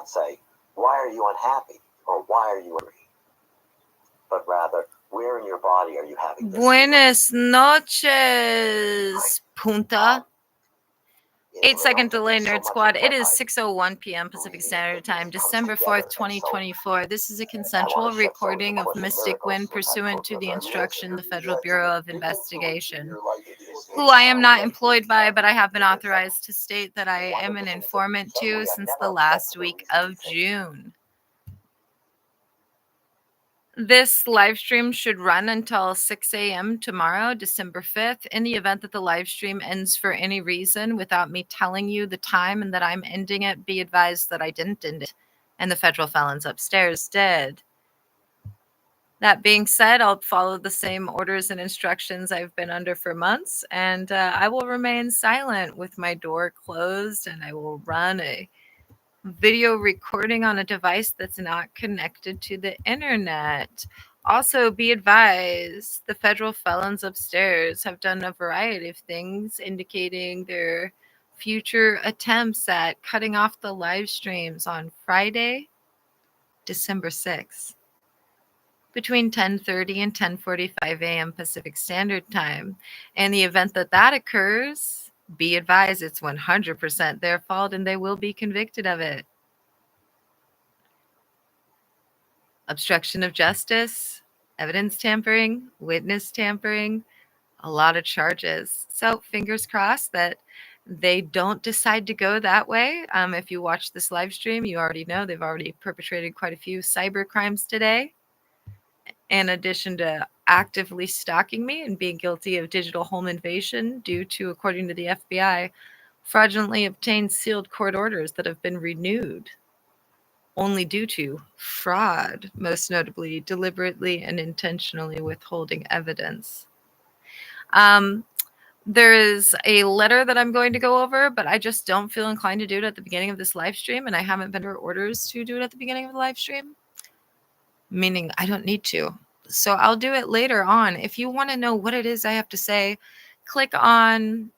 not say, why are you unhappy? Or why are you angry? But rather, where in your body are you having this? Buenas noches, Punta. 8-second delay, Nerd Squad. It is 6:01 p.m. Pacific Standard Time, December 4th, 2024. This is a consensual recording of Mystic Wind pursuant to the instruction of the Federal Bureau of Investigation, who I am not employed by, but I have been authorized to state that I am an informant to since the last week of June. This live stream should run until 6 a.m. tomorrow, December 5th. In the event that the live stream ends for any reason without me telling you the time and that I'm ending it, be advised that I didn't end it and the federal felons upstairs did. That being said, I'll follow the same orders and instructions I've been under for months, and I will remain silent with my door closed, and I will run a video recording on a device that's not connected to the internet. Also, be advised, the federal felons upstairs have done a variety of things indicating their future attempts at cutting off the live streams on Friday, December 6th, between 10:30 and 10:45 a.m. Pacific Standard Time. In the event that that occurs, be advised it's 100% their fault and they will be convicted of it. Obstruction of justice, evidence tampering, witness tampering, a lot of charges. So fingers crossed that they don't decide to go that way. If you watch this live stream, you already know they've already perpetrated quite a few cyber crimes today. In addition to actively stalking me and being guilty of digital home invasion due to, according to the FBI, fraudulently obtained sealed court orders that have been renewed only due to fraud, most notably deliberately and intentionally withholding evidence. There is a letter that I'm going to go over, but I just don't feel inclined to do it at the beginning of this live stream, and I haven't been under orders to do it at the beginning of the live stream, meaning I don't need to. So I'll do it later on. If you want to know what it is I have to say, click on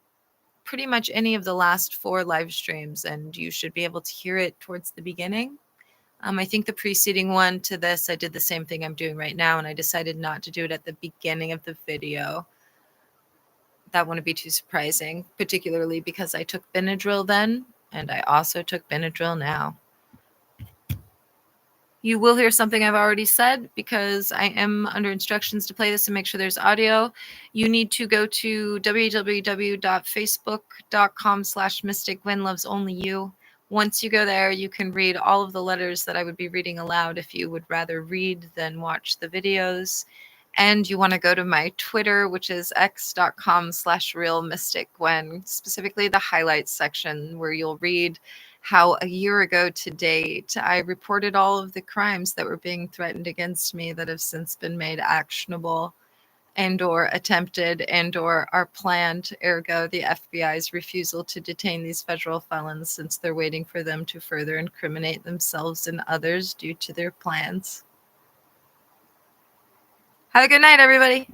pretty much any of the last 4 live streams, and you should be able to hear it towards the beginning. I think the preceding one to this, I did the same thing I'm doing right now, and I decided not to do it at the beginning of the video. That wouldn't be too surprising, particularly because I took Benadryl then, and I also took Benadryl now. You will hear something I've already said because I am under instructions to play this and make sure there's audio. You need to go to www.facebook.com/mysticwhenlovesonlyyou. Once you go there, you can read all of the letters that I would be reading aloud if you would rather read than watch the videos. And you want to go to my Twitter, which is x.com/realmysticgwen, specifically the highlights section where you'll read how a year ago to date, I reported all of the crimes that were being threatened against me that have since been made actionable and or attempted and or are planned, ergo the FBI's refusal to detain these federal felons since they're waiting for them to further incriminate themselves and others due to their plans. Have a good night, everybody.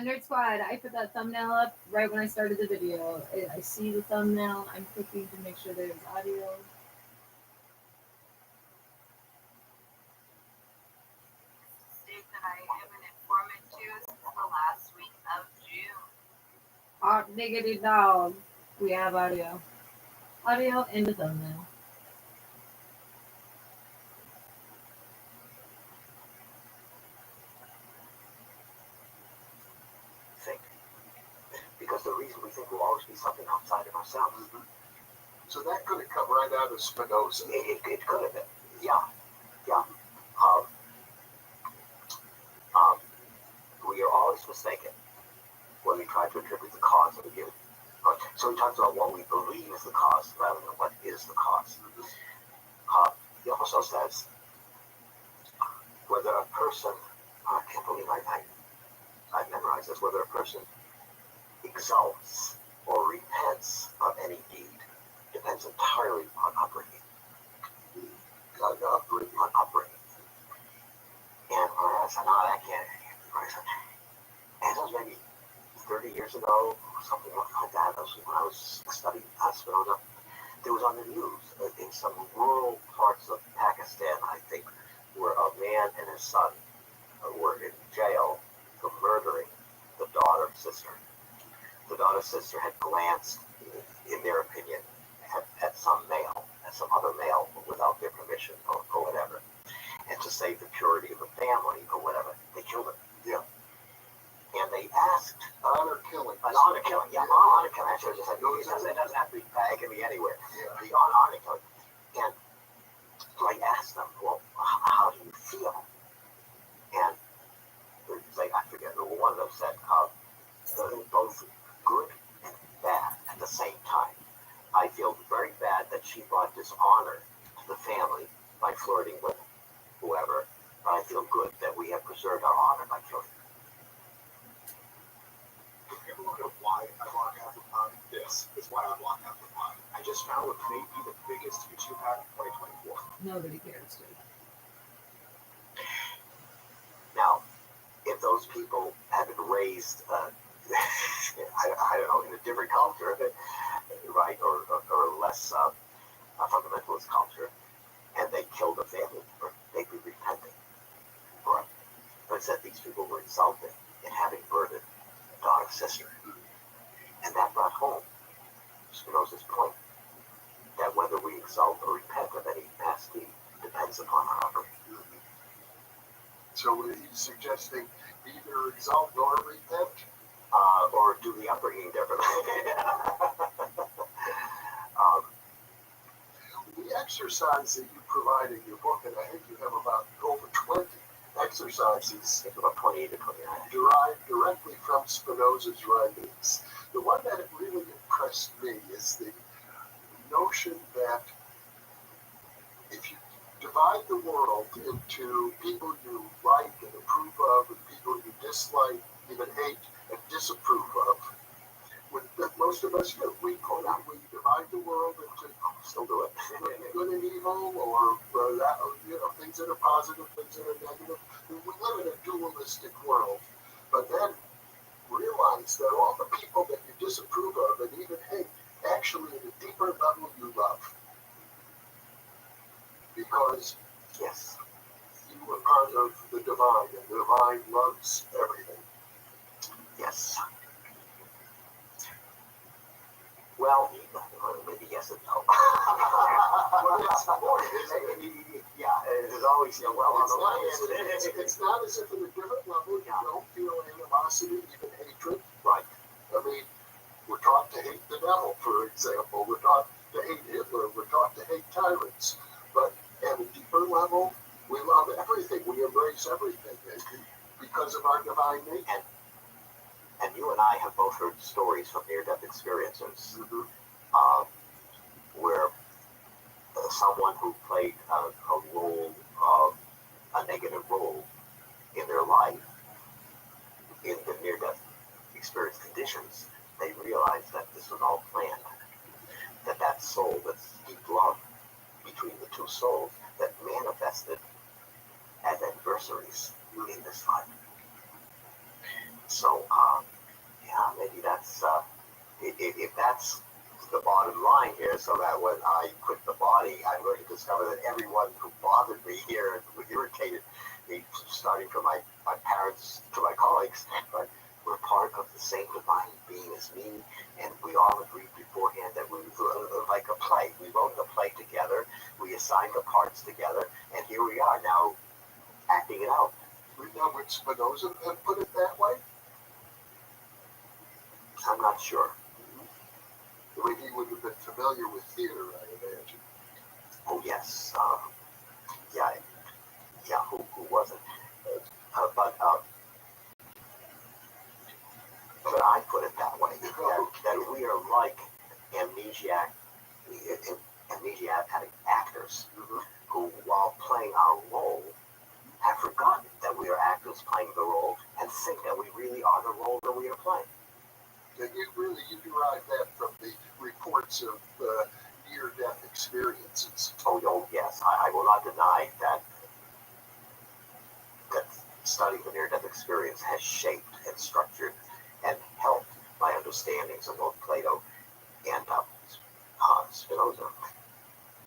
Nerd Squad, I put that thumbnail up right when I started the video. I see the thumbnail. I'm clicking to make sure there's audio. State that I am an informant to since the last week of June. Hot diggity dog. We have audio. Audio and the thumbnail. Because the reason we think will always be something outside of ourselves. Mm-hmm. So that could have come right out of Spinoza. It could have been. Yeah. We are always mistaken when we try to attribute the cause of a given. So he talks about what we believe is the cause rather than what is the cause. He also says whether a person, I can't believe I've memorized this, whether a person exalts or repents of any deed depends entirely on upbringing. On upbringing. And I said, no, that can't. And so maybe 30 years ago, something like that, when I was studying Spinoza, there was on the news in some rural parts of Pakistan, I think, where a man and his son were in jail for murdering the daughter's sister. The daughter's sister had glanced, in their opinion, at some other male, without their permission or whatever. And to save the purity of the family or whatever, they killed him. Yeah. And they asked Honor killing. an honor killing. Yeah, honor killing. Actually, it doesn't have to be bagging me anywhere. Yeah. The honor killing. And so I asked them, well, how do you feel? And I forget, one of them said, both good and bad at the same time. I feel very bad that she brought dishonor to the family by flirting with whoever, but I feel good that we have preserved our honor by killing. Have you look at why I block half the time? This is why I block half the time. I just found what may be the biggest YouTube hack in 2024. Nobody cares, dude. Now, if those people had been raised, I don't know, in a different culture, right, or less a fundamentalist culture, and they killed a family member, they'd be repenting. Right? But it said these people were insulting in having murdered a daughter's sister. And that brought home Spinoza's point that whether we exalt or repent of any past deed depends upon our upbringing. So he's suggesting either exalt or repent? Or do the upbringing differently. The exercise that you provide in your book, and I think you have about over 20 exercises, About 28 to 29. derived directly from Spinoza's writings. The one that really impressed me is the notion that if you divide the world into people you like and approve of and people you dislike, even hate and disapprove of, that most of us do. We divide the world into Still do it. good and evil, or things that are positive, things that are negative. We live in a dualistic world, but then realize that all the people that you disapprove of and even hate, actually at a deeper level you love. Because Yes. you are part of the divine, and the divine loves everything. Yes. Well, maybe yes and no. Well, that's the point, isn't it? Yeah, there's always, well, on the one hand, It's not as if at a different level you don't feel animosity, even hatred. right. I mean, we're taught to hate the devil, for example. We're taught to hate Hitler. We're taught to hate tyrants. But at a deeper level, we love everything. We embrace everything because of our divine nature. And you and I have both heard stories from near-death experiences where someone who played a role, a negative role in their life, in the near-death experience conditions, they realized that this was all planned. That soul, that's deep love between the two souls, that manifested as adversaries in this life. So, maybe that's, if that's the bottom line here, so that when I quit the body, I'm going to discover that everyone who bothered me here and who irritated me, starting from my parents to my colleagues, but we're part of the same divine being as me, and we all agreed beforehand that we were like a play. We wrote the play together, we assigned the parts together, and here we are now acting it out. Now, would Spinoza have put it that way? I'm not sure. I mean, he would have been familiar with theater, I imagine. Oh yes, who wasn't? But I put it that way, that we are like amnesiac actors who, while playing our role, have forgotten that we are actors playing the role and think that we really are the role that we are playing. And you derive that from the reports of near-death experiences. Oh yes, I will not deny that studying the near-death experience has shaped and structured and helped understandings of both Plato and Spinoza.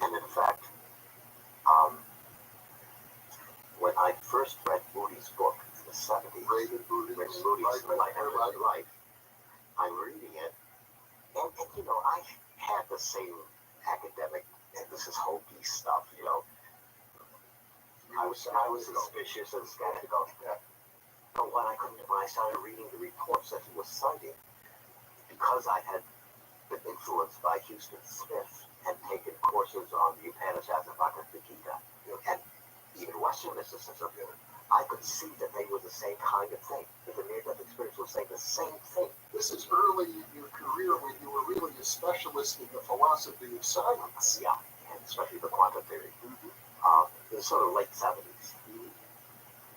And in fact, when I first read Moody's book in the 70s, Raymond Moody's Life, I'm reading it, and you know, I had the same academic, and this is hokey stuff, you know. I was suspicious and skeptical. But when I started reading the reports that he was citing, because I had been influenced by Houston Smith and taken courses on the Upanishad and Bhagavad Gita, and even Western mysticism, I could see that they were the same kind of thing. That the near-death experience was saying the same thing. This is early in your career when you were really a specialist in the philosophy of science. Yeah, and especially the quantum theory. In the sort of late 70s.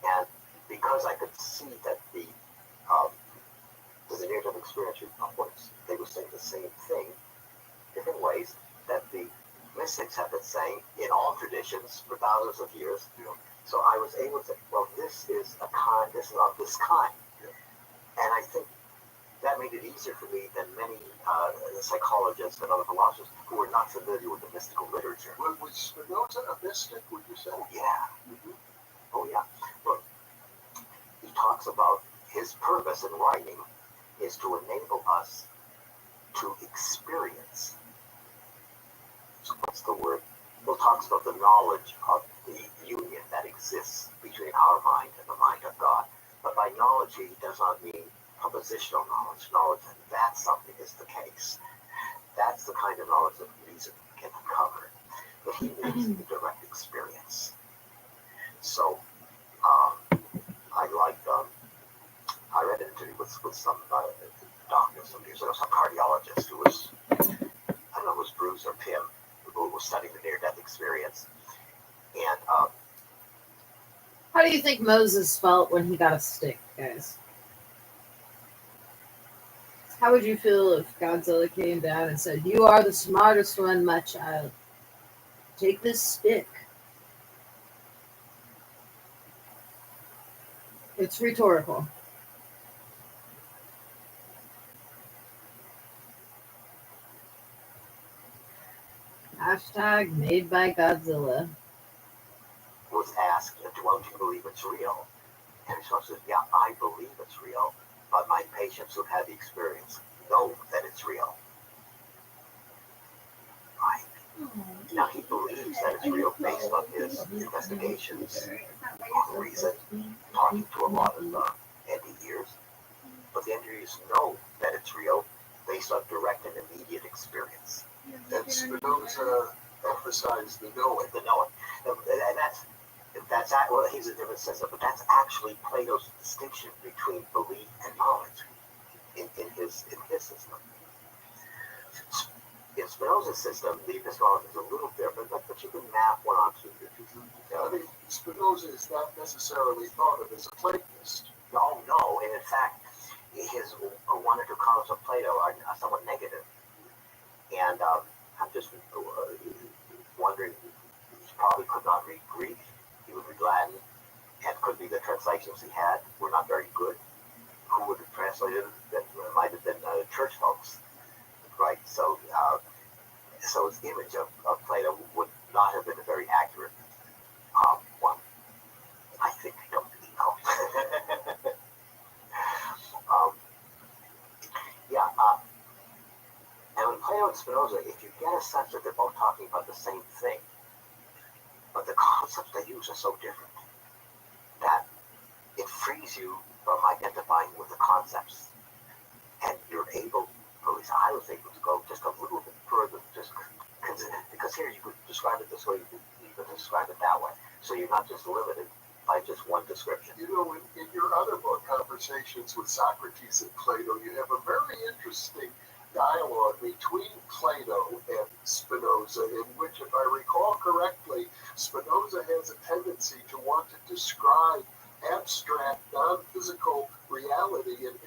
And because I could see that the near-death experience reports, they were saying the same thing, different ways, that the mystics have been saying in all traditions for thousands of years. So I was able to, well, this is of this kind. And I think that made it easier for me than many psychologists and other philosophers who were not familiar with the mystical literature. Was Spinoza a mystic, would you say? Oh, yeah. Oh, yeah. Look, he talks about his purpose in writing is to enable us to experience. So what's the word? Well, it talks about the knowledge of the union that exists between our mind and the mind of God. But by knowledge, he does not mean propositional knowledge that something is the case. That's the kind of knowledge that reason can uncover. But he means the direct experience. So I read an interview with some doctor some years ago, some cardiologist who was, I don't know if it was Bruce or Pim, who was studying the near-death experience. And how do you think Moses felt when he got a stick, guys? How would you feel if Godzilla came down and said, "You are the smartest one, my child. Take this stick"? It's rhetorical. Hashtag made by Godzilla. Was asked, "Don't you believe it's real?" And he says, "Yeah, I believe it's real, but my patients who've had the experience know that it's real." Right? Now he believes that it's real based on his investigations, on reason, talking to a lot of NDEs. But the NDEs know that it's real based on direct and immediate experience. And Spinoza emphasized the knowing. The knowing. And that's well, he's a different sense of, but that's actually Plato's distinction between belief and knowledge in his system. In Spinoza's system, the epistemology is a little different, but you can map one onto it. I mean, Spinoza is not necessarily thought of as a Platonist. No, and in fact, his one or two comments of Plato are somewhat negative. And I'm just wondering, he probably could not read Greek, he would read Latin, and it could be the translations he had were not very good. Who would have translated it? It might have been church folks, right? So his image of Plato would not have been a very accurate one. I think I don't really know. And when Plato and Spinoza, if you get a sense that they're both talking about the same thing, but the concepts they use are so different, that it frees you from identifying with the concepts. And you're able, or at least I was able to go just a little bit further, just because here you could describe it this way, you could describe it that way. So you're not just limited by just one description. You know, in your other book, Conversations with Socrates and Plato, you have a very interesting dialogue between Plato and Spinoza, in which, if I recall correctly, Spinoza has a tendency to want to describe abstract, non-physical reality and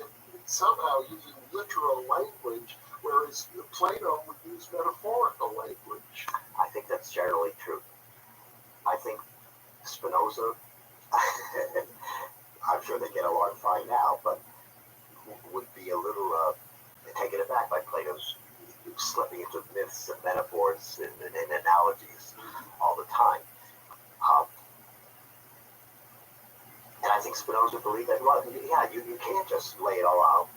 somehow using literal language, whereas Plato would use metaphorical language. I think that's generally true. I think Spinoza, I'm sure they get along fine now, but would be a little, back by Plato's slipping into myths and metaphors and analogies all the time. And I think Spinoza believed that, well, yeah, you can't just lay it all out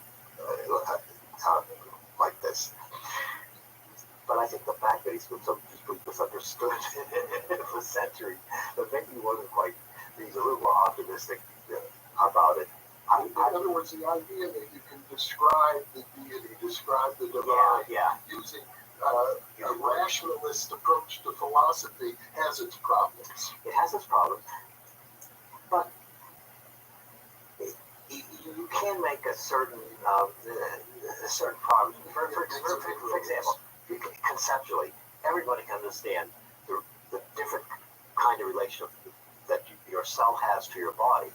like this. But I think the fact that he's been so deeply misunderstood for centuries, that maybe he wasn't quite, he's a little more optimistic about it. In other words, the idea that you can describe the deity, describe the divine, using a rationalist approach to philosophy has its problems. It has its problems, but you can make a certain progress. For example, conceptually, everybody can understand the different kind of relationship that your cell has to your body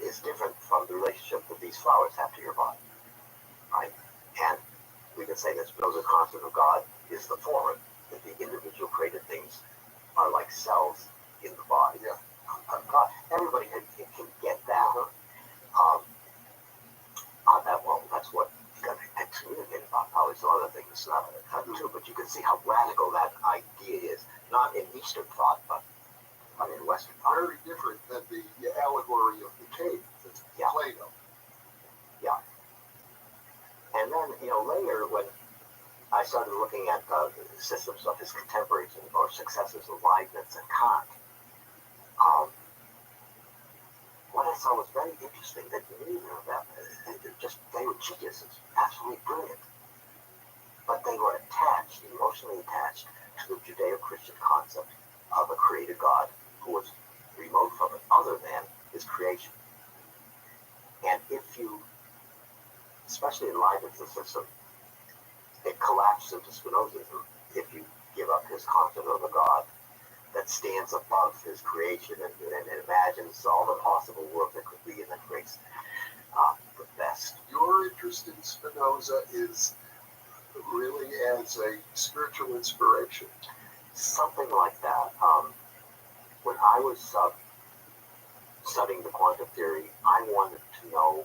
is different from the relationship that these flowers have to your body, right? And we can say that Spinoza's concept of God is the former, that the individual created things are like cells in the body. God, everybody can get that. Well, that's what you got to communicate about. Probably some other things too, but you can see how radical that idea is. Not in Eastern thought, but in Western thought. Very different than the allegory of the cave, Plato. Yeah. And then, later when I started looking at the systems of his contemporaries or successors of Leibniz and Kant, what I saw was very interesting, that neither of them, they were geniuses, absolutely brilliant. But they were attached, emotionally attached, to the Judeo-Christian concept of a created God who was remote from it, other than his creation. And if you, especially in Leibniz's system, it collapses into Spinozism if you give up his concept of a God that stands above his creation and imagines all the possible world that could be, and then creates the best. Your interest in Spinoza is really as a spiritual inspiration. Something like that. When I was studying the quantum theory, I wanted to know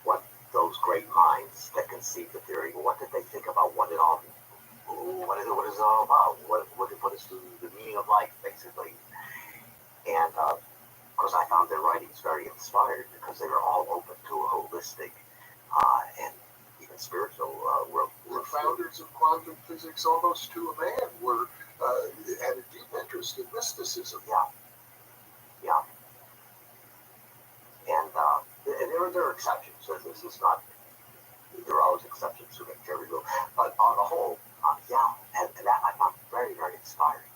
what those great minds that conceived the theory, what did they think about what is it all about? What is the meaning of life, basically? And of course, I found their writings very inspired because they were all open to a holistic and even spiritual world. The founders of quantum physics, almost to a man, had a deep interest in mysticism. Yeah. And there are exceptions. This is not. There are always exceptions to make every rule, but on the whole, and that I found very, very inspiring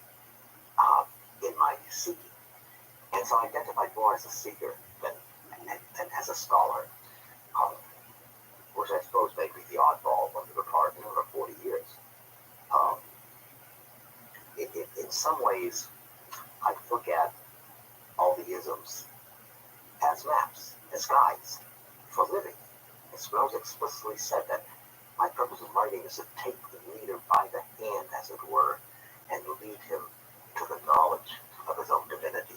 in my seeking. And so I identified more as a seeker than as a scholar, which I suppose made me the oddball of the department for 40 years. In some ways, I look at all the isms as maps, as guides for living. And Spinoza explicitly said that my purpose of writing is to take the reader by the hand, as it were, and lead him to the knowledge of his own divinity.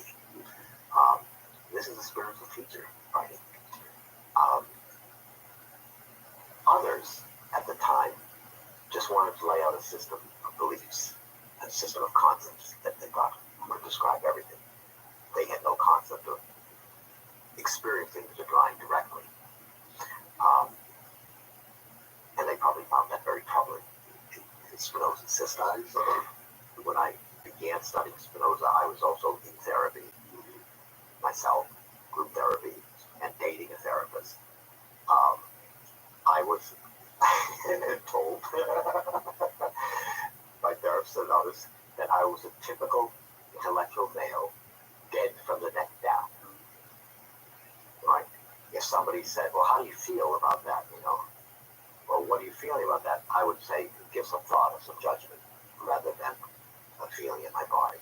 This is a spiritual teacher writing. Others at the time just wanted to lay out a system of beliefs, a system of concepts that they thought would describe everything. They had no concept of experiencing the divine directly. And they probably found that very troubling in Spinoza's system. When I began studying Spinoza, I was also in therapy myself, group therapy, and dating a therapist. I was told by therapists and others that I was a typical intellectual male, dead from the neck down. Right? If somebody said, well, how do you feel about that, or what are you feeling about that, I would say, give some thought or some judgment, rather than a feeling in my body.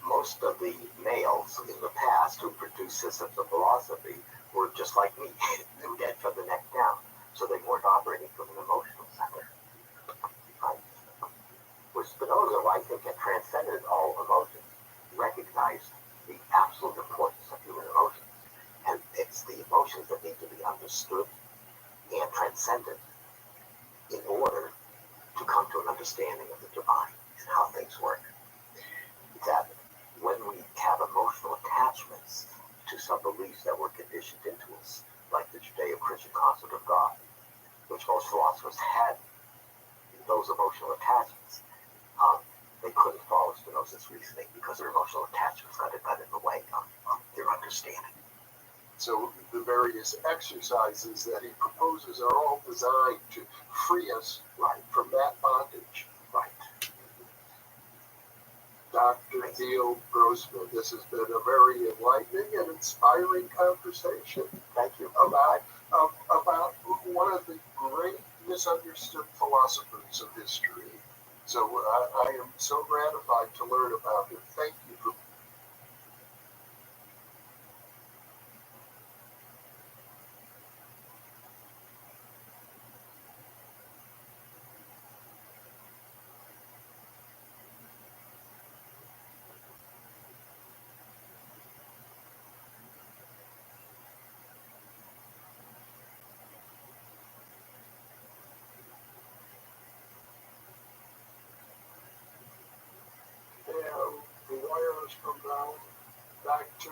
Most of the males in the past who produced systems of philosophy were just like me, they were dead from the neck down, so they weren't operating from an emotional center. Right? With Spinoza, I think, had transcended all emotions, recognized the absolute importance of human emotions, and it's it's the emotions that need to be understood and transcended in order to come to an understanding of the divine and how things work. That when we have emotional attachments to some beliefs that were conditioned into us, like the Judeo-Christian concept of God, which most philosophers had those emotional attachments, they couldn't follow Spinoza's reasoning because their emotional attachments got in the way of their understanding. So the various exercises that he proposes are all designed to free us from that bondage. Right. Dr. Neil Grossman, this has been a very enlightening and inspiring conversation. Thank you. About one of the great misunderstood philosophers of history. So I am so gratified to learn about it. Thank you for and the wires come down back to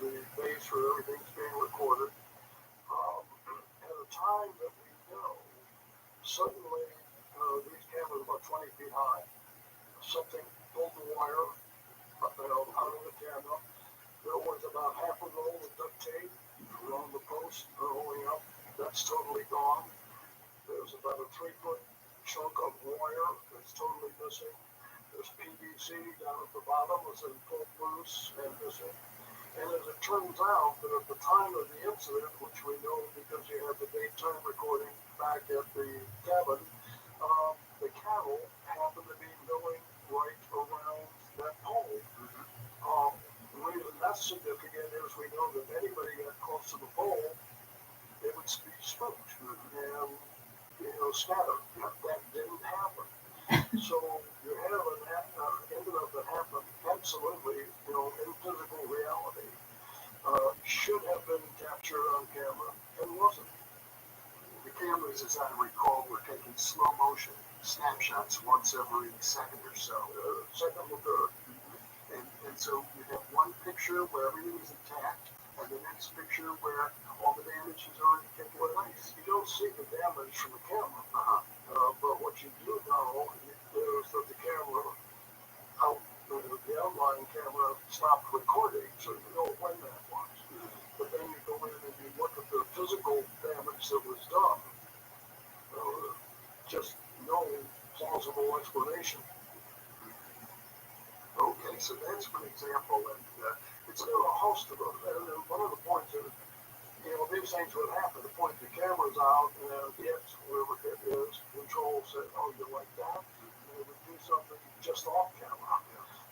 the base where everything's being recorded. At a time that we know, suddenly these cameras are about 20 feet high. Something pulled the wire out of the camera. There was about half a roll of duct tape around the post rolling up. That's totally gone. There's about a 3-foot chunk of wire that's totally missing. There's PVC down at the bottom was then pulled loose and missing. And as it turns out that at the time of the incident, which we know because you have the daytime recording back at the cabin, the cattle happened to be milling right around that pole. The reason that's significant is we know that anybody got close to the pole, it would be spooked and scattered. That didn't happen. So you have ended up that happened absolutely, in physical reality. Should have been captured on camera and wasn't. The cameras, as I recall, were taking slow motion snapshots once every second or so, second or third. And so you have one picture where everything is intact, and the next picture where all the damage has already taken place. You don't see the damage from the camera, but what you do know is that the camera, the outline camera stopped recording, so you know when that was. But then you go in and you look at the physical damage that was done. Just no plausible explanation. Okay, so that's one example, and it's a host of them. And one of the points is, these things would happen. The point the camera's out, and whoever it is, control said, "Oh, you like that?" And they would do something just off camera.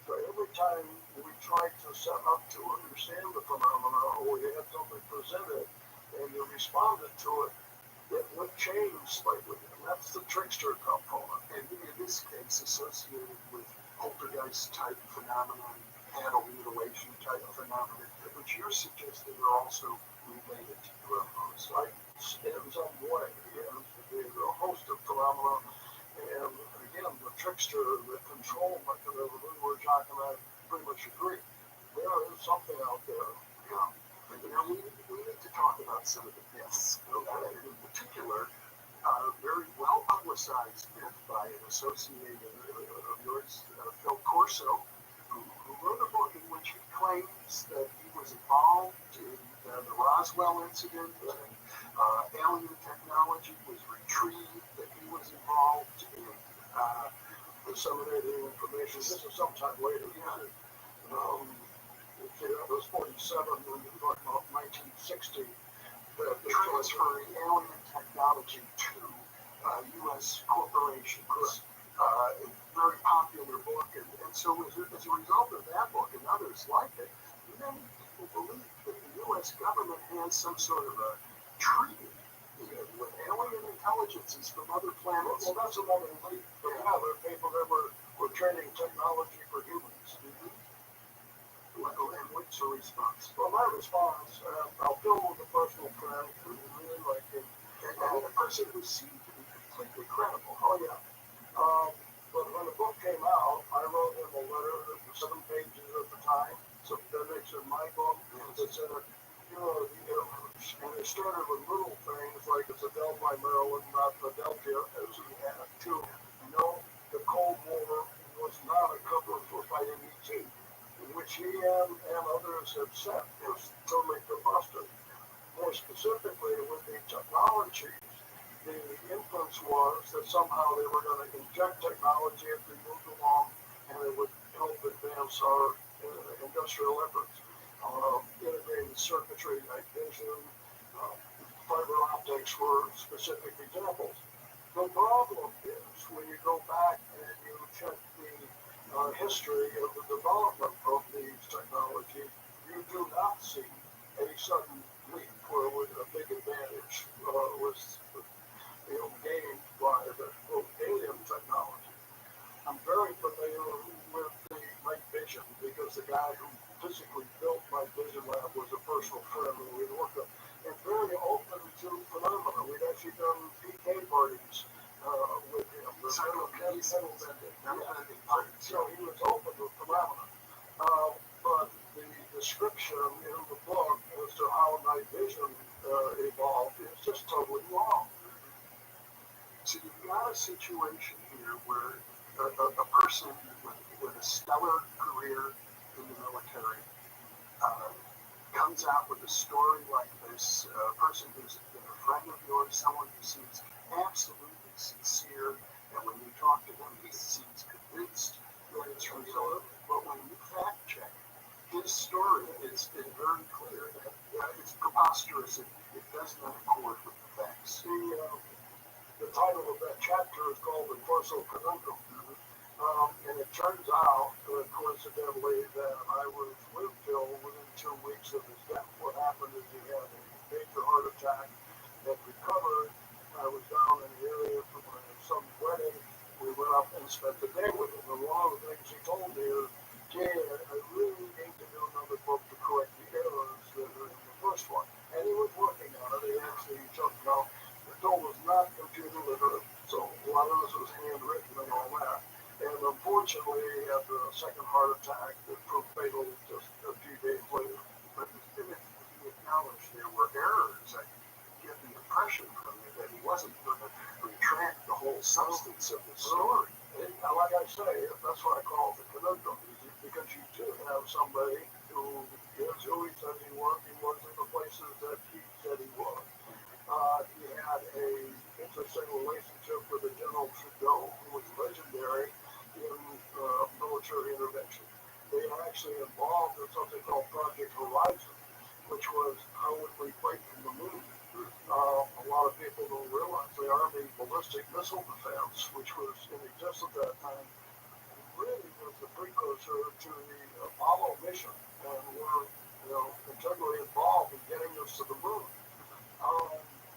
So every time we tried to set up to understand the phenomena, or we had something presented, and you responded to it, it would change slightly, and that's the trickster component. And in this case, associated with poltergeist-type phenomenon, animal mutilation type phenomenon, which you're suggesting are also related to UFOs, right? In some way, there's a host of phenomena, and again, the trickster, the control mechanism we were talking about, pretty much agree. There is something out there. We need to talk about some of the myths, and in particular, very well publicized myth by an associate of yours, Phil Corso, who wrote a book in which he claims that he was involved in the Roswell incident, and alien technology was retrieved, that he was involved in disseminating information. This is sometime later. It was 47, when we talk about 1960, that transferring alien technology to U.S. corporations. A very popular book, and so as a result of that book and others like it, many people believe that the U.S. government has some sort of a treaty with alien intelligences from other planets. Well, that's another belief. There are people that were training technology for humans. And what's your response? Well, my response, I'll fill in the because it was seen to be completely credible. Oh yeah. But when the book came out, I wrote him a letter that was 7 pages at the time. So that makes it my book. That said, and it started with little things like it's a Delphi, Maryland, not Philadelphia, as we had to know the Cold War was not a cover for fighting ET, which he and others have said was totally preposterous. More specifically, with the technologies, the inference was that somehow they were going to inject technology as we moved along, and it would help advance our industrial efforts. Integrated circuitry, night vision, fiber optics were specific examples. The problem is when you go back and you check the history of the development of these technologies, you do not see a sudden leap where a big advantage was gained by the alien technology. I'm very familiar with the night vision because the guy who physically built my vision lab was a personal friend and we'd worked with, and very open to phenomena. We'd actually done PK parties with him. So he was open to phenomena. But the description in the book as to how night vision evolved is just totally wrong. So you've got a situation here where a person with a stellar career in the military comes out with a story like this, a person who's been a friend of yours, someone who seems absolutely sincere, and when you talk to him, he seems convinced that it's real. But when you fact check, his story is very clear that it's preposterous and it does not accord with the facts. The title of that chapter is called The Torso Conundrum. And it turns out, coincidentally, that I was with Bill within 2 weeks of his death. What happened is he had a major heart attack, had recovered. I was down in the area for my son's wedding. We went up and spent the day with him. And one of the things he told me is, Jay, I really need to do another book to correct the errors that are in the first one. And he was working on it. He actually took out. The bill was not computer literate, so a lot of this was handwritten and all that. And unfortunately, he had a second heart attack that proved fatal just a few days later. But even if he acknowledged there were errors, I get the impression from you that he wasn't going to retract the whole substance of the story. And like I say, that's what I call the conundrum, because you do have somebody who is who he said he was in the places that he said he was. He had an interesting relationship with the General Trudeau, who was legendary in military intervention. They were actually involved in something called Project Horizon, which was how would we fight from the moon. A lot of people don't realize the Army ballistic missile defense, which was in existence at that time, really was the precursor to the Apollo mission, and were integrally involved in getting us to the moon.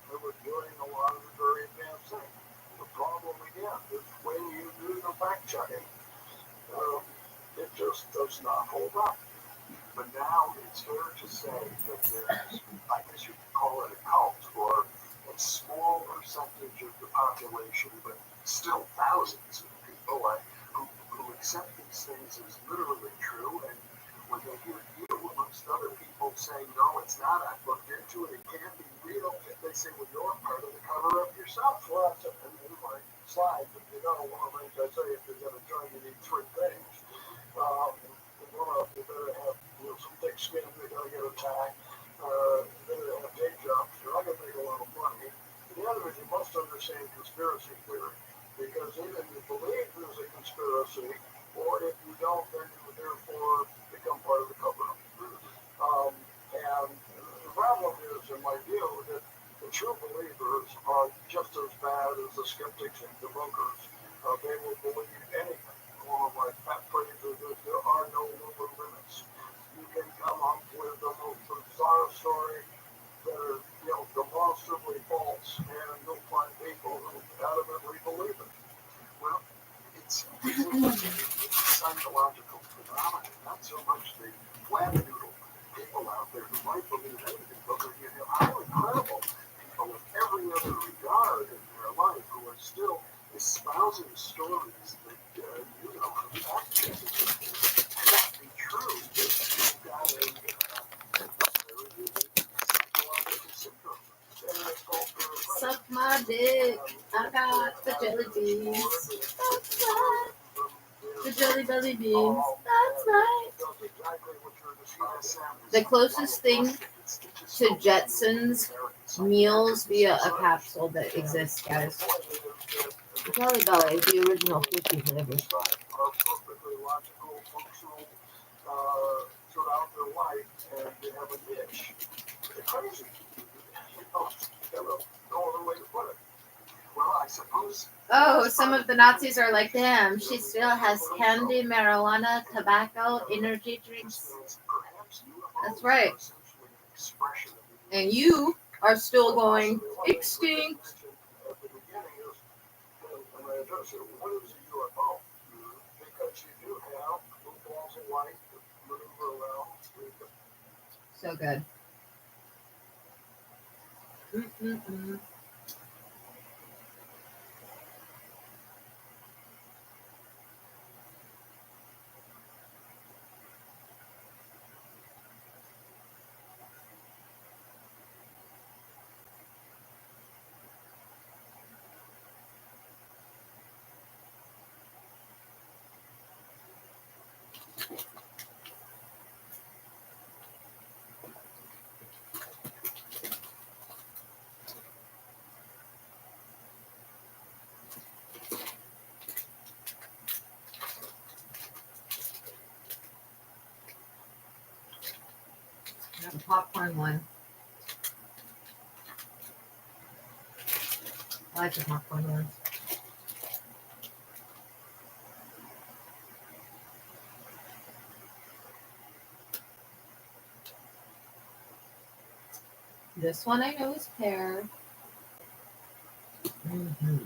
They were doing a lot of the very advanced things. The problem again is when you do the fact checking, it just does not hold up. But now it's fair to say that there's, I guess you could call it a cult, or a small percentage of the population, but still thousands of people who accept these things as literally true, and when they hear you, amongst other people, saying, no, it's not, I've looked into it, it can't be real, they say, well, you're part of the cover-up yourself. Well, that's in my slide, but one of the things I say, if you're going to join, you need 3 things. One of them, you better have some thick skin, you're going to get attacked, you better have day jobs, you're not going to make a lot of money. The other is you must understand conspiracy theory, because either you believe there's a conspiracy, or if you don't, then you therefore become part of the cover-up. And the problem is, in my view, that the true believers are just as bad as the skeptics and debunkers. They will believe anything. One of my pet phrases is there are no lower limits. You can come up with the most bizarre story that are, demonstrably false, and you'll find people who adamantly believe it. Well, it's a psychological phenomenon, not so much the flabbernoodle people out there who might believe anything, but when you have highly credible people in every other regard, my dick. I got the jelly beans. That's right. The jelly belly beans. That's right. The closest thing to Jetsons meals via a capsule that exists, guys. Jelly belly, the original 50 flavors. Are perfectly logical, functional throughout their life, and they have a niche. They're crazy. No other way to put it. Well, I suppose. Oh, some of the Nazis are like, damn, she still has candy, marijuana, tobacco, energy drinks. That's right. And you are still going extinct. What is a UFO? Because you do have little balls of light that maneuver around. So good. Mm-mm-mm. Got the popcorn one. I like the popcorn one. This one I know is pear. Mm-hmm.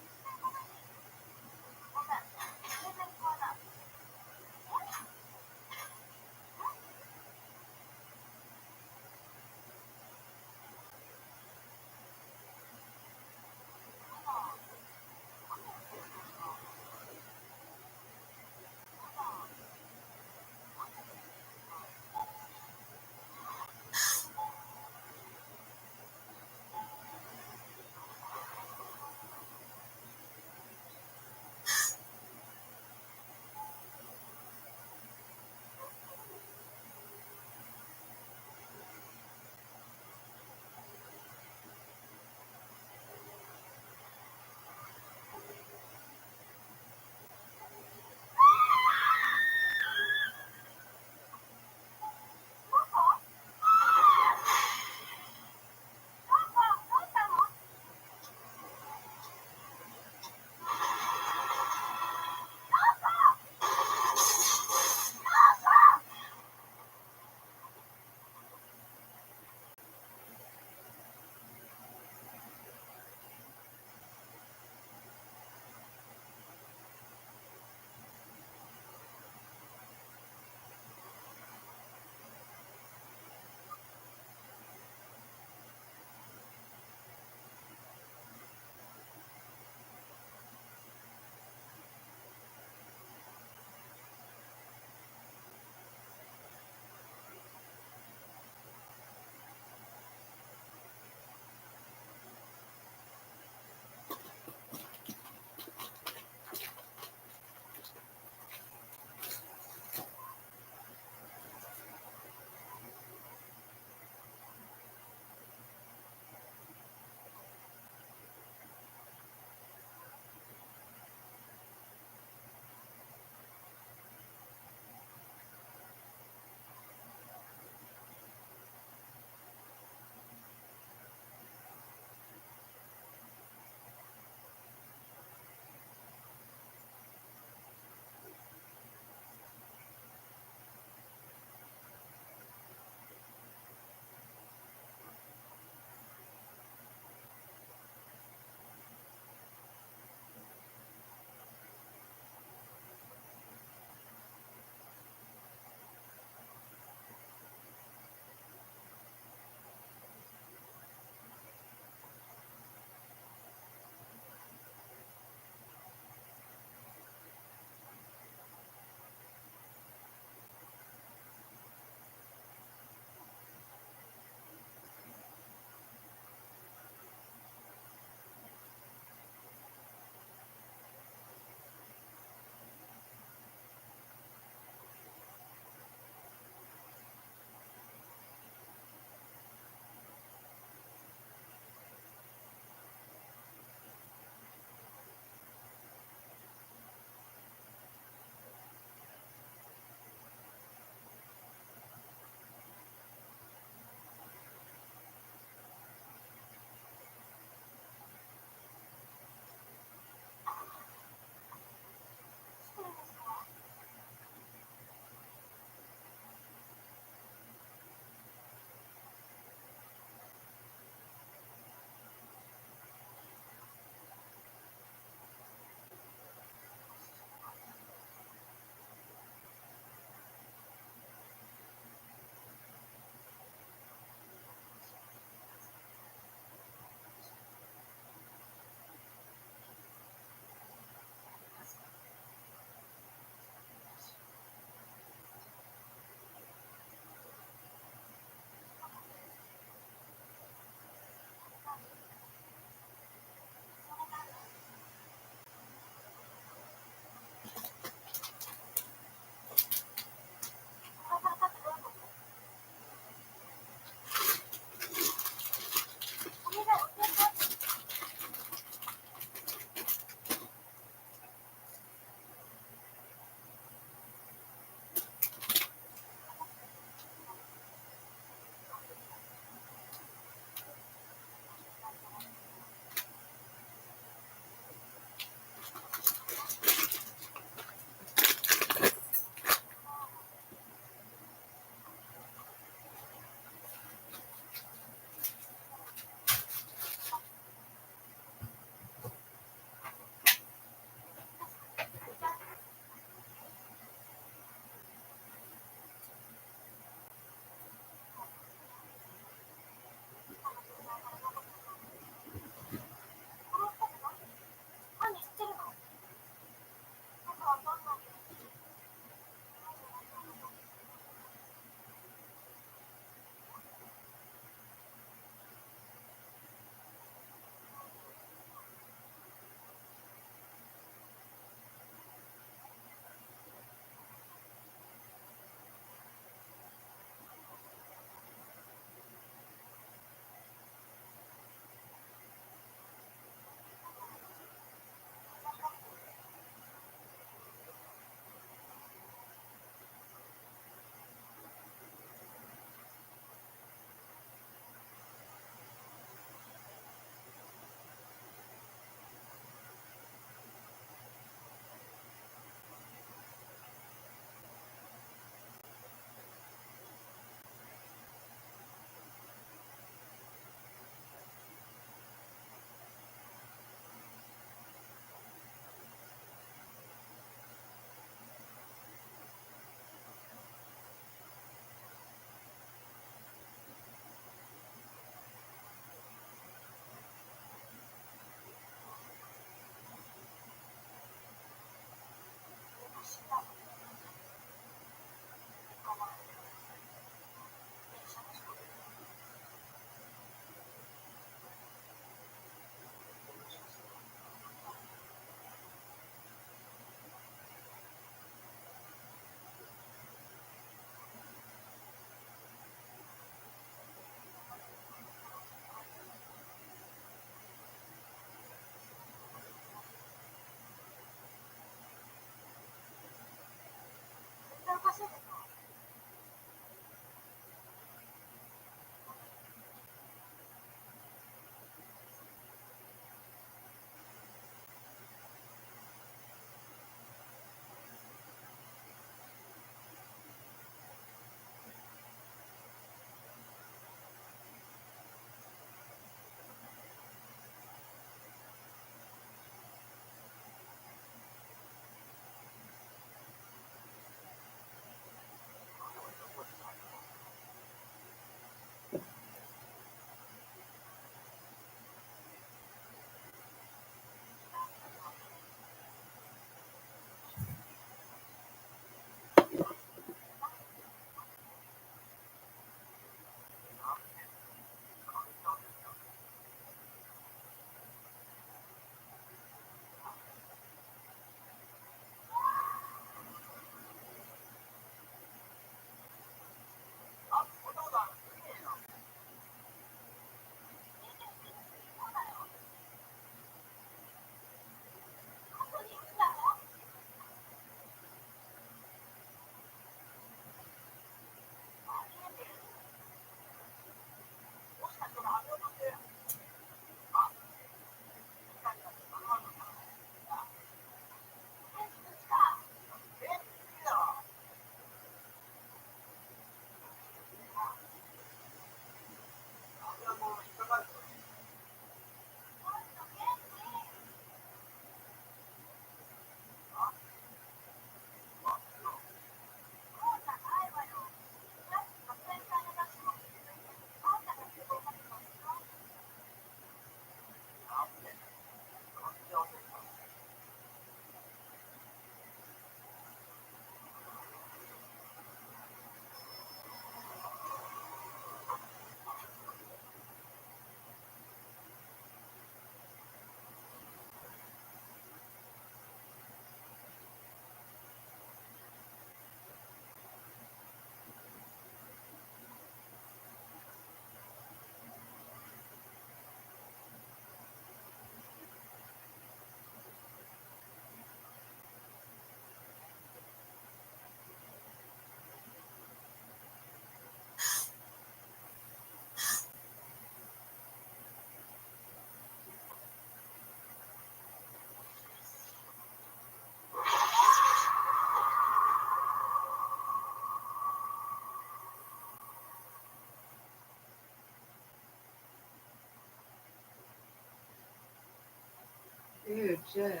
Dude, shit.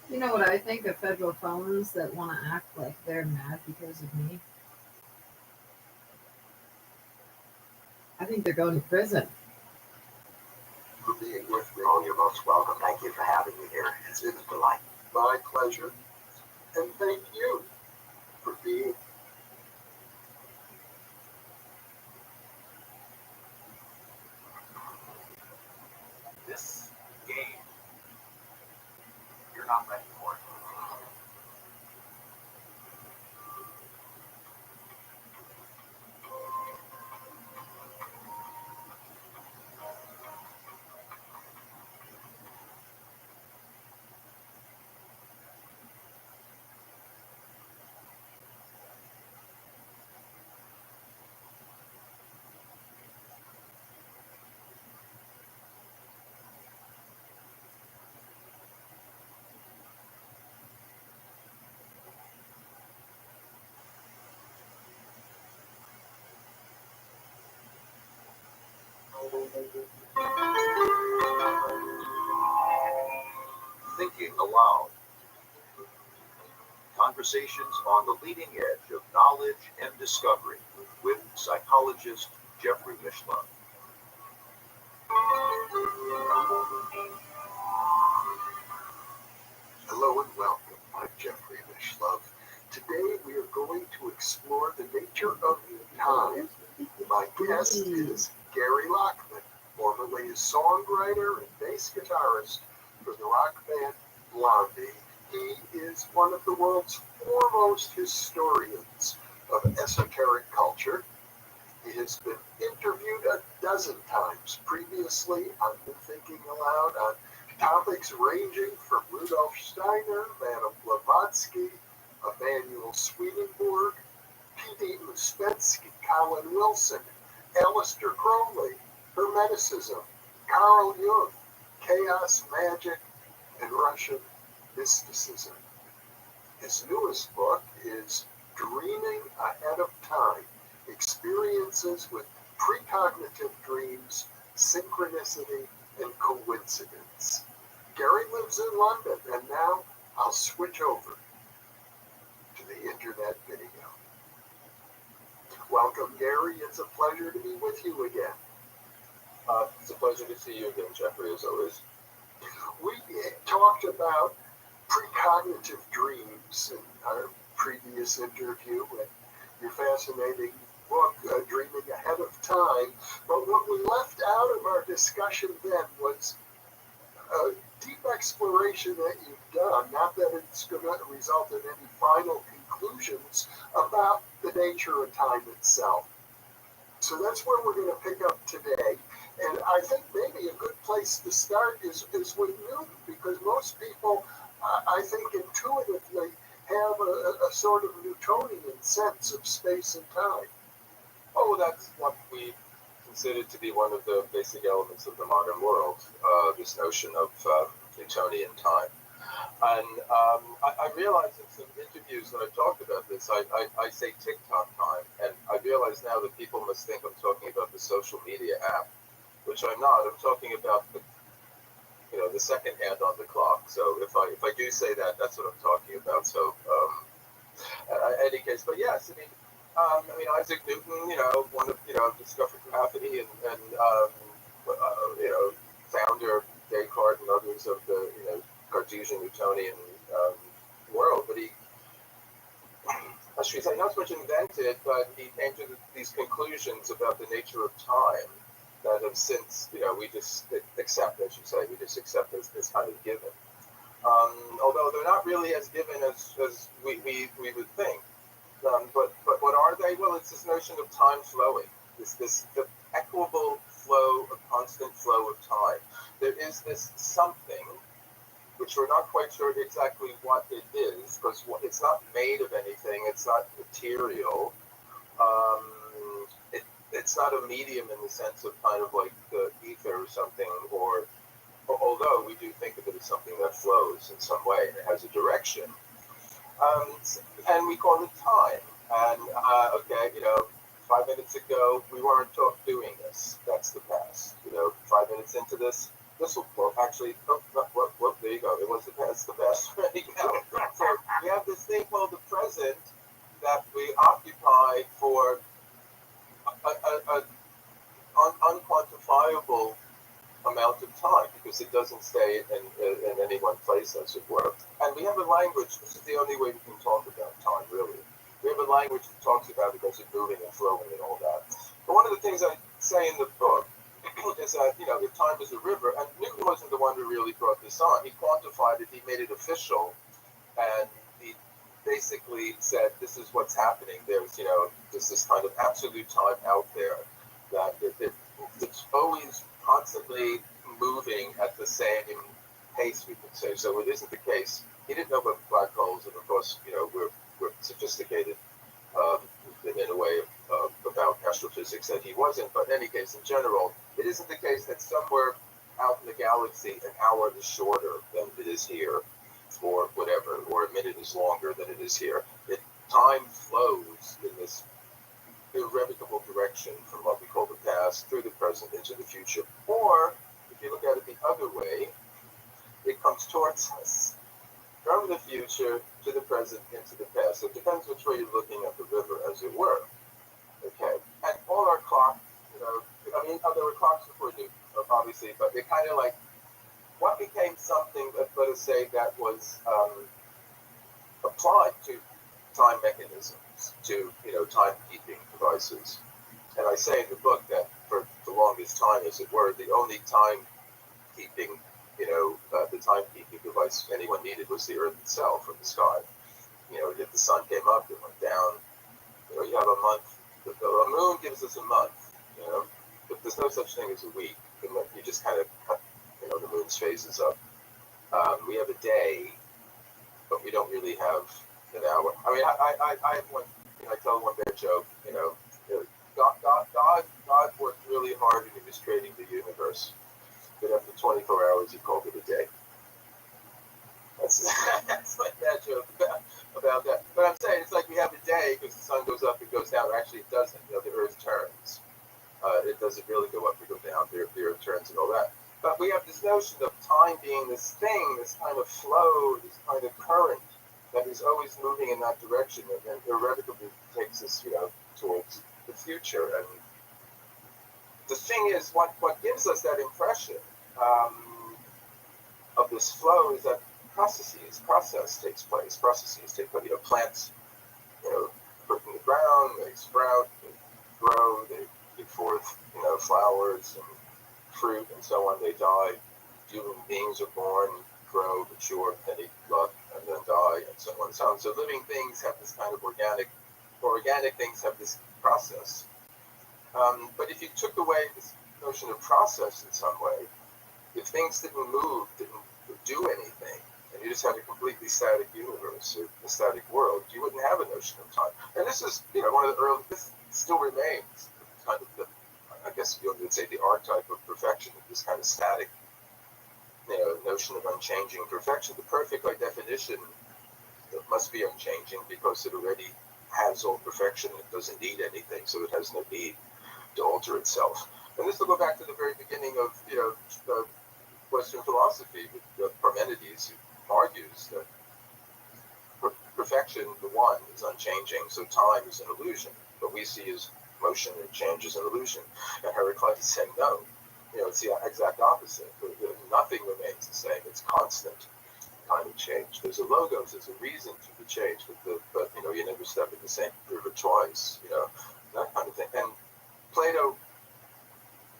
You know what I think of federal phones that want to act like they're mad because of me? I think they're going to prison. For being with me. Oh, you're most welcome. Thank you for having me here. It's been a delight. My pleasure. And thank you for being. This game, you're not ready for it. Thinking aloud. Conversations on the leading edge of knowledge and discovery with psychologist Jeffrey Mishlove. Hello and welcome. I'm Jeffrey Mishlove. Today we are going to explore the nature of time. My guest is Gary Lockman, formerly a songwriter and bass guitarist for the rock band Blondie. He is one of the world's foremost historians of esoteric culture. He has been interviewed a dozen times previously on New Thinking Aloud on topics ranging from Rudolf Steiner, Madame Blavatsky, Emanuel Swedenborg, P.D. Uspensky, Colin Wilson, Aleister Crowley, Hermeticism, Carl Jung, chaos magic, and Russian mysticism. His newest book is Dreaming Ahead of Time, Experiences with Precognitive Dreams, Synchronicity, and Coincidence. Gary lives in London, and now I'll switch over to the internet video. Welcome, Gary. It's a pleasure to be with you again. It's a pleasure to see you again, Jeffrey, as always. We talked about precognitive dreams in our previous interview and your fascinating book, Dreaming Ahead of Time. But what we left out of our discussion then was a deep exploration that you've done, not that it's going to result in any final conclusions about the nature of time itself. So that's where we're going to pick up today. And I think maybe a good place to start is with Newton, because most people, I think, intuitively have a sort of Newtonian sense of space and time. Oh, that's what we consider to be one of the basic elements of the modern world, this notion of Newtonian time. And I realize in some interviews when I've talked about this, I say TikTok time, and I realize now that people must think I'm talking about the social media app, which I'm not. I'm talking about the second hand on the clock. So if I do say that, that's what I'm talking about. So in any case, but yes, I mean Isaac Newton, one of discovered gravity and founder Descartes and others of the Cartesian Newtonian world, but he, I should say, not so much invented, but he came to these conclusions about the nature of time that have since, we just accept, as you say, we just accept as kind of given. Although they're not really as given as we would think. But what are they? Well, it's this notion of time flowing, the equable flow, a constant flow of time. There is this something, which we're not quite sure exactly what it is, because it's not made of anything, it's not material. It's not a medium in the sense of kind of like the ether or something, or although we do think of it as something that flows in some way and it has a direction. And we call it time. And okay, 5 minutes ago we weren't doing this. That's the past. 5 minutes into this, this will, well, actually, there you go. It was the past, the best. There you go. So we have this thing called the present that we occupy for an unquantifiable amount of time because it doesn't stay in any one place, as it were. And we have a language. This is the only way we can talk about time, really. We have a language that talks about it as it moving and flowing and all that. But one of the things I say in the book is that, you know, if time is a river, and Newton wasn't the one who really brought this on. He quantified it, he made it official, and he basically said, this is what's happening. There's, you know, there's this kind of absolute time out there that it's always constantly moving at the same pace, we could say. So it isn't the case. He didn't know about black holes, and of course, you know, we're sophisticated in a way about astrophysics that he wasn't. But in any case, in general, it isn't the case that somewhere out in the galaxy an hour is shorter than it is here, or whatever, or a minute is longer than it is here. Time flows in this irrevocable direction from what we call the past through the present into the future. Or, if you look at it the other way, it comes towards us. From the future to the present into the past. So it depends which way you're looking at the river, as it were. Okay? And all our clocks, you know, I mean, there were clocks before Newton, obviously, but they're kind of like, what became something that, let us say, that was applied to time mechanisms, to, you know, timekeeping devices. And I say in the book that for the longest time, as it were, the only timekeeping, you know, the timekeeping device anyone needed was the Earth itself or the sky. You know, if the sun came up, it went down. You know, you have a month. The moon gives us a month. You know, but there's no such thing as a week. You just kind of cut, you know, the moon's phases up. We have a day, but we don't really have an hour. I mean, I have one. You know, I tell one bad joke. You know, God worked really hard when he was creating the universe. But after 24 hours, he called it a day. That's my bad joke about that. But I'm saying it's like we have a day because the sun goes up and goes down. Or actually, it doesn't. You know, the Earth turns. It doesn't really go up or go down. The Earth turns and all that. But we have this notion of time being this thing, this kind of flow, this kind of current that is always moving in that direction and irrevocably takes us, you know, towards the future. And the thing is, what gives us that impression of this flow is that process takes place. Processes take place. You know, plants, you know, put in the ground, they sprout, they grow, they give forth, you know, flowers and fruit and so on. They die. Human beings are born, grow, mature, penny, love, and then die, and so on and so on. So living things have this kind of organic things have this process. But if you took away this notion of process in some way, if things didn't move, didn't do anything, and you just had a completely static universe, a static world, you wouldn't have a notion of time. And this is, you know, one of the early, this still remains kind of the, I guess you would say, the archetype of perfection, this kind of static, you know, notion of unchanging perfection. The perfect, by definition, it must be unchanging because it already has all perfection. It doesn't need anything, so it has no need to alter itself. And this will go back to the very beginning of, you know, Western philosophy with Parmenides, who argues that perfection, the one, is unchanging, so time is an illusion. What we see as motion and change is an illusion. And Heraclitus is saying no. You know, it's the exact opposite. Nothing remains the same. It's constant kind of change. There's a logos, there's a reason for the change, but you know, you never step in the same river twice, you know, that kind of thing. And Plato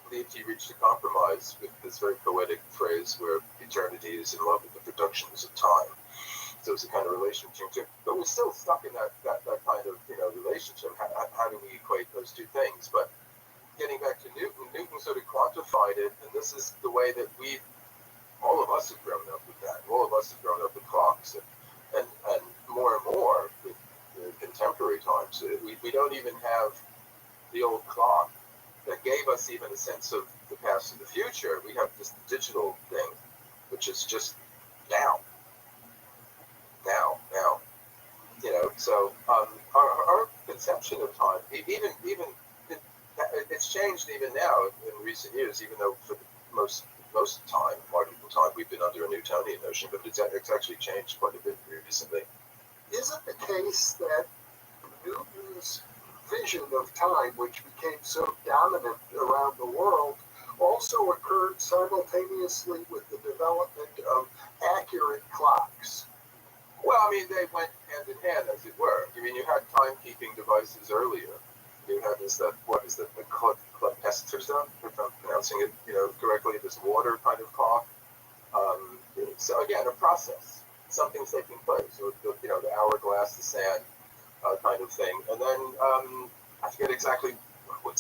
believed he reached a compromise with this very poetic phrase where eternity is in love with the productions of time. So it's a kind of relationship, but we're still stuck in that kind of, you know, relationship. How do we equate those two things? But getting back to Newton sort of quantified it, and this is the way that all of us have grown up with that. All of us have grown up with clocks, and more and more with the contemporary times. We don't even have the old clock that gave us even a sense of the past and the future. We have this digital thing, which is just now. You know, so our conception of time, even it's changed even now in recent years. Even though for the most most of the time, particle time, we've been under a Newtonian notion, but it's actually changed quite a bit recently. Is it the case that Newton's vision of time, which became so dominant around the world, also occurred simultaneously with the development of accurate clocks? Well, I mean, they went hand in hand, as it were. I mean, you had timekeeping devices earlier. You had the clepestra, if I'm pronouncing it, correctly, this water kind of clock. So again, a process, something's taking place. So, the hourglass, the sand kind of thing. And then I forget exactly,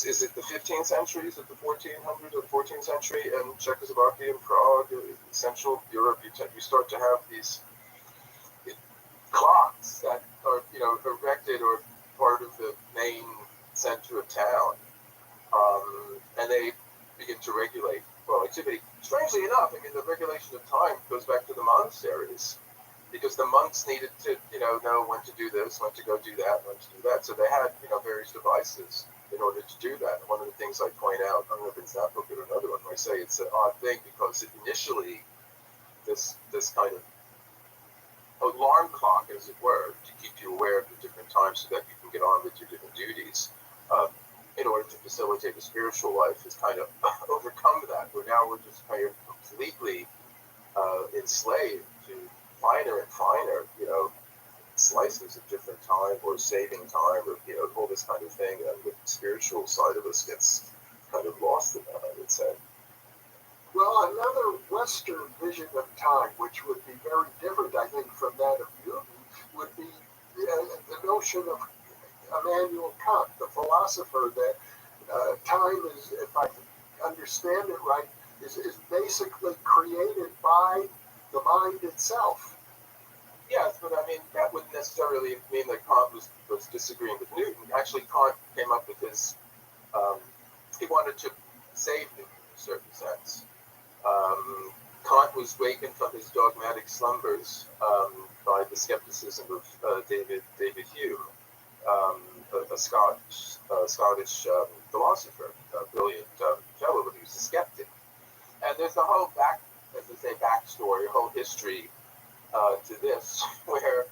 is it the 15th century? Is it the 1400s or the 14th century? And Czechoslovakia and Prague, Central Europe, you start to have these clocks that are, erected or part of the main center of town, and they begin to regulate activity. Strangely enough, I mean, the regulation of time goes back to the monasteries, because the monks needed to, know when to do this, when to go do that, when to do that. So they had, various devices in order to do that. And one of the things I point out, I don't know if it's that book or another one, where I say it's an odd thing because initially this kind of alarm clock, as it were, to keep you aware of the different times so that you can get on with your different duties, in order to facilitate a spiritual life, has kind of overcome that. Where now we're just kind of completely enslaved to finer and finer, slices of different time, or saving time, or all this kind of thing, and the spiritual side of us gets kind of lost in that, I would say. Well, another Western vision of time, which would be very different, I think, from that of Newton, would be the notion of Immanuel Kant, the philosopher, that time is, if I understand it right, is basically created by the mind itself. Yes, but I mean, that wouldn't necessarily mean that Kant was disagreeing with Newton. Actually, Kant came up with his, he wanted to save Newton in a certain sense. Kant was wakened from his dogmatic slumbers by the skepticism of David Hume, a Scottish philosopher, a brilliant fellow, but he was a skeptic. And there's a whole backstory, a whole history to this, where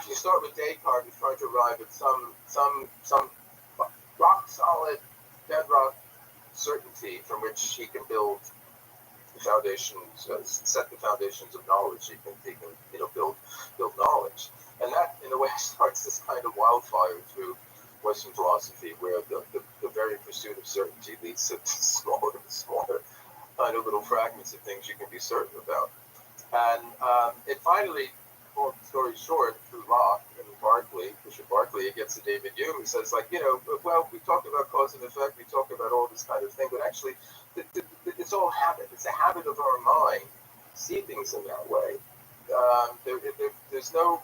you start with Descartes, who's trying to arrive at some rock solid bedrock certainty from which he can build the foundations, set the foundations of knowledge. He can build knowledge, and that in a way starts this kind of wildfire through Western philosophy, where the very pursuit of certainty leads to smaller and smaller kind of little fragments of things you can be certain about. And it finally, long story short, through Locke and Bishop Berkeley, it gets to David Hume, who says, well, we talk about cause and effect, we talk about all this kind of thing, but actually, it's all habit. It's a habit of our mind to see things in that way. There's no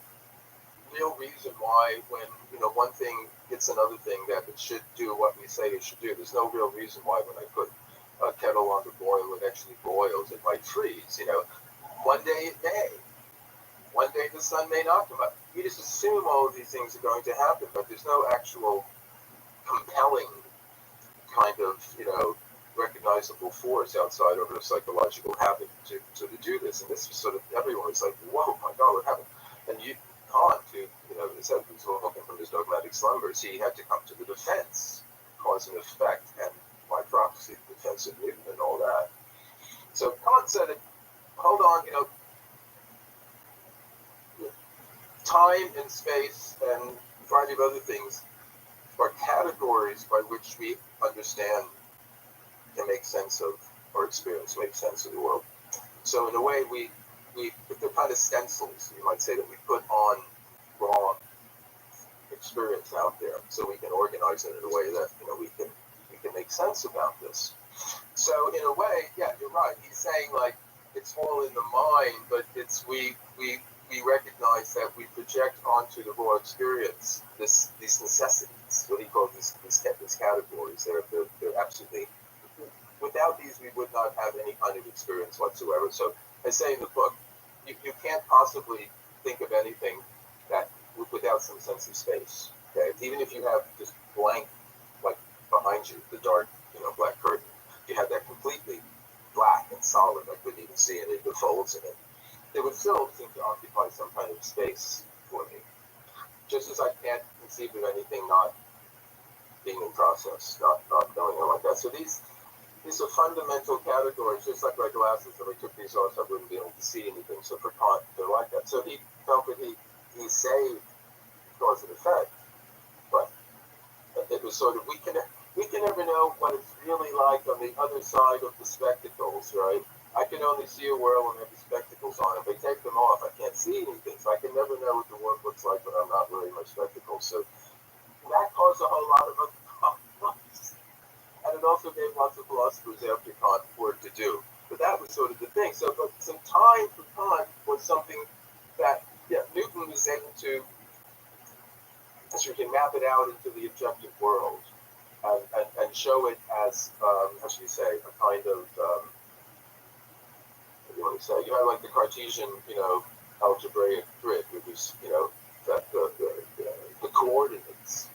real reason why, when one thing hits another thing, that it should do what we say it should do. There's no real reason why, when I put a kettle on the boil, it actually boils. It might freeze. One day it may. One day the sun may not come up. You just assume all of these things are going to happen, but there's no actual compelling kind of, recognizable force outside of a psychological habit to do this. And this was sort of, everyone was like, whoa, my God, what happened? And Kant, who, said he was walking from his dogmatic slumbers, he had to come to the defense, cause and effect, and by proxy, the defense of Newton and all that. So Kant said, hold on, time and space and a variety of other things are categories by which we understand and make sense of our experience, make sense of the world. So in a way, they're kind of stencils, you might say, that we put on raw experience out there, so we can organize it in a way that we can make sense about this. So in a way, yeah, you're right. He's saying it's all in the mind, but it's we recognize that we project onto the raw experience these necessities, what he calls these categories. They're absolutely, without these we would not have any kind of experience whatsoever. So I say in the book, you can't possibly think of anything that without some sense of space. Okay, even if you have just blank, like behind you, the dark, black curtain, you have that completely black solid. I couldn't even see any of the folds in it. It would still seem to occupy some kind of space for me. Just as I can't conceive of anything not being in process, not going on like that. So these are fundamental categories, just like my glasses. If I took these off, I wouldn't be able to see anything. So for Kant, they're like that. So he felt that he saved cause and effect, but it was sort of we can never know what it's really like on the other side of the spectacles, right? I can only see a world when I have the spectacles on. If I take them off, I can't see anything. So I can never know what the world looks like when I'm not wearing my spectacles. So that caused a whole lot of other problems. And it also gave lots of philosophers after Kant work to do. But that was sort of the thing. So time for Kant was something that Newton was able to, as you can map it out into the objective world and show it as, how should you say, a kind of, what do you want to say? You know, like the Cartesian, algebraic grid, which is, that the coordinates.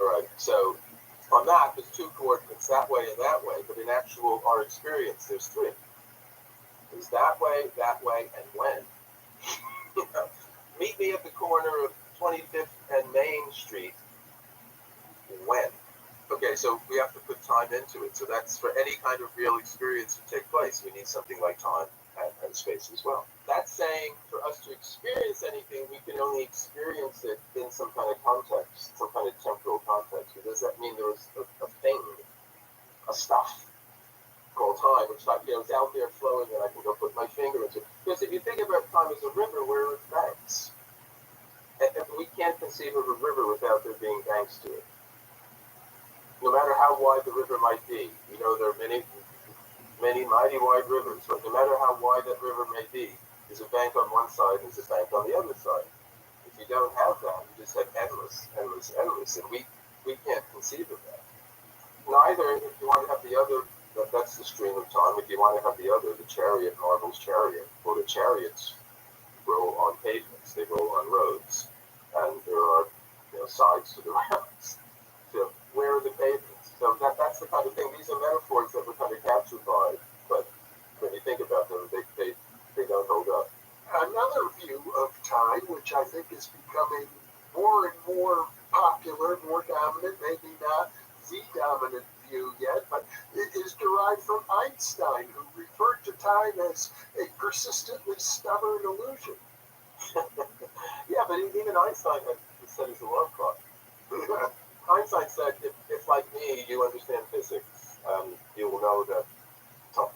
All right. So on that, there's two coordinates, that way, but in actual our experience, there's three. There's that way, and when. Meet me at the corner of 25th and Main Street. When? Okay, so we have to put time into it. So that's for any kind of real experience to take place. We need something like time and space as well. That's saying for us to experience anything, we can only experience it in some kind of context, some kind of temporal context. Does that mean there is a thing, a stuff called time, which is out there flowing and I can go put my finger into it? Because if you think about time as a river, where are its banks? And we can't conceive of a river without there being banks to it. No matter how wide the river might be, there are many mighty wide rivers, but no matter how wide that river may be, there's a bank on one side, there's a bank on the other side. If you don't have that, you just have endless, and we can't conceive of that. Neither, if you want to have the other, that's the stream of time. If you want to have the other, the chariot, Marvel's chariot, well, the chariots roll on pavements, they roll on roads, and there are sides to the roads. So where are the pavements? So that's the kind of thing. These are metaphors that we're kind of captured by, but when you think about them, they don't hold up. Another view of time, which I think is becoming more and more popular, more dominant, maybe not the dominant view yet, but it is derived from Einstein, who referred to time as a persistently stubborn illusion. Yeah, but even Einstein had said his alarm clock. Einstein said, if like me, you understand physics, you will know that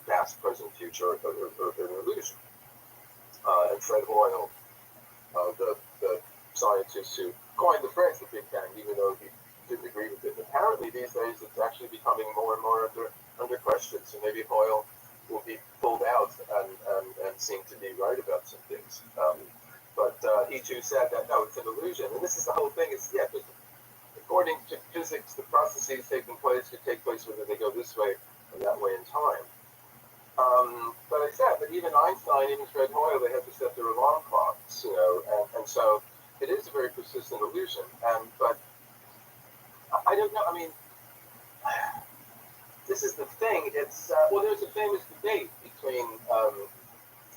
past, present, future are an illusion. And Fred Hoyle, the scientist who coined the phrase the Big Bang, even though he didn't agree with it. Apparently these days it's actually becoming more and more under question. So maybe Hoyle will be pulled out and seem to be right about some things. But he too said that no, it's an illusion. And this is the whole thing. Because according to physics, the processes taking place could take place whether they go this way or that way in time. But I said that even Einstein, even Fred Hoyle, they have to set their alarm clocks, and so it is a very persistent illusion. But I don't know. I mean, this is the thing. It's there's a famous debate between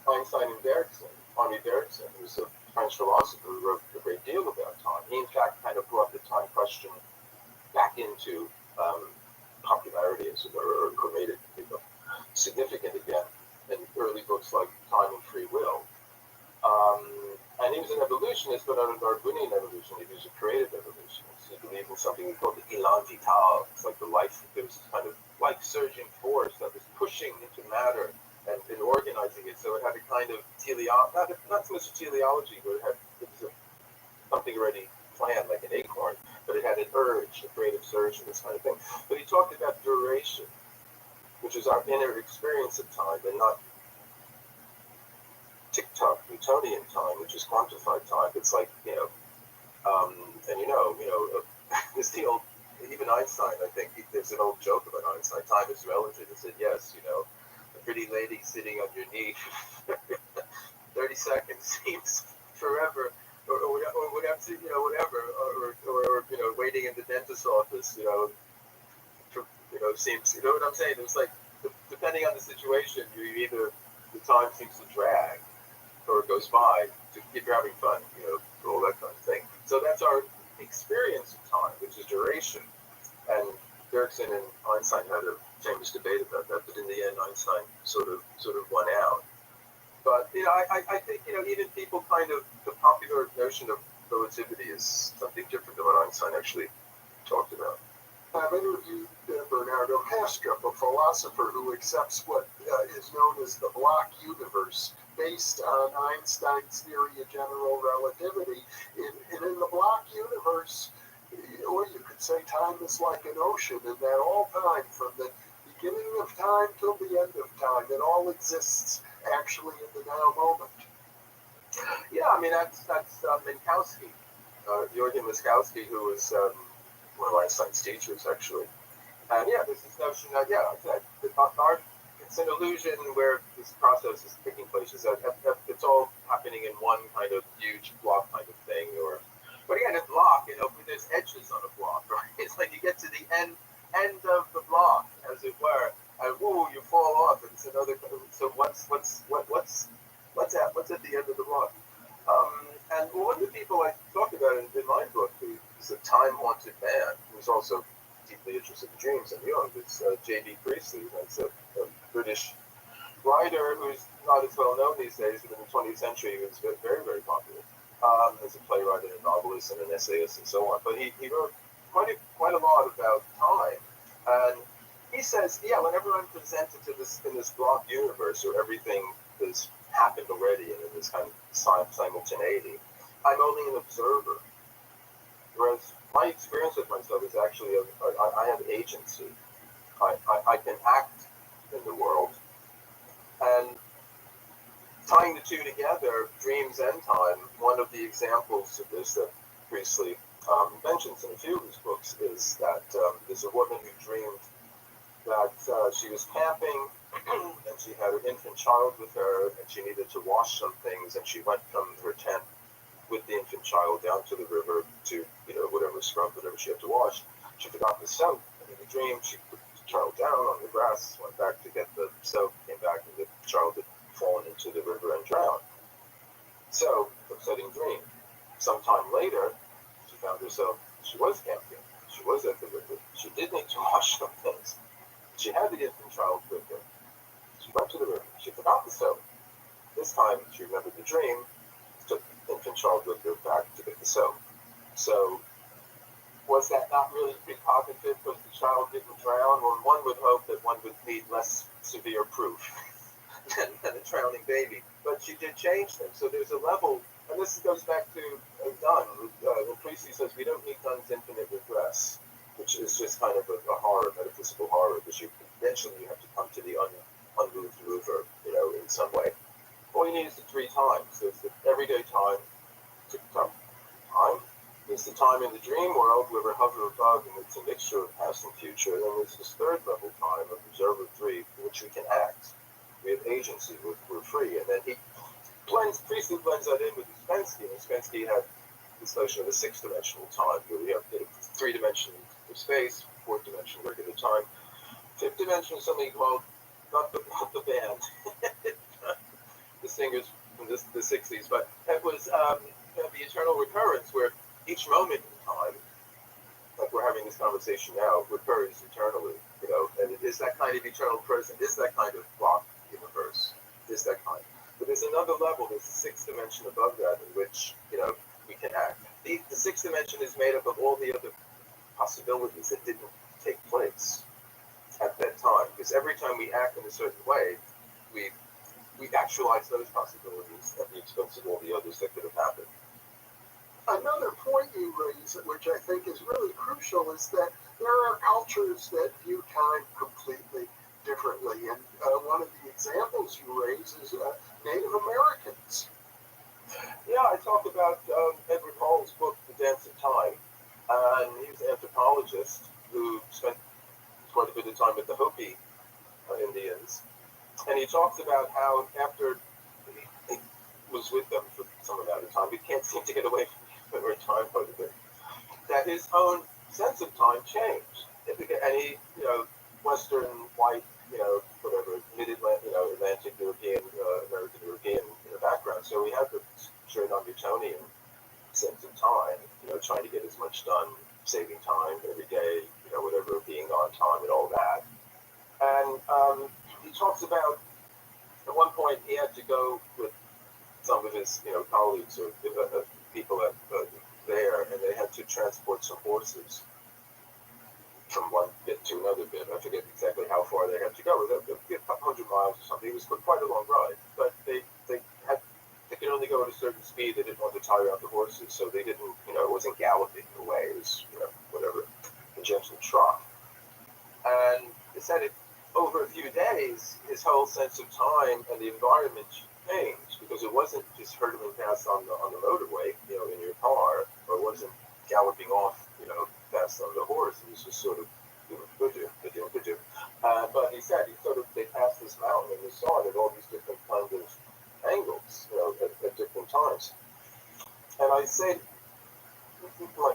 Einstein and Bergson, Army Bergson, who's a French philosopher who wrote a great deal about time. He, in fact, kind of brought the time question back into popularity, as it were, or made it significant again in early books like Time and Free Will. And he was an evolutionist, but not a Darwinian evolution. He was a creative evolutionist. He believed in something he called the élan vital. It's like the life, there was this kind of life-surging force that was pushing into matter and organizing it. So it had a kind of not so much a teleology, but it was something already planned, like an acorn, but it had an urge, a creative surge, and this kind of thing. But he talked about duration, which is our inner experience of time, and not tick-tock Newtonian time, which is quantified time. It's like, there's the old, even Einstein, I think, there's an old joke about Einstein, time is relative. He said, yes, a pretty lady sitting on your knee for 30 seconds seems forever, or whatever, or waiting in the dentist's office, seems, what I'm saying? It was like, depending on the situation, you either the time seems to drag or it goes by to if you're having fun, all that kind of thing. So that's our experience of time, which is duration. And Bergson and Einstein had a famous debate about that, but in the end, Einstein sort of won out. But I think even people the popular notion of relativity is something different than what Einstein actually talked about. I've interviewed Bernardo Kastrup, a philosopher who accepts what is known as the block universe, based on Einstein's theory of general relativity. And in the block universe, or you could say time is like an ocean, and that all time, from the beginning of time till the end of time, it all exists actually in the now moment. Yeah, I mean that's Minkowski, Jorgen Minkowski, who was one of Einstein's teachers actually. And yeah, there's this notion that it's an illusion where this process is taking place. It's all happening in one kind of huge block kind of thing, but again, a block, there's edges on a block, right? It's like you get to the end of the block, as it were, and you fall off, and it's another. So what's at the end of the block? And one of the people I talked about in my book, who is a time-haunted man, who's also deeply interested in dreams and Jung, is J.B. Priestley. That's a British writer who's not as well known these days, but in the 20th century he was very, very popular as a playwright and a novelist and an essayist and so on. But he wrote quite a lot about time. And he says, whenever I'm presented to in this block universe where everything has happened already and in this kind of simultaneity, I'm only an observer. Whereas my experience with myself is actually I have agency. I can act in the world. And tying the two together, dreams and time, one of the examples of this that Priestley mentions in a few of his books is that there's a woman who dreamed that she was camping and she had her infant child with her and she needed to wash some things, and she went from her tent with the infant child down to the river to, whatever scrub, whatever she had to wash. She forgot the soap, and in the dream she put the child down on the grass, went back to get the soap, came back, and the child had fallen into the river and drowned. So, upsetting dream. Sometime later, she found herself, she was camping, she was at the river, she did need to wash some things. She had the infant child with her. She went to the river, she forgot the soap. This time, she remembered the dream, took the infant child with her back to get the soap. So, was that not really precognitive because the child didn't drown? Well, one would hope that one would need less severe proof than a drowning baby. But she did change them. So there's a level, and this goes back to Donne. When Priestley says we don't need Donne's infinite regress, which is just kind of a horror, metaphysical horror, because eventually you have to come to the unmoved mover, in some way. All you need is the 3 times. There's the everyday time, time. There's the time in the dream world where we hover above, and it's a mixture of past and future. And then there's this 3rd level time of observer 3, in which we can act. We have agency. We're free. And then Priestley blends that in with Ouspensky. And Ouspensky had this notion of a 6th-dimensional time, where we have 3 dimensions of space, 4th dimension regular time. 5th dimension is something called not the band, the singers from the 60s, but it was the eternal recurrence, where each moment in time, like we're having this conversation now, recurs eternally, and it is that kind of eternal present, is that kind of block universe, is that kind. But there's another level, there's a 6th dimension above that in which, we can act. The 6th dimension is made up of all the other possibilities that didn't take place at that time, because every time we act in a certain way, we actualize those possibilities at the expense of all the others that could have happened. Another point you raise, which I think is really crucial, is that there are cultures that view time completely differently. And one of the examples you raise is Native Americans. Yeah, I talk about Edward Hall's book, The Dance of Time. And he was an anthropologist who spent quite a bit of time with the Hopi Indians. And he talks about how after he was with them for some amount of time, we can't seem to get away from time quite a bit, that his own sense of time changed. And he, Western white whatever, Atlantic European, American European background. So we have the straight on Newtonian sense of time, trying to get as much done, saving time every day, whatever, being on time and all that. And he talks about, at one point, he had to go with some of his, colleagues or people there, and they had to transport some horses from one bit to another bit. I forget exactly how far they had to go. It was a couple hundred miles or something. It was quite a long ride, but they could only go at a certain speed. They didn't want to tire out the horses, so they didn't, it wasn't galloping away. It was, whatever, a gentle trot. And they said it over a few days, his whole sense of time and the environment changed, because it wasn't just hurtling past on the motorway, in your car, or it wasn't galloping off, fast on the horse. It was just sort of, good. But he said they passed this mountain and they saw it at all these different kinds of angles, at different times. And I said,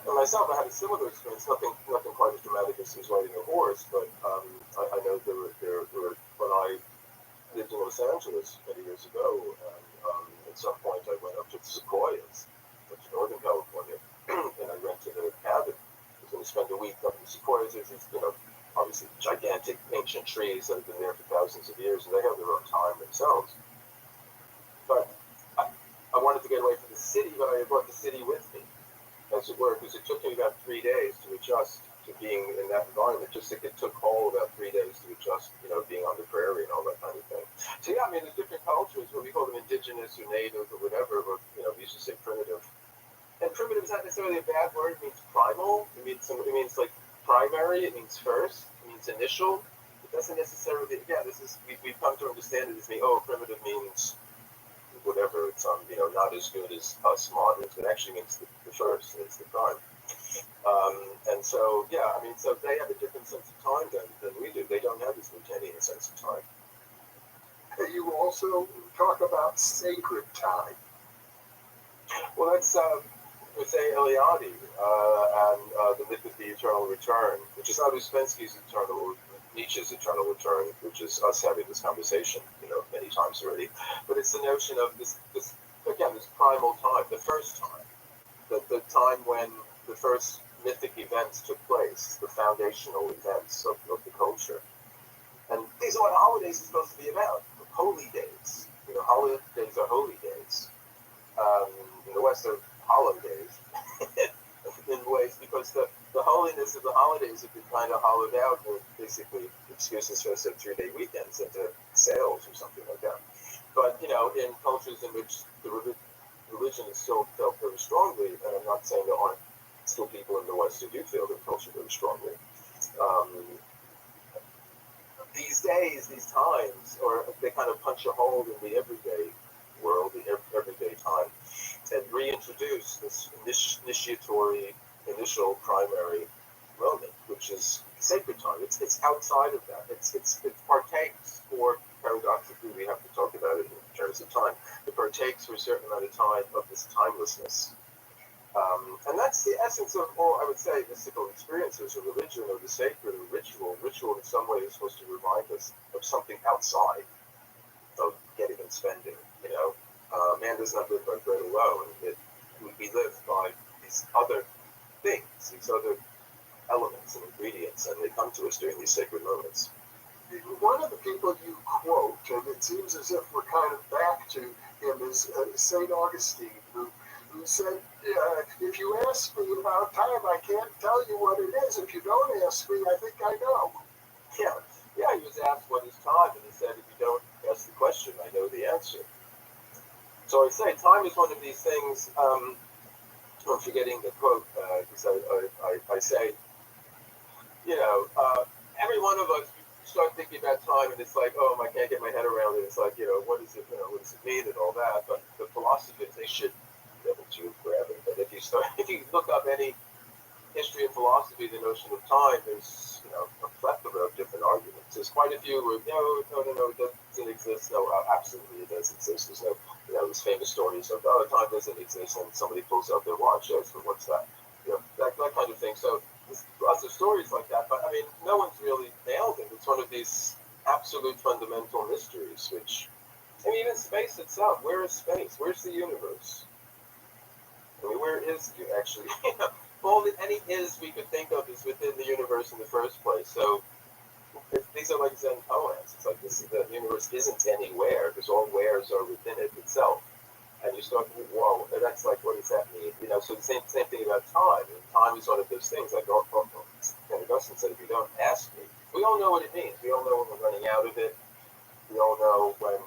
myself, I had a similar experience, nothing quite as dramatic as riding a horse, but I know there were, when I lived in Los Angeles many years ago, and at some point I went up to the Sequoias, which is Northern California, and I rented a cabin. I was going to spend a week up in the Sequoias. There's these, obviously gigantic ancient trees that have been there for thousands of years, and they have their own time themselves. But I wanted to get away from the city, but I brought the city with me, as it were, because it took me about 3 days to adjust to being in that environment. Just like it took Paul about 3 days to adjust, being on the prairie and all that kind of thing. So yeah, I mean, there's different cultures, what we call them indigenous or native or whatever, but we used to say primitive. And primitive is not necessarily a bad word. It means primal. It means like primary. It means first. It means initial. It doesn't necessarily. Again, we've come to understand it as being, primitive means whatever. It's not as good as us moderns. It actually means the first. It's the prime. And so yeah, I mean, so they have a different sense of time than we do. They don't have this Newtonian sense of time. You also talk about sacred time. Well, that's Jose Eliade and the myth of the eternal return, which is not Ouspensky's Nietzsche's eternal return, which is us having this conversation, many times already. But it's the notion of this primal time, the first time, the time when the first mythic events took place, the foundational events of the culture. And these are what holidays are supposed to be about, holy days. Holidays are holy days. In the West, are hollow days in ways, because the holiness of the holidays have been kind of hollowed out with basically excuses for us to have 3-day weekends into sales or something like that. But, in cultures in which the religion is still felt very strongly, and I'm not saying there aren't still people in the West who do feel their culture very strongly, these days, these times, or they kind of punch a hole in the everyday world, the everyday time, and reintroduce this initiatory, initial, primary moment, which is sacred time. It's outside of that. It partakes, or paradoxically, we have to talk about it in terms of time. It partakes for a certain amount of time of this timelessness. And that's the essence of all, I would say, mystical experiences, or religion, or the sacred, or ritual. Ritual, in some way, is supposed to remind us of something outside of getting and spending. Man does not live by bread alone. We live by these other things, these other elements and ingredients, and they come to us during these sacred moments. One of the people you quote, and it seems as if we're kind of back to him, is St. Augustine, who said, if you ask me about time, I can't tell you what it is. If you don't ask me, I think I know. Yeah, he was asked what is time, and he said, if you don't ask the question, I know the answer. So I say, time is one of these things, I'm forgetting the quote, because I say, every one of us start thinking about time, and it's like, I can't get my head around it. It's like, what does it mean and all that? But the philosophers, they should be able to grab it. But if you look up any history of philosophy, the notion of time, there's, a plethora of different arguments. There's quite a few where, no, it doesn't exist. No, absolutely it does exist. There's no, these famous stories of, time doesn't exist, and somebody pulls out their watch, so what's that? That kind of thing. So there's lots of stories like that, but I mean, no one's really nailed it. It's one of these absolute fundamental mysteries, which, I mean, even space itself, where is space? Where's the universe? I mean, where is you actually? All that any is we could think of is within the universe in the first place. So these are like Zen poems. It's like the universe isn't anywhere because all wheres are within it itself. And you start to think, whoa, that's like, what does that mean? You know, so the same thing about time. And time is one of those things. Like Augustine said, if you don't ask me, we all know what it means. We all know when we're running out of it. We all know when,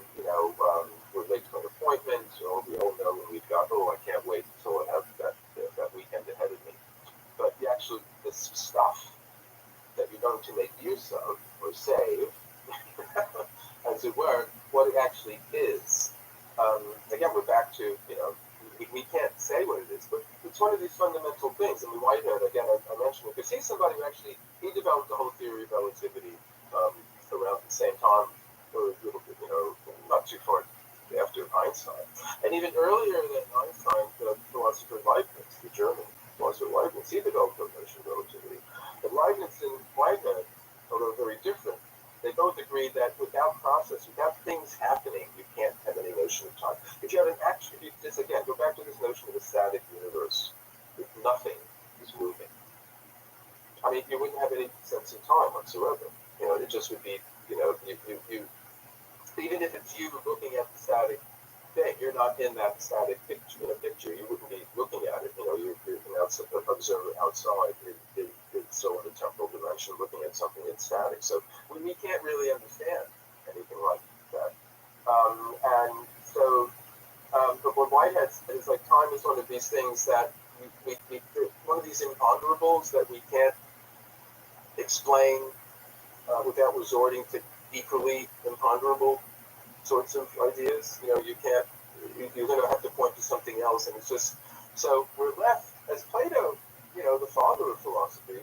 we're late to an appointment, or we all know when we've got, I can't wait until I have that weekend ahead of me. But this stuff that you're going to make use of or save, as it were, what it actually is. Again, we're back to, we can't say what it is, but it's one of these fundamental things. And Whitehead, again, I mentioned it, because he's somebody who actually, he developed the whole theory of relativity around the same time, or not too far after Einstein. And even earlier than Einstein, the philosopher Leibniz, the German philosopher Leibniz, he developed the notion of relativity. But Leibniz and Whitehead, although very different, they both agreed that without process, without things happening, you can't have any notion of time. If you have an action, this again, go back to this notion of a static universe, if nothing is moving. I mean, you wouldn't have any sense of time whatsoever. It just would be, even if it's you looking at the static thing, you're not in that static picture. You wouldn't be looking at it. You're an observer outside. It's still in the temporal dimension, looking at something that's static. So we can't really understand anything like that. But what Whitehead is like, time is one of these things that one of these imponderables that we can't explain without resorting to equally imponderable sorts of ideas. You can't. You're going to have to point to something else, and it's just so we're left as Plato, the father of philosophy,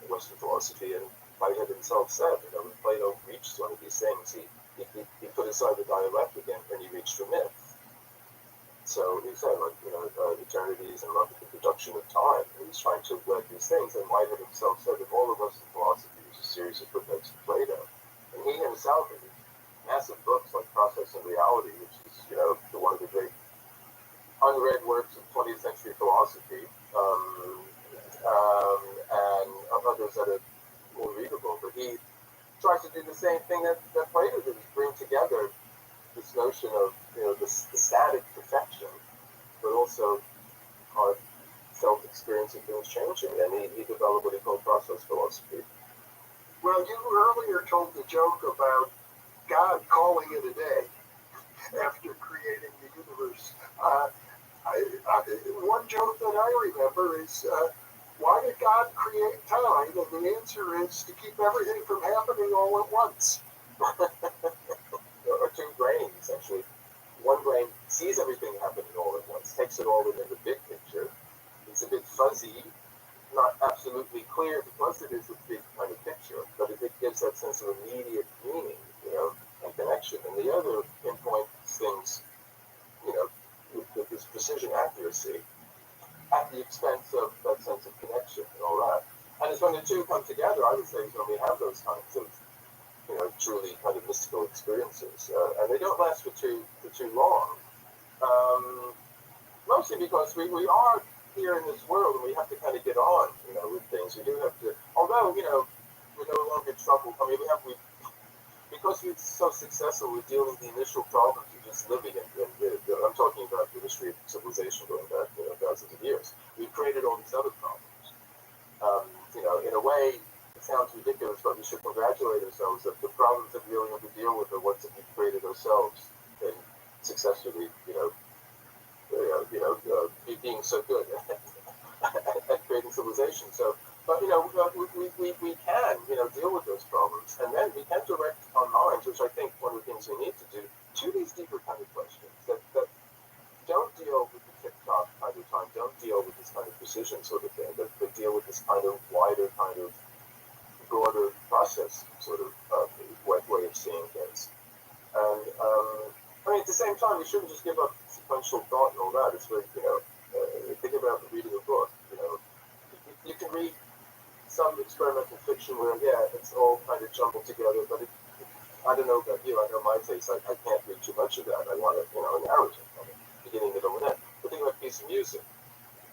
Western philosophy, and Whitehead himself said, when Plato reached one of these things, he put aside the dialectic and he reached the myth. So he said, eternities and the production of time. And he's trying to wed these things. And Whitehead himself said that all of Western philosophy is a series of footnotes to Plato. And he himself, in massive books like Process and Reality, which is, one of the great unread works of 20th century philosophy, and others that are more readable. But he tries to do the same thing that Plato did, is bring together this notion of the static perfection, but also our self-experience of things changing. And he developed what he called process philosophy. Well, you earlier told the joke about God calling it a day after creating the universe. One joke that I remember is, why did God create time? And the answer is to keep everything from happening all at once. There are two brains, actually. One brain sees everything happening all at once, takes it all within the big picture. It's a bit fuzzy, not absolutely clear because it is a big kind of picture, but it gives that sense of immediate meaning, and connection. And the other pinpoints things, with this precision accuracy at the expense of that sense of connection and all that. And it's when the two come together, I would say, is when we have those kinds of truly kind of mystical experiences, and they don't last for too long. Mostly because we are here in this world, and we have to kind of get on, with things. We do have to, although we're no longer troubled. I mean, because we're so successful with dealing with the initial problems of just living, I'm talking about the history of civilization going back thousands of years. We've created all these other problems. In a way, it sounds ridiculous, but we should congratulate ourselves that the problems that we really have to deal with are ones that we've created ourselves and successfully, being so good at creating civilization. So, but we can, deal with those problems, and then we can direct our minds, which I think one of the things we need to do, to these deeper kind of questions that don't deal with the TikTok kind of time, don't deal with this kind of precision sort of thing, but deal with this kind of wider, kind of broader process sort of way of seeing things. And at the same time, you shouldn't just give up sequential thought and all that. It's like, think about reading a book. You can read some experimental fiction where, it's all kind of jumbled together, but I don't know about you. I know my taste. I can't read too much of that. I want a narrative from it, beginning, middle, and end. The thing about a piece of music,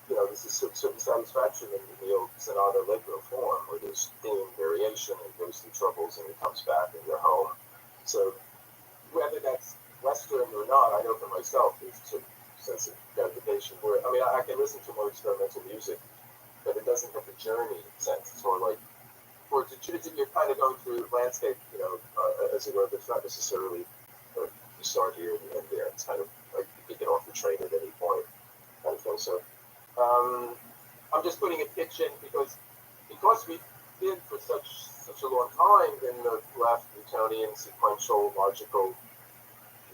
there's a certain satisfaction in the old sonata allegro form, where there's theme variation and goes through troubles and it comes back and they're home. So whether that's Western or not, I know for myself there's a certain sense of gratification where, I can listen to more experimental music, but it doesn't have the journey sense. It's more like, you're kind of going through the landscape, as it were, but it's not necessarily you start here and you end there. It's kind of like you can get off the train at any point, kind of thing. So I'm just putting a pitch in because we did for such a long time in the left Newtonian, sequential, logical,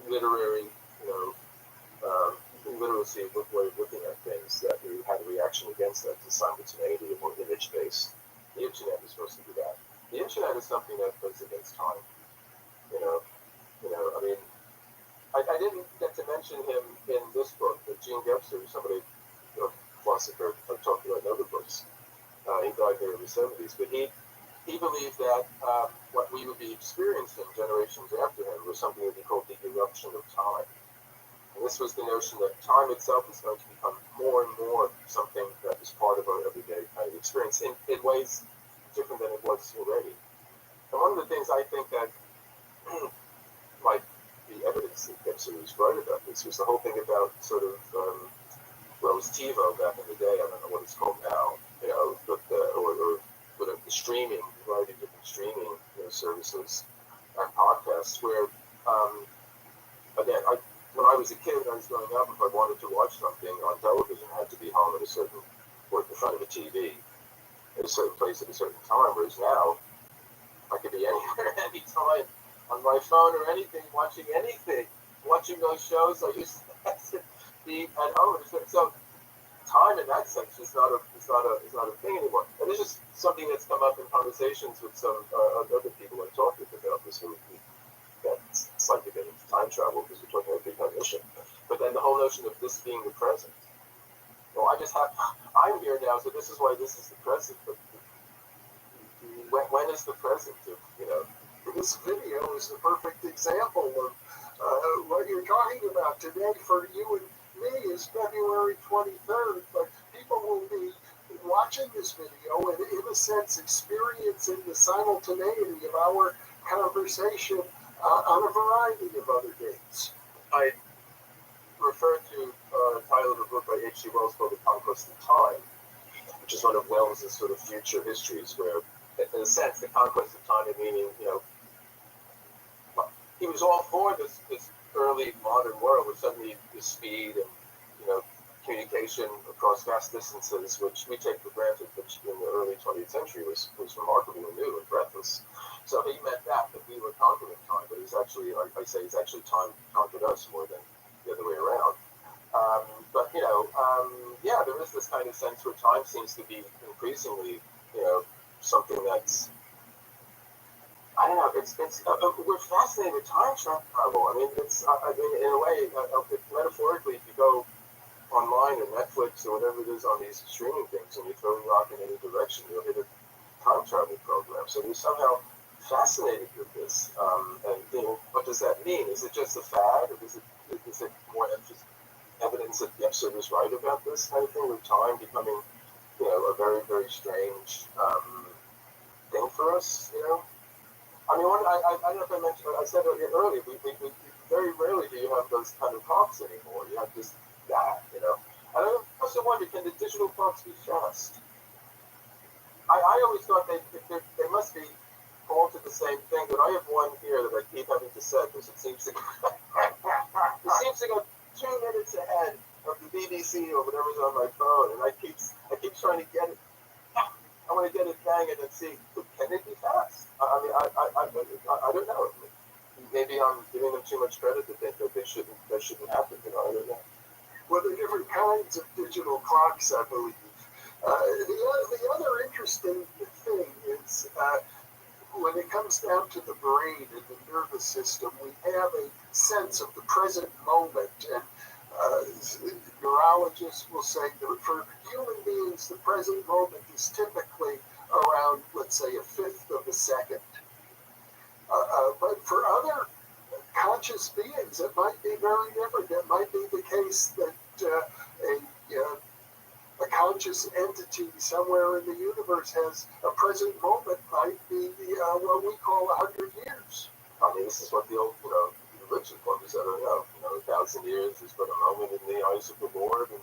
literary, literacy way of looking at things, that we had a reaction against that to simultaneity or more image-based. The internet is supposed to do that. The internet is something that goes against time. I didn't get to mention him in this book, but Gene Gebser, somebody, a philosopher I talked about in other books. He died in the early 70s, but he believed that what we would be experiencing generations after him was something that he called the eruption of time. And this was the notion that time itself is going to become more and more something that is part of our everyday kind of experience in ways different than it was already. And one of the things I think that might be evidence that Gebser was right about this was the whole thing about sort of, it was TiVo back in the day, I don't know what it's called now, but or the streaming, a variety of different streaming services and podcasts where, again, when I was a kid and I was growing up, if I wanted to watch something on television, I had to be home at a certain, or in front of a TV at a certain place at a certain time, whereas now, I could be anywhere, anytime, on my phone or anything, watching those shows. I used to be at home. So time in that sense is not a thing anymore. And this is something that's come up in conversations with some other people I talked with about this week. It's like getting into time travel because we're talking about precognition. But then the whole notion of this being the present. Well, I'm here now, so this is why this is the present. But when is the present? This video is the perfect example of what you're talking about. Today, for you and me, is February 23rd, but people will be watching this video and, in a sense, experiencing the simultaneity of our conversation on a variety of other dates. I refer to the title of a book by H.G. Wells called The Conquest of Time, which is one of Wells' sort of future histories where, in a sense, the conquest of time, meaning, he was all for this early modern world with suddenly the speed and, communication across vast distances, which we take for granted, which in the early 20th century was remarkably new and breathless. So he meant that we were conquering time, but it's actually, like I say, it's actually time conquered us more than the other way around. There is this kind of sense where time seems to be increasingly, something that's, I don't know, we're fascinated with time travel. In a way, metaphorically, if you go online or Netflix or whatever it is on these streaming things and you throw a rock in any direction, you'll hit a time travel program. So we're somehow fascinated with this. What does that mean? Is it just a fad, or is it more evidence that Gebser was right about this kind of thing, with time becoming, a very, very strange thing for us, I don't know if I mentioned, I said earlier, we very rarely do you have those kind of talks anymore. You have just that, And I also wonder, can the digital talks be fast? I always thought they must be called to the same thing, but I have one here that I keep having to set because it seems to go 2 minutes ahead of the BBC or whatever's on my phone, and I keep trying to get it. I want to get it banging and see, can it be fast? I don't know. Maybe I'm giving them too much credit to think that that shouldn't happen. I don't know. Well, there are different kinds of digital clocks, I believe. The other interesting thing is when it comes down to the brain and the nervous system, we have a sense of the present moment. And neurologists will say that for human beings, the present moment is typically around, let's say, 1/5 of a second. But for other conscious beings, it might be very different. It might be the case that a conscious entity somewhere in the universe has a present moment might be what we call 100 years. I mean, this is what the old, religious ones said, 1,000 years is but a moment in the eyes of the Lord and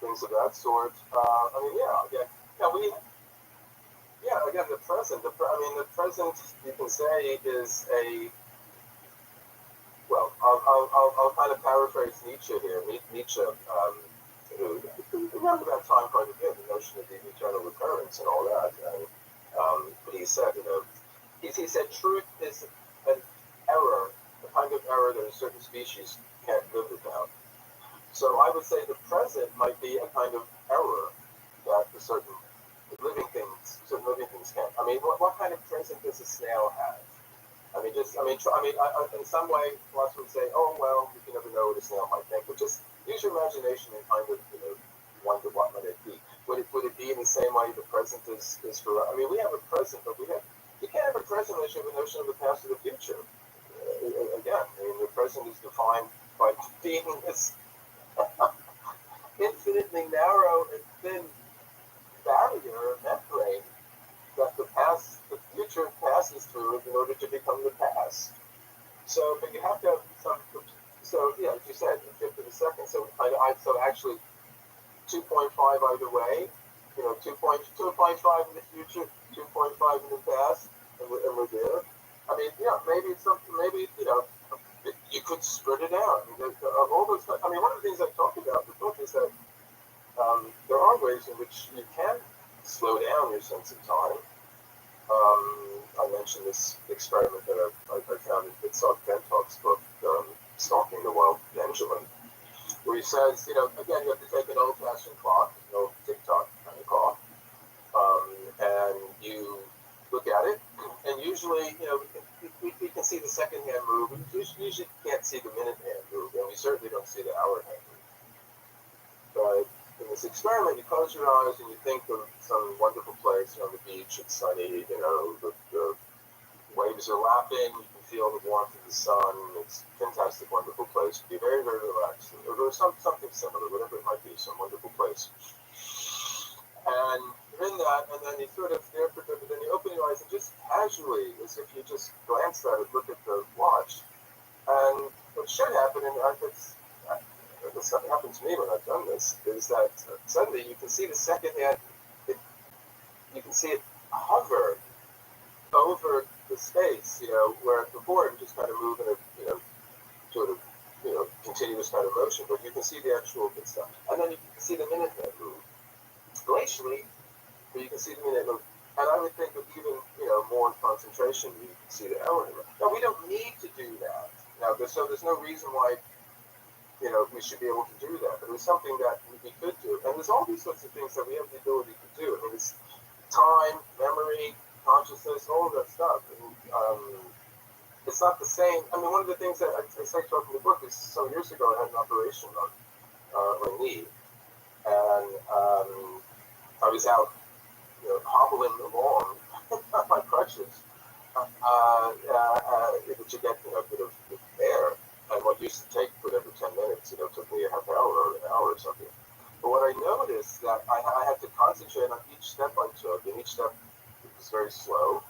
things of that sort. Again, the present, the present, you can say, is a, well, I'll kind of paraphrase Nietzsche here. Nietzsche, who around that time quite a bit, the notion of the eternal recurrence and all that. And but he said, he said truth is an error, a kind of error that a certain species can't live without. So I would say the present might be a kind of error that certain living things can't. I mean, what kind of present does a snail have? In some way, lots would say, oh, well, you can never know what a snail might think, but just use your imagination and kind of, wonder what might it be. Would it be in the same way the present is for, we have a present, but you can't have a present unless you have a notion of the past or the future. Again, the present is defined by being this infinitely narrow and thin barrier, membrane, that the future passes through in order to become the past. So, but you have to have some. So, yeah, as you said, a fifth of a second. So, so actually, 2.5 either way. 2.5 in the future, 2.5 in the past, and we're there. Maybe it's something. Maybe you could spread it out. Of all those. One of the things I talked about in the book is that there are ways in which you can slow down your sense of time. I mentioned this experiment that I found in Bentog's book, Stalking the Wild Benjamin, where he says, again, you have to take an old-fashioned clock, an old tick-tock kind of clock, and you look at it, and usually, we can see the second hand move, but we usually can't see the minute hand move, and we certainly don't see the hour hand move. But in this experiment, you close your eyes and you think of some wonderful place, on the beach, it's sunny, the waves are lapping, you can feel the warmth of the sun, it's a fantastic, wonderful place to be very, very relaxed. Or something similar, whatever it might be, some wonderful place. And you're in that, and then you sort of there for a bit, but then you open your eyes and just casually, as if you just glanced at it, look at the watch. And what should happen, and this happened to me when I've done this, is that suddenly you can see the second hand, you can see it hover over the space, where before it would just kind of move in a, sort of, continuous kind of motion, but you can see the actual good stuff. And then you can see the minute hand move. Glacially, but you can see the minute move. And I would think with even, more concentration, you can see the hour move. Now, we don't need to do that. Now, there's no reason why we should be able to do that. But it was something that we could do. And there's all these sorts of things that we have the ability to do. It's time, memory, consciousness, all of that stuff. And it's not the same. One of the things that I say talking in the book is some years ago I had an operation on my knee. And I was out, hobbling along on my crutches to get, a bit of air. And what used to take whatever 10 minutes, took me a half hour or an hour or something. But what I noticed that I had to concentrate on each step I took, and each step was very slow,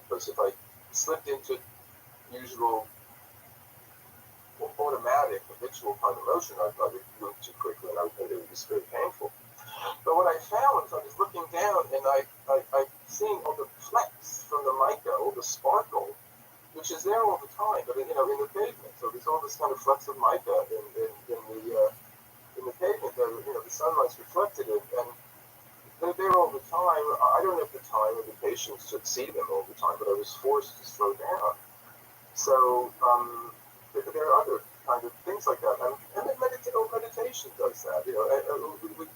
because if I slipped into usual automatic, habitual kind of motion, I would move too quickly, and it would be very painful. But what I found was I was looking down, and I seen all the flecks from the mica, all the sparkle, which is there all the time, but in the pavement. So there's all this kind of flecks of mica in the pavement that the sunlight's reflected in, and they're there all the time. I don't have the time or the patience to see them all the time, but I was forced to slow down. So there are other kind of things like that, and meditation does that.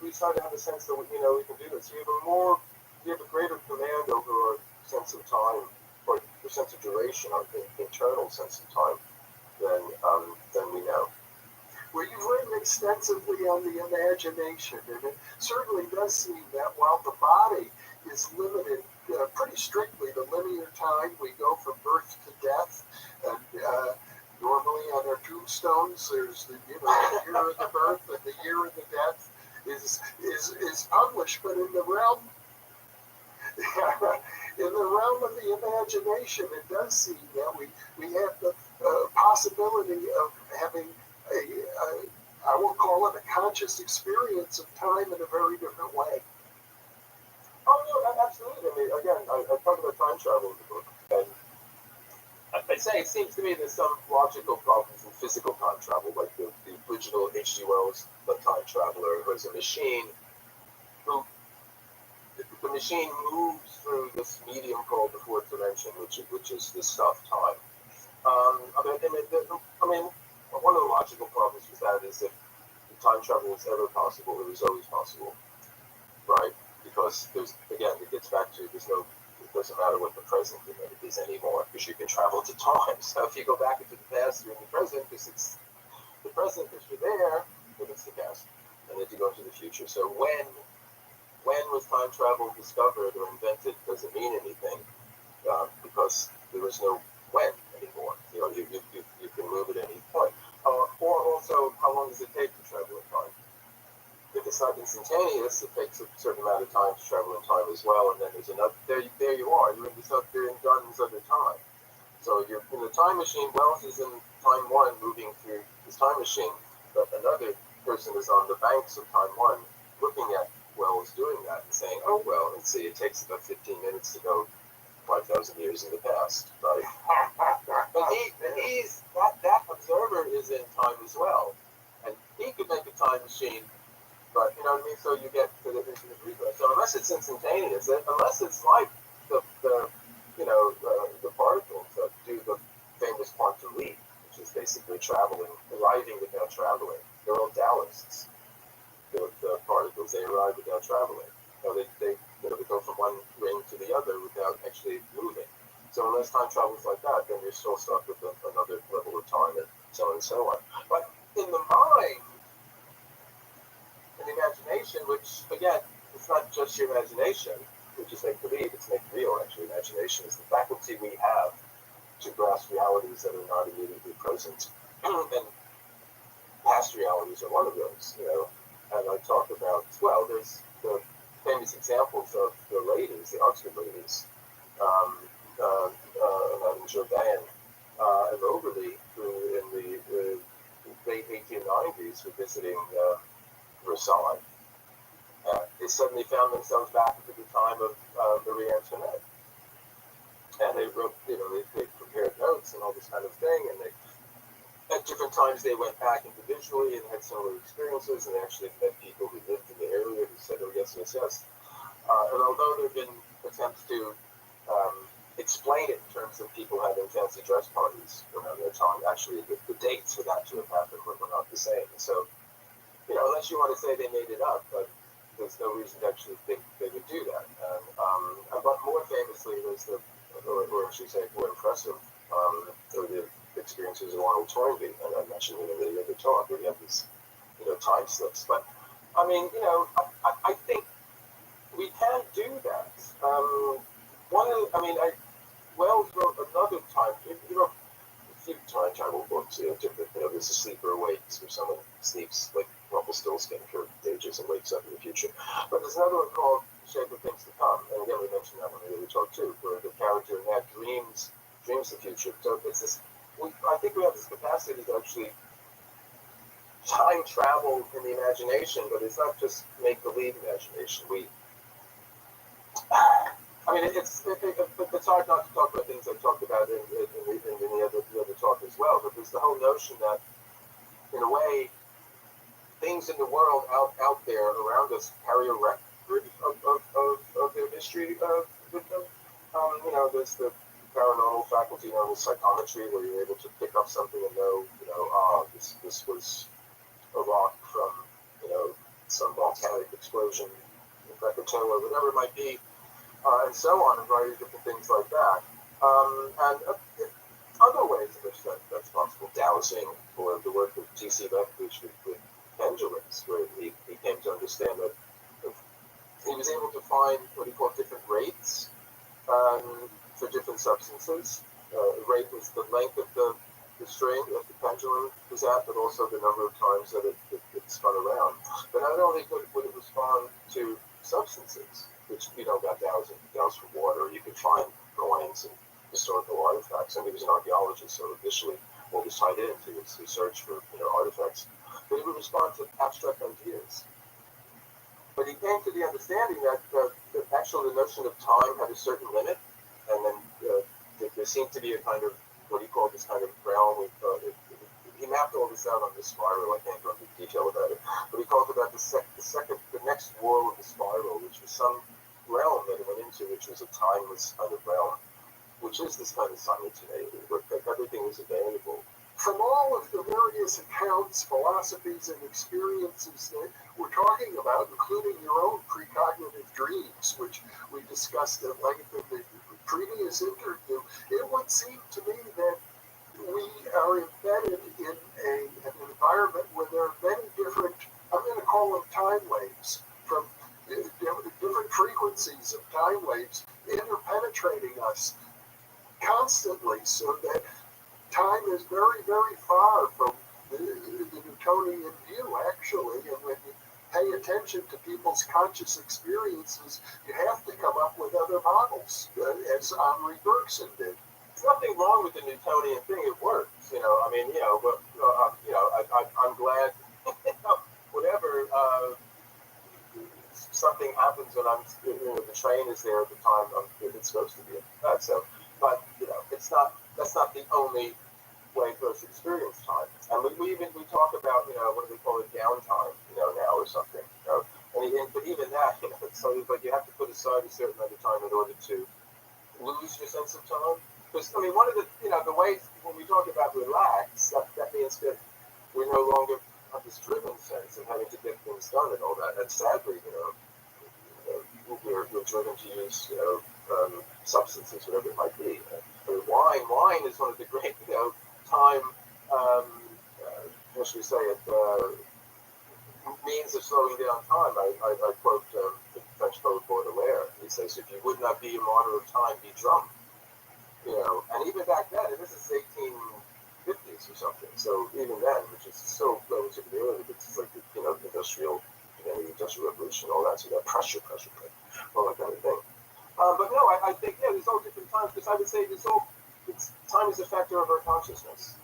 We start to have a sense that we can do this. You have a greater command over our sense of time, or the sense of duration, or the internal sense of time, than we know. Well, you've written extensively on the imagination, and it certainly does seem that while the body is limited pretty strictly to linear time, we go from birth to death, tombstones. There's the year of the birth and the year of the death is published, but in the realm of the imagination, it does seem that we have the possibility of having I will call it a conscious experience of time in a very different way. Oh, no, absolutely. I mean, again, I talk about time travel in the book, and I'd say it seems to me there's some logical problems in physical time travel, like the original H.G. Wells, the time traveler, who is a machine who the machine moves through this medium called the fourth dimension, which is this stuff time. I mean, one of the logical problems with that is if time travel was ever possible, it was always possible, right? Because it gets back to it doesn't matter what the present is anymore, because you can travel to time. So if you go back into the past, you're in the present, because it's the present, because you're there, but it's the past. And if you go into the future. So when was time travel discovered or invented doesn't mean anything, because there is no when anymore. You know, you can move at any point. Or also, how long does it take to travel in time? If it's not instantaneous, it takes a certain amount of time to travel in time as well. And then there's another. There you are. You're in this other guns other time. So you're in the time machine. Wells is in time one, moving through his time machine, but another person is on the banks of time one, looking at Wells doing that and saying, "Oh well, let's see. It takes about 15 minutes to go 5,000 years in the past, right?" But that observer is in time as well, and he could make a time machine. But you know what I mean. So you get to the infinite regress. So unless it's instantaneous, unless it's like the particles that do the famous quantum leap, which is basically arriving without traveling. They're all Taoists. The particles, they arrive without traveling. So they go from one ring to the other without actually moving. So unless time travels like that, then you're still stuck with another level of time and so on and so on. But in the mind, in the imagination, which again, it's not just your imagination, which is make believe, it's make real. Actually, imagination is the faculty we have to grasp realities that are not immediately present, and past realities are one of those. And I talk about there's the famous examples of the ladies, the Oxford ladies, Madame Jourdain and Overly, who in the late 1890s were visiting Versailles. They suddenly found themselves back at the time of Marie Antoinette. And they wrote, they prepared notes and all this kind of thing, and at different times they went back individually and had similar experiences, and they actually met people who lived in the area who said, "Oh, yes, yes, yes." And although there have been attempts to explain it in terms of people having fancy dress parties around their time, actually the dates for that to have happened were not the same. So, unless you want to say they made it up, but there's no reason to actually think they would do that. But more famously, there's or I should say, more impressive, are the experiences of Arnold Toynbee, and I mentioned it in the other talk, where you have these, time slips. But I mean, I think we can do that. Wells wrote another time. He wrote a few time travel books. Different. There's a Sleeper Awakes, where someone sleeps like Rumpelstiltskin for ages and wakes up in the future. But there's another one called Shape of Things to Come, and again we mentioned that one in the other talk too, where the character in that dreams the future. So it's this. I think we have this capacity to actually time travel in the imagination, but it's not just make believe imagination. It's hard not to talk about things I talked about in the other talk as well. But there's the whole notion that, in a way, things in the world out there around us carry a record of their history with them. There's the paranormal faculty known as psychometry, where you're able to pick up something and know, this was a rock from, some volcanic explosion in Krakatoa, whatever it might be, and so on, a variety of different things like that. And other ways in which that's possible, dowsing, or the work of dcyf with pendulums, where he came to understand that he was able to find what he called different rates for different substances. Rate was the length of the the string that the pendulum was at, but also the number of times that it spun around. But not only would it respond to substances, which got doused for water, you could find coins and historical artifacts. And he was an archaeologist, so initially what was tied into his research for artifacts. But it would respond to abstract ideas. But he came to the understanding that actually the notion of time had a certain limit, and then there seemed to be a kind of what he called this kind of realm. He mapped all this out on this spiral. I can't go into detail about it, but he called about the next wall of the spiral, which was some realm that it went into, which was a timeless kind of realm, which is this kind of simultaneity, where everything is available. From all of the various accounts, philosophies, and experiences that we're talking about, including your own precognitive dreams, which we discussed at length in the previous interview, it would seem to me that we are embedded in an environment where there are many different, I'm going to call them time waves, from different frequencies of time waves interpenetrating us constantly, so that time is very, very far from the Newtonian view, actually. And when you pay attention to people's conscious experiences, you have to come up with other models, as Henri Bergson did. There's nothing wrong with the Newtonian thing. It works, I mean, but I'm glad, whatever. Something happens when the train is there at the time it's supposed to be. So, but that's not the only way for us to experience time. And we talk about what do they call it, downtime now or something. But even that so but you have to put aside a certain amount of time in order to lose your sense of time. Because one of the the ways when we talk about relax, that means that we're no longer have this driven sense of having to get things done and all that. And sadly, we're driven to use substances, whatever it might be. Wine is one of the great time, what should we say it, means of slowing down time. I quote the French poet Baudelaire. He says, "If you would not be a martyr of time, be drunk." And even back then, and this is 1850s or something. So even then, which is so relatively early, it's like the industrial revolution, all that. So that pressure, all that kind of thing. But no, I think there's all different times, because I would say time is a factor of our consciousness.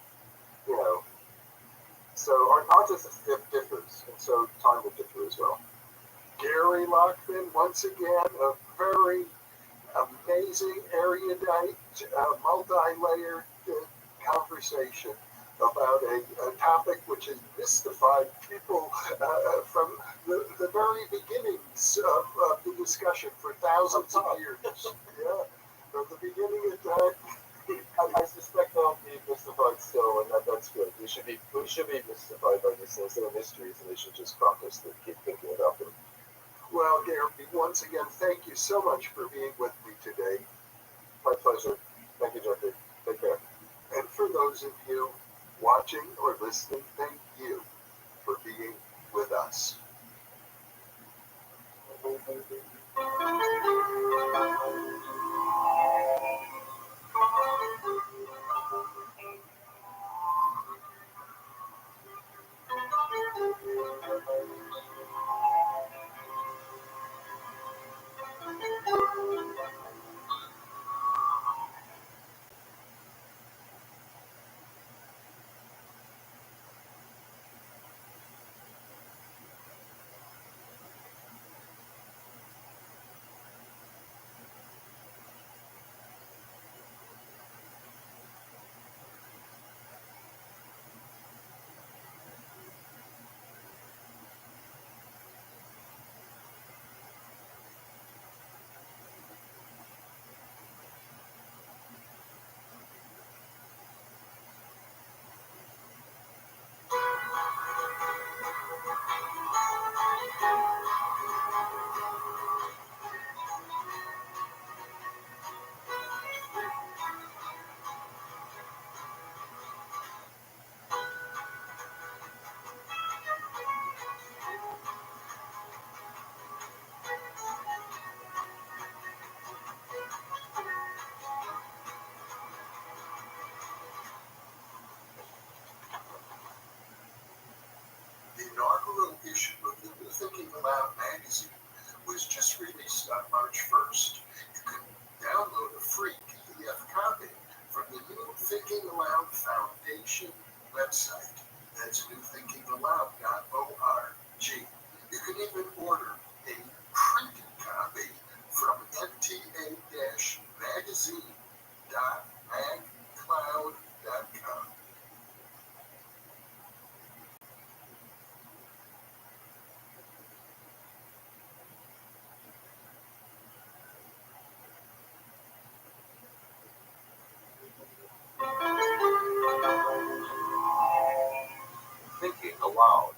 So our consciousness differs, and so time will differ as well. Gary Lockman, once again, a very amazing, erudite, multi-layered conversation about a topic which has mystified people from the very beginnings of the discussion for thousands of years. Yeah, from the beginning of time. I suspect they'll be mystified still, and that's good. We should be mystified by these things. They're mysteries, and they should just prompt us to keep thinking about them. Well, Gary, once again, thank you so much for being with me today. My pleasure. Thank you, Jeffrey. Take care. And for those of you watching or listening, thank you for being with us. Thinking Aloud magazine was just released on March 1st. You can download a free PDF copy from the New Thinking Aloud Foundation website. That's newthinkingaloud.org. You can even order a printed copy from nta-magazine.magcloud.com. Thinking Aloud.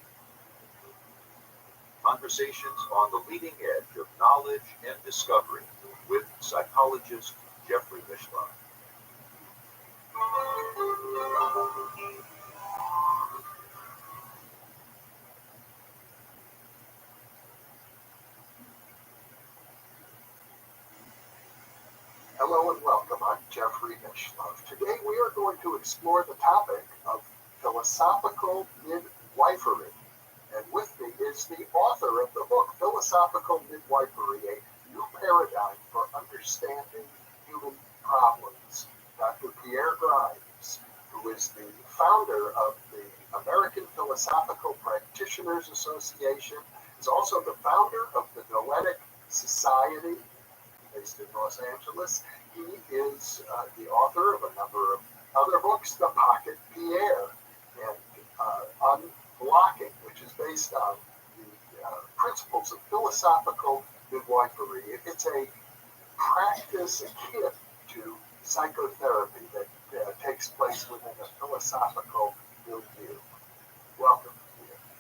Conversations on the leading edge of knowledge and discovery with psychologist Jeffrey Michelin. Hello and welcome. I'm Jeffrey Michelin. Today we are going to explore the topic of philosophical midwifery. And with me is the author of the book, Philosophical Midwifery, A New Paradigm for Understanding Human Problems. Dr. Pierre Grimes, who is the founder of the American Philosophical Practitioners Association, is also the founder of the Noetic Society, based in Los Angeles. He is the author of a number of other books, The Pocket Pierre, and Unblocking, which is based on the principles of philosophical midwifery. It's a practice akin to psychotherapy that takes place within a philosophical milieu. Welcome.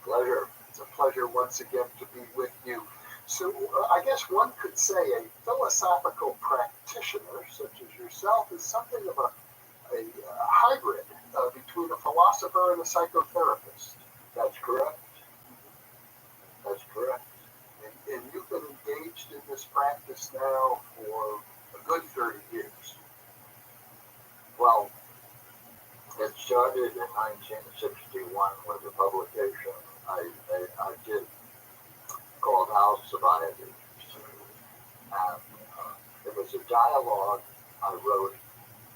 Pleasure. It's a pleasure once again to be with you. So I guess one could say a philosophical practitioner, such as yourself, is something of a hybrid between a philosopher and a psychotherapist. That's correct. That's correct. And you've been engaged in this practice now for a good 30 years. Well, it started in 1961 with a publication I did called House Society. And it was a dialogue I wrote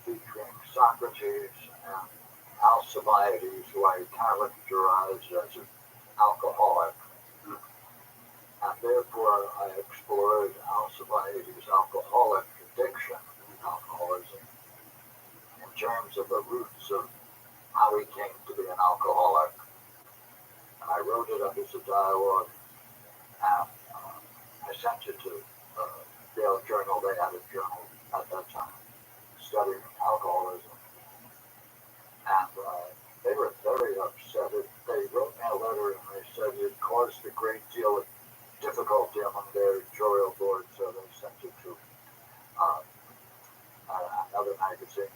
featuring Socrates and Alcibiades, who I characterized as an alcoholic. And therefore I explored Alcibiades' alcoholic addiction and alcoholism in terms of the roots of how he came to be an alcoholic. And I wrote it up as a dialogue, and I sent it to Yale Journal. They had a journal at that time studying alcoholism, and they were very upset. They wrote me a letter and they said it caused a great deal of difficulty among their editorial board, so they sent it to another magazine.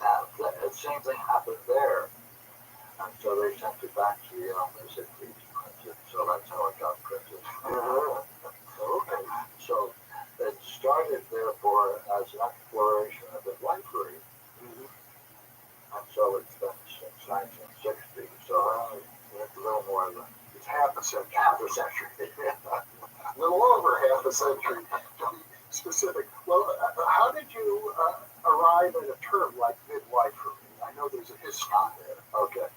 And the same thing happened there. And so they sent it back to Yale and they said, please print it. So that's how it got printed. Okay. So it started, therefore, as an exploration of midwifery. And so it's been since 1960. So it's a little more than Half a century. half a century. A little over half a century, to be specific. Well, how did you arrive at a term like midwifery? I know there's a history there. Okay.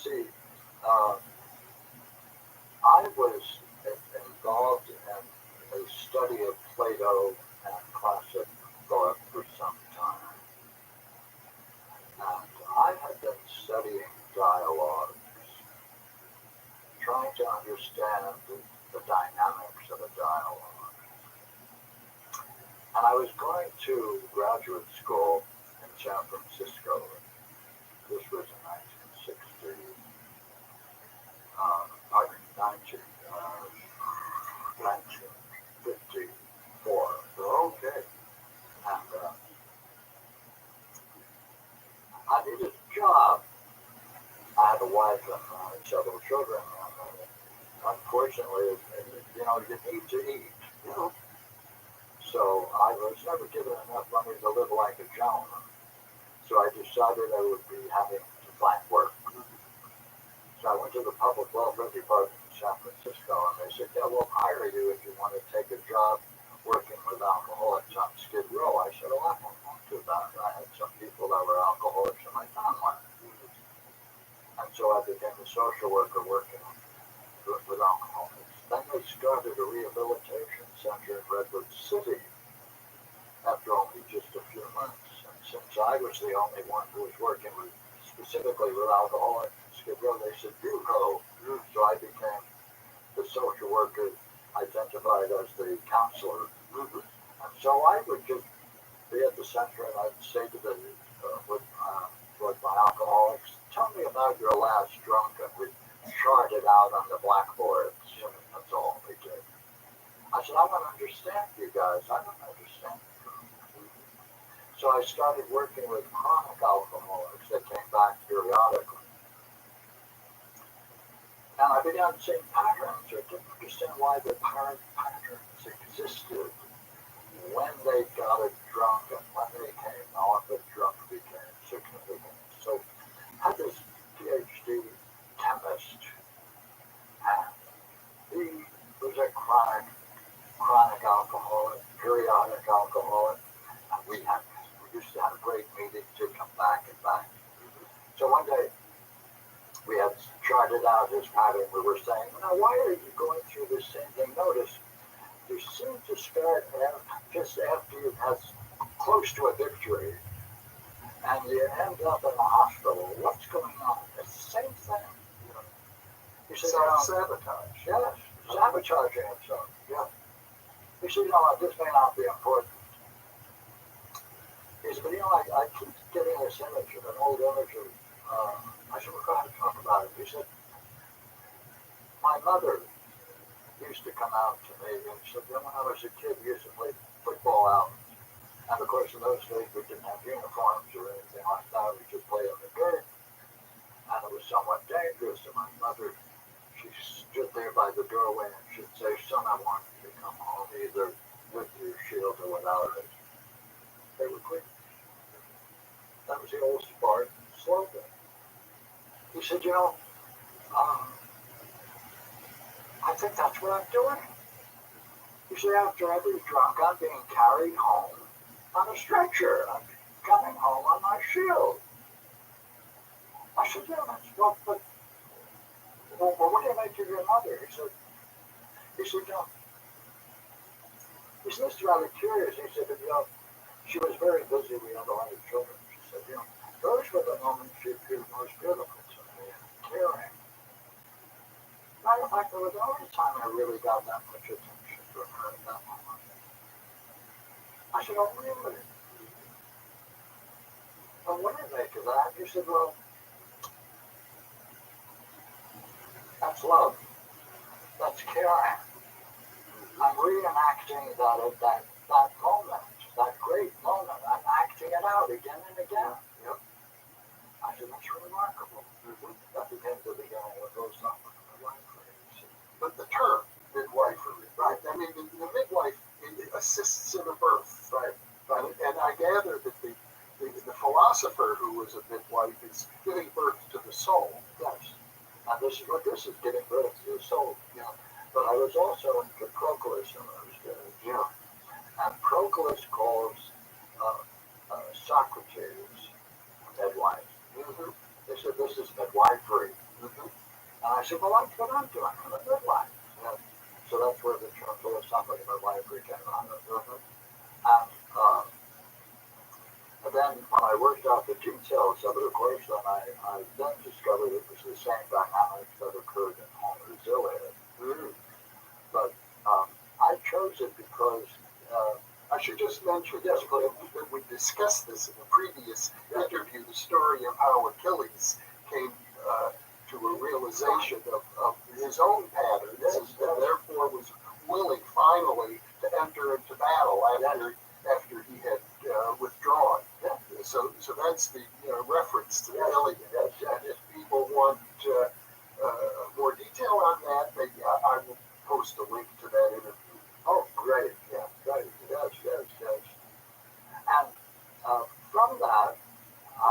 See, I was involved in a study of Plato and classic thought for some time. And I had been studying dialogues, trying to understand the dynamics of a dialogue. And I was going to graduate school in San Francisco. This was in 1954. Okay. And I needed a job. I had a wife and several children. Unfortunately, you need to eat. So I was never given enough money to live like a gentleman. So I decided I would be having to find work. So I went to the public welfare department in San Francisco, and they said, yeah, we'll hire you if you want to take a job working with alcoholics on Skid Row. I said, oh, I don't want to about it. I had some people that were alcoholics in my timeline. And so I became a social worker working with alcoholics. Then they started a rehabilitation center in Redwood City after only just a few months. And since I was the only one who was working specifically with alcoholics in Skid Row, they said, you go. So I became the social worker identified as the counselor. And so I would just be at the center and I'd say to the with my alcoholics, tell me about your last drunk, and we'd chart it out on the blackboards. That's all we did. I said, I don't understand you guys. I don't understand you. So I started working with chronic alcoholics that came back periodically. And I began seeing patterns. I didn't understand why the patterns existed when they got it drunk and when they came off it drunk became significant. So I had this PhD chemist, and he was a chronic alcoholic, periodic alcoholic, and we used to have great meetings to come back and back. So one day we had charted out his pattern. We were saying, now why are you going through this same thing? Notice you seem to start just after you've had close to a victory, and you end up in a hospital. What's going on? It's the same thing. You say, self-sabotage. Yes, sabotaging himself. Yeah. You see, this may not be important. He said, but I keep getting this image of an old image of, I said, we're going to talk about it. He said, my mother used to come out to me and said, when I was a kid, we used to play football out. And of course, in those days, we didn't have uniforms or anything like that. We just played in the dirt. And it was somewhat dangerous. And my mother, she stood there by the doorway and she'd say, son, I want you to come home either with your shield or without it. They would quit. That was the old Spartan slogan. He said, I think that's what I'm doing. You see, after every drunk, I'm being carried home on a stretcher. I'm coming home on my shield. I said, yeah, that's well, but what do you make of your mother? He said, this is rather curious. He said, she was very busy. We had a lot of children. She said, those were the moments she appeared most beautiful to me and caring. Matter of fact, it was the only time I really got that much attention from her at that moment. I said, oh, really? Well, what do you make of that? He said, well, that's love. That's caring. I'm reenacting that moment, that great moment. I'm acting it out again and again. Yep. I said, that's remarkable. That became the beginning of those numbers. But the term midwifery, right? I mean, the midwife assists in a birth, right? And I gather that the philosopher who was a midwife is giving birth to the soul. Yes. And this is what this is, giving birth to the soul. But I was also into Proclus in those days. And Proclus calls Socrates midwife. They said, this is midwifery. And I said, well, that's what I'm doing. I'm a midwife. So that's where the term philosophical midwifery came out of. And then when I worked out the details of it, of course, then I then discovered it was the same dynamics that occurred in Homer's Iliad. But I chose it because I should just mention that we discussed this in a previous interview, the story of how Achilles came to a realization of his own patterns, and therefore was willing finally to enter into battle after he had withdrawn. So that's the reference to the Iliad. And if people want more detail on that, I will post a link to that interview. Oh, great. Yeah, great. Yes. And from that, I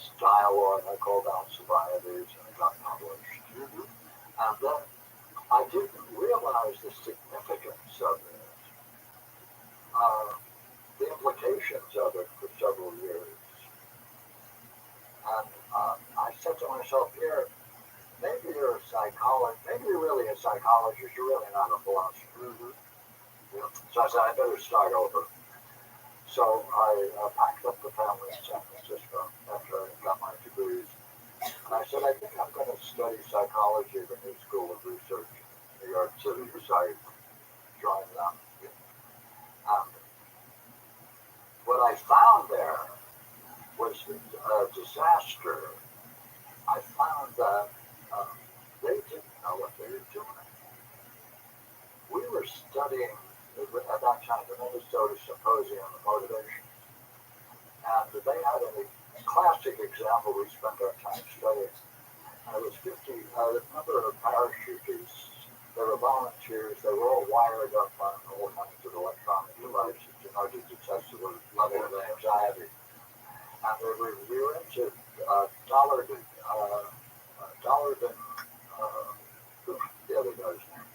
this dialogue I called Out Sobrieties, and it got published. And then I didn't realize the significance of it, the implications of it for several years. And I said to myself, here, maybe you're a psychologist, maybe you're really a psychologist, you're really not a philosopher. So I said, I better start over. So I packed up the family in San Francisco after I got my degrees. And I said, I think I'm going to study psychology at the New School of Research in New York City. So I joined them. And what I found there was a disaster. I found that they didn't know what they were doing. We were studying, at that time, the Minnesota Symposium on Motivation. And they had a classic example we spent our time studying. And it was 50, a number of parachutists. They were volunteers. They were all wired up on all kinds of electronic devices in order to test the level of anxiety. And we were into Dollar the other guy's name.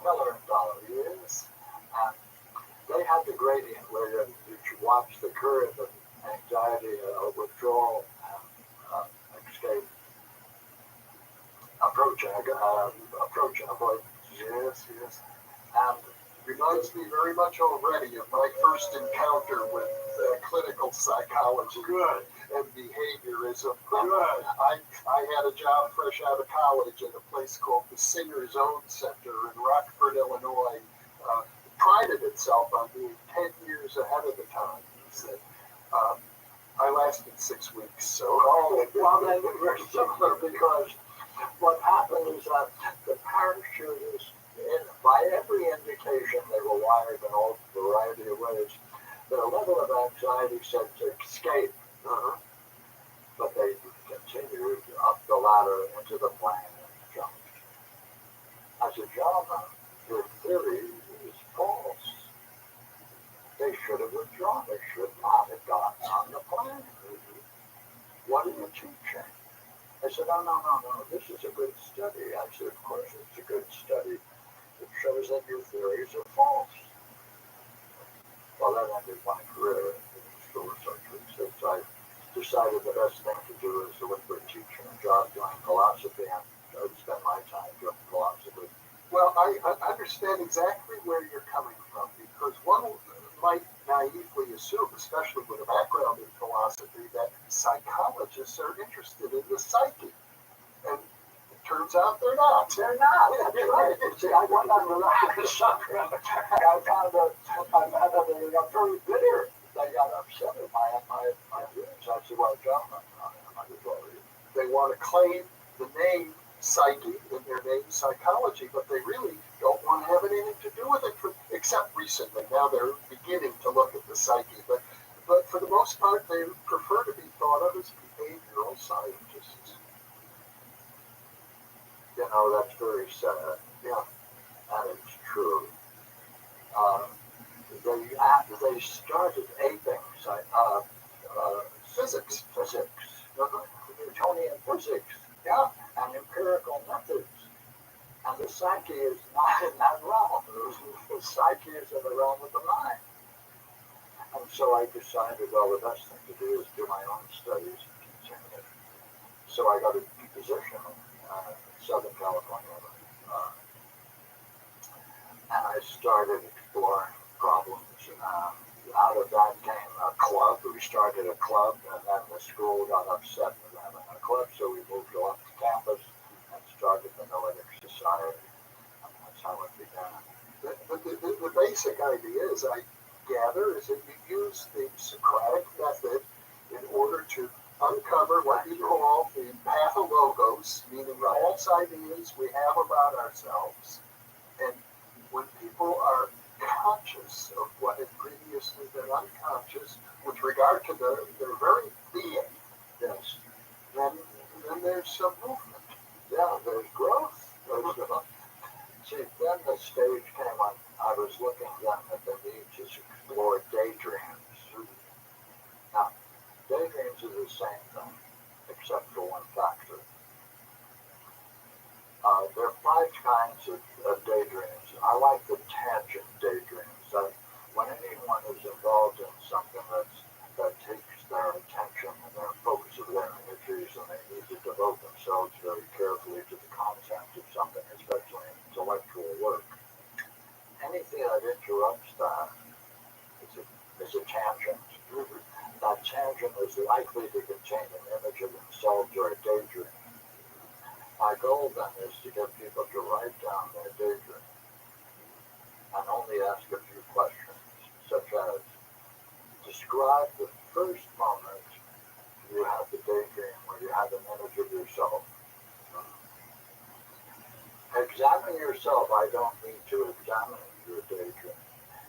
Miller and Dollar, yes. And they had the gradient where you watch the curve of anxiety, withdrawal, and escape, approach and avoidance. Yes. And reminds me very much already of my first encounter with clinical psychology. Good. And behaviorism. Good. I had a job fresh out of college at a place called the Singer's Own Center in Rockford, Illinois. Prided itself on being 10 years ahead of the times. And, I lasted 6 weeks, so. Oh, well, then we're similar because what happened is that the parachutists, by every indication, they were wired in all variety of ways. Their level of anxiety said to escape, but they continued up the ladder into the plane and jumped. As a genre, their theory is false. They should have withdrawn. They should not have gotten on the plane. What are you teaching? I said, no, this is a good study. I said, of course it's a good study. It shows that your theories are false. Well, that ended my career in the School of Social Since I decided the best thing to do is to look for a teaching job doing philosophy, and I would spend my time doing philosophy. Well, I understand exactly where you're coming from, because one might naively assume, especially with a background in philosophy, that psychologists are interested in the psyche. And it turns out they're not. They're not. That's right. See, I went on the last sucker, and I found that they got very bitter. They got upset at my views. I said, well, John, I'm not going to. They want to claim the name psyche in their name psychology, but they really don't want to have anything to do with it, except recently. Now they're beginning to look at the psyche, but for the most part, they prefer to be thought of as behavioral scientists. You know, that's very sad. Yeah, that is true. They started aping physics, Newtonian physics, and empirical methods. And the psyche is not in that realm. The psyche is in the realm of the mind. And so I decided, well, the best thing to do is do my own studies and continue. So I got a position in Southern California. And I started exploring problems. Out of that came a club. We started a club, and then the school got upset with having a club, so we moved off the campus and started the Noetic Society. And that's how it began. But the basic idea, as I gather, is that you use the Socratic method in order to uncover what you call the pathologos, meaning the false ideas we have about ourselves. And when people are conscious of what had previously been unconscious with regard to their very being, Yes. then there's some movement. Yeah, there's growth. See, then the stage came when I was looking then at the need to explore daydreams. Now, daydreams is the same thing, except for one factor. There are 5 kinds of daydreams. I like the tangent daydreams. When anyone is involved in something that takes their attention and their focus of their energies, and they need to devote themselves very carefully to the content of something, especially intellectual work, anything that interrupts that is a tangent. That tangent is likely to contain an image of themselves or a daydream. My goal then is to get people to write down their daydream and only ask a few questions, such as, describe the first moment you have the daydream where you have an image of yourself. Examine yourself. I don't need to examine your daydream.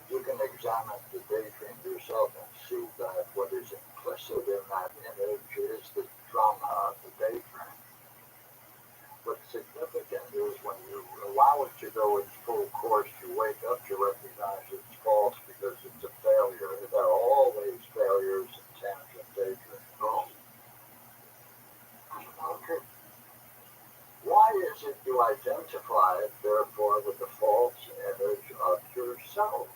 You can examine the daydream yourself and see that what is implicit in that image is the drama of the daydream. What's significant is when you allow it to go its full course, you wake up to recognize it's false because it's a failure. There are always failures in tangent daydreams. Okay. Why is it you identify, therefore, with the false image of yourself?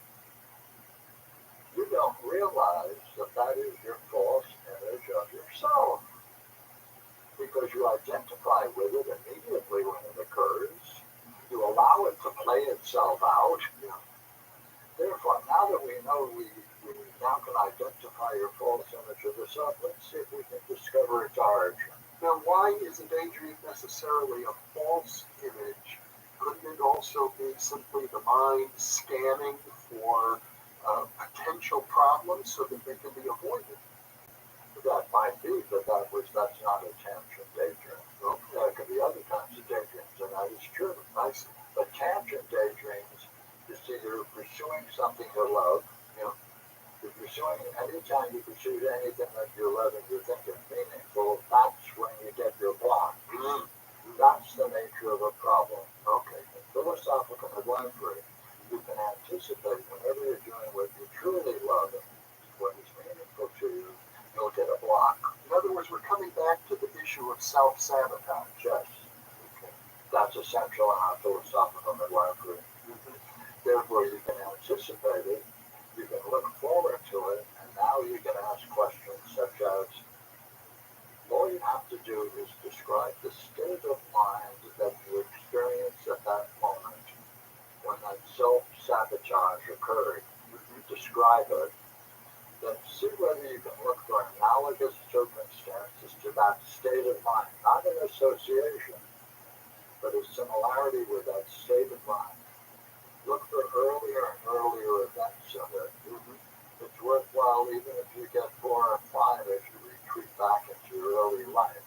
You don't realize that is your false image of yourself, because you identify with it immediately when it occurs. You allow it to play itself out. Therefore, now that we know we now can identify your false image of yourself, let's see if we can discover its origin. Now, why is a daydream necessarily a false image? Couldn't it also be simply the mind scanning for potential problems so that they can be avoided? That might be, but that's not a tangent daydream. Well, there could be other kinds of daydreams, and that is true. Nice. But tangent daydreams, you see, you're pursuing something you love. You're pursuing, anytime you pursue anything that you love and you think is meaningful, that's when you get your block. That's the nature of a problem. Okay. In philosophical midwifery, you can anticipate whenever you're doing what you truly love and what is meaningful to you, you'll get a block. In other words, we're coming back to the issue of self-sabotage. Yes. Okay. That's essential in our philosophical midwifery. Therefore, you can anticipate it, you can look forward to it, and now you can ask questions such as, all you have to do is describe the state of mind that you experience at that moment when that self-sabotage occurred. Describe it. Then see whether you can look for analogous circumstances to that state of mind, not an association, but a similarity with that state of mind. Look for earlier and earlier events of it. It's worthwhile even if you get 4 or 5 as you retreat back into your early life.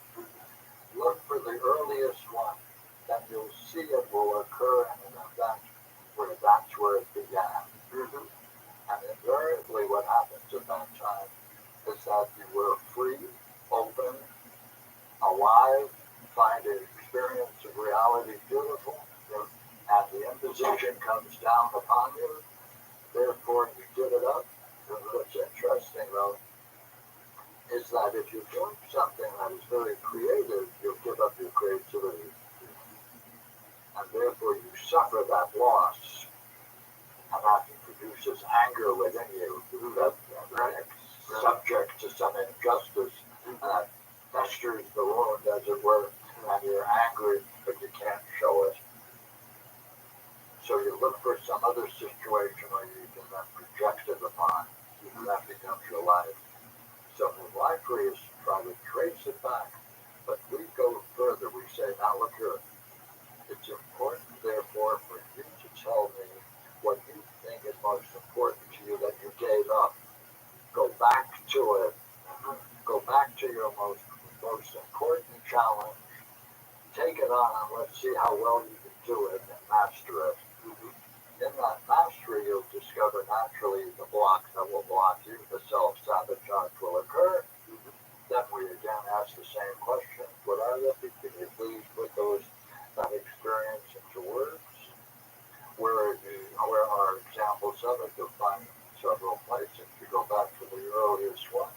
Look for the earliest one, then you'll see it will occur in an event where that's where it began. And invariably what happens at that time is that you were free, open, alive, find an experience of reality beautiful, and the imposition comes down upon you. Therefore, you give it up. And what's interesting, though, is that if you're doing something that is very creative, you'll give up your creativity. And therefore, you suffer that loss. And that produces anger within you. That subject to some injustice. And that festers the wound, as it were. And you're angry, but you can't show it. So you look for some other situation where you can then project it upon, and that becomes your life. So midwifery is to try to trace it back, but we go further. We say, now look here, it's important, therefore, for you to tell me what you think is most important to you that you gave up. Go back to it. Go back to your most important challenge. Take it on, and let's see how well you can do it and master it. In that mastery, you'll discover naturally the blocks that will block you, the self-sabotage will occur. Then we again ask the same question, what are they? Can you please put that experience into words? Where are examples of it? You'll find several places. You go back to the earliest one.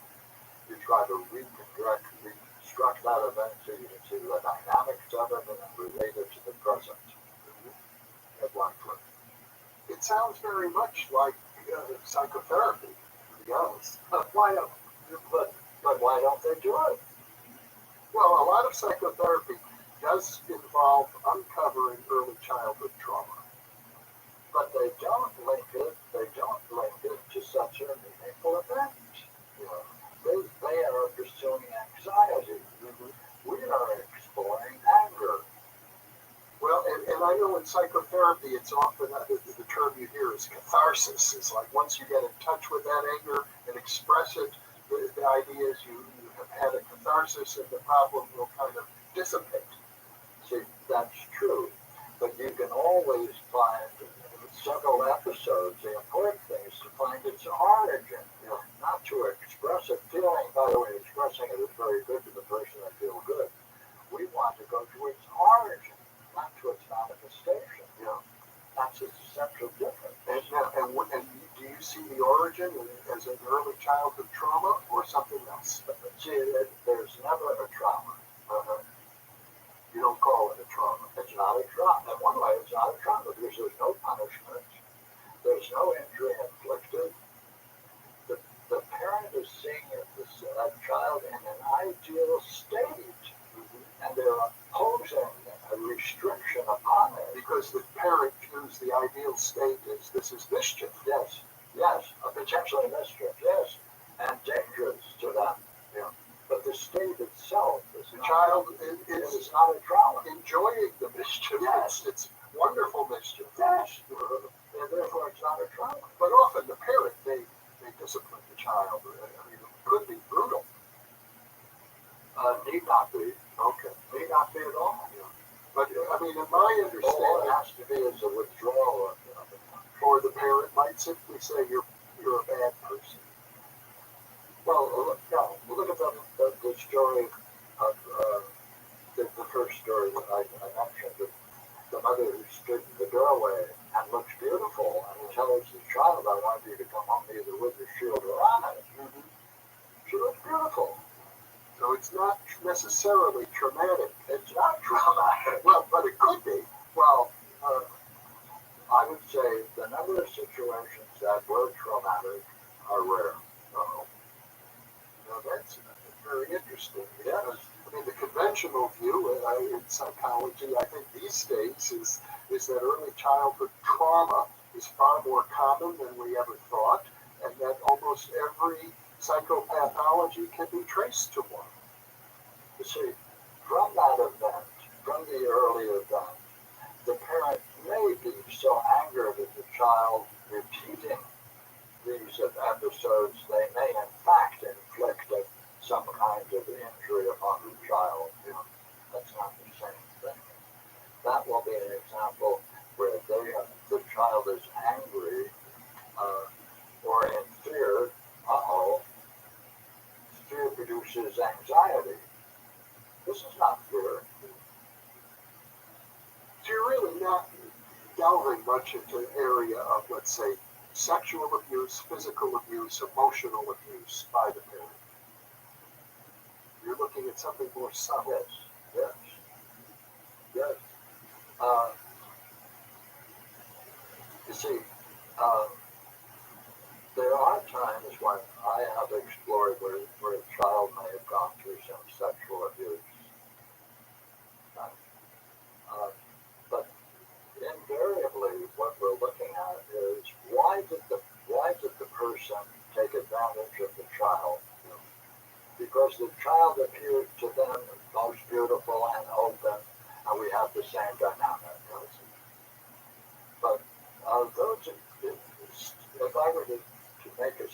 You try to reconnect reconstruct that event so you can see the dynamics of it and then relate it to the present. At one foot. It sounds very much like psychotherapy, to be honest. But why don't they do it? Well, a lot of psychotherapy does involve uncovering early childhood trauma. But they don't link it to such a meaningful event. You know, they are pursuing anxiety. We are exploring anger. Well, and I know in psychotherapy, it's often the term you hear is catharsis. It's like once you get in touch with that anger and express it, the idea is you have had a catharsis and the problem will kind of dissipate. See, that's true. But you can always find several episodes. The important thing is to find its origin, not to express a feeling. By the way, expressing it is very good to the person that feels good. We want to go to its origin, not to its manifestation. That's its essential difference. And do you see the origin as an early childhood trauma or something else? See, there's never a trauma. You don't call it a trauma. It's not a trauma. In one way, it's not a trauma because there's no punishment. There's no injury inflicted. The parent is seeing that child in an ideal state, and they're imposing a restriction upon it. Because the parent views the ideal state as this is mischief. Yes, potentially mischief, yes, and dangerous to them. But the state itself is the child is not a trauma. Enjoying the mischief. Yes. It's wonderful mischief. Yes. And therefore it's not a trauma. But often the parent may discipline the child. I mean, it could be brutal. Need not be. Okay. Need not be at all. But I mean, in my All understanding, it has to be is a withdrawal of or the parent might simply say you're a bad person. Well, look at the story of the first story that I mentioned. The mother who stood in the doorway and looks beautiful and tells the child, I want you to come home either with your shield or on it. She looks beautiful. So it's not necessarily traumatic. It's not traumatic. Well, but it could be. Well, I would say the number of situations that were traumatic are rare. Now that's very interesting. Because, I mean, the conventional view in psychology, I think these days, is that early childhood trauma is far more common than we ever thought, and that almost every psychopathology can be traced to one. You see, from that event, from the early event, the parent may be so angered at the child repeating these episodes, they may in fact inflict some kind of injury upon the child. That's not the same thing. That will be an example where the child is angry or in fear. Fear produces anxiety. This is not fear. So you're really not delving much into an area of, let's say, sexual abuse, physical abuse, emotional abuse by the parent. You're looking at something more subtle. Yes. You see, there are times when I have explored where a child may have gone through some sexual abuse. But invariably, what we're looking at is why did the person take advantage of the child? Because the child appeared to them most beautiful and open, and we have the same dynamic. But if I were to make a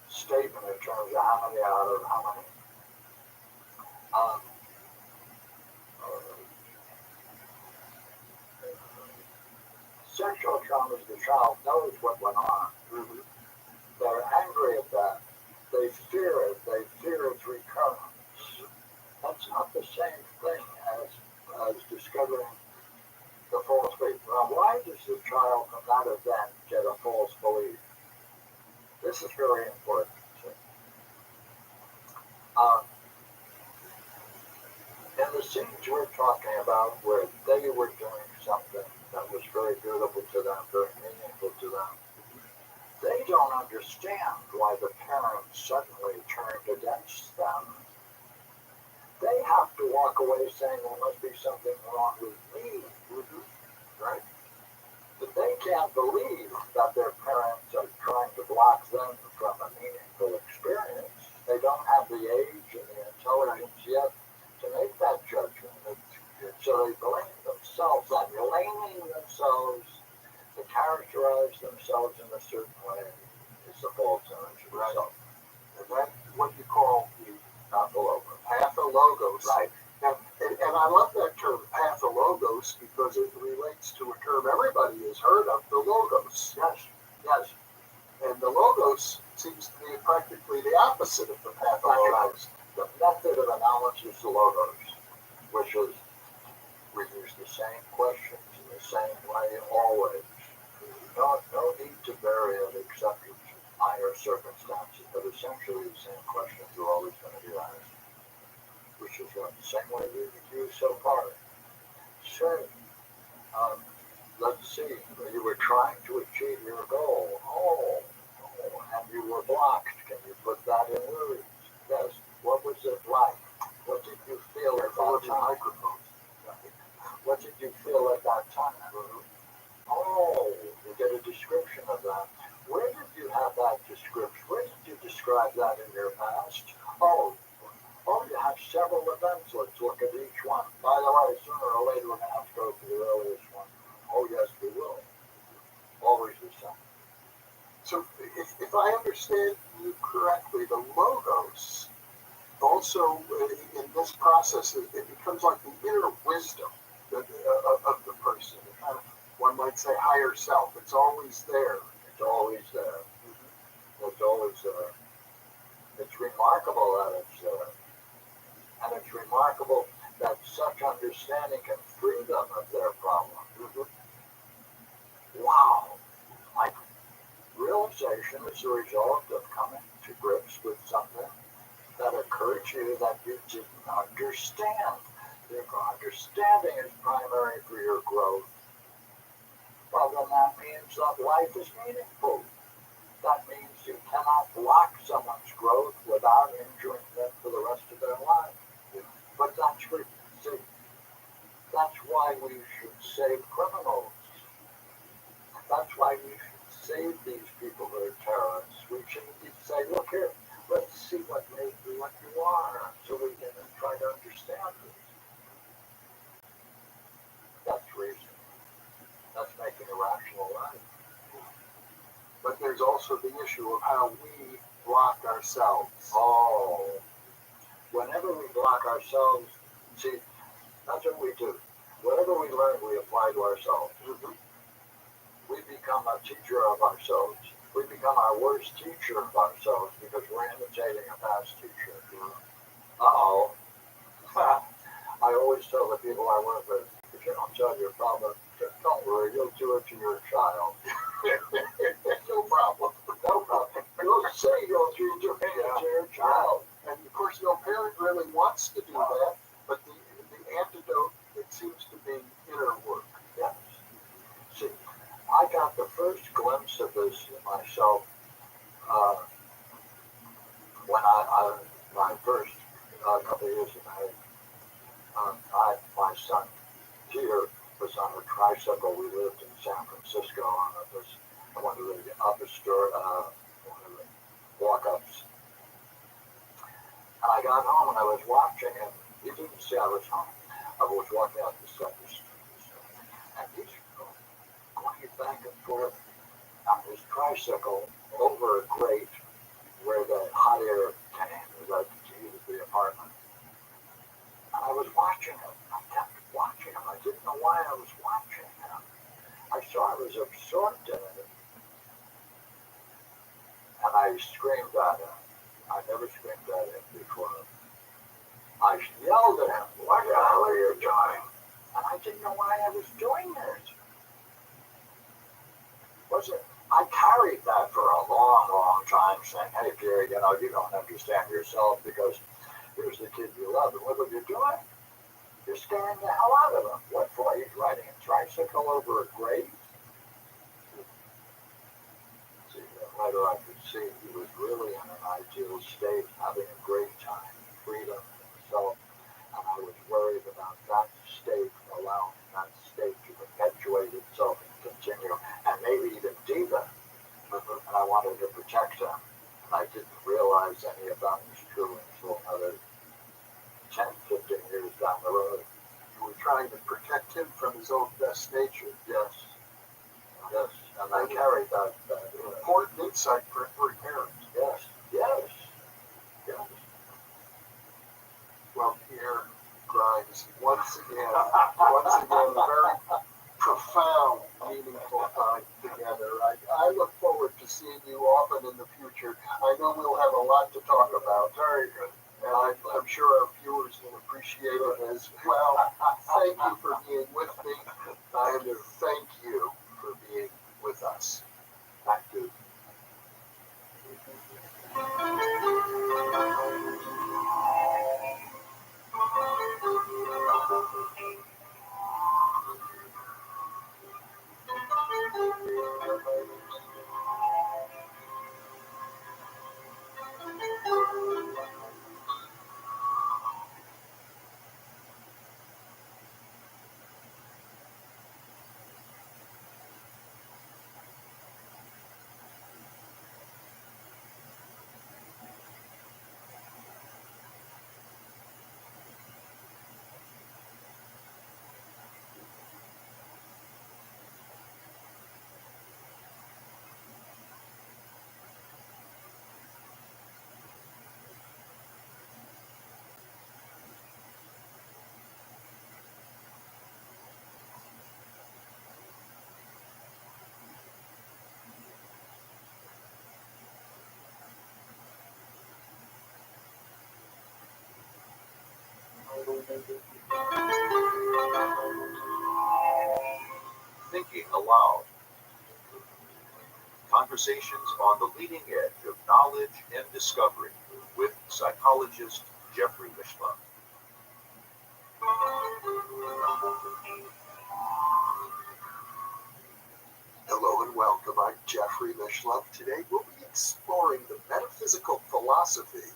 statement in terms of how many out of how many, sexual traumas, the child knows what went on. They're angry at that. They fear it. They fear its recurrence. That's not the same thing as discovering the false belief. Now, why does the child from that event get a false belief? This is very important. Um, and the scenes we're talking about where they were doing something that was very beautiful to them, very meaningful to them, they don't understand why the parents suddenly turned against them. They have to walk away saying there must be something wrong with me, right? But they can't believe that their parents are trying to block them from a meaningful experience. They don't have the age and the intelligence yet to make that judgment. So they blame themselves, and blaming themselves to characterize themselves in a certain way is the false image of self. And that's what you call the pathologos. Right. And I love that term, pathologos, because it relates to a term everybody has heard of, the logos. Yes, yes. And the logos seems to be practically the opposite of the pathologos. The method of analysis of logos, which is we use the same questions in the same way always. No need to vary it except in minor circumstances, but essentially the same questions are always going to be asked, which is what the same way we've used so far. So, let's see, you were trying to achieve your goal. And you were blocked. Can you put that in words? Yes. What was it like? What did you feel at that time? What did you feel at that time? Oh, you get a description of that. Where did you have that description? Where did you describe that in your past? Oh, you have several events. Let's look at each one. By the way, sooner or later we're going to have to go to the earliest one. Oh, yes, we will. Always the same. So if I understand you correctly, the logos also in this process, it becomes like the inner wisdom of the person. One might say higher self. It's always there. It's always there. It's always there. It's remarkable that it's there. And it's remarkable that such understanding can free them of their problem. Wow. Like realization is the result of coming to grips with something that occurred to you that you didn't understand. Your understanding is primary for your growth. Well, then that means that life is meaningful. That means you cannot block someone's growth without injuring them for the rest of their life. But that's why we should save criminals. That's why we should save these people who are terrorists. We shouldn't say, look here, let's see what made you what you are, so we can try to understand this. That's reason. That's making a rational life. But there's also the issue of how we block ourselves. Oh. Whenever we block ourselves, see, that's what we do. Whatever we learn, we apply to ourselves. We become a teacher of ourselves. We become our worst teacher of ourselves because we're imitating a past teacher. Uh-oh. I always tell the people I work with, if you don't solve your problem, don't worry, you'll do it to your child. No problem. No problem. You'll say you'll do it to your child. And of course, no parent really wants to do that, but the antidote, it seems to be inner work. Yes. See, I got the first glimpse of this in myself when my first couple of years ago, my son Peter was on a tricycle. We lived in San Francisco, and it was one of the walk-ups. And I got home and I was watching him. He didn't see I was home. I was walking out the street, and he's going back and forth on his tricycle over a grate where the hot air came, that heated the apartment. And I was watching him. I kept watching him. I didn't know why I was watching him. I saw I was absorbed in it. And I screamed at him. I never screamed at him before. I yelled at him, what the hell are you doing? And I didn't know why I was doing this. I carried that for a long, long time, saying, hey, Jerry, you don't understand yourself because Here's the kid you love, and look what you're doing. You're scaring the hell out of him. What for? He's riding a tricycle over a grave? See, later I could see he was really in an ideal state, having a great time, freedom, himself, and I was worried about that state, allowing that state to perpetuate itself and continue, and maybe even deepen. And I wanted to protect him. And I didn't realize any of that was true until another 10, 15 years down the road. You were trying to protect him from his own best nature. Yes. Yes. And I carried that. Important insight for every parent. Yes. Yes. Yes. Well, Pierre Grimes, once again, a very profound, meaningful time together. I look forward to seeing you often in the future. I know we'll have a lot to talk about. Very good. And I'm sure our viewers will appreciate it as well. Thank you for being with me, and thank you for being with us. Thank you. Thinking Aloud. Conversations on the leading edge of knowledge and discovery with psychologist Jeffrey Michelin. Hello and welcome. I'm Jeffrey Michelin. Today we'll be exploring the metaphysical philosophy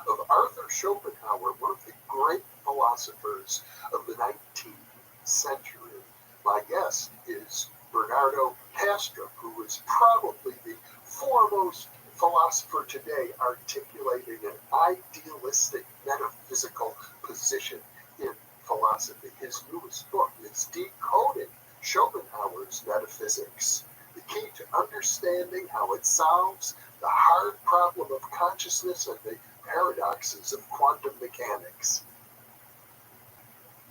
of Arthur Schopenhauer, one of the great philosophers of the 19th century. My guest is Bernardo Castro, who is probably the foremost philosopher today articulating an idealistic metaphysical position in philosophy. His newest book is Decoding Schopenhauer's Metaphysics, the key to understanding how it solves the hard problem of consciousness and the paradoxes of quantum mechanics.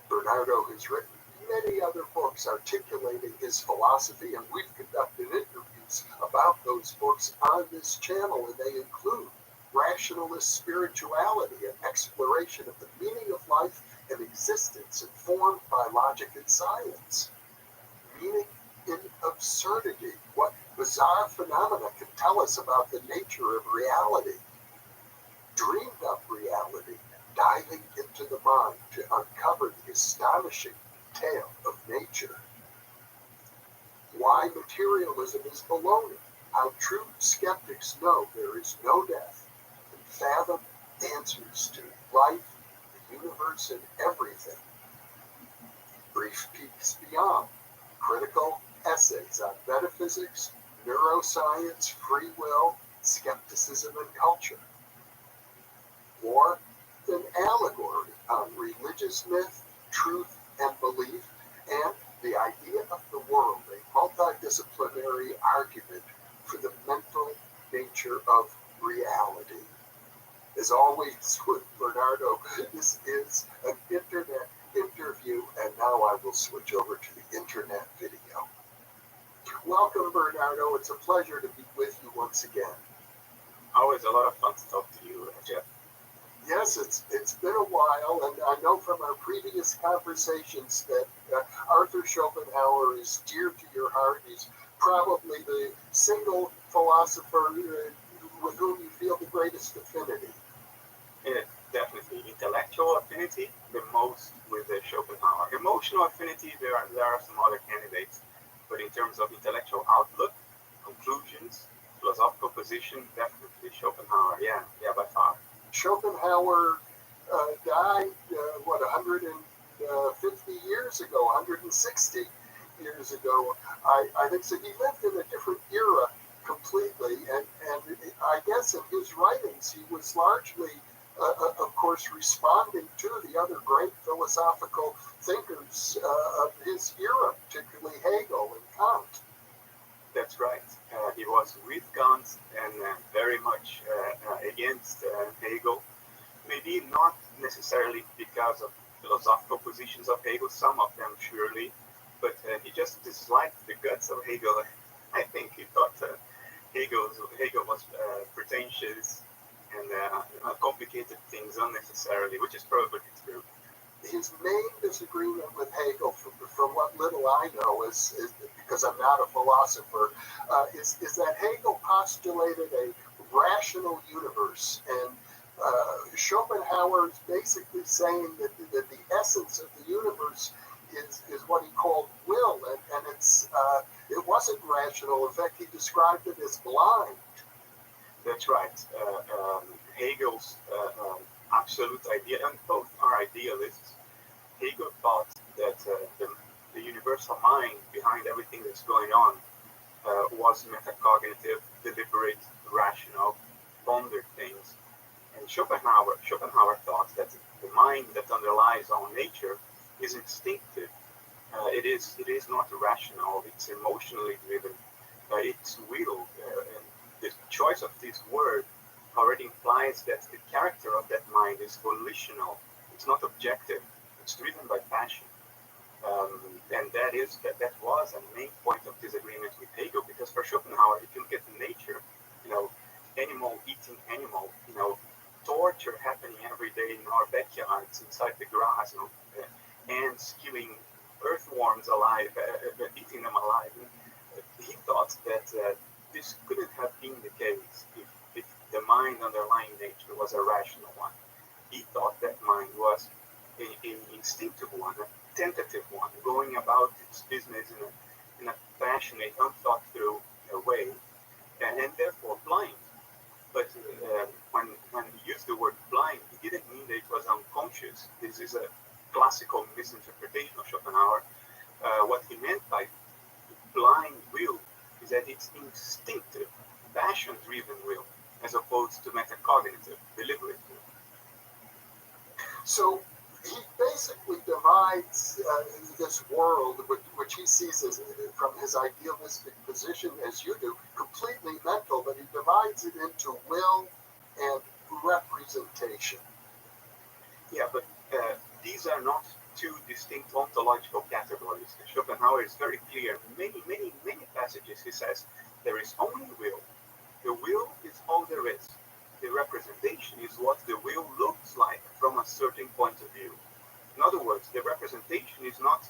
Bernardo has written many other books articulating his philosophy, and we've conducted interviews about those books on this channel, and they include Rationalist Spirituality, an exploration of the meaning of life and existence informed by logic and science. Meaning in absurdity, what bizarre phenomena can tell us about the nature of reality. Dreamed up reality, diving into the mind to uncover the astonishing tale of nature. Why materialism is baloney, how true skeptics know there is no death, and fathom answers to life, the universe, and everything. Brief peeks beyond, critical essays on metaphysics, neuroscience, free will, skepticism, and culture. More than allegory on religious myth, truth, and belief, and the idea of the world, a multidisciplinary argument for the mental nature of reality. As always with Bernardo, this is an internet interview, and now I will switch over to the internet video. Welcome, Bernardo. It's a pleasure to be with you once again. Always a lot of fun to talk to you, Jeff. Yes, it's been a while, and I know from our previous conversations that Arthur Schopenhauer is dear to your heart. He's probably the single philosopher with whom you feel the greatest affinity. Yeah, definitely. Intellectual affinity, the most with Schopenhauer. Emotional affinity, there are some other candidates, but in terms of intellectual outlook, conclusions, philosophical position, definitely Schopenhauer. Yeah, by far. Schopenhauer died, 150 years ago, 160 years ago. I think so. He lived in a different era completely, and I guess in his writings he was largely, of course, responding to the other great philosophical thinkers of his era, particularly Hegel and Kant. That's right. He was with Kant and very much against Hegel. Maybe not necessarily because of philosophical positions of Hegel, some of them surely, but he just disliked the guts of Hegel. I think he thought Hegel was pretentious and complicated things unnecessarily, which is probably true. His main disagreement with Hegel, from what little I know, is because I'm not a philosopher, is that Hegel postulated a rational universe, and Schopenhauer is basically saying that the essence of the universe is what he called will, and it wasn't rational. In fact, he described it as blind. That's right. Hegel's absolute idea, and both are idealists. Hegel thought that the universal mind behind everything that's going on was metacognitive, deliberate, rational, pondered things. And Schopenhauer thought that the mind that underlies all nature is instinctive. It is not rational. It's emotionally driven. It's will. And the choice of this word already implies that the character of that mind is volitional. It's not objective. It's driven by passion. And that was a main point of disagreement with Hegel, because for Schopenhauer, if you look at nature, animal eating animal, torture happening every day in our backyards, inside the grass, ants killing earthworms alive, eating them alive. He thought that this couldn't have been the case if the mind underlying nature was a rational one. He thought that mind was an instinctive one, a tentative one, going about its business in a passionate, unthought through way, and therefore blind. But when he used the word blind, he didn't mean that it was unconscious. This is a classical misinterpretation of Schopenhauer. What he meant by blind will is that it's instinctive, passion-driven will, as opposed to metacognitive, deliberate will. So he basically divides this world, which he sees as, from his idealistic position, as you do, completely mental, but he divides it into will and representation. Yeah, but these are not two distinct ontological categories. Schopenhauer is very clear. Many passages he says there is only will. The will is all there is. The representation is what the will looks like from a certain point of view. In other words, the representation is not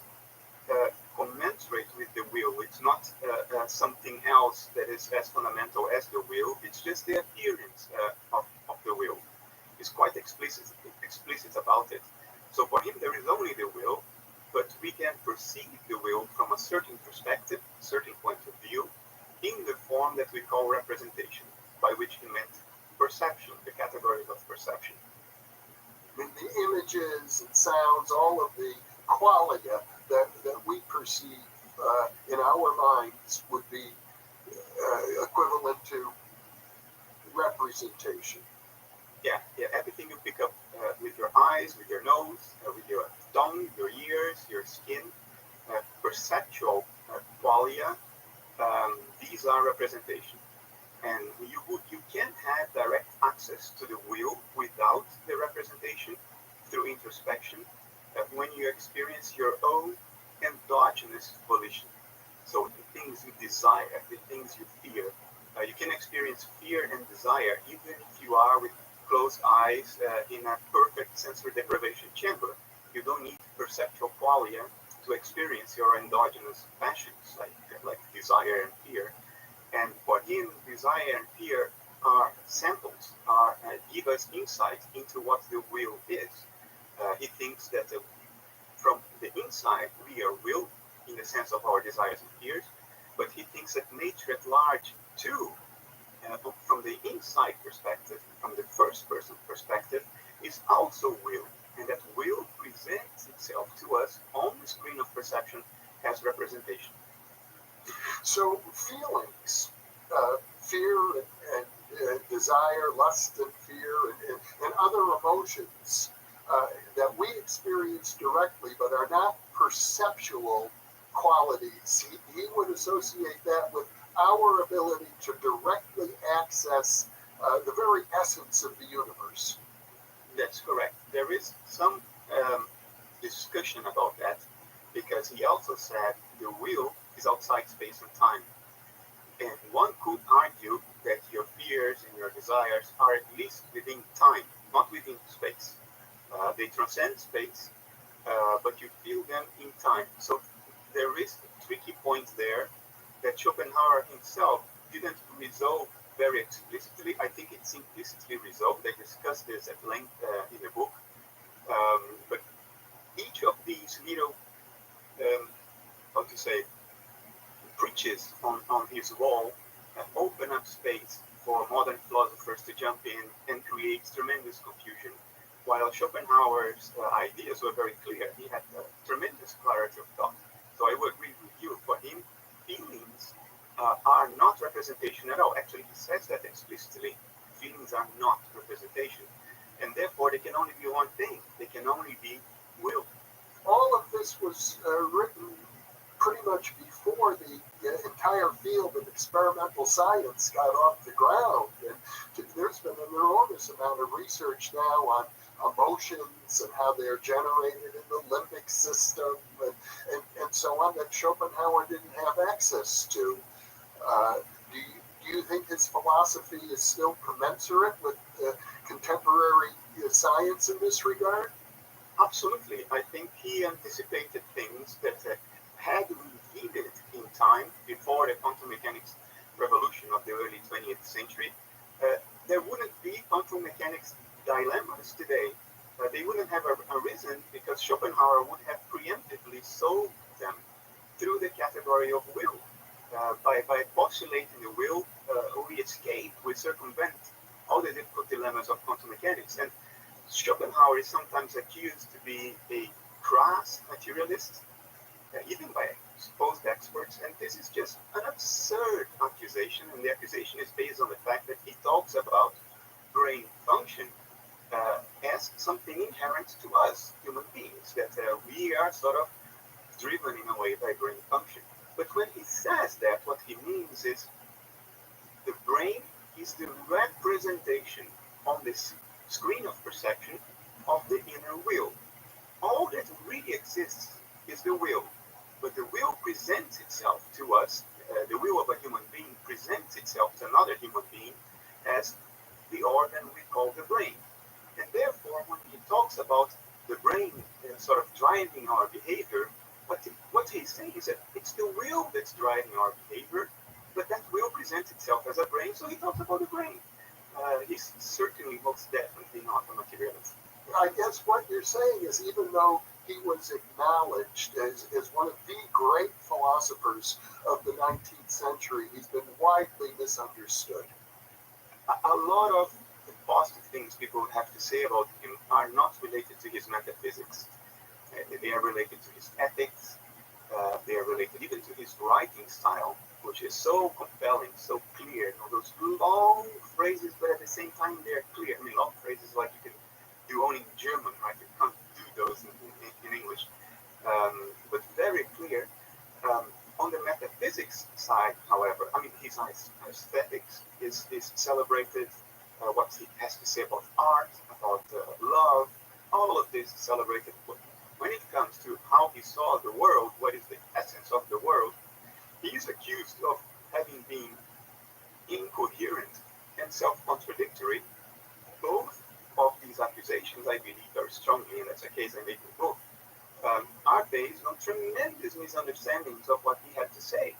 commensurate with the will. It's not something else that is as fundamental as the will. It's just the appearance of the will. He's quite explicit about it. So for him, there is only the will, but we can perceive the will from a certain perspective, certain point of view, in the form that we call representation, by which he meant perception, the categories of perception. The images and sounds, all of the qualia that we perceive in our minds would be equivalent to representation. Yeah, everything you pick up with your eyes, with your nose, with your tongue, your ears, your skin, perceptual qualia, these are representation. And you can't have direct access to the will without the representation through introspection when you experience your own endogenous volition. So the things you desire, the things you fear. You can experience fear and desire even if you are with closed eyes in a perfect sensory deprivation chamber. You don't need perceptual qualia to experience your endogenous passions like desire and fear. And for him, desire and fear are samples, give us insight into what the will is. He thinks that from the inside we are will in the sense of our desires and fears, but he thinks that nature at large too, from the inside perspective, from the first person perspective, is also will, and that will presents itself to us on the screen of perception as representation. So feelings, fear and desire, lust and fear, and other emotions that we experience directly but are not perceptual qualities. He would associate that with our ability to directly access the very essence of the universe. That's correct. There is some discussion about that, because he also said the will is outside space and time. And one could argue that your fears and your desires are at least within time, not within space. They transcend space, but you feel them in time. So there is a tricky point there that Schopenhauer himself didn't resolve very explicitly. I think it's implicitly resolved. They discussed this at length in the book. But each of these little, how to say, breaches on his wall open up space for modern philosophers to jump in and create tremendous confusion. While Schopenhauer's ideas were very clear, he had tremendous clarity of thought. So I would agree with you. For him, feelings are not representation at all. Actually, he says that explicitly. Feelings are not representation. And therefore, they can only be one thing. They can only be will. All of this was written pretty much before the entire field of experimental science got off the ground. And there's been an enormous amount of research now on emotions and how they're generated in the limbic system and so on that Schopenhauer didn't have access to. Do you think his philosophy is still commensurate with contemporary science in this regard? Absolutely. I think he anticipated things that had we heeded in time before the quantum mechanics revolution of the early 20th century, there wouldn't be quantum mechanics dilemmas today. They wouldn't have arisen because Schopenhauer would have preemptively solved them through the category of will. By postulating the will, we escape, we circumvent all the difficult dilemmas of quantum mechanics. And Schopenhauer is sometimes accused to be a crass materialist, even by supposed experts, and this is just an absurd accusation, and the accusation is based on the fact that he talks about brain function as something inherent to us, human beings, that we are sort of driven in a way by brain function. But when he says that, what he means is the brain is the representation on this screen of perception of the inner will. All that really exists is the will. But the will presents itself to us, the will of a human being presents itself to another human being as the organ we call the brain. And therefore, when he talks about the brain sort of driving our behavior, what he's saying is that it's the will that's driving our behavior, but that will presents itself as a brain, so he talks about the brain. He's certainly most definitely not a materialist. I guess what you're saying is even though he was acknowledged as one of the great philosophers of the 19th century, he's been widely misunderstood. A lot of the positive things people have to say about him are not related to his metaphysics. They are related to his ethics. They are related even to his writing style, which is so compelling, so clear. Those long phrases, but at the same time they're clear. I mean, long phrases like you can do only in German, right? You can't do those in English. But very clear. On the metaphysics side, however, I mean, his aesthetics is celebrated. What he has to say about art, about love, all of this is celebrated. But when it comes to how he saw the world, what is the essence of the world, he is accused of having been incoherent and self-contradictory. Both of these accusations, I believe very strongly, and that's a case I make in the book, are based on tremendous misunderstandings of what he had to say.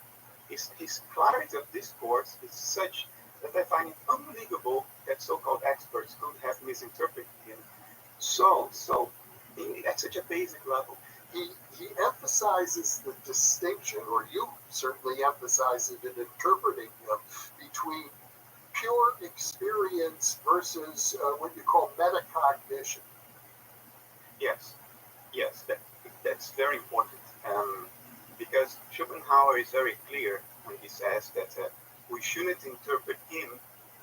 His clarity of discourse is such that I find it unbelievable inconceivable that so-called experts could have misinterpreted him so at such a basic level. He emphasizes the distinction, or you certainly emphasize it in interpreting him, between pure experience versus what you call metacognition. Yes, that's very important, because Schopenhauer is very clear when he says that we shouldn't interpret him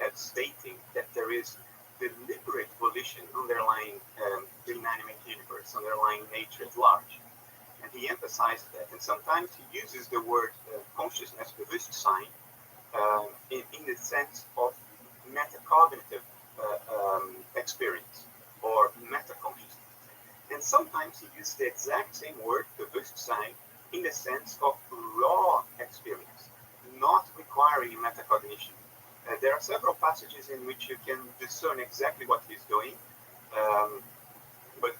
as stating that there is deliberate volition underlying the inanimate universe, underlying nature at large. And he emphasized that. And sometimes he uses the word consciousness, Bewusstsein, in the sense of metacognitive experience or metaconsciousness. And sometimes he uses the exact same word, Bewusstsein, in the sense of raw experience, not requiring metacognition. There are several passages in which you can discern exactly what he's doing, but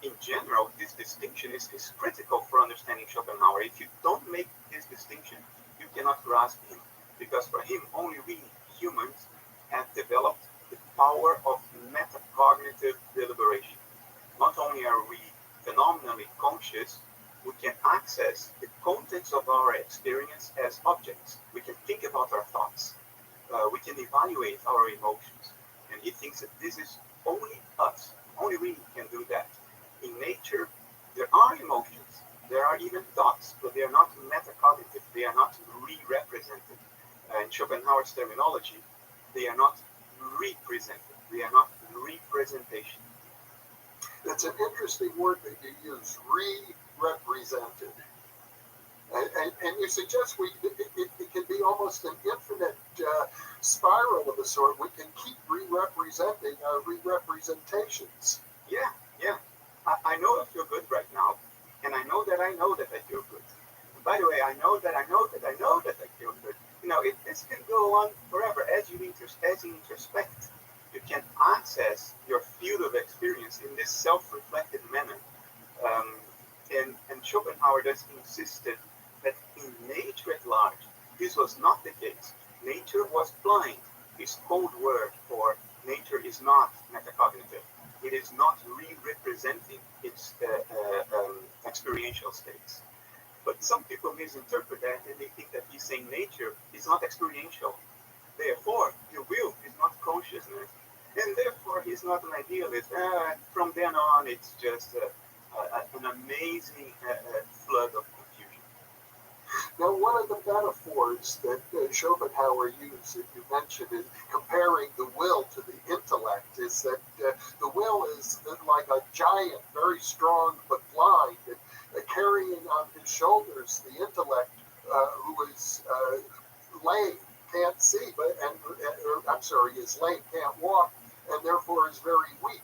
in general, this distinction is critical for understanding Schopenhauer. If you don't make this distinction, you cannot grasp him, because for him, only we humans have developed the power of metacognitive deliberation. Not only are we phenomenally conscious, we can access the contents of our experience as objects. We can think about our thoughts. We can evaluate our emotions. And he thinks that this is only us. Only we can do that. In nature, there are emotions. There are even thoughts, but they are not metacognitive. They are not re-represented. In Schopenhauer's terminology, they are not represented. They are not representation. That's an interesting word that you use, re-represented. And you suggest it can be almost an infinite spiral of a sort. We can keep re-representing our re-representations. Yeah. I know I feel good right now, and I know that I feel good. By the way, I know that I feel good. This can go on forever as you introspect. You can access your field of experience in this self-reflected manner. And Schopenhauer just insisted that in nature at large, this was not the case. Nature was blind. His code word for nature is not metacognitive. It is not re-representing its experiential states. But some people misinterpret that, and they think that he's saying nature is not experiential. Therefore, your will is not consciousness, and therefore he's not an idealist. From then on, it's just an amazing flood of confusion. Now, one of the metaphors that Schopenhauer used, that you mentioned, in comparing the will to the intellect, is that the will is like a giant, very strong but blind, and carrying on his shoulders the intellect, who is lame, can't see, is lame, can't walk, and therefore is very weak.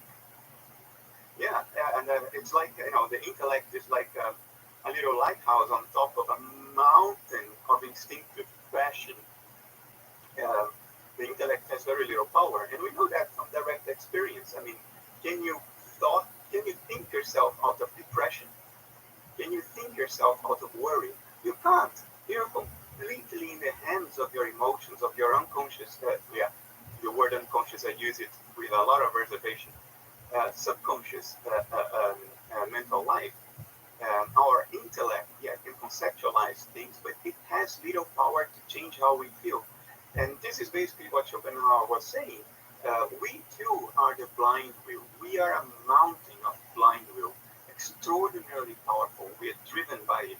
Yeah, and it's like, the intellect is like a little lighthouse on top of a mountain of instinctive passion. The intellect has very little power, and we know that from direct experience. I mean, can you think yourself out of depression? Can you think yourself out of worry? You can't. You're completely in the hands of your emotions, of your unconscious. The word unconscious, I use it with a lot of reservation. Subconscious mental life. Our intellect, can conceptualize things, but it has little power to change how we feel. And this is basically what Schopenhauer was saying. We too are the blind will. We are a mountain of blind will, extraordinarily powerful. We are driven by it.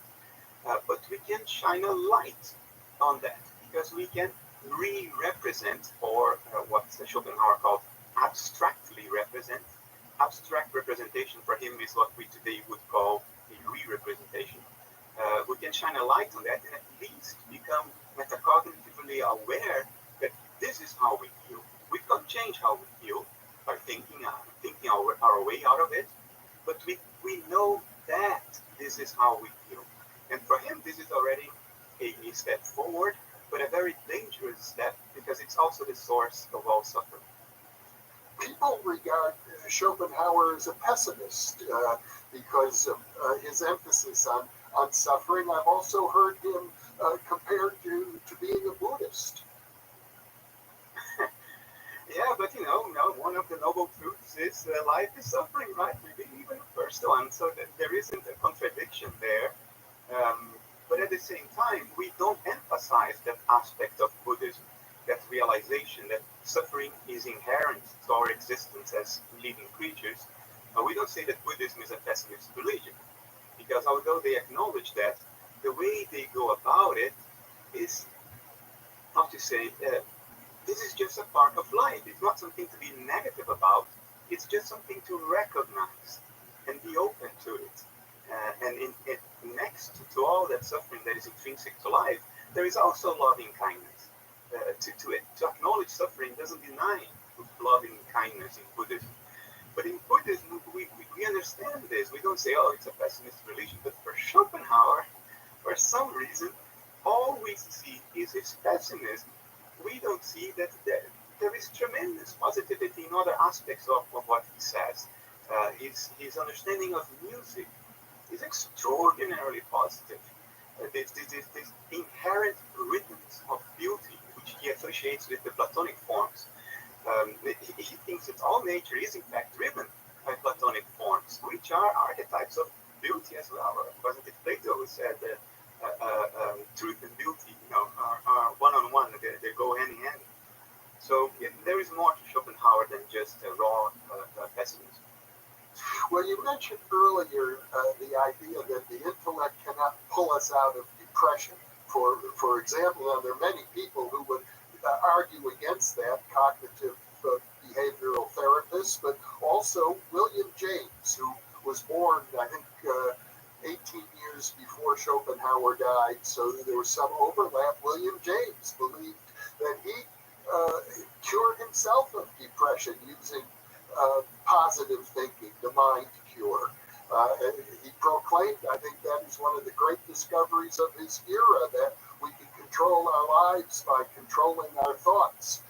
But we can shine a light on that, because we can re-represent, or what Schopenhauer called abstractly represent. Abstract representation for him is what we today would call a re-representation. We can shine a light on that and at least become metacognitively aware that this is how we feel. We can't change how we feel by thinking our way out of it, but we know that this is how we feel. And for him, this is already a step forward, but a very dangerous step, because it's also the source of all suffering. People regard Schopenhauer as a pessimist because of his emphasis on suffering. I've also heard him compared to being a Buddhist. Yeah, but one of the noble truths is life is suffering, right? Maybe even the first one, so that there isn't a contradiction there. But at the same time, we don't emphasize that aspect of Buddhism, that realization that suffering is inherent to our existence as living creatures. We don't say that Buddhism is a pessimist religion, because although they acknowledge that, the way they go about it is, how to say, this is just a part of life. It's not something to be negative about. It's just something to recognize and be open to it. Next to all that suffering that is intrinsic to life, there is also loving kindness to it. To acknowledge suffering doesn't deny loving kindness in Buddhism. But in Buddhism, we understand this. We don't say, oh, it's a pessimist religion. But for Schopenhauer, for some reason, all we see is his pessimism. We don't see that there is tremendous positivity in other aspects of what he says. His understanding of music is extraordinarily positive. This inherent rhythms of beauty, which he associates with the Platonic forms, he thinks that all nature is in fact driven by Platonic forms, which are archetypes of beauty as well. Wasn't it Plato who said that truth and beauty, are one-on-one, they go hand in hand. So there is more to Schopenhauer than just raw pessimism. Well, you mentioned earlier the idea that the intellect cannot pull us out of depression. For example, now there are many people who would argue against that, cognitive behavioral therapists, but also William James, who was born, I think, 18 years before Schopenhauer died, so there was some overlap. William James believed that he cured himself of depression using positive thinking, the mind cure. He proclaimed, I think that is one of the great discoveries of his era, that we can control our lives by controlling our thoughts.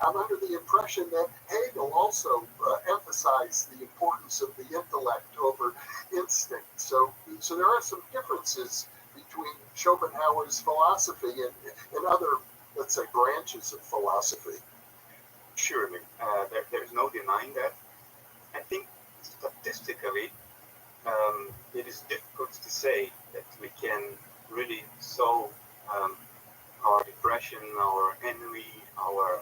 I'm under the impression that Hegel also emphasized the importance of the intellect over instinct. So there are some differences between Schopenhauer's philosophy and other, let's say, branches of philosophy. Surely, there's no denying that. I think statistically, it is difficult to say that we can really solve our depression, our ennui, our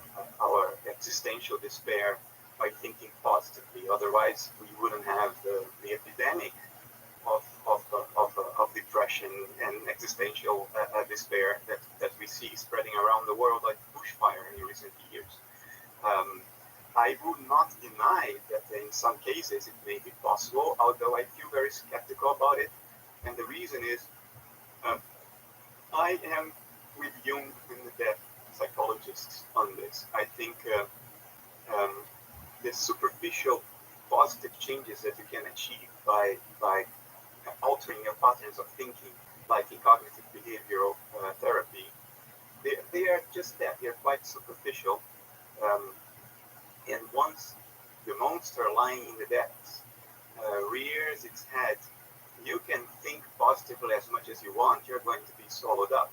existential despair by thinking positively. Otherwise, we wouldn't have the epidemic of depression and existential despair that we see spreading around the world like bushfire in recent years. I would not deny that in some cases it may be possible, although I feel very skeptical about it. And the reason is, I am with Jung and the deaf psychologists on this. I think the superficial positive changes that you can achieve by altering your patterns of thinking, like in cognitive behavioral therapy, they are just that. They're quite superficial. And once the monster lying in the depths rears its head, you can think positively as much as you want. You're going to be swallowed up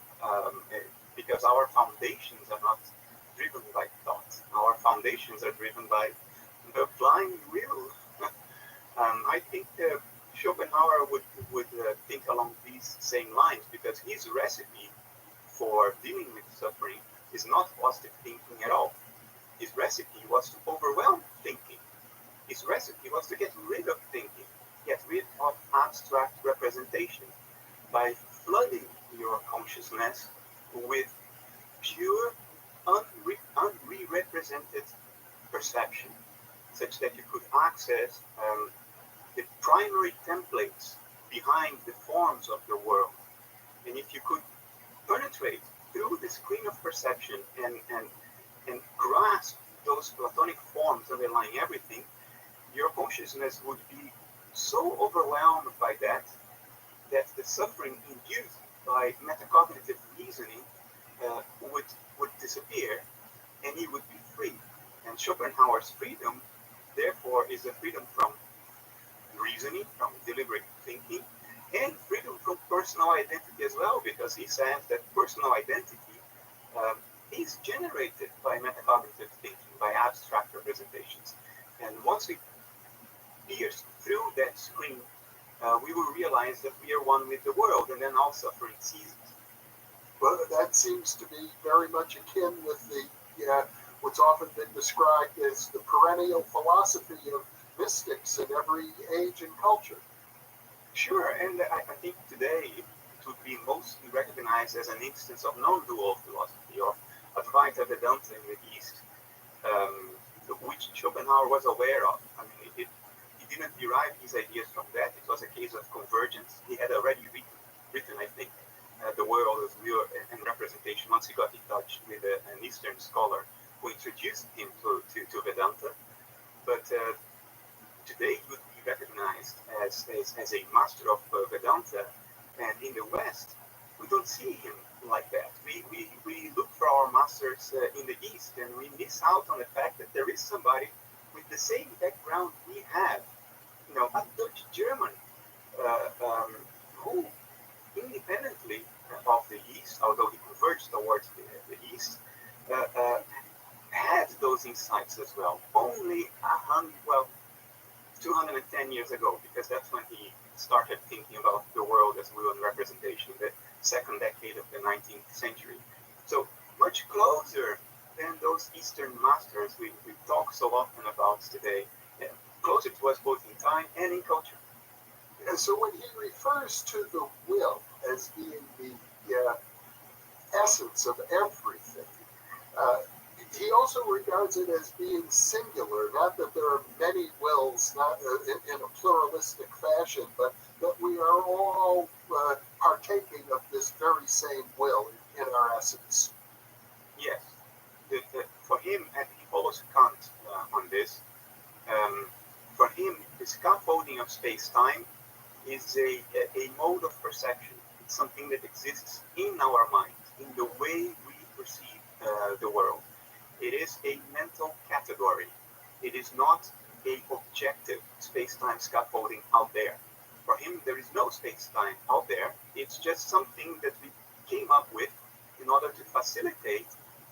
because our foundations are not driven by thought. Our foundations are driven by the blind will. I think Schopenhauer would think along these same lines, because his recipe for dealing with suffering is not positive thinking at all. His recipe was to overwhelm thinking. His recipe was to get rid of thinking, get rid of abstract representation by flooding your consciousness with pure, unrepresented perception, such that you could access the primary templates behind the forms of the world. And if you could penetrate through the screen of perception and grasp those Platonic forms underlying everything, your consciousness would be so overwhelmed by that the suffering induced by metacognitive reasoning would disappear, and you would be free. And Schopenhauer's freedom, therefore, is a freedom from reasoning, from deliberate thinking, and freedom from personal identity as well, because he says that personal identity is generated by metacognitive thinking. by abstract representations. And once we pierce through that screen, we will realize that we are one with the world, and then all suffering ceases. Well, that seems to be very much akin with what's often been described as the perennial philosophy of mystics in every age and culture. Sure, and I think today it would be mostly recognized as an instance of non-dual philosophy, or Advaita Vedanta in the East, which Schopenhauer was aware of. I mean, he didn't derive his ideas from that. It was a case of convergence. He had already written I think, The World as Mirror and Representation once he got in touch with an Eastern scholar who introduced him to Vedanta. But today he would be recognized as a master of Vedanta, and in the West we don't see him like that. We look for our masters in the East, and we miss out on the fact that there is somebody with the same background we have, a Dutch German, who independently of the East, although he converged towards the East, had those insights as well. Only 210 years ago, because that's when he started thinking about the world as will and representation in the second decade of the 19th century. So much closer than those Eastern masters we talk so often about today, closer to us both in time and in culture. And so when he refers to the will as being the essence of everything, he also regards it as being singular, not that there are many wills, not in a pluralistic fashion, but that we are all partaking of this very same will in our essence. Yes. For him, and he follows Kant on this, for him, the scaffolding of space-time is a mode of perception. It's something that exists in our mind, in the way we perceive the world. It is a mental category. It is not a objective space-time scaffolding out there. For him, there is no space-time out there. It's just something that we came up with in order to facilitate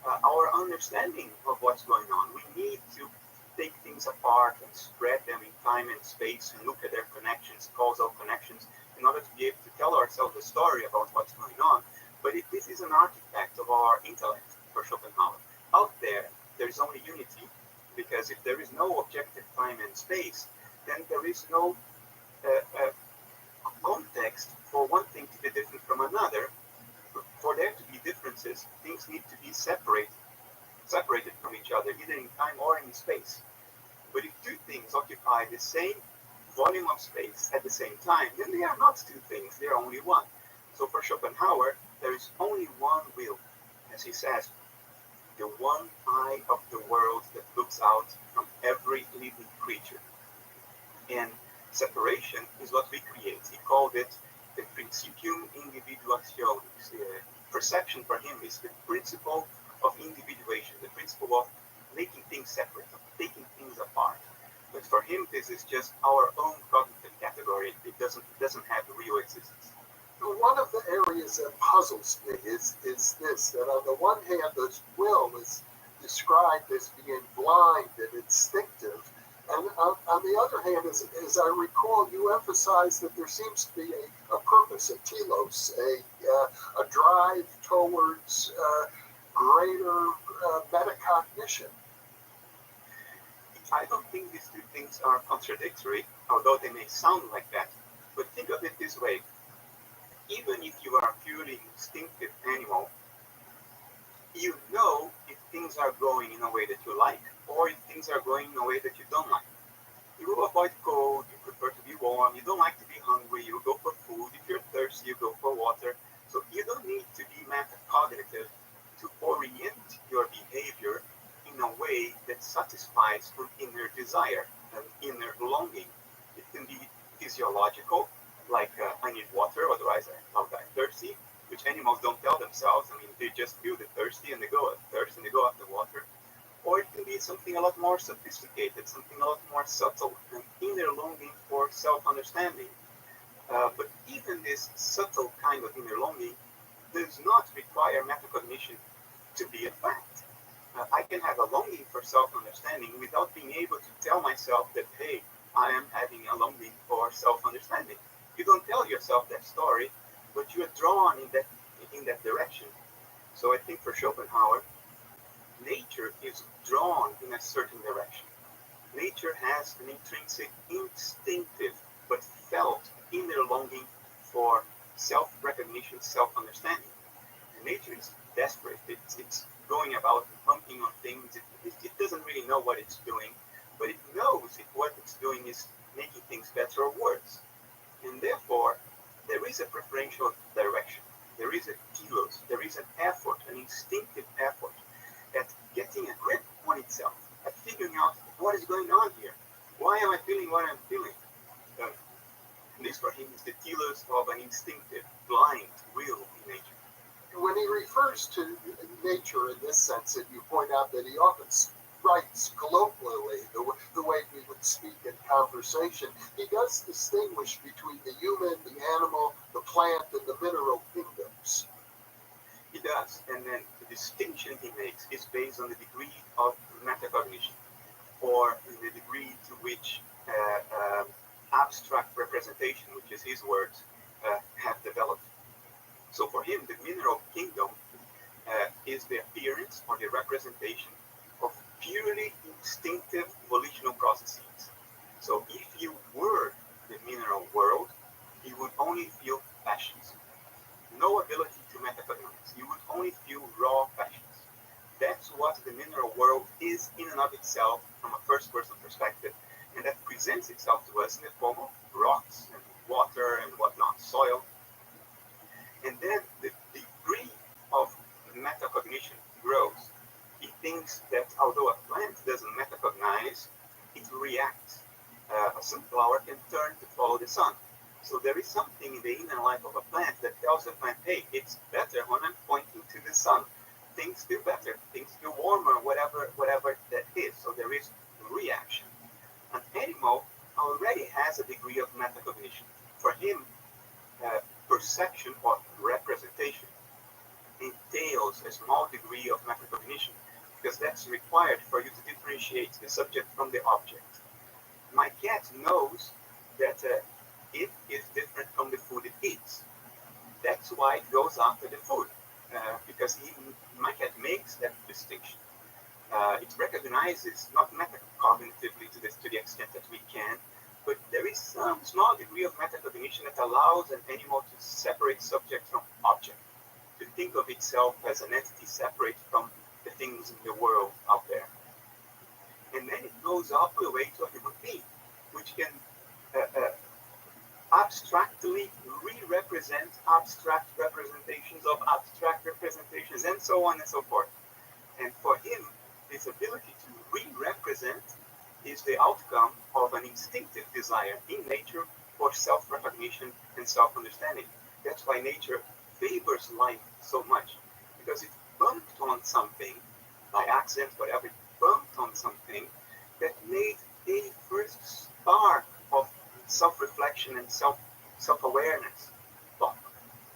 our understanding of what's going on. We need to take things apart and spread them in time and space and look at their connections, causal connections, in order to be able to tell ourselves a story about what's going on. But this is an artifact of our intellect for Schopenhauer. Out there is only unity, because if there is no objective time and space, then there is no context for one thing to be different from another. For there to be differences, things need to be separated from each other, either in time or in space. But if two things occupy the same volume of space at the same time, then they are not two things, they are only one. So for Schopenhauer, there is only one will, as he says, the one eye of the world that looks out from every living creature. And separation is what we create. He called it the principium individuationis. Perception for him is the principle of individuation, the principle of making things separate, of taking things apart. But for him, this is just our own cognitive category. It doesn't have real existence. One of the areas that puzzles me is this, that on the one hand, this will is described as being blind and instinctive, and on the other hand, as I recall, you emphasize that there seems to be a purpose, a telos, a drive towards greater metacognition. I don't think these two things are contradictory, although they may sound like that. But think of it this way. Even if you are a purely instinctive animal, you know if things are going in a way that you like, or if things are going in a way that you don't like. You will avoid cold, you prefer to be warm, you don't like to be hungry, you go for food. If you're thirsty, you go for water. So you don't need to be metacognitive to orient your behavior in a way that satisfies an inner desire, an inner longing. It can be physiological, like I need water, otherwise I'll die thirsty, which animals don't tell themselves. I mean, they just feel the thirsty and they go thirsty and they go after water. Or it can be something a lot more sophisticated, something a lot more subtle, an inner longing for self-understanding. But even this subtle kind of inner longing does not require metacognition to be a fact. I can have a longing for self-understanding without being able to tell myself that, hey, I am having a longing for self-understanding. You don't tell yourself that story, but you are drawn in that direction. So I think for Schopenhauer, nature is drawn in a certain direction. Nature has an intrinsic, instinctive, but felt inner longing for self-recognition, self-understanding. And nature is desperate. It's going about pumping on things. It doesn't really know what it's doing, but it knows if what it's doing is making things better or worse. And therefore, there is a preferential direction. There is a telos. There is an effort, an instinctive effort at getting a grip on itself, at figuring out what is going on here. Why am I feeling what I'm feeling? Uh, this for him is the telos of an instinctive, blind will in nature. When he refers to nature in this sense, and you point out that he often writes colloquially, the way we would speak in conversation, he does distinguish between the human, the animal, the plant, and the mineral kingdoms. He does, and then the distinction he makes is based on the degree of metacognition, or the degree to which abstract representation, which is his words, have developed. So for him, the mineral kingdom is the appearance or the representation of purely instinctive volitional processes. So if you were the mineral world, you would only feel passions. No ability to metacognize. You would only feel raw passions. That's what the mineral world is in and of itself from a first-person perspective, and that presents itself to us in the form of rocks and water and whatnot, soil. And then the degree of metacognition grows. He thinks that although a plant doesn't metacognize, it reacts. A sunflower can turn to follow the sun. So there is something in the inner life of a plant that tells the plant, hey, it's better when I'm pointing to the sun. Things feel better, things feel warmer, whatever that is. So there is reaction. An animal already has a degree of metacognition. For him, perception or representation entails a small degree of metacognition because that's required for you to differentiate the subject from the object. My cat knows that it is different from the food it eats. That's why it goes after the food, because my cat makes that distinction. It recognizes, not metacognitively to the extent that we can, but there is some small degree of metacognition that allows an animal to separate subject from object, to think of itself as an entity separate from the things in the world out there. And then it goes all the way to a human being, which can abstractly re-represent abstract representations of abstract representations, and so on and so forth. And for him, this ability to re-represent is the outcome of an instinctive desire in nature for self-recognition and self-understanding. That's why nature favors life so much, because it bumped on something, by accident, whatever, it bumped on something that made a first spark of self-reflection and self-awareness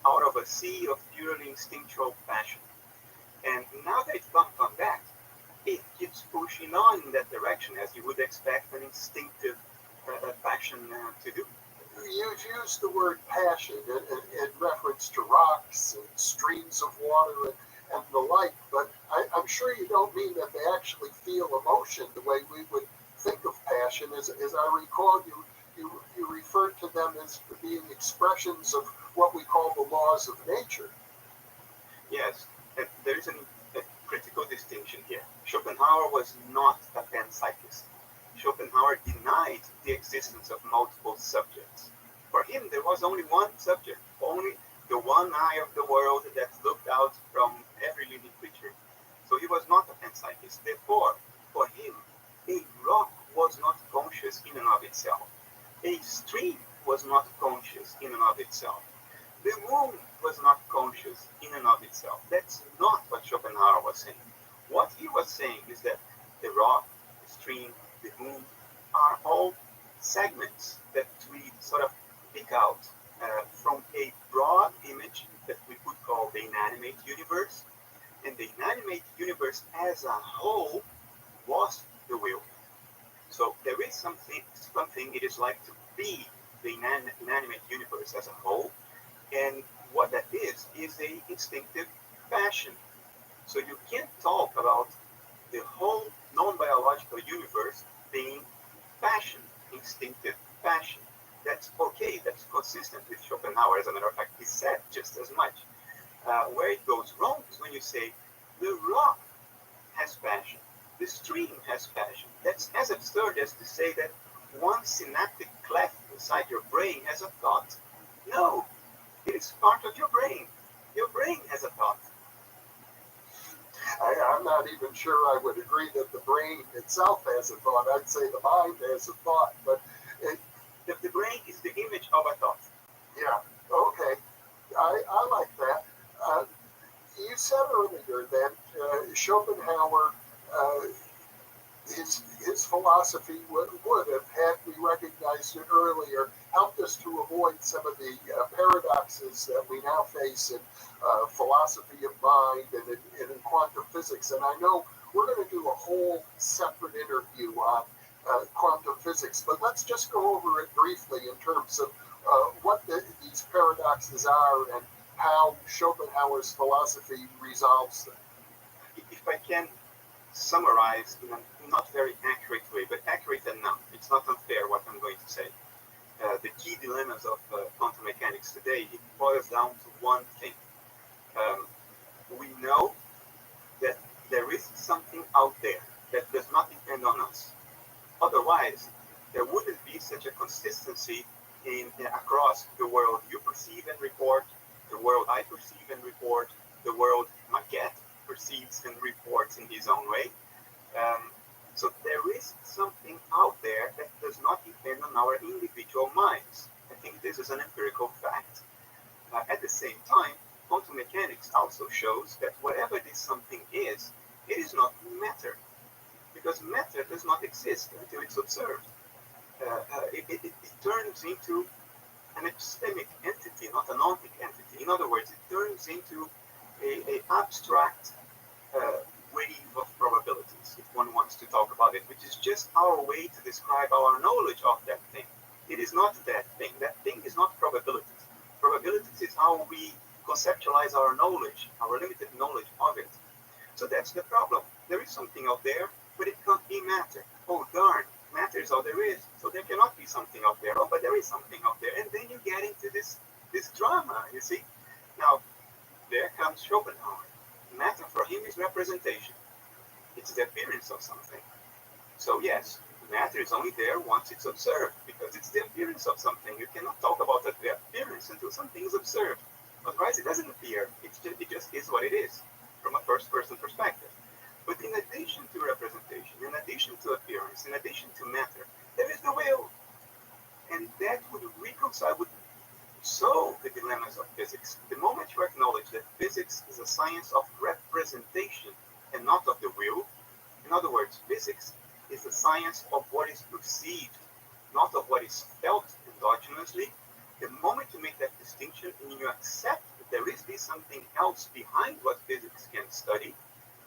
out of a sea of purely instinctual passion. And now that it's bumped on that, it keeps pushing on in that direction, as you would expect an instinctive passion to do. You've used the word passion in reference to rocks and streams of water and the like, but I'm sure you don't mean that they actually feel emotion the way we would think of passion. As I recall, you referred to them as being expressions of what we call the laws of nature. Yes, there is a critical distinction here. Schopenhauer was not a panpsychist. Schopenhauer denied the existence of multiple subjects. For him, there was only one subject, only the one eye of the world that looked out from every living creature. So he was not a panpsychist. Therefore, for him, a rock was not conscious in and of itself. A stream was not conscious in and of itself. The moon was not conscious in and of itself. That's not what Schopenhauer was saying. What he was saying is that the rock, the stream, the moon are all segments that we sort of pick out from a broad image that we could call the inanimate universe, and the inanimate universe as a whole was the will. So there is something it is like to be the inanimate universe as a whole, and what that is a instinctive passion. So you can't talk about the whole non-biological universe being passion, instinctive passion. That's okay, that's consistent with Schopenhauer. As a matter of fact, he said just as much. Where it goes wrong is when you say the rock has passion, the stream has passion. That's as absurd as to say that one synaptic cleft inside your brain has a thought. No, it is part of your brain. Your brain has a thought. I'm not even sure I would agree that the brain itself has a thought. I'd say the mind has a thought, but the brain is the image of a thought. Yeah, okay. I like that. You said earlier that Schopenhauer, his philosophy would have, had we recognized it earlier, helped us to avoid some of the paradoxes that we now face in philosophy of mind and in quantum physics. And I know we're going to do a whole separate interview on quantum physics, but let's just go over it briefly in terms of what these paradoxes are and how Schopenhauer's philosophy resolves them. If I can summarize in a not very accurate way, but accurate enough, it's not unfair what I'm going to say. The key dilemmas of quantum mechanics today, it boils down to one thing. We know that there is something out there that does not depend on us. Otherwise, there wouldn't be such a consistency across the world you perceive and report, the world I perceive and report, the world my cat perceives and reports in his own way. So there is something out there that does not depend on our individual minds. I think this is an empirical fact. At the same time, quantum mechanics also shows that whatever this something is, it is not matter, because matter does not exist until it's observed. It turns into an epistemic entity, not an ontic entity. In other words, it turns into an abstract wave of probabilities, if one wants to talk about it, which is just our way to describe our knowledge of that thing. It is not that thing. That thing is not probabilities. Probabilities is how we conceptualize our knowledge, our limited knowledge of it. So that's the problem. There is something out there, but it can't be matter. Oh, darn, matter is all there is. So there cannot be something out there. Oh, but there is something out there. And then you get into this drama, you see. Now, there comes Schopenhauer. Matter for him is representation. It's the appearance of something. So yes, matter is only there once it's observed, because it's the appearance of something. You cannot talk about the appearance until something is observed. Otherwise, it doesn't appear. It just is what it is, from a first-person perspective. But in addition to representation, in addition to appearance, in addition to matter, there is the will. And that would reconcile, would solve the dilemmas of physics. The moment you acknowledge that physics is a science of representation and not of the will, in other words, physics is the science of what is perceived, not of what is felt endogenously. The moment you make that distinction and you accept that there is something else behind what physics can study,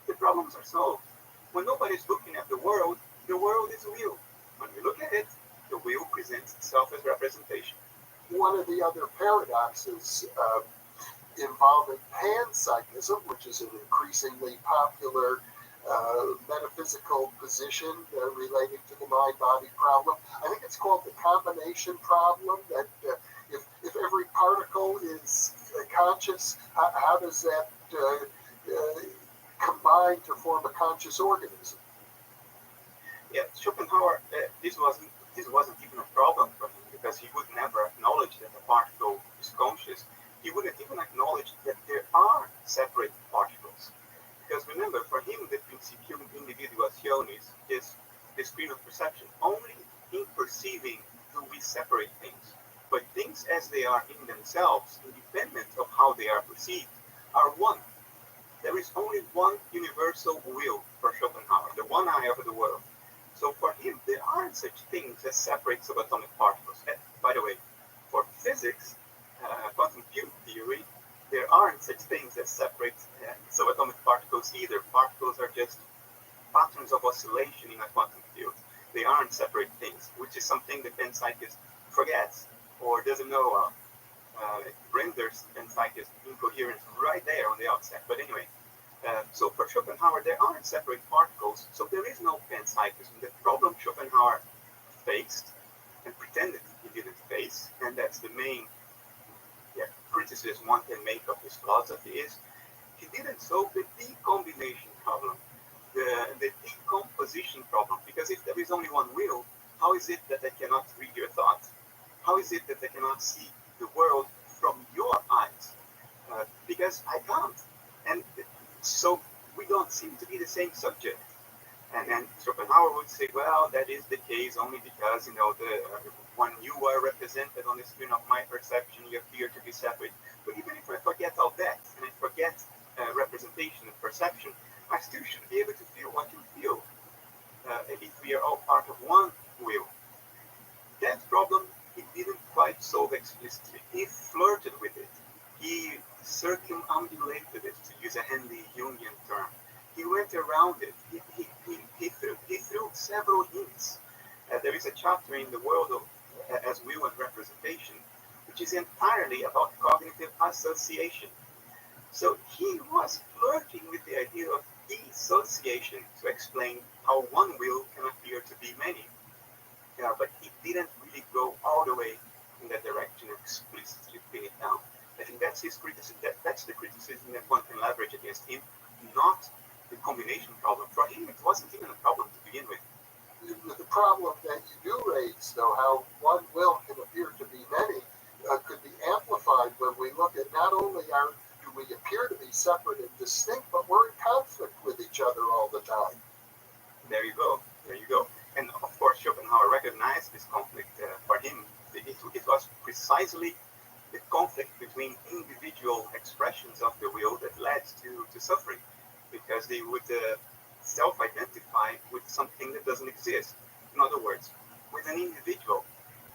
the problems are solved. When nobody's looking at the world is real. When we look at it, the wheel presents itself as representation. One of the other paradoxes involving panpsychism, which is an increasingly popular metaphysical position relating to the mind-body problem. I think it's called the combination problem, that if every particle is conscious, how does that combine to form a conscious organism? Yeah, Schopenhauer, this wasn't even a problem for him, because he would never acknowledge that a particle is conscious. He wouldn't even acknowledge that there are separate particles. Because remember, for him, the principium individuationis is the screen of perception. Only in perceiving do we separate things. But things as they are in themselves, independent of how they are perceived, are one. There is only one universal will for Schopenhauer, the one eye of the world. So for him, there aren't such things as separate subatomic particles. And by the way, for physics, quantum field theory, there aren't such things as separate subatomic particles either. Particles are just patterns of oscillation in a quantum field. They aren't separate things, which is something the panpsychist forgets or doesn't know of. It renders panpsychist incoherent right there on the outset. But anyway, so for Schopenhauer, there aren't separate particles, so there is no panpsychism. The problem Schopenhauer faced and pretended he didn't face, and that's the main criticism one can make of his philosophy, is he didn't solve the decombination problem, the decomposition problem. Because if there is only one will, how is it that I cannot read your thoughts? How is it that I cannot see the world from your eyes? Because I can't. And so we don't seem to be the same subject. And then Schopenhauer would say, well, that is the case only because, when you are represented on the screen of my perception, you appear to be separate. But even if I forget all that, and I forget representation and perception, I still should be able to feel what you feel if we are all part of one will. That problem, he didn't quite solve explicitly. He flirted with it. He circumambulated it, to use a handy Jungian term. He went around it. He threw several hints. There is a chapter in The World of as Will and Representation, which is entirely about cognitive association. So he was flirting with the idea of dissociation to explain how one will can appear to be many. But he didn't really go all the way in that direction and explicitly pin it down. I think that's his criticism. That's the criticism that one can leverage against him, not the combination problem. For him, it wasn't even a problem to begin with. The problem that you do raise, though, how one will can appear to be many, could be amplified when we look at not only do we appear to be separate and distinct, but we're in conflict with each other all the time. There you go. And of course, Schopenhauer recognized this conflict. For him, it was precisely the conflict between individual expressions of the will that led to suffering, because they would self-identify with something that doesn't exist. In other words, with an individual.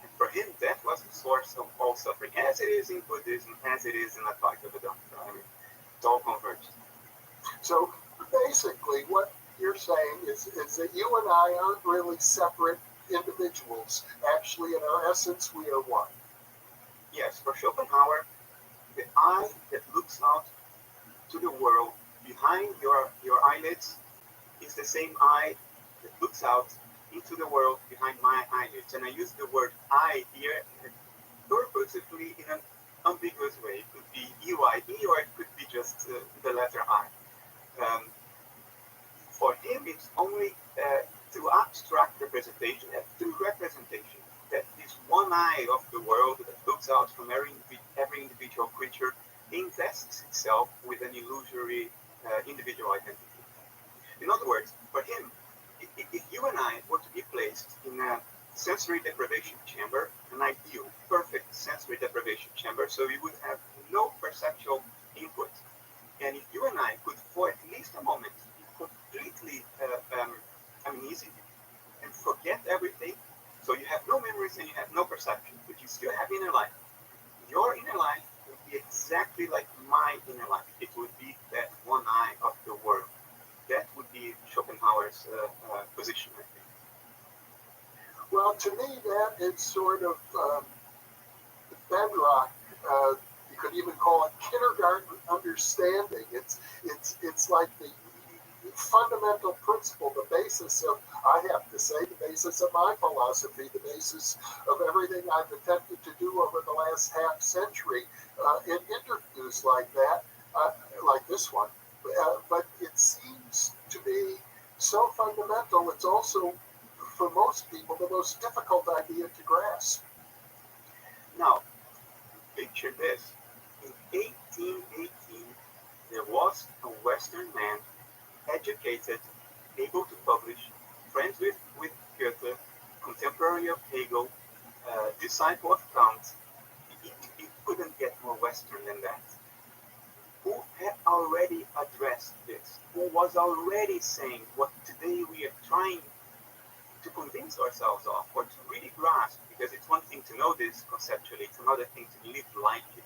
And for him, that was the source of all suffering, as it is in Buddhism, as it is in Advaita Vedanta. I mean, it's all converged. So basically, what you're saying is that you and I aren't really separate individuals. Actually, in our essence, we are one. Yes, for Schopenhauer, the eye that looks out to the world behind your eyelids is the same eye that looks out into the world behind my eyelids. And I use the word I here purposefully in an ambiguous way. It could be EYE, or it could be just the letter I. For him, it's only through abstract representation, through representation, that this one eye of the world that looks out from every individual creature invests itself with an illusory individual identity. In other words, for him, if you and I were to be placed in a sensory deprivation chamber, an ideal, perfect sensory deprivation chamber, so you would have no perceptual input, and if you and I could, for at least a moment, be completely amnesic and forget everything, so you have no memories and you have no perception, but you still have inner life. Your inner life would be exactly like my inner life. It would be that one eye of the world. That would be Schopenhauer's position, I think. Well, to me, that is sort of the bedrock. You could even call it kindergarten understanding. It's like the fundamental principle, the basis of, I have to say, the basis of my philosophy, the basis of everything I've attempted to do over the last half century in interviews like that, like this one. But it seems to be so fundamental, it's also, for most people, the most difficult idea to grasp. Now, picture this. In 1818, there was a Western man, educated, able to publish, friends with Goethe, contemporary of Hegel, disciple of Kant. It couldn't get more Western than that. Who had already addressed this? Who was already saying what today we are trying to convince ourselves of, or to really grasp? Because it's one thing to know this conceptually, it's another thing to live like it.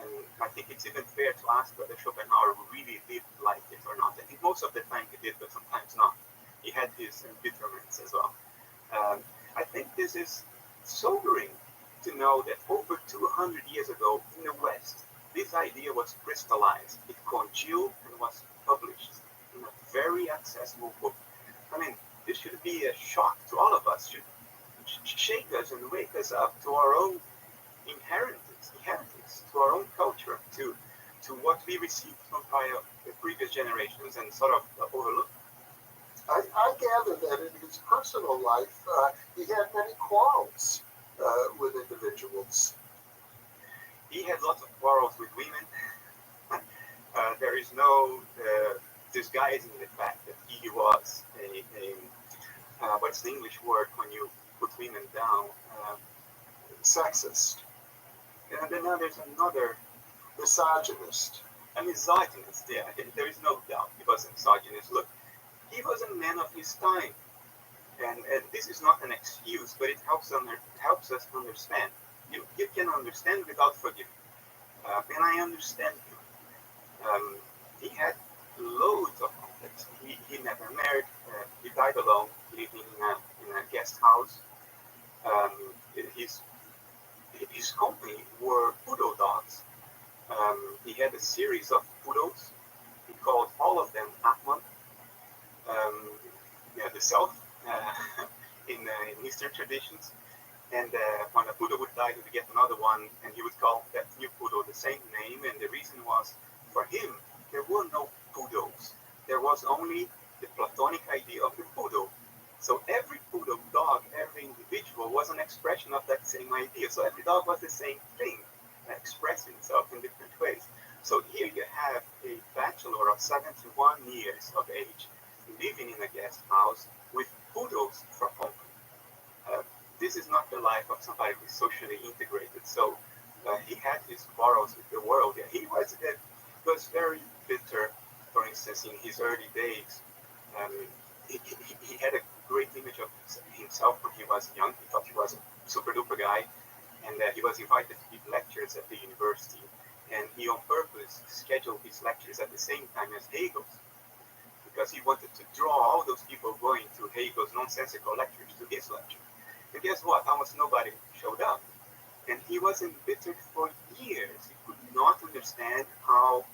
And I think it's even fair to ask whether Schopenhauer really did like it or not. I think most of the time he did, but sometimes not. He had his embitterments as well. I think this is sobering to know that over 200 years ago in the West, this idea was crystallized. It congealed and was published in a very accessible book. I mean, this should be a shock to all of us, should shake us and wake us up to our own inheritance, to our own culture, to what we received from the previous generations and sort of overlooked. I gather that in his personal life, he had many quarrels with individuals. He had lots of quarrels with women. There is no disguising the fact that he was what's the English word when you put women down? Sexist. And then there's another. Misogynist. A misogynist, yeah. There is no doubt he was a misogynist. Look, he was a man of his time. And this is not an excuse, but it helps us understand. You can understand without forgiving. And I understand him. He had loads of conflicts. He never married. He died alone, living in a guest house. His company were poodle dogs. He had a series of poodles. He called all of them Atman. The South in Eastern traditions. And when a poodle would die, he would get another one, and he would call that new poodle the same name. And the reason was, for him, there were no poodles. There was only the Platonic idea of the poodle. So every poodle dog, every individual was an expression of that same idea. So every dog was the same thing, expressing itself in different ways. So here you have a bachelor of 71 years of age living in a guest house with poodles for company. This is not the life of somebody who is socially integrated. So he had his quarrels with the world. Yeah, he was very bitter. For instance, in his early days, he had a great image of himself when he was young. He thought he was a super duper guy, and he was invited to give lectures at the university. And he on purpose scheduled his lectures at the same time as Hegel's, because he wanted to draw all those people going to Hegel's nonsensical lectures to his lecture. And guess what? Almost nobody showed up. And he was embittered for years. He could not understand how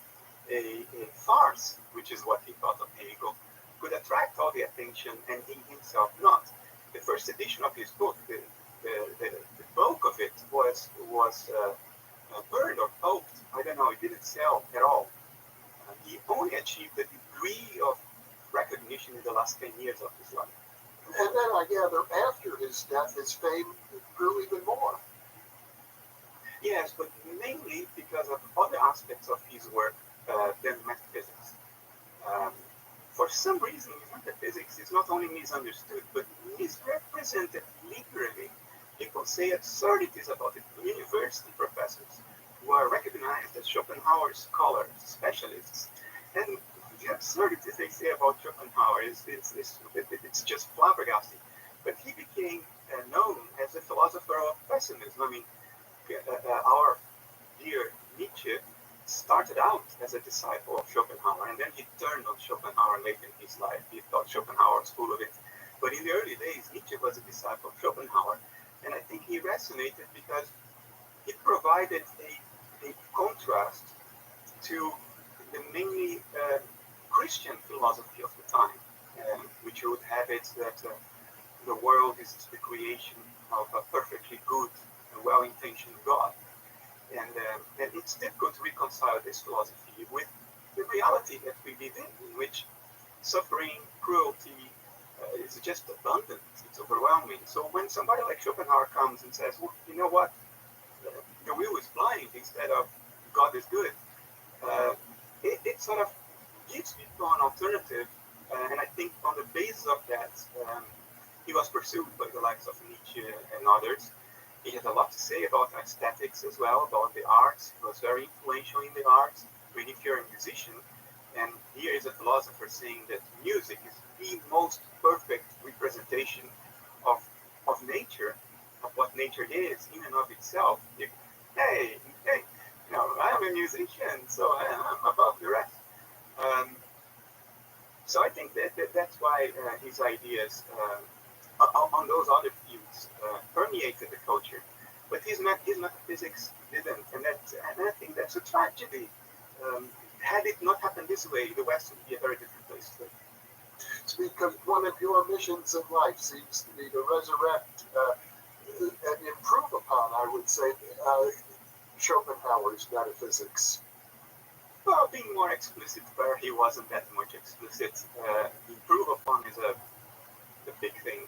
a farce, which is what he thought of Hegel, could attract all the attention and he himself not. The first edition of his book, the bulk of it was burned or pulped. I don't know, it didn't sell at all. He only achieved a degree of recognition in the last 10 years of his life. And then I gather after his death, his fame grew even more. Yes, but mainly because of other aspects of his work than metaphysics. For some reason, metaphysics is not only misunderstood, but misrepresented literally. People say absurdities about it. University professors who are recognized as Schopenhauer scholars, specialists, and the absurdities they say about Schopenhauer it's just flabbergasting. But he became known as a philosopher of pessimism. I mean, our dear Nietzsche started out as a disciple of Schopenhauer, and then he turned on Schopenhauer late in his life. He thought Schopenhauer was full of it. But in the early days, Nietzsche was a disciple of Schopenhauer, and I think he resonated because it provided a contrast to the mainly Christian philosophy of the time, which would have it that the world is the creation of a perfectly good and well-intentioned God. And it's difficult to reconcile this philosophy with the reality that we live in which suffering, cruelty is just abundant, it's overwhelming. So when somebody like Schopenhauer comes and says, well, you know what, the wheel is blind instead of God is good, it sort of gives people an alternative, and I think on the basis of that, he was pursued by the likes of Nietzsche and others. He had a lot to say about aesthetics as well, about the arts. He was very influential in the arts, even if you're a musician. And here is a philosopher saying that music is the most perfect representation of nature, of what nature is in and of itself. Hey, I'm a musician, so I'm above the rest. So I think that's why his ideas on those other fields permeated the culture, but his metaphysics didn't, and I think that's a tragedy. Had it not happened this way, the West would be a very different place today. It's because one of your missions in life seems to be to resurrect and improve upon, I would say, Schopenhauer's metaphysics. Well, being more explicit where he wasn't that much explicit. Improve upon is a big thing.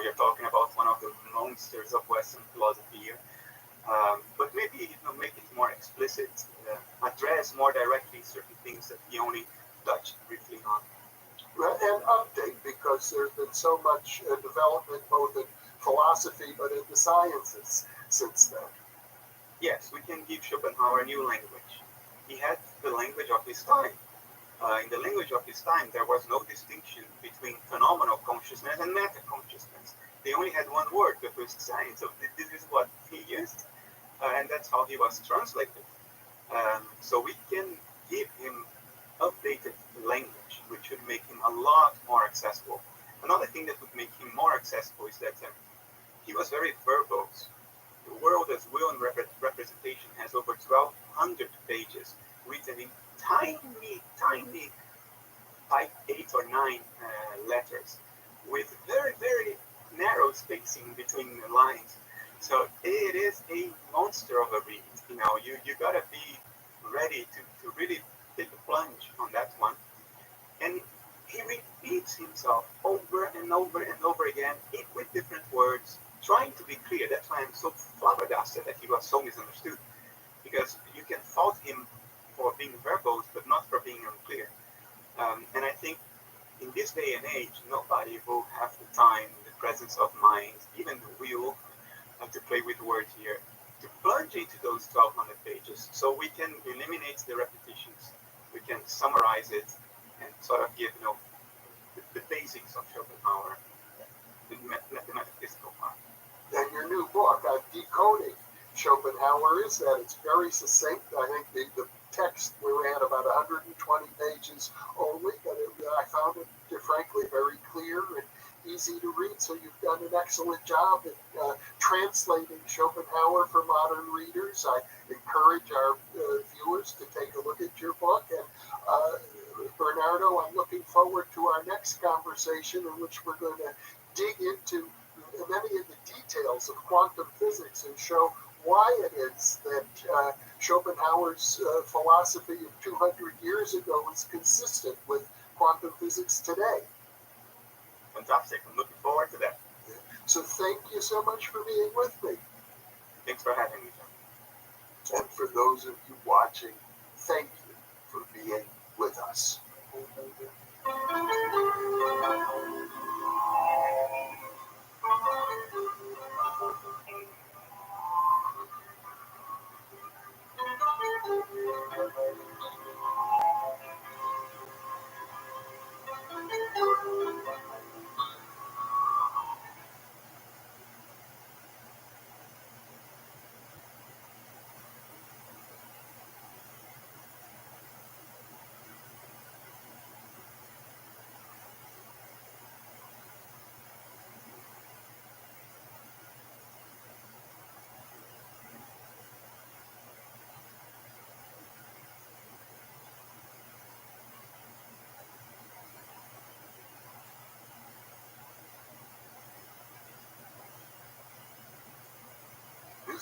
You're talking about one of the monsters of Western philosophy here. But maybe make it more explicit, address more directly certain things that he only touched briefly on. And update, because there's been so much development both in philosophy but in the sciences since then. Yes, we can give Schopenhauer a new language. He had the language of his time. In the language of his time, there was no distinction between phenomenal consciousness and meta-consciousness. They only had one word, that was science. So this is what he used, and that's how he was translated. So we can give him updated language, which would make him a lot more accessible. Another thing that would make him more accessible is that he was very verbose. The world as will and representation has over 1,200 pages written in tiny, type 8 or 9 letters with very, very narrow spacing between the lines. So it is a monster of a read. You gotta be ready to really take a plunge on that one. And he repeats himself over and over and over again with different words, trying to be clear. That's why I'm so flabbergasted that he was so misunderstood, because you can fault him for being verbose, but not for being unclear. And I think in this day and age, nobody will have the time, the presence of mind, even the will, to play with words here, to plunge into those 1,200 pages. So we can eliminate the repetitions, we can summarize it, and sort of give the basics of Schopenhauer, the metaphysical part. And your new book, Decoding Schopenhauer, is that it's very succinct. I think the text we ran about 120 pages only, but I found it, frankly, very clear and easy to read. So you've done an excellent job at translating Schopenhauer for modern readers. I encourage our viewers to take a look at your book. And Bernardo, I'm looking forward to our next conversation in which we're going to dig into many of the details of quantum physics and show why it is that Schopenhauer's philosophy of 200 years ago is consistent with quantum physics today. Fantastic. I'm looking forward to that. So thank you so much for being with me. Thanks for having me, John. And for those of you watching, thank you for being with us.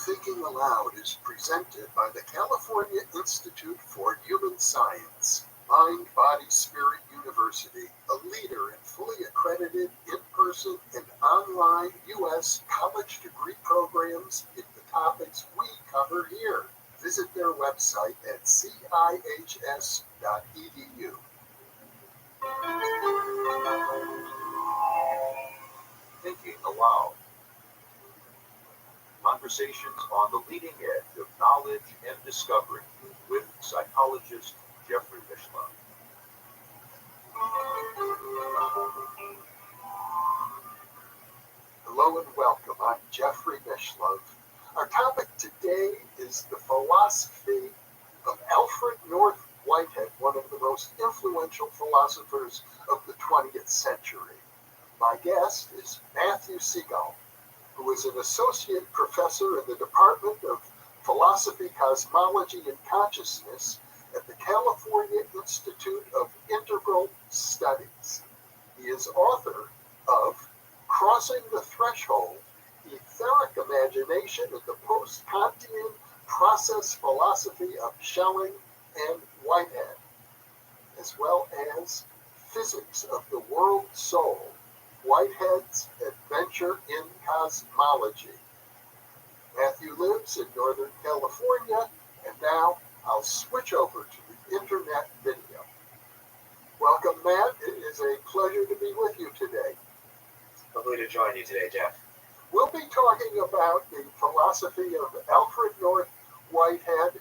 Thinking Aloud is presented by the California Institute for Human Science, Mind, Body, Spirit University, a leader in fully accredited in-person and online U.S. college degree programs in the topics we cover here. Visit their website at cihs.edu. Thinking Aloud. Conversations on the leading edge of knowledge and discovery with psychologist Jeffrey Mishlove. Hello and welcome. I'm Jeffrey Mishlove. Our topic today is the philosophy of Alfred North Whitehead, one of the most influential philosophers of the 20th century. My guest is Matthew Seagull, who is an associate professor in the Department of Philosophy, Cosmology, and Consciousness at the California Institute of Integral Studies. He is author of Crossing the Threshold, Etheric Imagination in the Post-Kantian Process Philosophy of Schelling and Whitehead, as well as Physics of the World Soul, Whitehead's Adventure in Cosmology. Matthew lives in Northern California, and now I'll switch over to the internet video. Welcome, Matt. It is a pleasure to be with you today. Lovely to join you today, Jeff. We'll be talking about the philosophy of Alfred North Whitehead.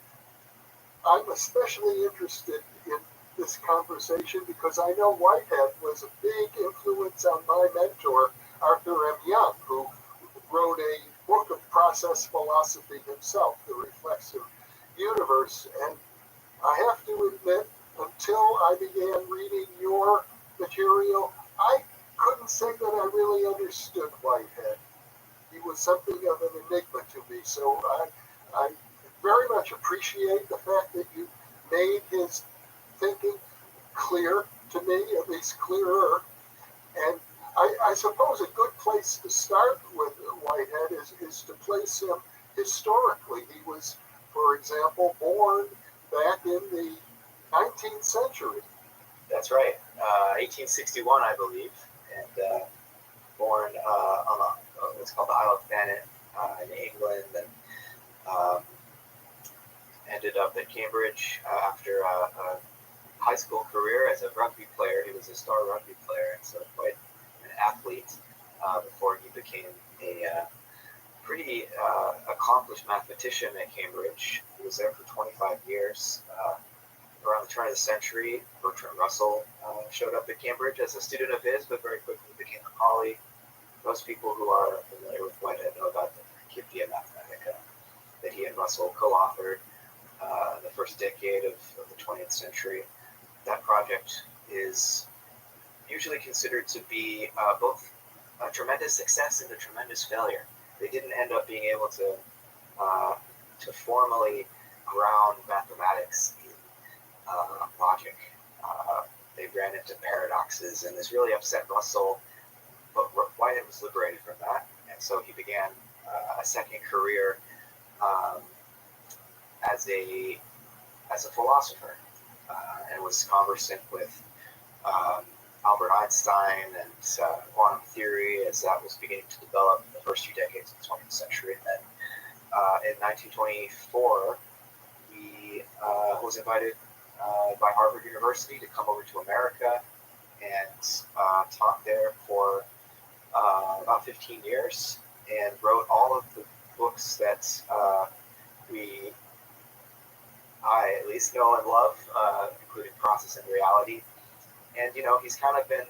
I'm especially interested in this conversation because I know Whitehead was a big influence on my mentor, Arthur M. Young, who wrote a book of process philosophy himself, The Reflexive Universe. And I have to admit, until I began reading your material, I couldn't say that I really understood Whitehead. He was something of an enigma to me, so I very much appreciate the fact that you made his thinking clear to me, at least clearer. And I suppose a good place to start with Whitehead is to place him historically. He was, for example, born back in the 19th century. That's right, 1861, I believe, and born on what's called the Isle of Thanet in England, and ended up at Cambridge after a high school career as a rugby player. He was a star rugby player, and so quite an athlete before he became a pretty accomplished mathematician at Cambridge. He was there for 25 years. Around the turn of the century, Bertrand Russell showed up at Cambridge as a student of his, but very quickly became a colleague. Most people who are familiar with Whitehead know about the Principia Mathematica that he and Russell co-authored in the first decade of the 20th century. That project is usually considered to be both a tremendous success and a tremendous failure. They didn't end up being able to formally ground mathematics in logic. They ran into paradoxes, and this really upset Russell, but Whitehead was liberated from that, and so he began a second career as a philosopher, and was conversant with Albert Einstein and quantum theory as that was beginning to develop in the first few decades of the 20th century. And then in 1924, he was invited by Harvard University to come over to America and taught there for about 15 years and wrote all of the books that I at least know and love, including Process and Reality. And, he's kind of been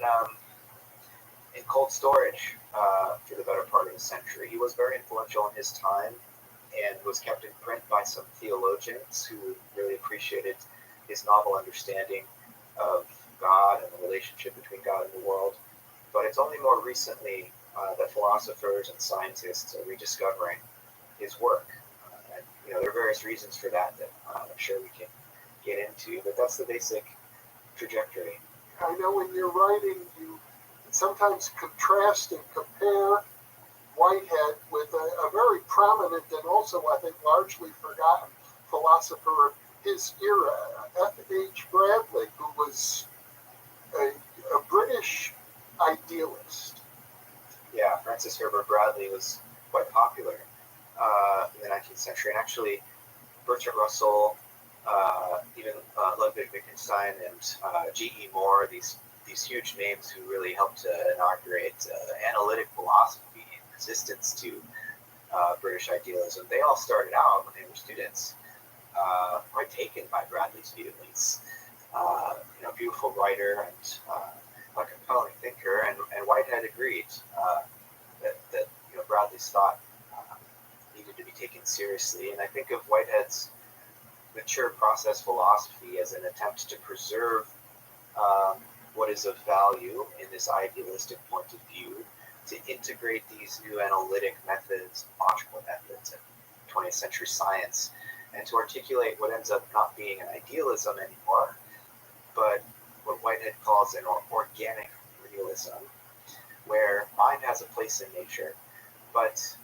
in cold storage for the better part of the century. He was very influential in his time and was kept in print by some theologians who really appreciated his novel understanding of God and the relationship between God and the world. But it's only more recently that philosophers and scientists are rediscovering his work. And, there are various reasons for that I'm sure we can get into, but that's the basic trajectory. I know in your writing you sometimes contrast and compare Whitehead with a very prominent and also, I think, largely forgotten philosopher of his era, F.H. Bradley, who was a British idealist. Yeah, Francis Herbert Bradley was quite popular in the 19th century, and actually Bertrand Russell, even Ludwig Wittgenstein and G.E. Moore, these huge names who really helped to inaugurate analytic philosophy in resistance to British idealism. They all started out when they were students quite taken by Bradley's view, at least. Beautiful writer and a compelling thinker, and Whitehead agreed that Bradley's thought needed to be taken seriously. And I think of Whitehead's mature process philosophy as an attempt to preserve what is of value in this idealistic point of view, to integrate these new analytic methods, logical methods, and 20th century science, and to articulate what ends up not being an idealism anymore, but what Whitehead calls an organic realism, where mind has a place in nature, but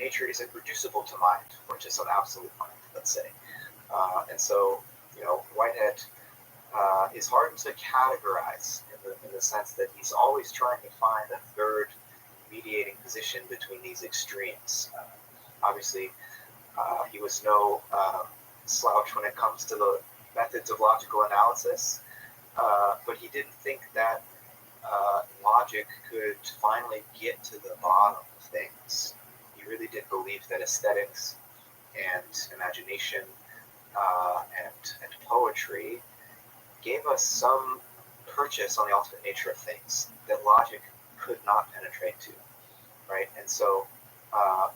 nature isn't reducible to mind, or to some absolute mind, let's say. And so, Whitehead is hard to categorize in the sense that he's always trying to find a third mediating position between these extremes. Obviously, he was no slouch when it comes to the methods of logical analysis, but he didn't think that logic could finally get to the bottom of things. He really did believe that aesthetics and imagination and poetry gave us some purchase on the ultimate nature of things that logic could not penetrate to, right? And so,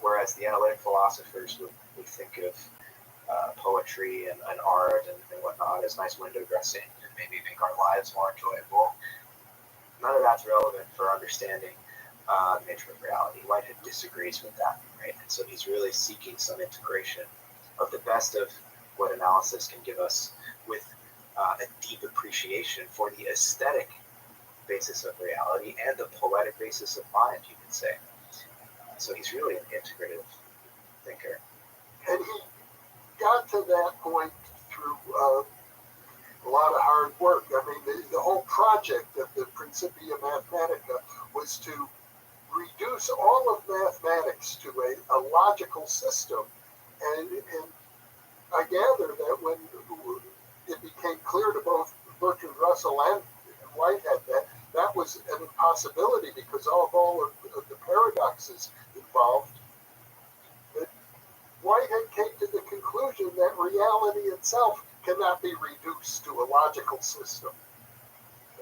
whereas the analytic philosophers would think of poetry and art and whatnot as nice window dressing and maybe make our lives more enjoyable, none of that's relevant for understanding the nature of reality. Whitehead disagrees with that, right? And so he's really seeking some integration of the best of what analysis can give us with a deep appreciation for the aesthetic basis of reality and the poetic basis of mind, you could say. So he's really an integrative thinker. And he got to that point through a lot of hard work. I mean, the whole project of the Principia Mathematica was to reduce all of mathematics to a logical system. And I gather that when it became clear to both Bertrand Russell and Whitehead that was an impossibility because of all of the paradoxes involved, that Whitehead came to the conclusion that reality itself cannot be reduced to a logical system.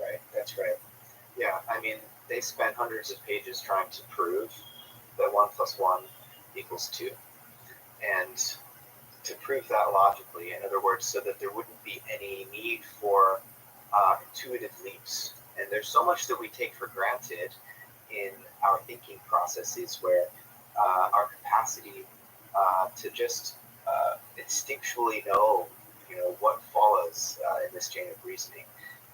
Right, that's right. Yeah, I mean, they spent hundreds of pages trying to prove that 1 + 1 = 2. And to prove that logically, in other words, so that there wouldn't be any need for intuitive leaps. And there's so much that we take for granted in our thinking processes where our capacity to just instinctually know, what follows in this chain of reasoning.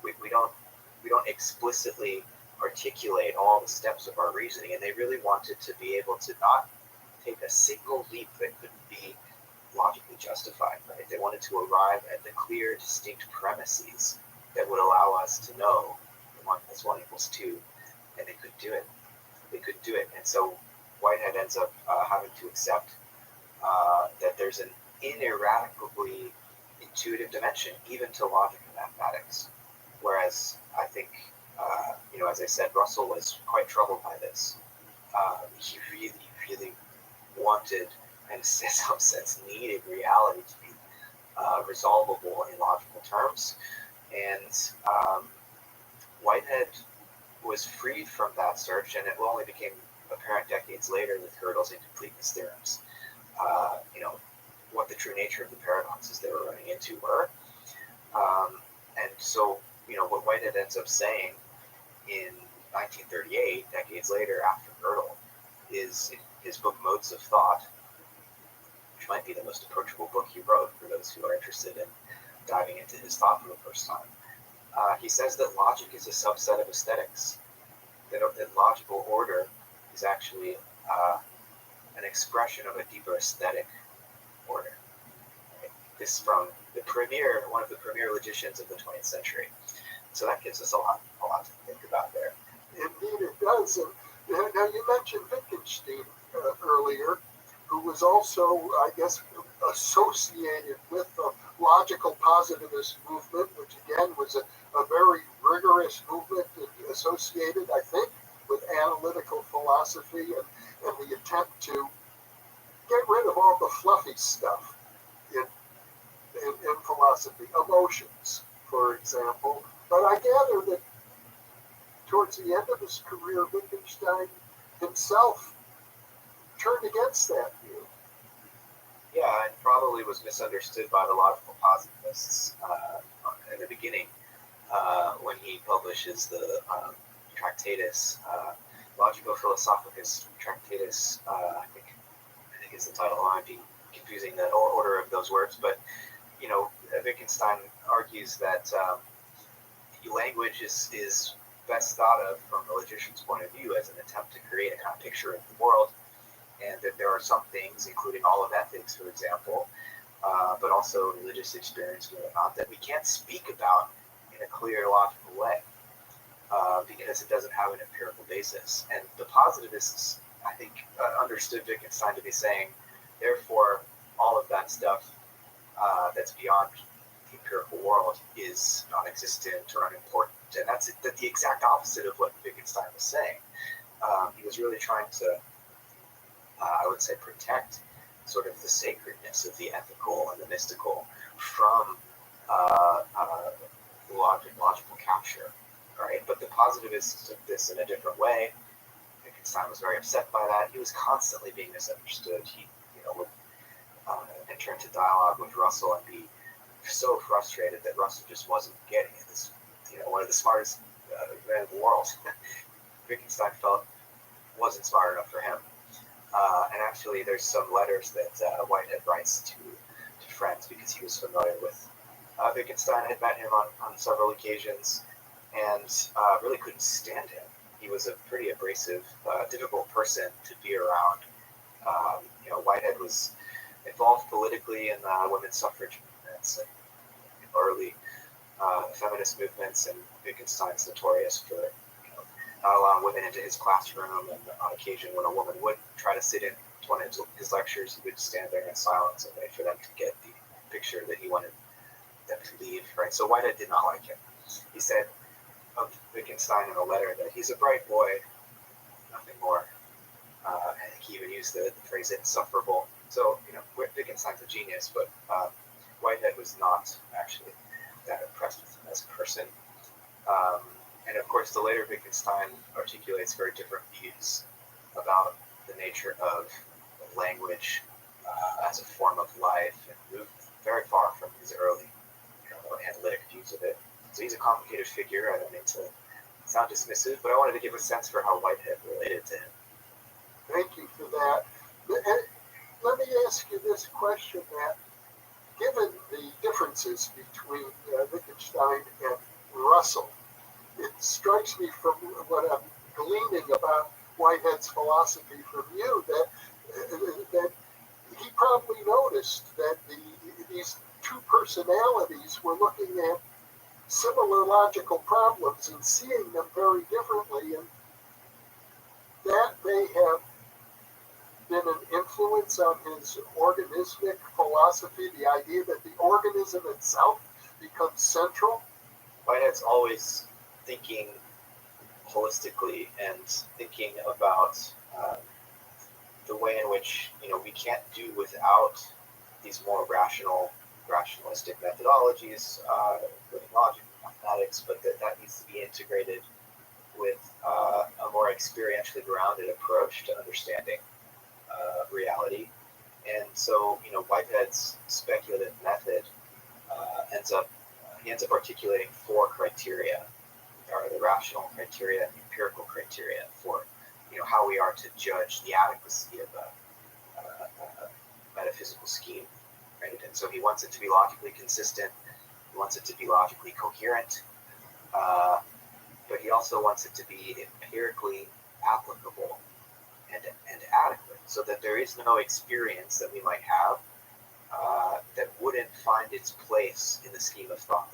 We don't explicitly articulate all the steps of our reasoning, and they really wanted to be able to not take a single leap that couldn't be logically justified, right? They wanted to arrive at the clear, distinct premises that would allow us to know that 1 + 1 = 2, and they could do it. They could do it, and so Whitehead ends up having to accept that there's an ineradicably intuitive dimension, even to logic and mathematics. Whereas I think, as I said, Russell was quite troubled by this. He really, really wanted, and in some sense needed, reality to be resolvable in logical terms. And Whitehead was freed from that search, and it only became apparent decades later with Gödel's incompleteness theorems, what the true nature of the paradoxes they were running into were. And so, what Whitehead ends up saying in 1938, decades later after Gödel, is in his book Modes of Thought, which might be the most approachable book he wrote for those who are interested in diving into his thought for the first time. He says that logic is a subset of aesthetics, that logical order is actually an expression of a deeper aesthetic order. Right? This from one of the premier logicians of the 20th century. So that gives us a lot to think about there. Indeed, it does. Now, you mentioned Wittgenstein earlier, who was also, I guess, associated with the logical positivist movement, which again was a very rigorous movement associated, I think, with analytical philosophy and the attempt to get rid of all the fluffy stuff in philosophy, emotions, for example. But I gather that towards the end of his career, Wittgenstein himself turned against that view. Yeah, and probably was misunderstood by the logical positivists in the beginning when he publishes the Tractatus, Logico-Philosophicus Tractatus, I think is the title. I might be confusing the order of those words, but Wittgenstein argues that language is best thought of from the logician's point of view as an attempt to create a kind of picture of the world, and that there are some things, including all of ethics, for example, but also religious experience and whatnot, that we can't speak about in a clear, logical way because it doesn't have an empirical basis. And the positivists, I think, understood Wittgenstein to be saying, therefore, all of that stuff that's beyond the empirical world is non-existent or unimportant. And that's the exact opposite of what Wittgenstein was saying. He was really trying to, I would say, protect sort of the sacredness of the ethical and the mystical from logical capture, right? But the positivists took this in a different way. Wittgenstein was very upset by that. He was constantly being misunderstood. He, would enter into dialogue with Russell and be so frustrated that Russell just wasn't getting it. This, one of the smartest men in the world, Wittgenstein felt wasn't smart enough for him. And actually, there's some letters that Whitehead writes to friends because he was familiar with Wittgenstein, had met him on several occasions, and really couldn't stand him. He was a pretty abrasive, difficult person to be around. Whitehead was involved politically in women's suffrage movements and early feminist movements, and Wittgenstein's notorious for not allowing women into his classroom, and on occasion when a woman would try to sit in one of his lectures, he would stand there in silence and wait for them to get the picture that he wanted them to leave, right? So Whitehead did not like him. He said of Wittgenstein in a letter that he's a bright boy, nothing more. And he even used the phrase insufferable. So, Wittgenstein's a genius, but Whitehead was not actually that impressed with him as a person. And of course, the later Wittgenstein articulates very different views about the nature of language as a form of life, and moved very far from his early analytic views of it. So he's a complicated figure. I don't mean to sound dismissive, but I wanted to give a sense for how Whitehead related to him. Thank you for that. And let me ask you this question, Matt. Given the differences between Wittgenstein and Russell, it strikes me from what I'm gleaning about Whitehead's philosophy from you that he probably noticed that these two personalities were looking at similar logical problems and seeing them very differently, and that may have been an influence on his organismic philosophy, the idea that the organism itself becomes central. Whitehead's always thinking holistically and thinking about the way in which we can't do without these more rationalistic methodologies, including logic and mathematics, but that needs to be integrated with a more experientially grounded approach to understanding reality. And so, Whitehead's speculative method ends up articulating four criteria, or the rational criteria and the empirical criteria for how we are to judge the adequacy of a metaphysical scheme, right? And so he wants it to be logically consistent, he wants it to be logically coherent, but he also wants it to be empirically applicable and adequate, so that there is no experience that we might have that wouldn't find its place in the scheme of thought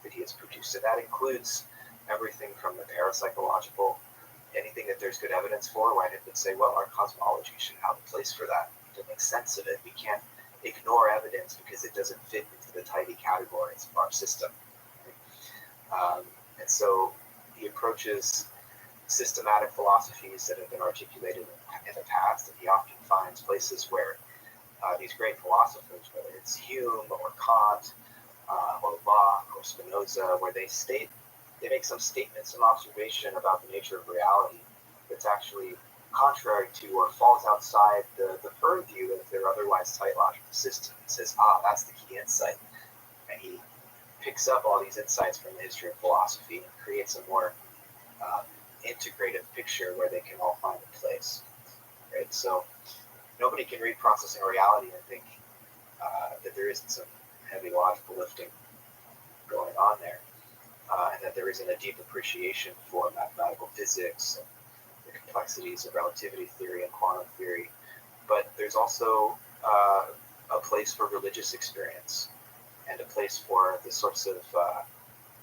that he has produced. And that includes everything from the parapsychological, anything that there's good evidence for. Whitehead would say, well, our cosmology should have a place for that, to make sense of it. We can't ignore evidence because it doesn't fit into the tidy categories of our system. And so he approaches systematic philosophies that have been articulated in the past, and he often finds places where these great philosophers, whether it's Hume or Kant or Locke or Spinoza, where they make some statement, some observation about the nature of reality that's actually contrary to or falls outside the purview of their otherwise tight logical system. He says, that's the key insight. And he picks up all these insights from the history of philosophy and creates a more integrative picture where they can all find a place. Right? So nobody can read Processing Reality and think that there isn't some heavy logical lifting going on there, and that there isn't a deep appreciation for mathematical physics and the complexities of relativity theory and quantum theory. But there's also a place for religious experience and a place for the sorts of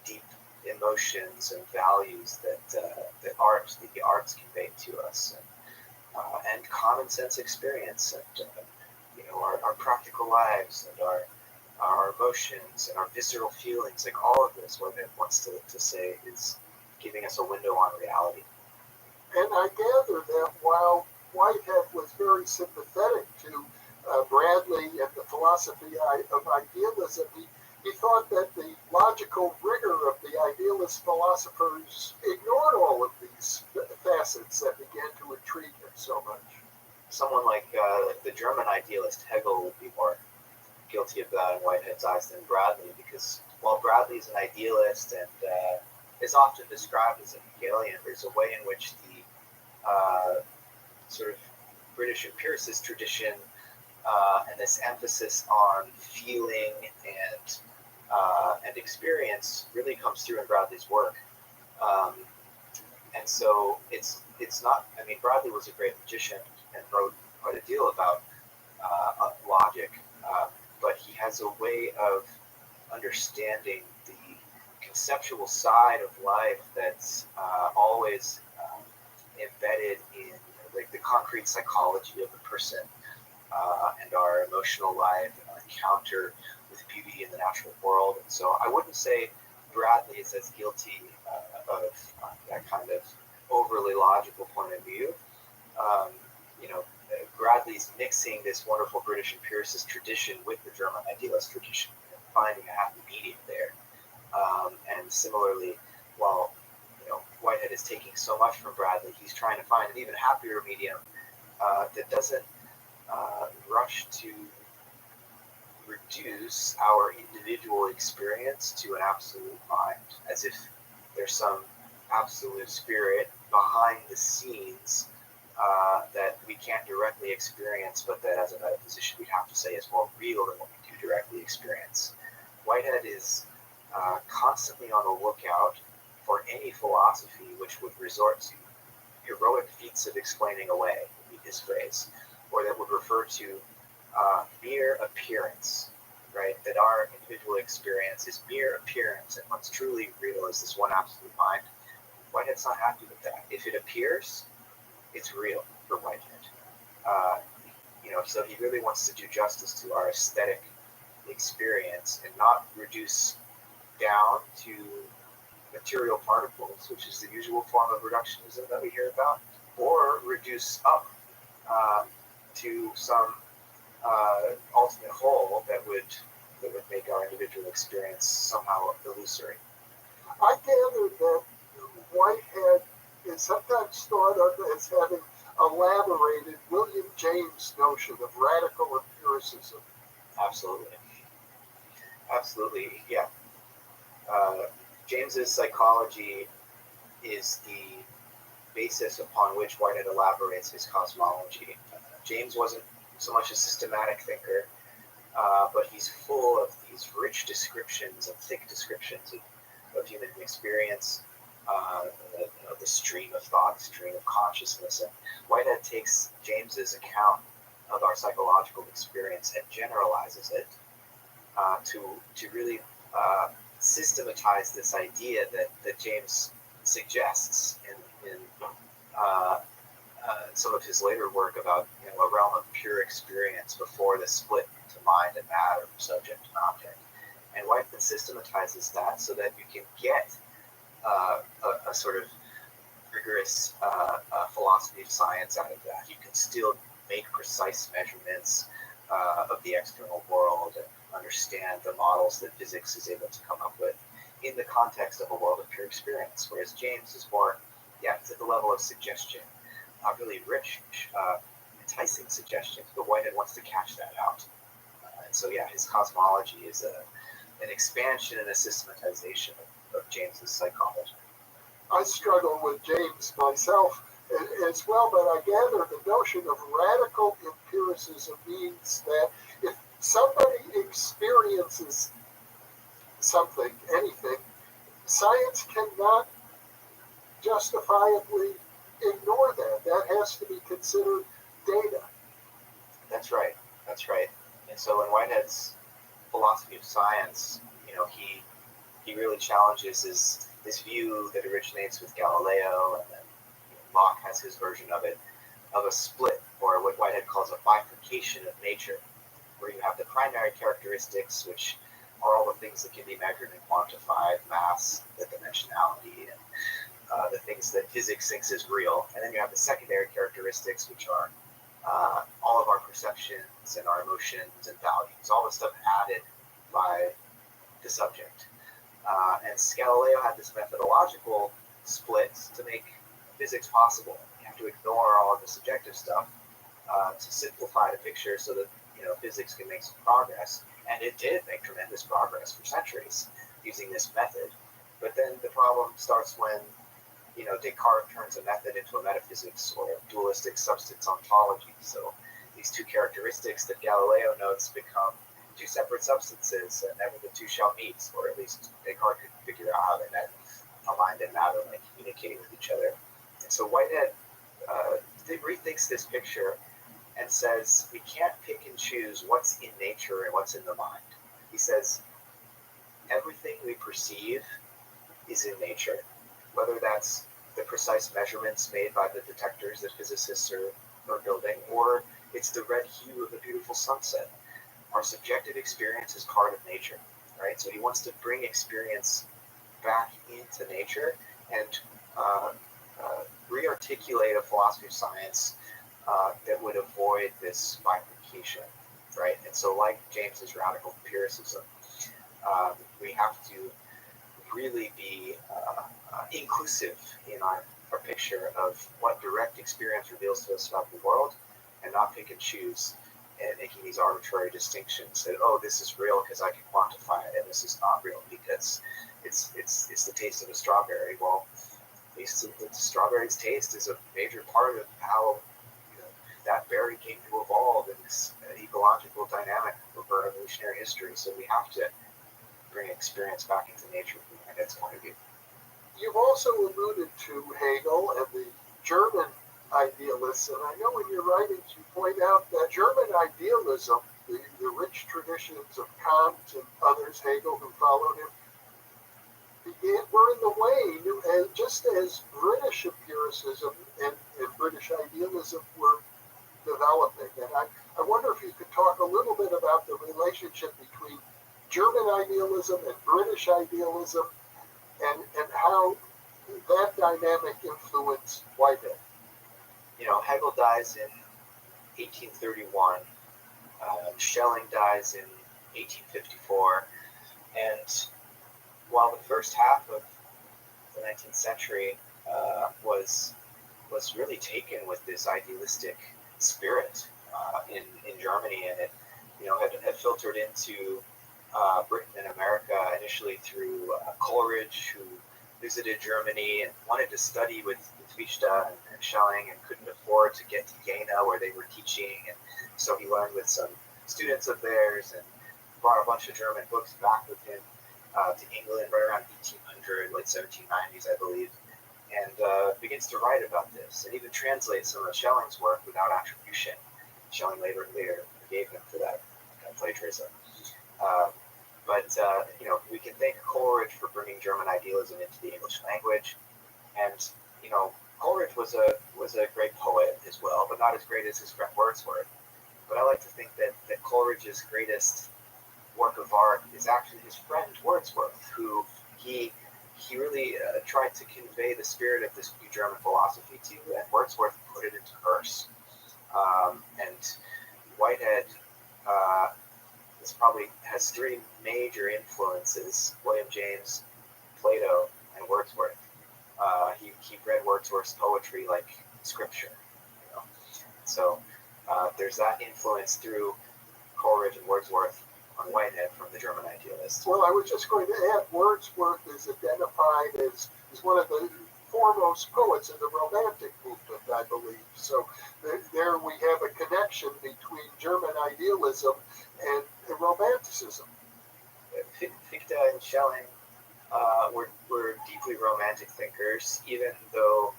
deep emotions and values that the arts convey to us, and common sense experience, and our practical lives, and our emotions and our visceral feelings. Like all of this, what it wants to say is giving us a window on reality. And I gather that while Whitehead was very sympathetic to Bradley and the philosophy of idealism, he thought that the logical rigor of the idealist philosophers ignored all of these facets that began to intrigue him so much. Someone like the German idealist Hegel would be more guilty of that in Whitehead's eyes than Bradley, because while Bradley is an idealist and is often described as a Hegelian, there's a way in which the sort of British empiricist tradition and this emphasis on feeling and experience really comes through in Bradley's work. And so it's not, I mean, Bradley was a great magician and wrote quite a deal about logic, but he has a way of understanding the conceptual side of life that's always embedded in like the concrete psychology of the person, and our emotional life and our encounter with beauty in the natural world. And so I wouldn't say Bradley is as guilty of that kind of overly logical point of view. Bradley's mixing this wonderful British empiricist tradition with the German idealist tradition, and finding a happy medium there. And similarly, while Whitehead is taking so much from Bradley, he's trying to find an even happier medium that doesn't rush to reduce our individual experience to an absolute mind, as if there's some absolute spirit behind the scenes that we can't directly experience, but that as a metaphysician we have to say is more real than what we do directly experience. Whitehead is constantly on the lookout for any philosophy which would resort to heroic feats of explaining away, would be his phrase, or that would refer to mere appearance, right? That our individual experience is mere appearance, and what's truly real is this one absolute mind. Whitehead's not happy with that. If it appears, it's real for Whitehead. So he really wants to do justice to our aesthetic experience and not reduce down to material particles, which is the usual form of reductionism that we hear about, or reduce up to some ultimate whole that would make our individual experience somehow illusory. I gather that Whitehead is sometimes thought of as having elaborated William James' notion of radical empiricism. Absolutely, yeah. James's psychology is the basis upon which Whitehead elaborates his cosmology. James wasn't so much a systematic thinker, but he's full of these rich descriptions and thick descriptions of human experience, the stream of thought, the stream of consciousness. And Whitehead takes James's account of our psychological experience and generalizes it to really systematize this idea that James suggests in some of his later work about a realm of pure experience before the split into mind and matter, subject and object. And Whitehead systematizes that so that you can get a sort of rigorous philosophy of science out of that. You can still make precise measurements of the external world and understand the models that physics is able to come up with in the context of a world of pure experience, whereas James is more, it's at the level of suggestion. really rich, enticing suggestions, but Whitehead wants to catch that out. And so, yeah, his cosmology is an expansion and a systematization of James's psychology. I struggle with James myself as well, but I gather the notion of radical empiricism means that if somebody experiences something, anything, science cannot justifiably ignore that. That has to be considered data. That's right. That's right. And so in Whitehead's philosophy of science, he really challenges this view that originates with Galileo, and then Locke has his version of it, of a split, or what Whitehead calls a bifurcation of nature, where you have the primary characteristics, which are all the things that can be measured and quantified, mass, the dimensionality, and the things that physics thinks is real. And then you have the secondary characteristics, which are all of our perceptions and our emotions and values, all the stuff added by the subject. And Galileo had this methodological split to make physics possible. You have to ignore all of the subjective stuff to simplify the picture so that physics can make some progress. And it did make tremendous progress for centuries using this method. But then the problem starts when Descartes turns a method into a metaphysics or a dualistic substance ontology. So these two characteristics that Galileo notes become two separate substances, and never the two shall meet, or at least Descartes could figure out how they met, aligned in matter, like communicating with each other. And so Whitehead rethinks this picture and says we can't pick and choose what's in nature and what's in the mind. He says everything we perceive is in nature, whether that's the precise measurements made by the detectors that physicists are building, or it's the red hue of a beautiful sunset. Our subjective experience is part of nature, right? So he wants to bring experience back into nature and re-articulate a philosophy of science that would avoid this bifurcation, right? And so, like James's radical empiricism, we have to really be inclusive in our picture of what direct experience reveals to us about the world, and not pick and choose and making these arbitrary distinctions that, oh, this is real because I can quantify it, and this is not real because it's the taste of a strawberry. Well, at least the strawberry's taste is a major part of how that berry came to evolve in this ecological dynamic of our evolutionary history. So we have to bring experience back into nature from Whitehead's point of view. You've also alluded to Hegel and the German idealists, and I know in your writings you point out that German idealism, the rich traditions of Kant and others, Hegel, who followed him, were in the way, just as British empiricism and British idealism were developing. And I wonder if you could talk a little bit about the relationship between German idealism and British idealism, and how that dynamic influenced Whitehead. Hegel dies in 1831. Schelling dies in 1854. And while the first half of the 19th century was really taken with this idealistic spirit in Germany, and it had filtered into Britain and America initially through Coleridge, who visited Germany and wanted to study with Fichte and Schelling and couldn't afford to get to Jena where they were teaching, and so he learned with some students of theirs and brought a bunch of German books back with him to England right around 1800, late 1790s, I believe, and begins to write about this and even translate some of Schelling's work without attribution. Schelling later forgave him for that kind of plagiarism. But we can thank Coleridge for bringing German idealism into the English language, and Coleridge was a great poet as well, but not as great as his friend Wordsworth. But I like to think that Coleridge's greatest work of art is actually his friend Wordsworth, who he really tried to convey the spirit of this new German philosophy to, and Wordsworth put it into verse. And Whitehead probably has three major influences: William James, Plato, and Wordsworth. He read Wordsworth's poetry like scripture, So there's that influence through Coleridge and Wordsworth on Whitehead from the German idealists. Well, I was just going to add, Wordsworth is identified as one of the foremost poets in the Romantic movement, I believe. So there we have a connection between German idealism and Romanticism. Fichte and Schelling were deeply romantic thinkers, even though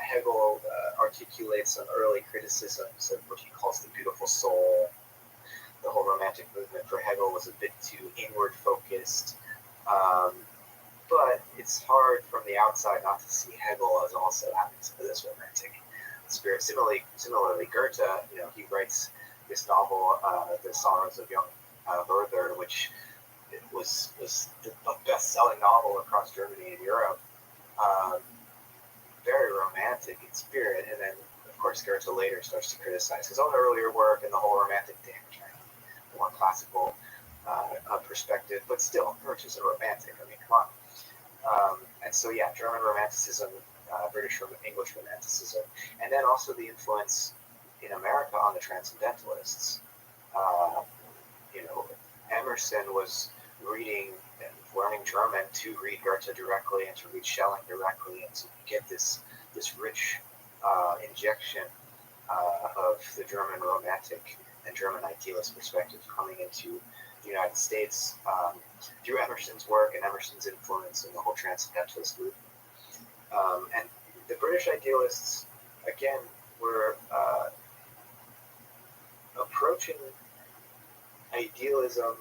Hegel articulates some early criticisms of what he calls the beautiful soul. The whole romantic movement for Hegel was a bit too inward focused, but it's hard from the outside not to see Hegel as also having some of this romantic spirit. Similarly, Goethe, he writes this novel, The Sorrows of Young Werther, which was a best-selling novel across Germany and Europe. Very romantic in spirit, and then of course Goethe later starts to criticize his own earlier work and the whole romantic thing, the more classical perspective, but still, Goethe's a romantic. I mean, come on. And so, yeah, German Romanticism, British English Romanticism, and then also the influence in America on the Transcendentalists. Emerson was reading and learning German to read Goethe directly and to read Schelling directly, and to get this rich injection of the German Romantic and German idealist perspective coming into the United States through Emerson's work and Emerson's influence in the whole Transcendentalist movement. And the British idealists, again, were approaching idealism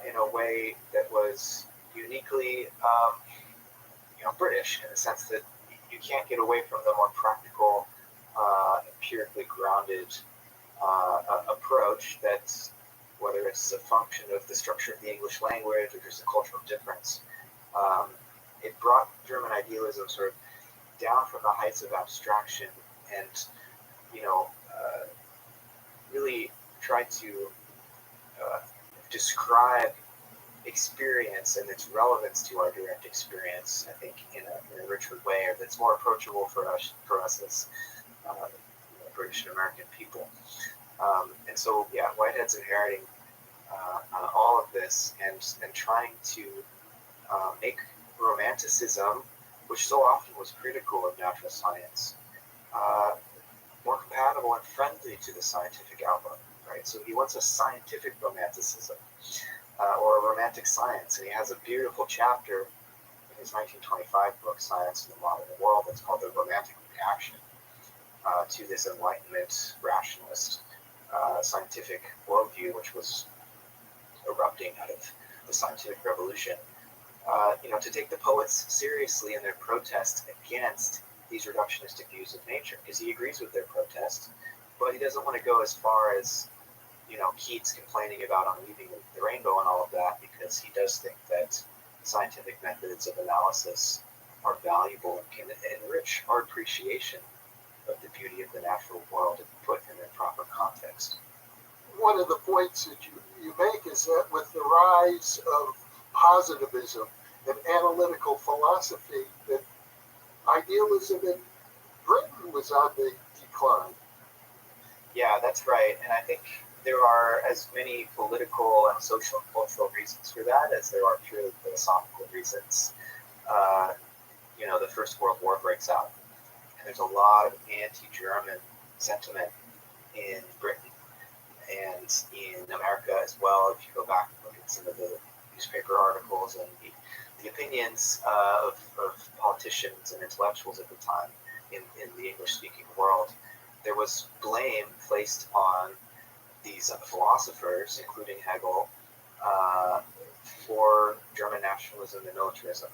in a way that was uniquely, British, in the sense that you can't get away from the more practical, empirically grounded approach that, whether it's a function of the structure of the English language or just a cultural difference, it brought German idealism sort of down from the heights of abstraction and, really tried to describe experience and its relevance to our direct experience, I think, in a richer way, or that's more approachable for us as British and American people. And so, yeah, Whitehead's inheriting all of this and trying to make Romanticism, which so often was critical of natural science, more compatible and friendly to the scientific outlook, right? So he wants a scientific Romanticism, or a romantic science, and he has a beautiful chapter in his 1925 book, Science in the Modern World, that's called The Romantic Reaction to this Enlightenment rationalist scientific worldview, which was erupting out of the scientific revolution. To take the poets seriously in their protest against these reductionistic views of nature, because he agrees with their protest, but he doesn't want to go as far as, Keats complaining about unweaving the rainbow and all of that, because he does think that scientific methods of analysis are valuable and can enrich our appreciation of the beauty of the natural world if put in their proper context. One of the points that you make is that with the rise of positivism and analytical philosophy, that idealism in Britain was on the decline. Yeah, that's right. And I think there are as many political and social and cultural reasons for that as there are purely philosophical reasons. The First World War breaks out, and there's a lot of anti-German sentiment in Britain and in America as well. If you go back and look at some of the newspaper articles and the opinions of politicians and intellectuals at the time in the English-speaking world, there was blame placed on these philosophers, including Hegel, for German nationalism and militarism,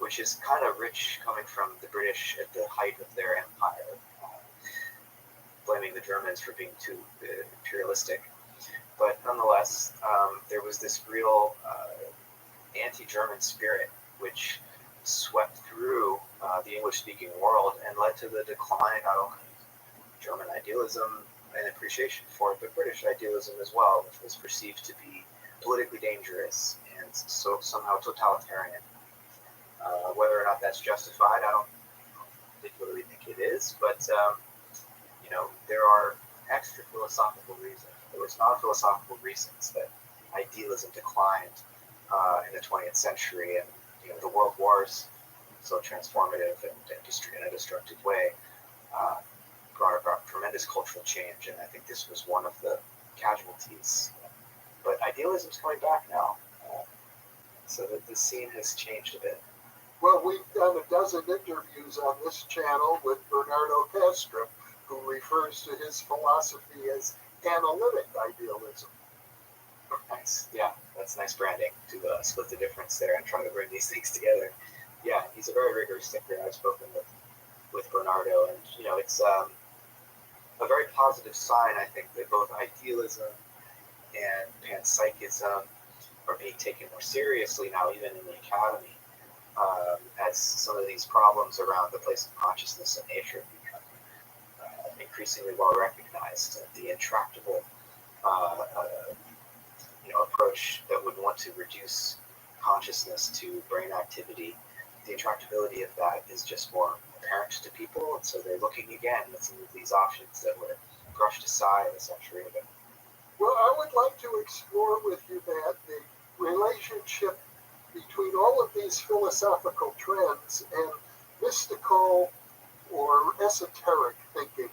which is kind of rich coming from the British at the height of their empire, blaming the Germans for being too imperialistic. But nonetheless, there was this real anti-German spirit which swept through the English-speaking world and led to the decline not only of German idealism and appreciation for it, but British idealism as well, which was perceived to be politically dangerous and so somehow totalitarian. Whether or not that's justified, I don't particularly think it is, but there are extra philosophical reasons. There was non-philosophical reasons that idealism declined in the 20th century, and the world wars, so transformative and in a destructive way, brought about tremendous cultural change, and I think this was one of the casualties. But idealism's coming back now, so that the scene has changed a bit. Well, we've done a dozen interviews on this channel with Bernardo Castro, who refers to his philosophy as analytic idealism. Nice. Yeah, that's nice branding to split the difference there and try to bring these things together. Yeah, he's a very rigorous thinker. I've spoken with Bernardo, and it's a very positive sign, I think, that both idealism and panpsychism are being taken more seriously now, even in the academy, as some of these problems around the place of consciousness and nature become increasingly well recognized. The intractable approach that would want to reduce consciousness to brain activity, the intractability of that is just more apparent to people, and so they're looking again at some of these options that were brushed aside a century ago. Well, I would like to explore with you, Matt, the relationship between all of these philosophical trends and mystical or esoteric thinking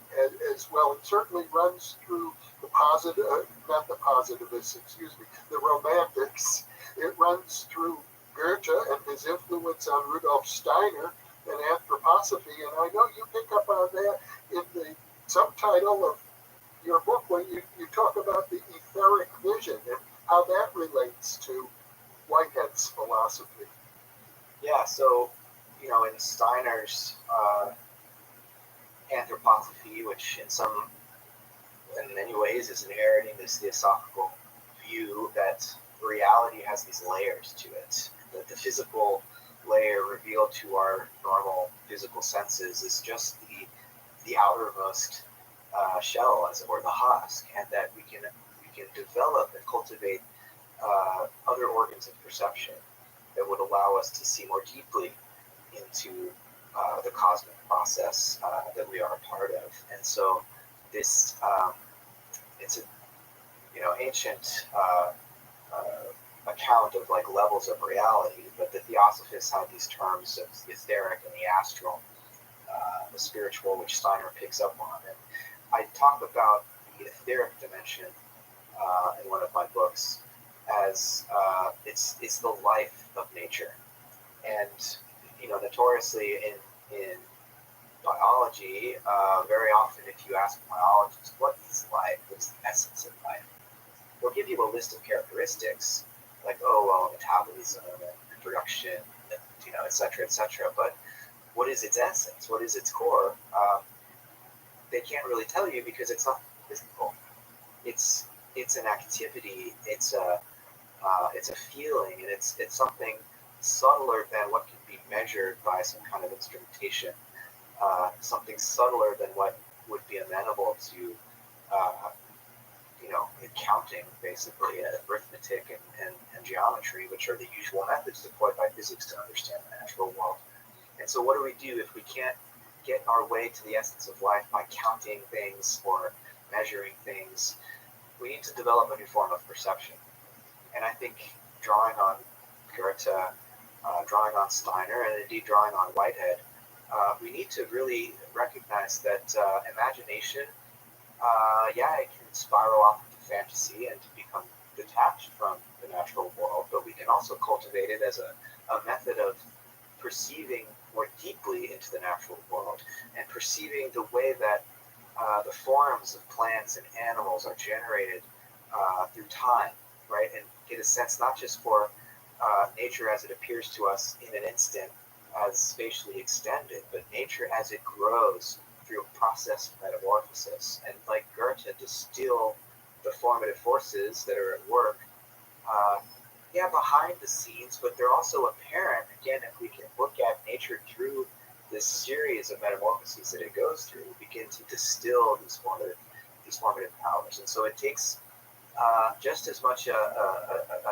as well. It certainly runs through the not the positivists, the romantics. It runs through Goethe and his influence on Rudolf Steiner and anthroposophy, and I know you pick up on that in the subtitle of your book when you talk about the etheric vision and how that relates to Whitehead's philosophy. Yeah, so, in Steiner's anthroposophy, which in many ways is inheriting this theosophical view that reality has these layers to it, that the physical layer revealed to our normal physical senses is just the outermost shell, as it were, the husk, and that we can develop and cultivate other organs of perception that would allow us to see more deeply into the cosmic process that we are a part of. And so this it's an ancient account of like levels of reality, but the Theosophists had these terms of the etheric and the astral, the spiritual, which Steiner picks up on. And I talk about the etheric dimension in one of my books as it's the life of nature. And notoriously in biology, very often if you ask biologists what is life, what's the essence of life, they'll give you a list of characteristics like metabolism and reproduction, and, et cetera, but what is its essence? What is its core? They can't really tell you because it's not physical. It's an activity. It's a feeling, and it's something subtler than what can be measured by some kind of instrumentation. Something subtler than what would be amenable to counting, basically, arithmetic and geometry, which are the usual methods deployed by physics to understand the natural world. And so what do we do if we can't get our way to the essence of life by counting things or measuring things? We need to develop a new form of perception. And I think drawing on Goethe, drawing on Steiner, and indeed drawing on Whitehead, we need to really recognize that imagination, it can spiral off into fantasy and to become detached from the natural world, but we can also cultivate it as a method of perceiving more deeply into the natural world and perceiving the way that the forms of plants and animals are generated through time, right? And get a sense not just for nature as it appears to us in an instant as spatially extended, but nature as it grows through a process of metamorphosis. And like Goethe, distill the formative forces that are at work, behind the scenes, but they're also apparent, again, if we can look at nature through this series of metamorphoses that it goes through, we begin to distill these formative powers. And so it takes just as much an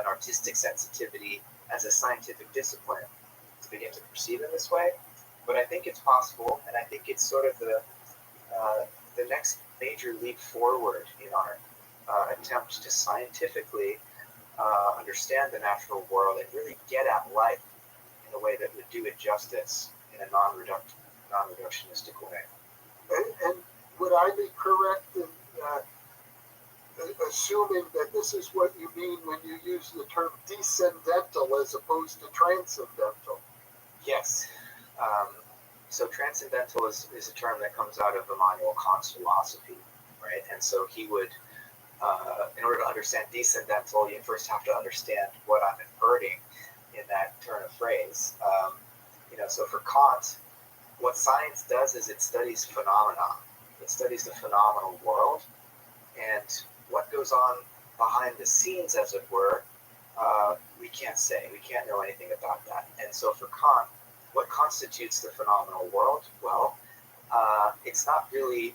artistic sensitivity as a scientific discipline to begin to perceive in this way. But I think it's possible, and I think it's sort of the next major leap forward in our attempt to scientifically understand the natural world and really get at life in a way that would do it justice in a non-reductionistic way. And would I be correct in assuming that this is what you mean when you use the term descendental as opposed to transcendental? Yes. So transcendental is a term that comes out of Immanuel Kant's philosophy, right? And so he would, in order to understand descendental, you first have to understand what I'm inverting in that turn of phrase. So for Kant, what science does is it studies phenomena. It studies the phenomenal world, and what goes on behind the scenes, as it were, we can't say. We can't know anything about that. And so for Kant, what constitutes the phenomenal world? Well, it's not really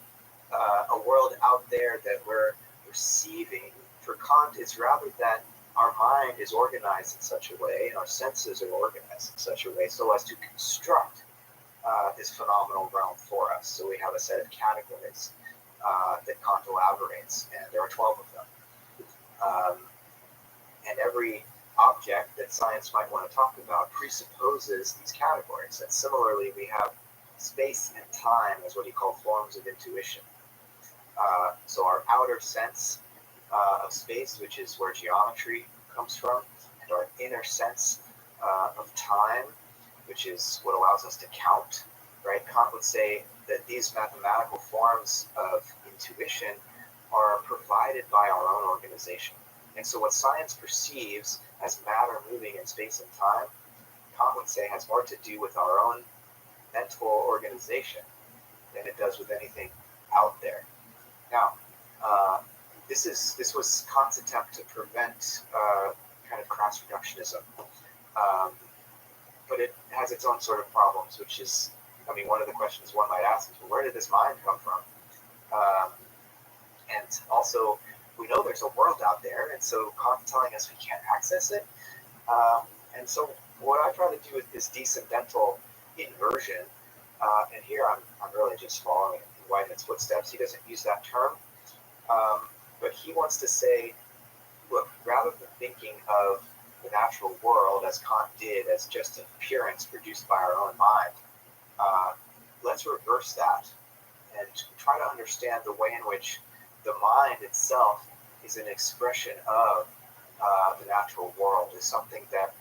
a world out there that we're perceiving. For Kant, it's rather that our mind is organized in such a way, and our senses are organized in such a way so as to construct this phenomenal realm for us. So we have a set of categories that Kant elaborates, and there are 12 of them. And every object that science might want to talk about presupposes these categories. And similarly, we have space and time as what he called forms of intuition. So our outer sense of space, which is where geometry comes from, and our inner sense of time, which is what allows us to count, right? Kant would say that these mathematical forms of intuition are provided by our own organization. And so what science perceives as matter moving in space and time, Kant would say has more to do with our own mental organization than it does with anything out there. Now, this was Kant's attempt to prevent kind of crass reductionism. But it has its own sort of problems, which is, one of the questions one might ask is, well, where did this mind come from? And also, we know there's a world out there, and so Kant's telling us we can't access it. And so what I try to do with this descendental inversion, and here I'm really just following in Whitehead's footsteps. He doesn't use that term, but he wants to say, look, rather than thinking of the natural world as Kant did, as just an appearance produced by our own mind, let's reverse that and try to understand the way in which the mind itself is an expression of the natural world, is something that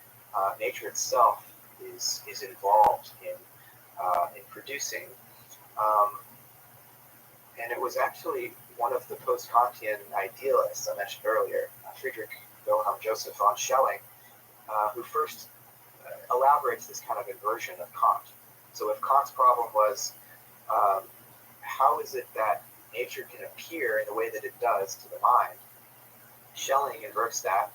nature itself is involved in producing. And it was actually one of the post-Kantian idealists I mentioned earlier, Friedrich Wilhelm Joseph von Schelling, who first elaborates this kind of inversion of Kant. So if Kant's problem was, how is it that nature can appear in the way that it does to the mind, Schelling inverts that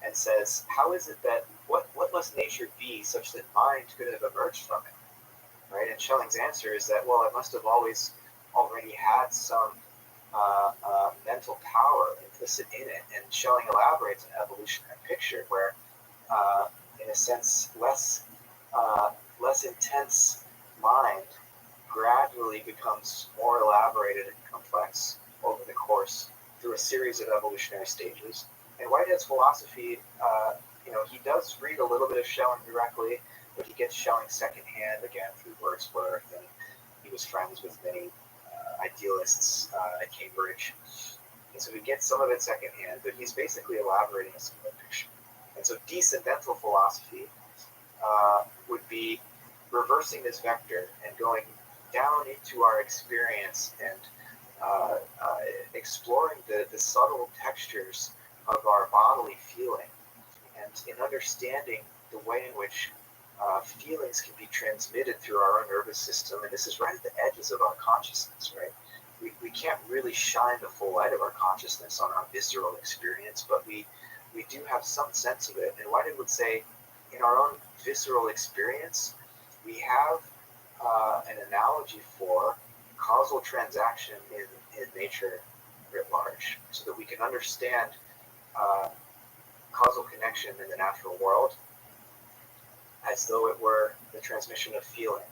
and says, how is it that, what must nature be such that mind could have emerged from it, right? And Schelling's answer is that, well, it must have always already had some mental power implicit in it. And Schelling elaborates an evolutionary picture where, in a sense, less intense mind gradually becomes more elaborated and complex over the course through a series of evolutionary stages. And Whitehead's philosophy, he does read a little bit of Schelling directly, but he gets Schelling secondhand again through Wordsworth, and he was friends with many idealists at Cambridge. And so he gets some of it secondhand, but he's basically elaborating a similar picture. And so descendental philosophy would be reversing this vector and going down into our experience and exploring the subtle textures of our bodily feeling, and in understanding the way in which feelings can be transmitted through our own nervous system. And this is right at the edges of our consciousness, right? We can't really shine the full light of our consciousness on our visceral experience, but we do have some sense of it. And Whitehead would say, in our own visceral experience, we have an analogy for causal transaction in nature writ large, so that we can understand causal connection in the natural world as though it were the transmission of feeling.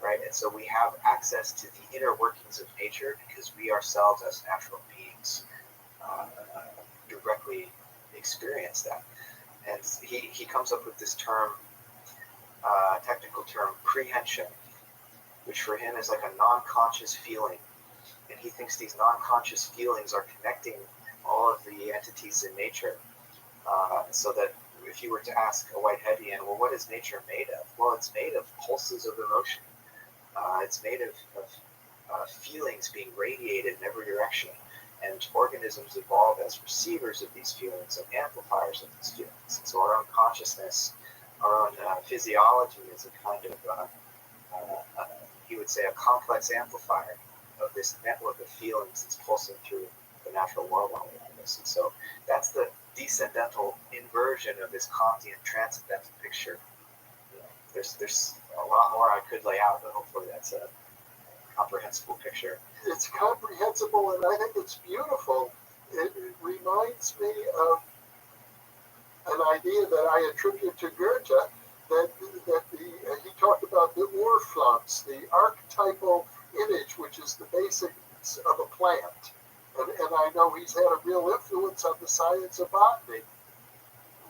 right? And so we have access to the inner workings of nature because we ourselves, as natural beings, directly experience that. And he comes up with this term, technical term, prehension, which for him is like a non-conscious feeling. And he thinks these non-conscious feelings are connecting all of the entities in nature. So that if you were to ask a Whiteheadian, well, what is nature made of? Well, it's made of pulses of emotion. It's made of feelings being radiated in every direction. And organisms evolve as receivers of these feelings and amplifiers of these feelings. And so our own consciousness, our own physiology is a kind of, he would say, a complex amplifier of this network of feelings that's pulsing through the natural world all around us. And so that's the descendental inversion of this Kantian transcendental picture. You know, there's a lot more I could lay out, but hopefully that's a comprehensible picture. It's comprehensible, and I think it's beautiful. It reminds me of an idea that I attribute to Goethe, that he talked about the Urpflanz, the archetypal image, which is the basics of a plant. And I know he's had a real influence on the science of botany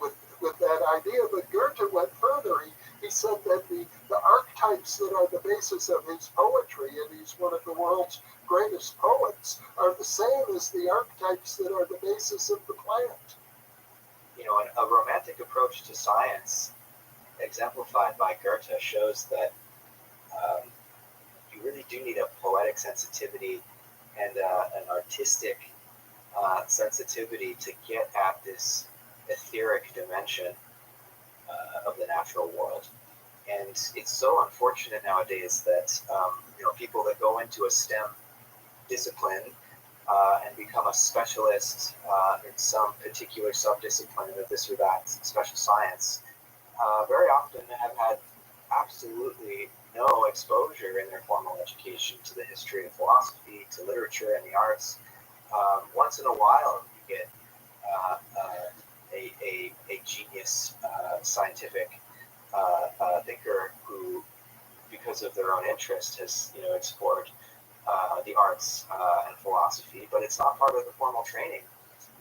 with that idea. But Goethe went further. He said that the archetypes that are the basis of his poetry, and he's one of the world's greatest poets, are the same as the archetypes that are the basis of the plant. You know, a romantic approach to science, exemplified by Goethe, shows that you really do need a poetic sensitivity and an artistic sensitivity to get at this etheric dimension of the natural world. And it's so unfortunate nowadays that people that go into a STEM discipline and become a specialist in some particular subdiscipline of this or that special science very often have had absolutely no exposure in their formal education to the history of philosophy, to literature and the arts. Once in a while, you get a genius scientific thinker who, because of their own interest, has explored the arts and philosophy, but it's not part of the formal training.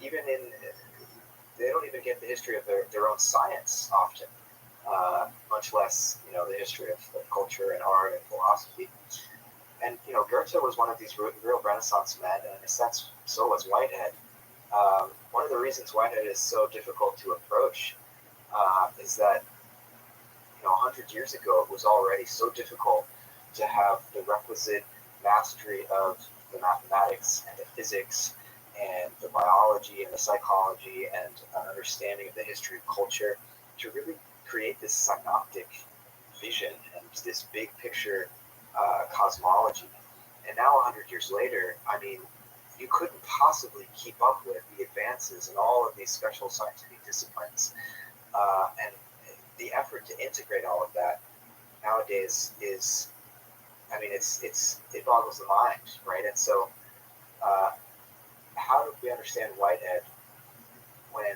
They don't even get the history of their own science often, much less the history of culture and art and philosophy. And Goethe was one of these real Renaissance men, and in a sense, so was Whitehead. One of the reasons Whitehead is so difficult to approach is that 100 years ago it was already so difficult to have the requisite mastery of the mathematics and the physics and the biology and the psychology and an understanding of the history of culture to really create this synoptic vision and this big picture cosmology. And now 100 years later, I mean, you couldn't possibly keep up with the advances in all of these special scientific disciplines. And the effort to integrate all of that nowadays is, I mean, it boggles the mind, right? And so how do we understand Whitehead when,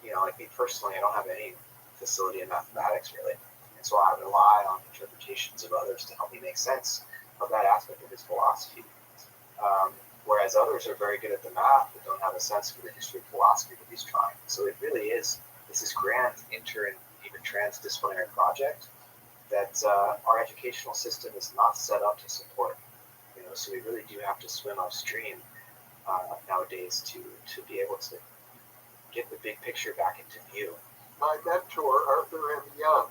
like me personally, I don't have any facility in mathematics really. And so I rely on interpretations of others to help me make sense of that aspect of his philosophy. Whereas others are very good at the math but don't have a sense for the history of philosophy that he's trying. So it really is this grand inter and even transdisciplinary project that our educational system is not set up to support. So we really do have to swim upstream nowadays to be able to get the big picture back into view. My mentor, Arthur M. Young,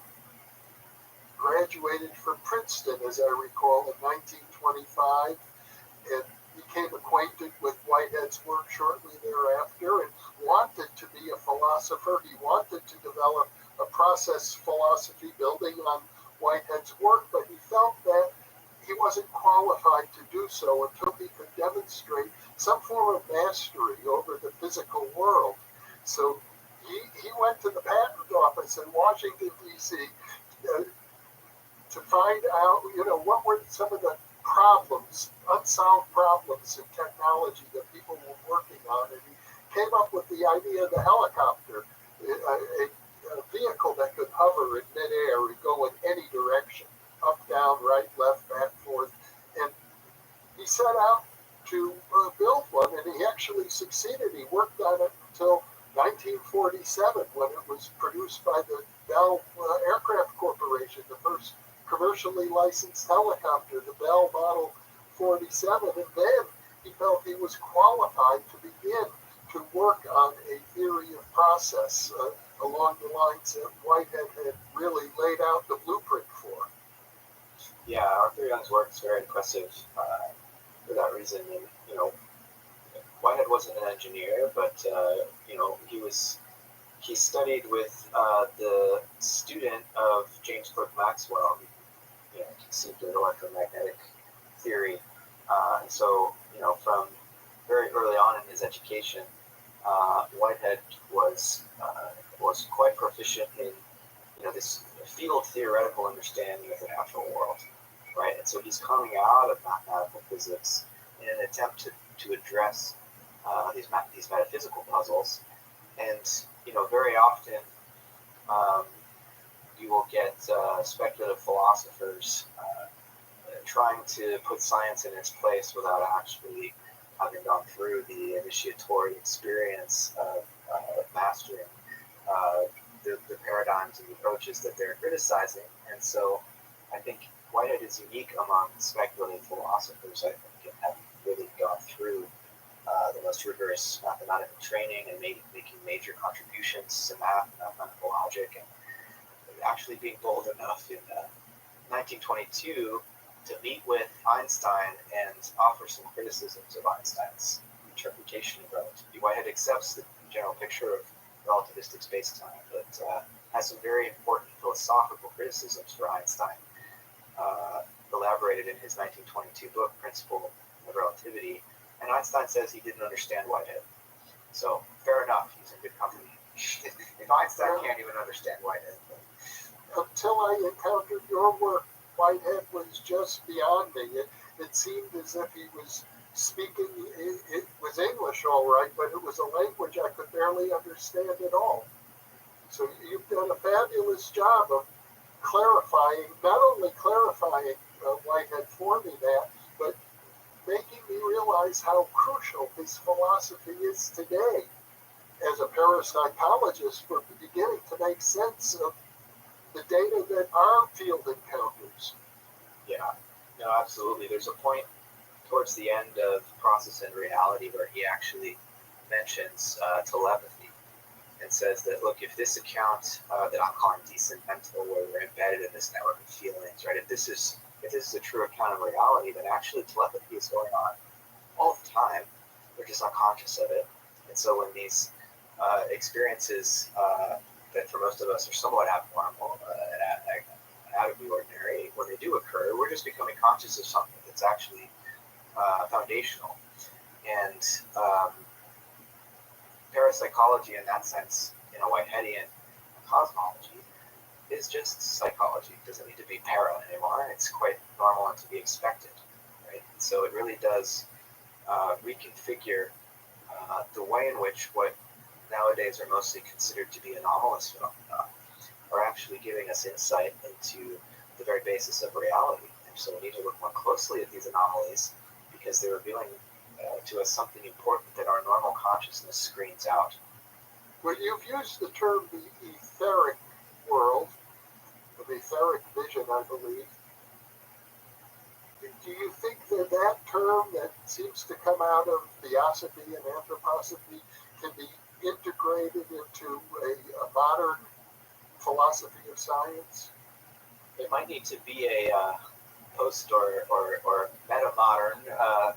graduated from Princeton, as I recall, in 1925, and became acquainted with Whitehead's work shortly thereafter and wanted to be a philosopher. He wanted to develop a process philosophy building on Whitehead's work, but he felt that he wasn't qualified to do so until he could demonstrate some form of mastery over the physical world. So he went to the patent office in Washington, D.C. To find out, what were some of the problems, unsolved problems in technology that people were working on. And he came up with the idea of the helicopter, a vehicle that could hover in midair and go in any direction, up, down, right, left, back, forth. And he set out to build one, and he actually succeeded. He worked on it until 1947, when it was produced by the Bell Aircraft Corporation, the first commercially licensed helicopter, the Bell Model 47. And then he felt he was qualified to begin to work on a theory of process along the lines that Whitehead had really laid out the blueprint for. Yeah, Arthur Young's work is very impressive for that reason. And, you know, Whitehead wasn't an engineer, but, you know, he studied with the student of James Clerk Maxwell, who, you know, conceived an electromagnetic theory. And so, you know, from very early on in his education, Whitehead was quite proficient in, you know, this field theoretical understanding of the natural world, right? And so he's coming out of mathematical physics in an attempt to address these metaphysical puzzles. And, you know, very often you will get speculative philosophers trying to put science in its place without actually having gone through the initiatory experience of mastering the paradigms and the approaches that they're criticizing. And so I think Whitehead is unique among speculative philosophers, I think, and having really gone through the most rigorous mathematical training and making major contributions to mathematical logic, and actually being bold enough in 1922 to meet with Einstein and offer some criticisms of Einstein's interpretation of relativity. Whitehead accepts the general picture of relativistic space-time, but has some very important philosophical criticisms for Einstein, elaborated in his 1922 book, Principle of Relativity. And Einstein says he didn't understand Whitehead. So, fair enough, he's in good company. If Einstein can't even understand Whitehead. Until I encountered your work, Whitehead was just beyond me. It seemed as if he was speaking, it was English all right, but it was a language I could barely understand at all. So you've done a fabulous job of clarifying, not only clarifying Whitehead for me that, but making me realize how crucial his philosophy is today as a parapsychologist for beginning to make sense of the data that our field encounters. Yeah, no, absolutely. There's a point towards the end of Process and Reality where he actually mentions telepathy and says that, look, if this account that I'm calling decent mental, where we're embedded in this network of feelings, right? If this is a true account of reality, then actually telepathy is going on all the time. We're just unconscious of it. And so when these experiences that for most of us are somewhat abnormal and out of the ordinary, when they do occur, we're just becoming conscious of something that's actually foundational. And parapsychology, in that sense, in a Whiteheadian cosmology, is just psychology. It doesn't need to be para anymore. It's quite normal and to be expected, right? So it really does reconfigure the way in which what nowadays are mostly considered to be anomalous phenomena are actually giving us insight into the very basis of reality. And so we need to look more closely at these anomalies because they're revealing to us something important that our normal consciousness screens out. Well, you've used the term the etheric world, the etheric vision, I believe. Do you think that that term that seems to come out of theosophy and anthroposophy can be integrated into a modern philosophy of science? It might need to be a post or meta-modern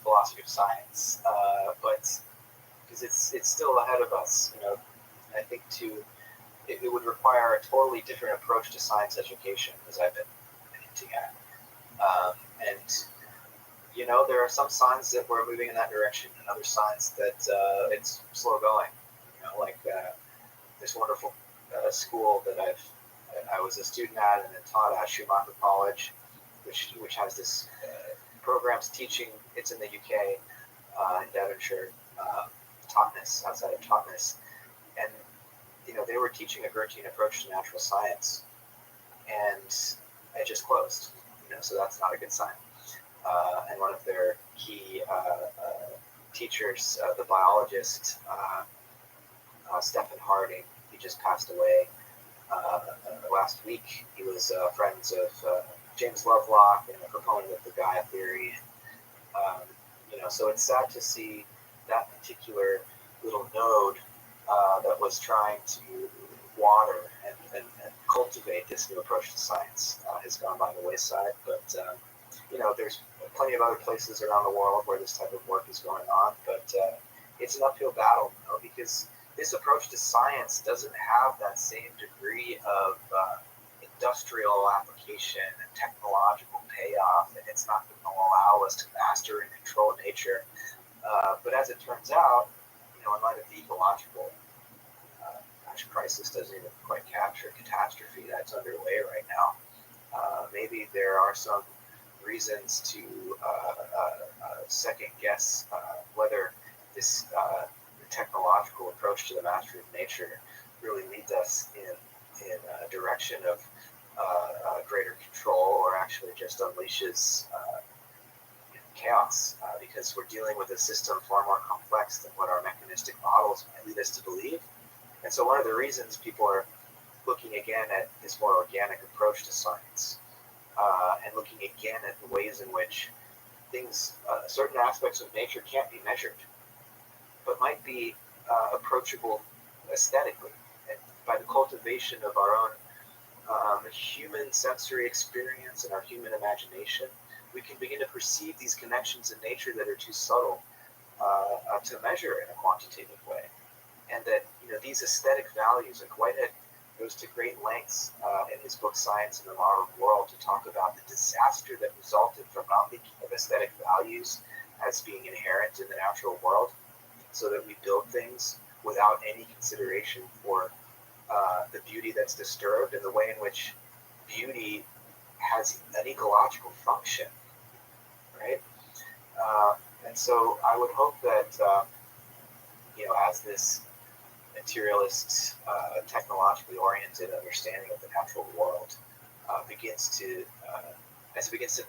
philosophy of science, but because it's still ahead of us. You know, I think it would require a totally different approach to science education, as I've been hinting at. And you know, there are some signs that we're moving in that direction, and other signs that it's slow going. You know, like this wonderful school that I was a student at and then taught at Schumacher College, which has this programs teaching. It's in the UK, in Devonshire, Totnes, outside of Totnes, and you know they were teaching a Goethean approach to natural science, and it just closed. So that's not a good sign. And one of their key teachers, the biologist Stephen Harding, he just passed away last week. He was friends of James Lovelock and a proponent of the Gaia theory. So it's sad to see that particular little node that was trying to water and cultivate this new approach to science has gone by the wayside. But there's plenty of other places around the world where this type of work is going on. But it's an uphill battle, because this approach to science doesn't have that same degree of industrial application and technological payoff, and it's not going to allow us to master and control nature. But as it turns out, in light of the ecological crisis doesn't even quite capture catastrophe that's underway right now, maybe there are some reasons to second guess whether this technological approach to the mastery of nature really leads us in a direction of greater control, or actually just unleashes chaos, because we're dealing with a system far more complex than what our mechanistic models might lead us to believe. And so one of the reasons people are looking again at this more organic approach to science, and looking again at the ways in which things, certain aspects of nature can't be measured, but might be approachable aesthetically, and by the cultivation of our own human sensory experience and our human imagination, we can begin to perceive these connections in nature that are too subtle to measure in a quantitative way. And that these aesthetic values, like Whitehead goes to great lengths in his book Science in the Modern World to talk about the disaster that resulted from not thinking of aesthetic values as being inherent in the natural world, so that we build things without any consideration for the beauty that's disturbed, and the way in which beauty has an ecological function, right? And so I would hope that, as this materialist, technologically oriented understanding of the natural world begins to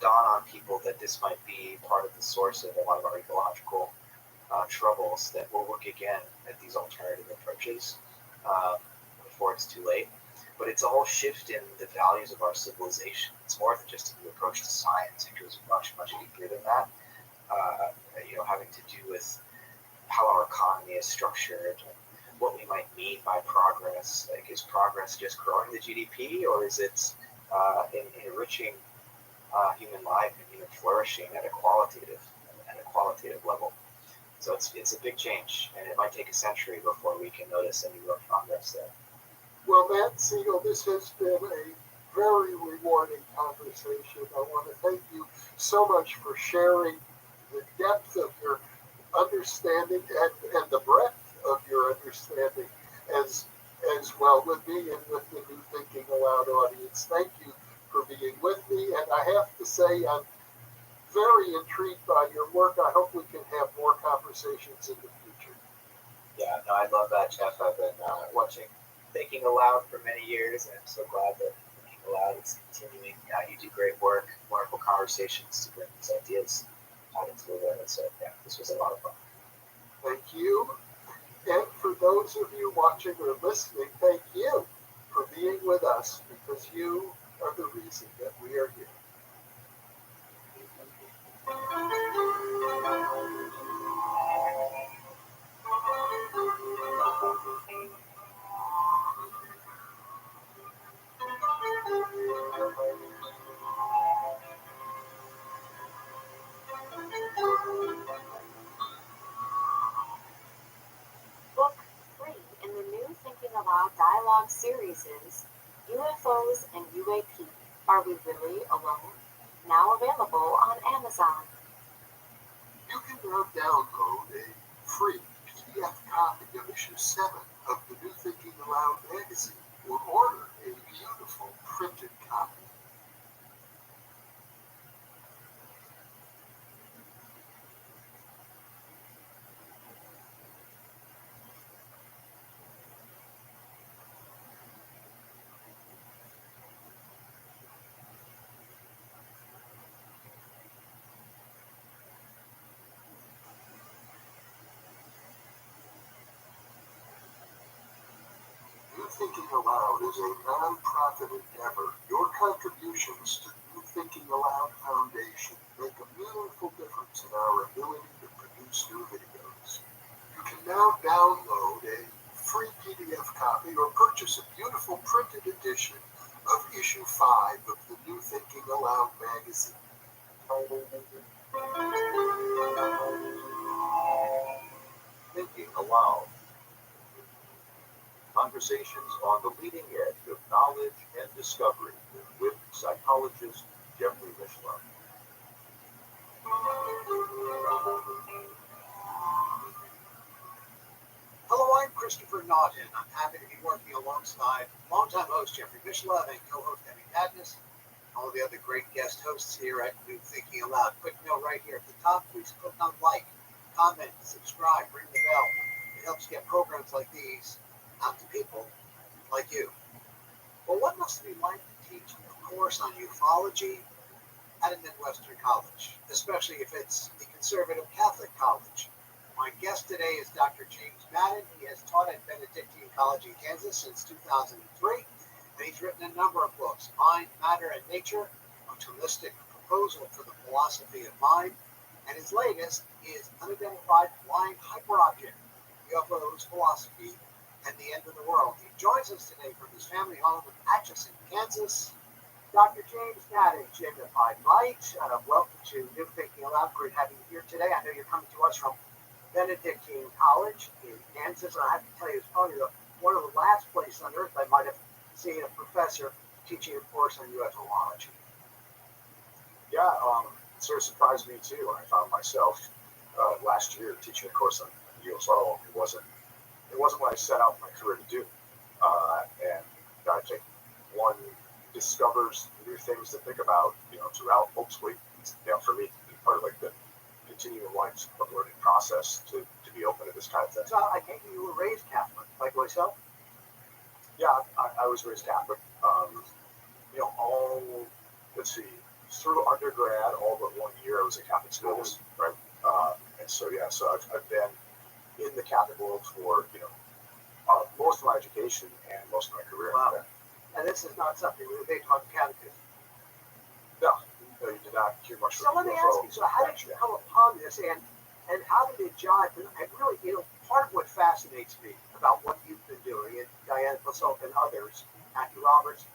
dawn on people, that this might be part of the source of a lot of our ecological troubles, that we'll look again at these alternative approaches before it's too late. But it's a whole shift in the values of our civilization. It's more than just a new approach to science. It goes much, much deeper than that. Having to do with how our economy is structured, what we might mean by progress. Like, is progress just growing the GDP, or is it enriching human life and human flourishing at a qualitative level? So it's a big change, and it might take a century before we can notice any real progress there. Well, Matt Siegel, this has been a very rewarding conversation. I want to thank you so much for sharing the depth of your understanding and the breadth of your understanding as well with me and with the New Thinking Aloud audience. Thank you for being with me, and I have to say I'm very intrigued by your work. I hope we can have more conversations in the future. Yeah, no, I love that, Jeff. I've been watching Thinking Aloud for many years, and I'm so glad that Thinking Aloud is continuing. You do great work, wonderful conversations to bring these ideas out into the world. So, yeah, this was a lot of fun. Thank you. And for those of you watching or listening, thank you for being with us, because you are the reason that we are here. Book 3 in the New Thinking Aloud dialogue series is UFOs and UAP, Are We Really Alone? Now available on Amazon. You can now download a free PDF copy of issue 7 of the New Thinking Aloud magazine, or order a beautiful printed copy. Thinking Aloud is a non-profit endeavor. Your contributions to the New Thinking Aloud Foundation make a meaningful difference in our ability to produce new videos. You can now download a free PDF copy or purchase a beautiful printed edition of issue 5 of the New Thinking Aloud magazine. Thinking Aloud. Conversations on the leading edge of knowledge and discovery with psychologist Jeffrey Michelin. Hello, I'm Christopher Naughton. I'm happy to be working alongside longtime host Jeffrey Michelin and co-host Emmy Madness, all the other great guest hosts here at New Thinking Aloud. Quick note right here at the top, please click on like, comment, subscribe, ring the bell. It helps get programs like these out to people like you. Well, what must it be like to teach a course on ufology at a Midwestern college, especially if it's a conservative Catholic college? My guest today is Dr. James Madden. He has taught at Benedictine College in Kansas since 2003, and he's written a number of books: Mind, Matter, and Nature, a holistic proposal for the philosophy of mind, and his latest is Unidentified Flying Hyperobject, UFOs, Philosophy, and the End of the World. He joins us today from his family home in Atchison, Kansas. Dr. James Madden, Jim, if I might, welcome to New Thinking Aloud. Great having you here today. I know you're coming to us from Benedictine College in Kansas. I have to tell you, it's probably one of the last places on earth I might have seen a professor teaching a course on UFOlogy. Yeah, it sort of surprised me too when I found myself last year teaching a course on UFO. It wasn't what I set out my career to do. And I think one discovers new things to think about, throughout, hopefully, for me, to be part of like the continuing life of learning process to be open to this kind of thing. So I think you were raised Catholic, like myself? Yeah, I was raised Catholic. Let's see, through undergrad, all but 1 year, I was a Catholic schoolist, right? So I've been in the Catholic world for, most of my education and most of my career. Wow. Yeah. And this is not something that they taught in catechism. No, you did not hear much. So let me ask you, so how did you come upon this, and how did it jive? And really, part of what fascinates me about what you've been doing, and Diane Pasolk and others, Matthew Roberts,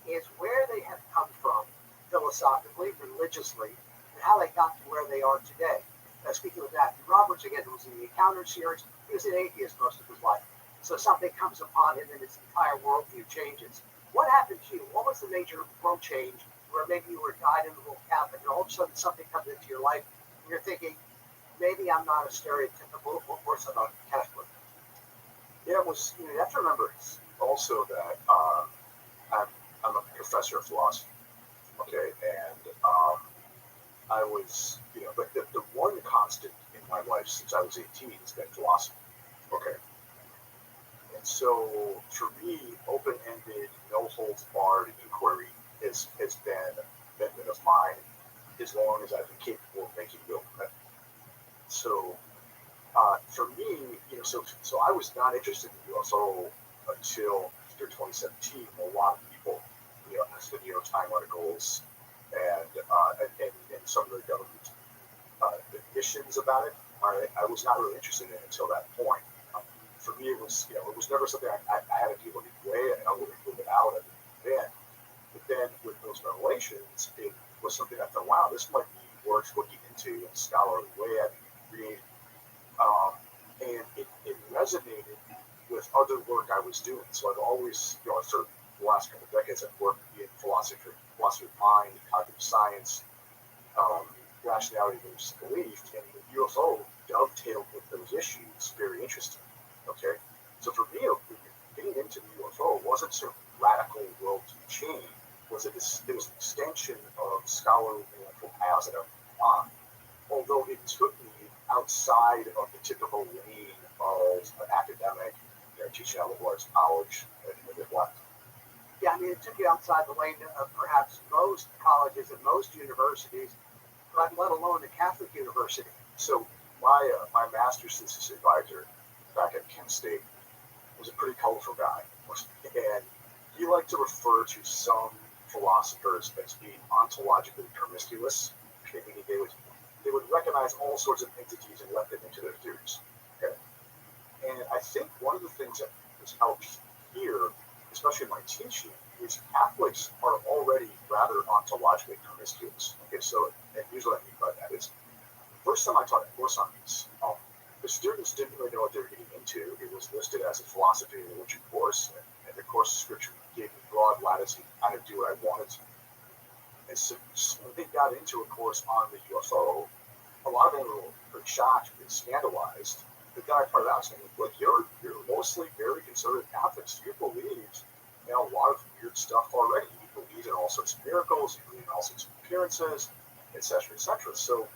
is where they have come from philosophically, religiously, and how they got to where they are today. Now, speaking of Matthew Roberts, again, who was in the Encounter series, he was an atheist most of his life. So something comes upon him and his entire worldview changes. What happened to you? What was the major world change where maybe you were guided in the little Catholic and all of a sudden something comes into your life and you're thinking, maybe I'm not a stereotypical Orthodox Catholic? Yeah, it was, you have to remember also that I'm a professor of philosophy, okay, and I was, but the one constant in my life since I was 18 has been philosophy, okay. And so for me, open-ended, no-holds-barred inquiry has been a method of mine as long as I've been capable of making real commitment. So for me, so I was not interested in UFO until after 2017. A lot of people, asked the New York Times articles and some of the government admissions about it. I was not really interested in it until that point. For me, it was never something I had to deal with anyway, and I wouldn't move it out of then. But then with those revelations, it was something I thought, wow, this might be worth looking into in a scholarly way. I mean, read, and it resonated with other work I was doing. So I've always, for the last couple of decades, I've worked in philosophy of mind, cognitive science, rationality, religious belief, and the UFO dovetailed with those issues. Very interesting. Okay, so for me, getting into the UFO wasn't sort of radical worldview change. It was an extension of scholarly intellectual paths that I've on. Although it took me outside of the typical lane of an academic, teaching at liberal arts college in the Midwest. Yeah, I mean, it took you outside the lane of perhaps most colleges and most universities, but let alone a Catholic university. So my master's thesis advisor back at Kent State was a pretty colorful guy. And he liked to refer to some philosophers as being ontologically promiscuous, meaning they would recognize all sorts of entities and let them into their theories. Okay? And I think one of the things that has helped here, especially in my teaching, is Catholics are already rather ontologically promiscuous. Okay, so and here's what I mean by that is, first time I taught a course on these, the students didn't really know what they were getting into. It was listed as a philosophy and religion course, and the course description gave me broad latitude to kind of do what I wanted to. And so when they got into a course on the UFO, a lot of them were pretty shocked and scandalized. The guy started asking me, look, you're mostly very conservative Catholics. You believe in a lot of weird stuff already. You believe in all sorts of miracles, you believe in all sorts of appearances, etc., etc. So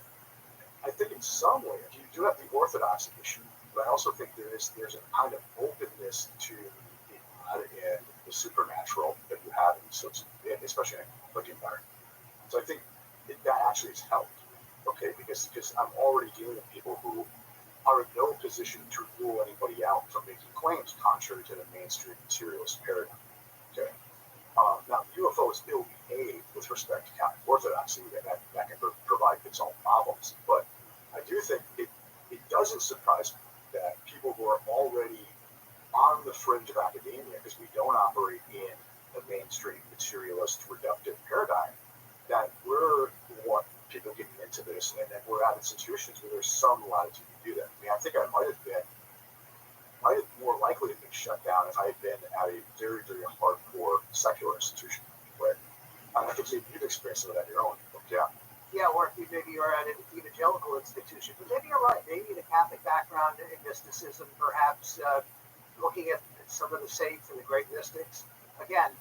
I think in some way, you do have the orthodox issue, but I also think there's a kind of openness to the odd and the supernatural that you have in sorts of, especially in a public environment. So I think that actually has helped, okay, because I'm already dealing with people who are in no position to rule anybody out from making claims contrary to the mainstream materialist paradigm. Okay. Now, UFOs ill behave with respect to Catholic orthodoxy, and that can provide its own problems. But I do think it doesn't surprise me that people who are already on the fringe of academia, because we don't operate in a mainstream materialist reductive paradigm, that we're what people getting into this, and that we're at institutions where there's some latitude to do that. I mean, I think I might have more likely have been shut down if I had been at a very, very hardcore secular institution. But I think you've experienced some of that in your own book, yeah. Yeah, or if maybe you're at an evangelical institution. But maybe you're right. Maybe the Catholic background in mysticism, perhaps looking at some of the saints and the great mystics. Again,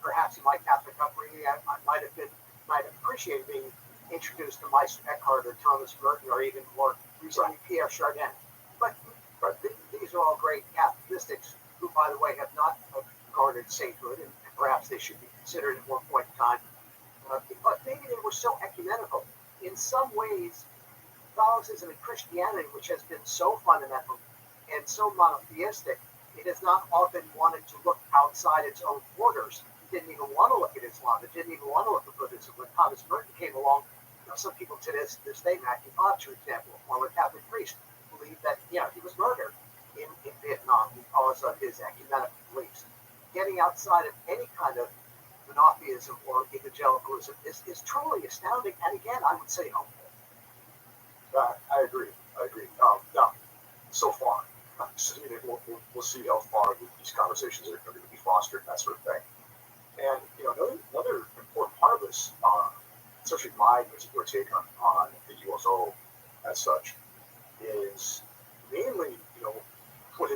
perhaps in my Catholic upbringing, I might have appreciated being introduced to Meister Eckhart or Thomas Merton or even more recently Pierre Chardin. But these are all great Catholic mystics who, by the way, have not garnered sainthood, and perhaps they should be considered at one point in time. But maybe they were so ecumenical. In some ways, Catholicism and Christianity, which has been so fundamental and so monotheistic, it has not often wanted to look outside its own borders. It didn't even want to look at Islam. It didn't even want to look at Buddhism. When Thomas Merton came along, some people to this day, Matthew Fox, for example, a former Catholic priest, believed that he was murdered in Vietnam because of his ecumenical beliefs. Getting outside of any kind of monotheism or evangelicalism is truly astounding, and again, I would say hopeful. I agree. Now, so far, we'll see how far these conversations are going to be fostered, that sort of thing. And another important part of this, especially my particular take on the UFO as such, is mainly what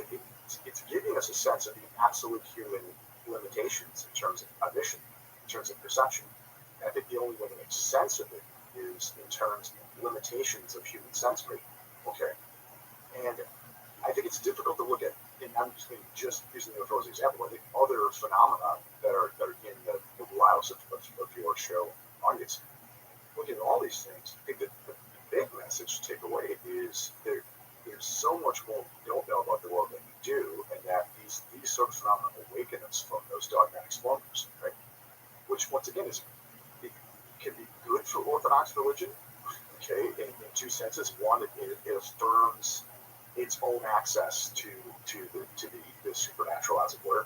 it's giving us a sense of the absolute human limitations in terms of cognition, in terms of perception. And I think the only way to make sense of it is in terms of limitations of human sense making. Okay, and I think it's difficult to look at, and I'm just using the UFO as an example. I think other phenomena that are in the wheelhouse of your show audience. Looking at all these things, I think that the big message to take away is there's so much more we don't know about the world than we do, and that these sort of phenomena awaken us from those dogmatic slumbers, right? Which, once again, it can be good for Orthodox religion, okay, in two senses. One, it affirms its own access to the supernatural, as it were,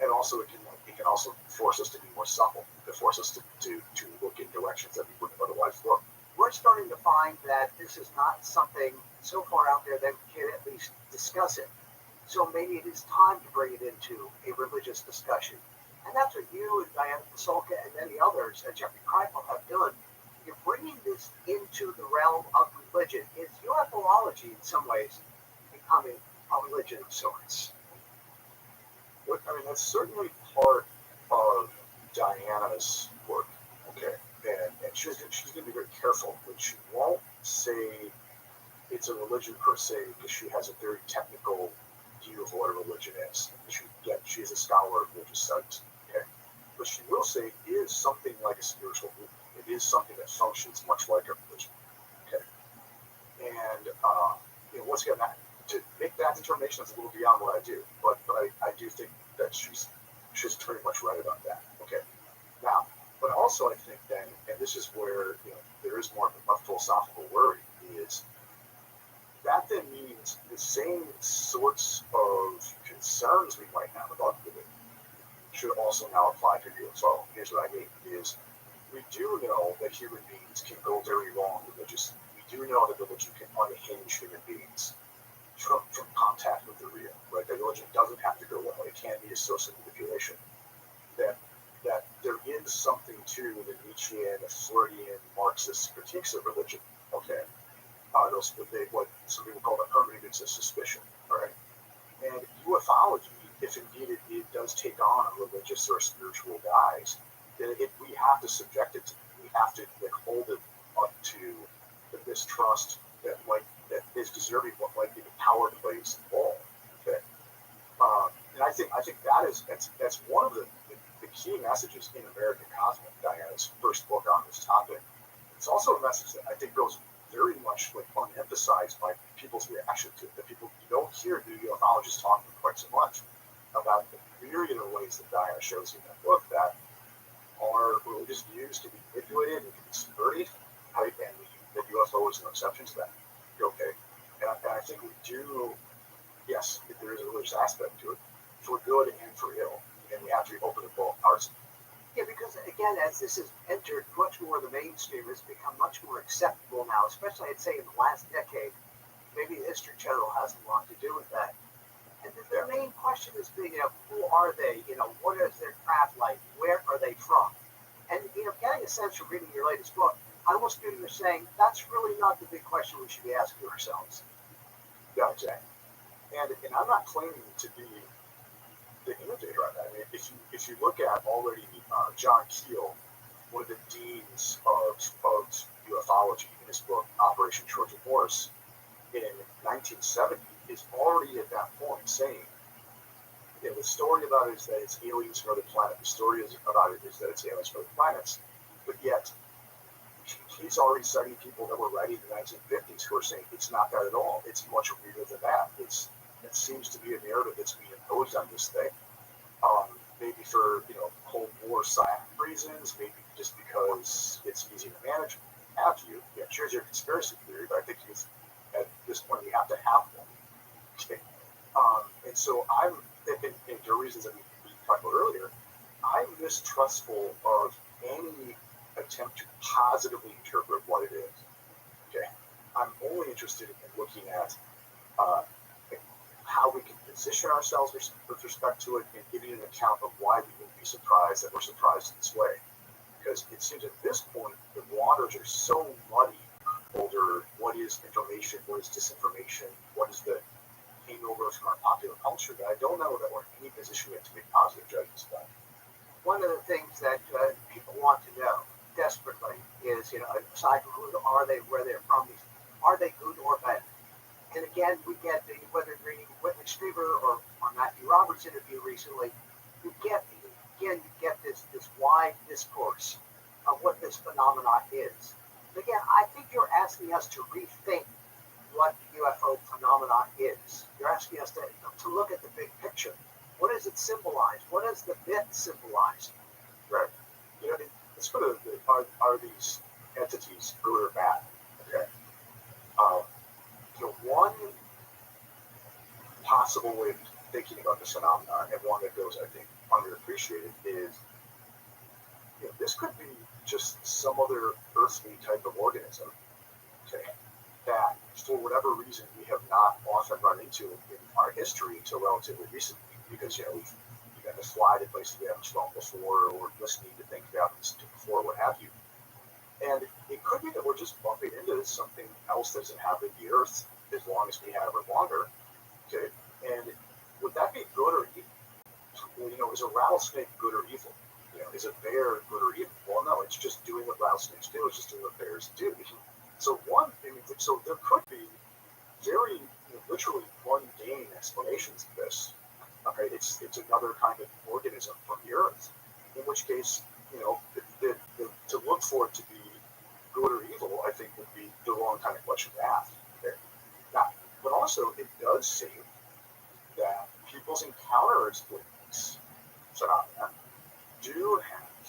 and also it can also force us to be more supple. It forces us to look in directions that we wouldn't otherwise look. We're starting to find that this is not something so far out there that we can at least discuss it. So maybe it is time to bring it into a religious discussion. And that's what you and Diana Pasolka and many others at Jeffrey Kreipel have done. You're bringing this into the realm of religion. Is UFOlogy in some ways becoming a religion of sorts? Look, I mean, that's certainly part of Diana's work, okay? And she's going to be very careful, but she won't say it's a religion per se because she has a very technical view of what a religion is. She's a scholar of religious studies, okay? But she will say it is something like a spiritual movement. It is something that functions much like a religion, okay? And once again, to make that determination is a little beyond what I do, but I do think that she's pretty much right about that. Okay. Now, but also I think then, and this is where there is more of a philosophical worry, is that then means the same sorts of concerns we might have about religion should also now apply to UFO. Here's what I mean: is we do know that human beings can go very wrong religiously. We do know that religion can unhinge human beings from contact with the real. Right? That religion doesn't have to go well. It can be a source of manipulation. That there is something to the Nietzschean, Freudian, Marxist critiques of religion. Okay, those what some people call the hermeneutics of suspicion. Right, and ufology, if indeed it does take on a religious or spiritual guise, then we have to subject it to. We have to hold it up to the mistrust that is deserving of what might be the power plays involved. Okay, and I think that's one of the key messages in American Cosmic, Diana's first book on this topic. It's also a message that I think goes very much unemphasized by people's reaction to it. That people, you don't hear the ufologists talking quite so much about the myriad of ways that Diana shows in that book that are religious views to be manipulated and can be subverted, and the UFO is no exception to that. Okay, and I think we do. Yes, there is a religious aspect to it, for good and for ill, and we have to be open to both parts. Yeah, because again, as this has entered much more the mainstream, it's become much more acceptable now, especially I'd say in the last decade. Maybe the History Channel has a lot to do with that. And their main question is being, who are they? What is their craft like? Where are they from? And getting a sense from reading your latest book, I almost feel you're saying that's really not the big question we should be asking ourselves. Yeah, exactly. And I'm not claiming to be the innovator on that. I mean, if you look at already John Keel, one of the deans of ufology, in his book Operation Trojan Horse in 1970, is already at that point saying, the story about it is that it's aliens from other planets. The story about it is that it's aliens from other planets. But yet, he's already citing people that were writing in the 1950s who are saying it's not that at all. It's much weirder than that. It seems to be a narrative that's being imposed on this thing. Maybe for Cold War science reasons, maybe just because it's easy to manage. Have you? Yeah, here's your conspiracy theory, but I think at this point we have to have one. Okay. And so and there are reasons that we talked about earlier. I'm mistrustful of any attempt to positively interpret what it is. Okay. I'm only interested in looking at how we can position ourselves with respect to it and giving an account of why we would be surprised that we're surprised in this way. Because it seems at this point the waters are so muddy over what is information, what is disinformation, what is the hangover from our popular culture, that I don't know that we're in any position yet to make positive judgments about. One of the things that people want to know desperately is, aside from who are they, where they're from, are they good or bad? And again, we get whether reading Whitley Strieber or Matthew Roberts' interview recently, you get this wide discourse of what this phenomenon is. And again, I think you're asking us to rethink what UFO phenomenon is. You're asking us to look at the big picture. What does it symbolize? What does the myth symbolize? Right. It's sort of are these entities good or bad? Okay. One possible way of thinking about this phenomenon, and one that goes, I think, underappreciated, is this could be just some other earthly type of organism, okay, that for whatever reason we have not often run into in our history until relatively recently, because we've had to fly to places we haven't flown before, or listening to things we haven't listened to before, what have you. And it could be that we're just bumping into something else that's inhabited the earth as long as we have or longer. Okay, and would that be good or evil? Is a rattlesnake good or evil? Is a bear good or evil? Well, no, it's just doing what rattlesnakes do. It's just doing what bears do. So so there could be very literally mundane explanations of this. Okay, it's another kind of organism from the earth. In which case, to look for it to be good or evil, I think would be the wrong kind of question to ask. Okay? Now, but also it does seem that people's encounters with these phenomena do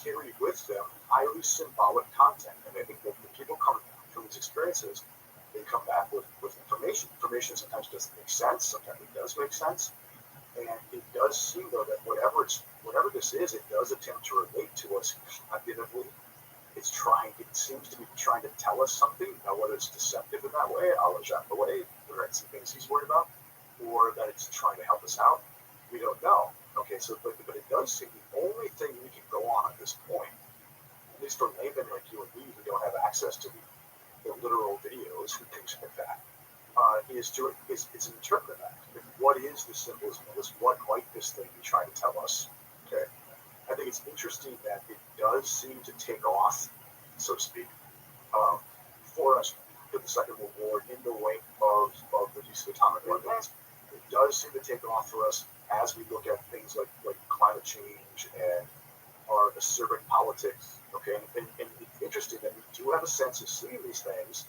carry with them highly symbolic content. And I think that when people come from these experiences, they come back with information. Information sometimes doesn't make sense, sometimes it does make sense. And it does seem, though, that whatever this is, it does attempt to relate to us cognitively. It seems to be trying to tell us something. Now, whether it's deceptive in that way, a la Jacques Way, whether it's some things he's worried about, or that it's trying to help us out, we don't know. Okay, so but it does seem the only thing we can go on at this point, at least for laymen like you and me who don't have access to the literal videos and things like that, is interpret that. What is the symbolism of this? What might this thing be trying to tell us? Okay, I think it's interesting that it does seem to take off, so to speak, for us in the Second World War in the wake of the use of atomic weapons. It does seem to take off for us as we look at things like climate change and our acerbic politics. Okay, and it's interesting that we do have a sense of seeing these things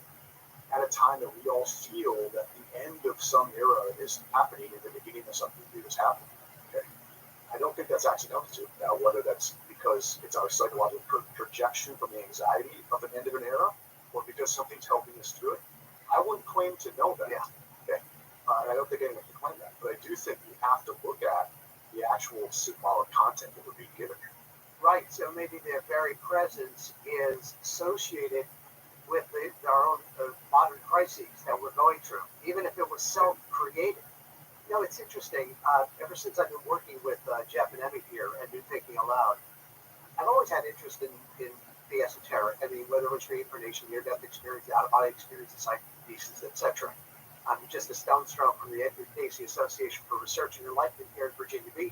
at a time that we all feel that the end of some era is happening and the beginning of something new is happening. Okay, I don't think that's accidental to it. Now, whether that's because it's our psychological projection from the anxiety of an end of an era, or because something's helping us through it, I wouldn't claim to know that. Yeah. Okay, and I don't think anyone can claim that. But I do think we have to look at the actual symbolic content that we're being given here. Right. So maybe their very presence is associated with our own modern crises that we're going through, even if it was self-created. You know, it's interesting. Ever since I've been working with Jeff and Emmy here at New Thinking Aloud, I've always had interest in the esoteric. I mean, whether it's reincarnation, near-death experience, out-of-body experience, psychokinesis, etc. I'm just a stone's throw from the Edward Casey Association for Research in Enlightenment here in Virginia Beach.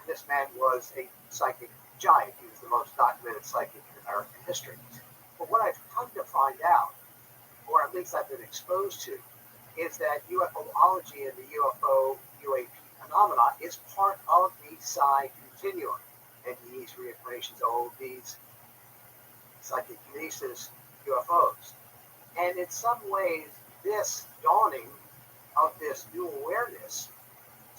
And this man was a psychic giant. He was the most documented psychic in American history. But what I've come to find out, or at least I've been exposed to, is that UFOlogy and the UFO UAP phenomena is part of the psi continuum. And these reincarnations, these psychokinesis UFOs. And in some ways, this dawning of this new awareness,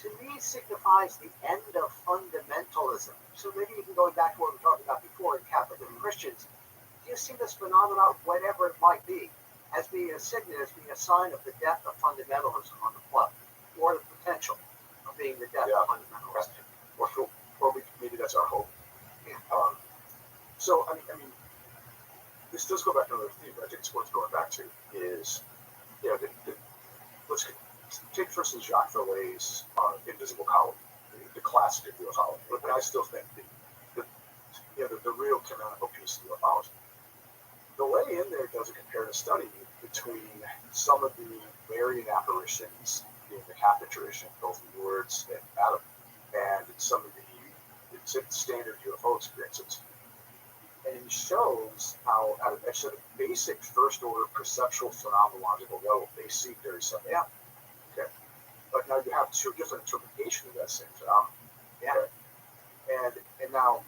to me, signifies the end of fundamentalism. So maybe even going back to what we were talking about before in Catholic and Christians, do you see this phenomenon, whatever it might be, as being a signet, as being a sign of the death of fundamentalism on the planet, or the potential of being the death of fundamentalism? Or maybe that's our hope. Yeah. So, I mean, this does go back to another theme, but I think it's worth going back to is, let's take, for instance, Jacques Vallée's Invisible Column, the classic of ufology. But I still think the real canonical piece of ufology. Vallee in there does a comparative study between some of the Marian apparitions in the Catholic tradition, both Lourdes and Adam, and some of the standard UFO experiences. And he shows how, at a basic first-order perceptual phenomenological level, they see very similar. Yeah. Okay. But now you have two different interpretations of that same phenomenon. Yeah. Okay? And now,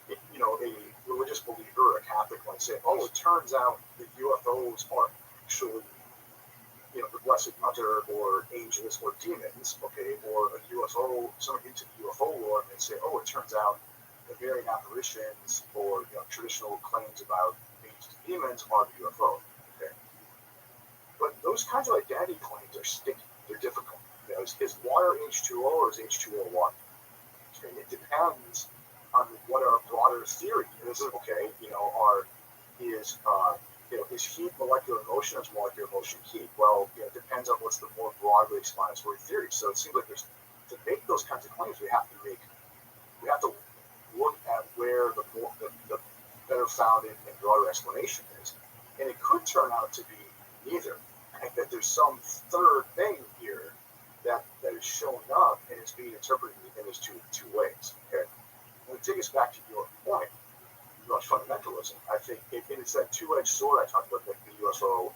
a religious believer, a Catholic, might say, "Oh, it turns out that UFOs are actually, the Blessed Mother or angels or demons." Okay, or a UFO. Someone into the UFO lore and they say, "Oh, it turns out the Marian apparitions or traditional claims about angels and demons are the UFO." Okay, but those kinds of identity claims are sticky. They're difficult. Is water H2O or is H2O water? Okay, it depends on what our broader theory is. Okay, is heat molecular motion or is molecular motion heat? Well, it depends on what's the more broadly explanatory theory. So it seems like to make those kinds of claims, we have to look at where the better founded and broader explanation is. And it could turn out to be neither. I think that there's some third thing here that is showing up and it's being interpreted in these two ways. Okay? When we take us back to your point about fundamentalism, I think it's that two-edged sword I talked about, like the UFO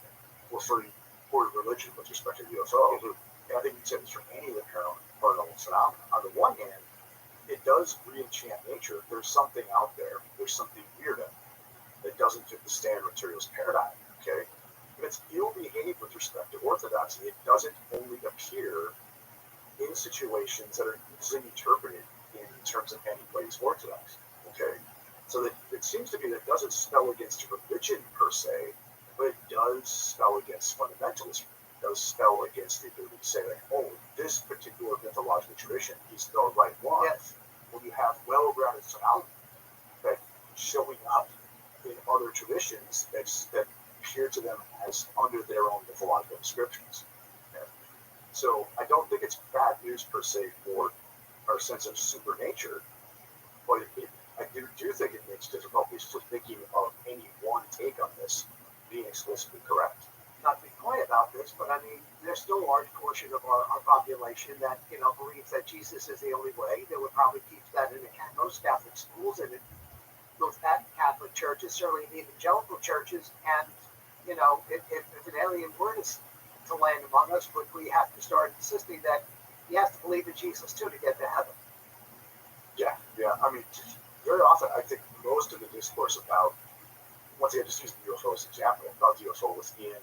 or religion with respect to UFO. Mm-hmm. And I think you said this for any of the paranormal phenomena. On the one hand, it does re-enchant nature. There's something out there. There's something weird that doesn't fit the standard materials paradigm. Okay, but it's ill-behaved with respect to orthodoxy. It doesn't only appear in situations that are easily interpreted in terms of anybody's orthodoxy. Okay, so that it seems to be that it doesn't spell against religion per se, but it does spell against fundamentalism. It does spell against the ability to say, like, oh, this particular mythological tradition is the right one. Yes. When you have well-grounded phenomena that showing up in other traditions that appear to them as under their own mythological descriptions. Okay? So I don't think it's bad news per se for our sense of supernature, but I do think it makes difficulties for thinking of any one take on this being explicitly correct. Not to be coy about this, but I mean, there's still a large portion of our population that, believes that Jesus is the only way. They would probably teach that in most Catholic schools and in most Catholic churches, certainly in evangelical churches. And, if an alien were to land among us, would we have to start insisting that he has to believe in Jesus too to get to heaven? Yeah. I mean, very often I think most of the discourse about, once again, just using the UFO as an example, about the UFO within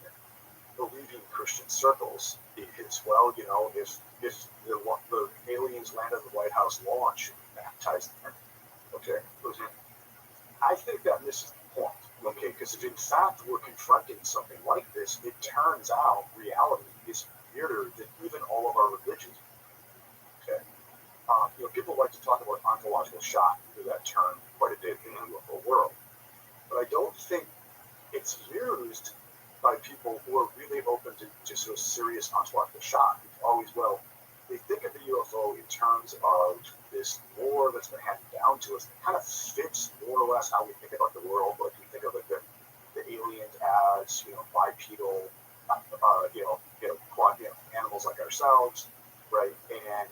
believing Christian circles is, well, if the aliens land on the White House lawn, should we baptize them? Okay. I think that misses the point. Okay, because if in fact we're confronting something like this, it turns out reality is weirder than even all of our religions. Okay. People like to talk about ontological shock, through that term quite a bit in the UFO world. But I don't think it's used by people who are really open to sort of serious ontological shock. It's always, well, they think of the UFO in terms of this lore that's been handed down to us that kind of fits more or less how we think about the world. Like we think of like the aliens as, bipedal, animals like ourselves, right? And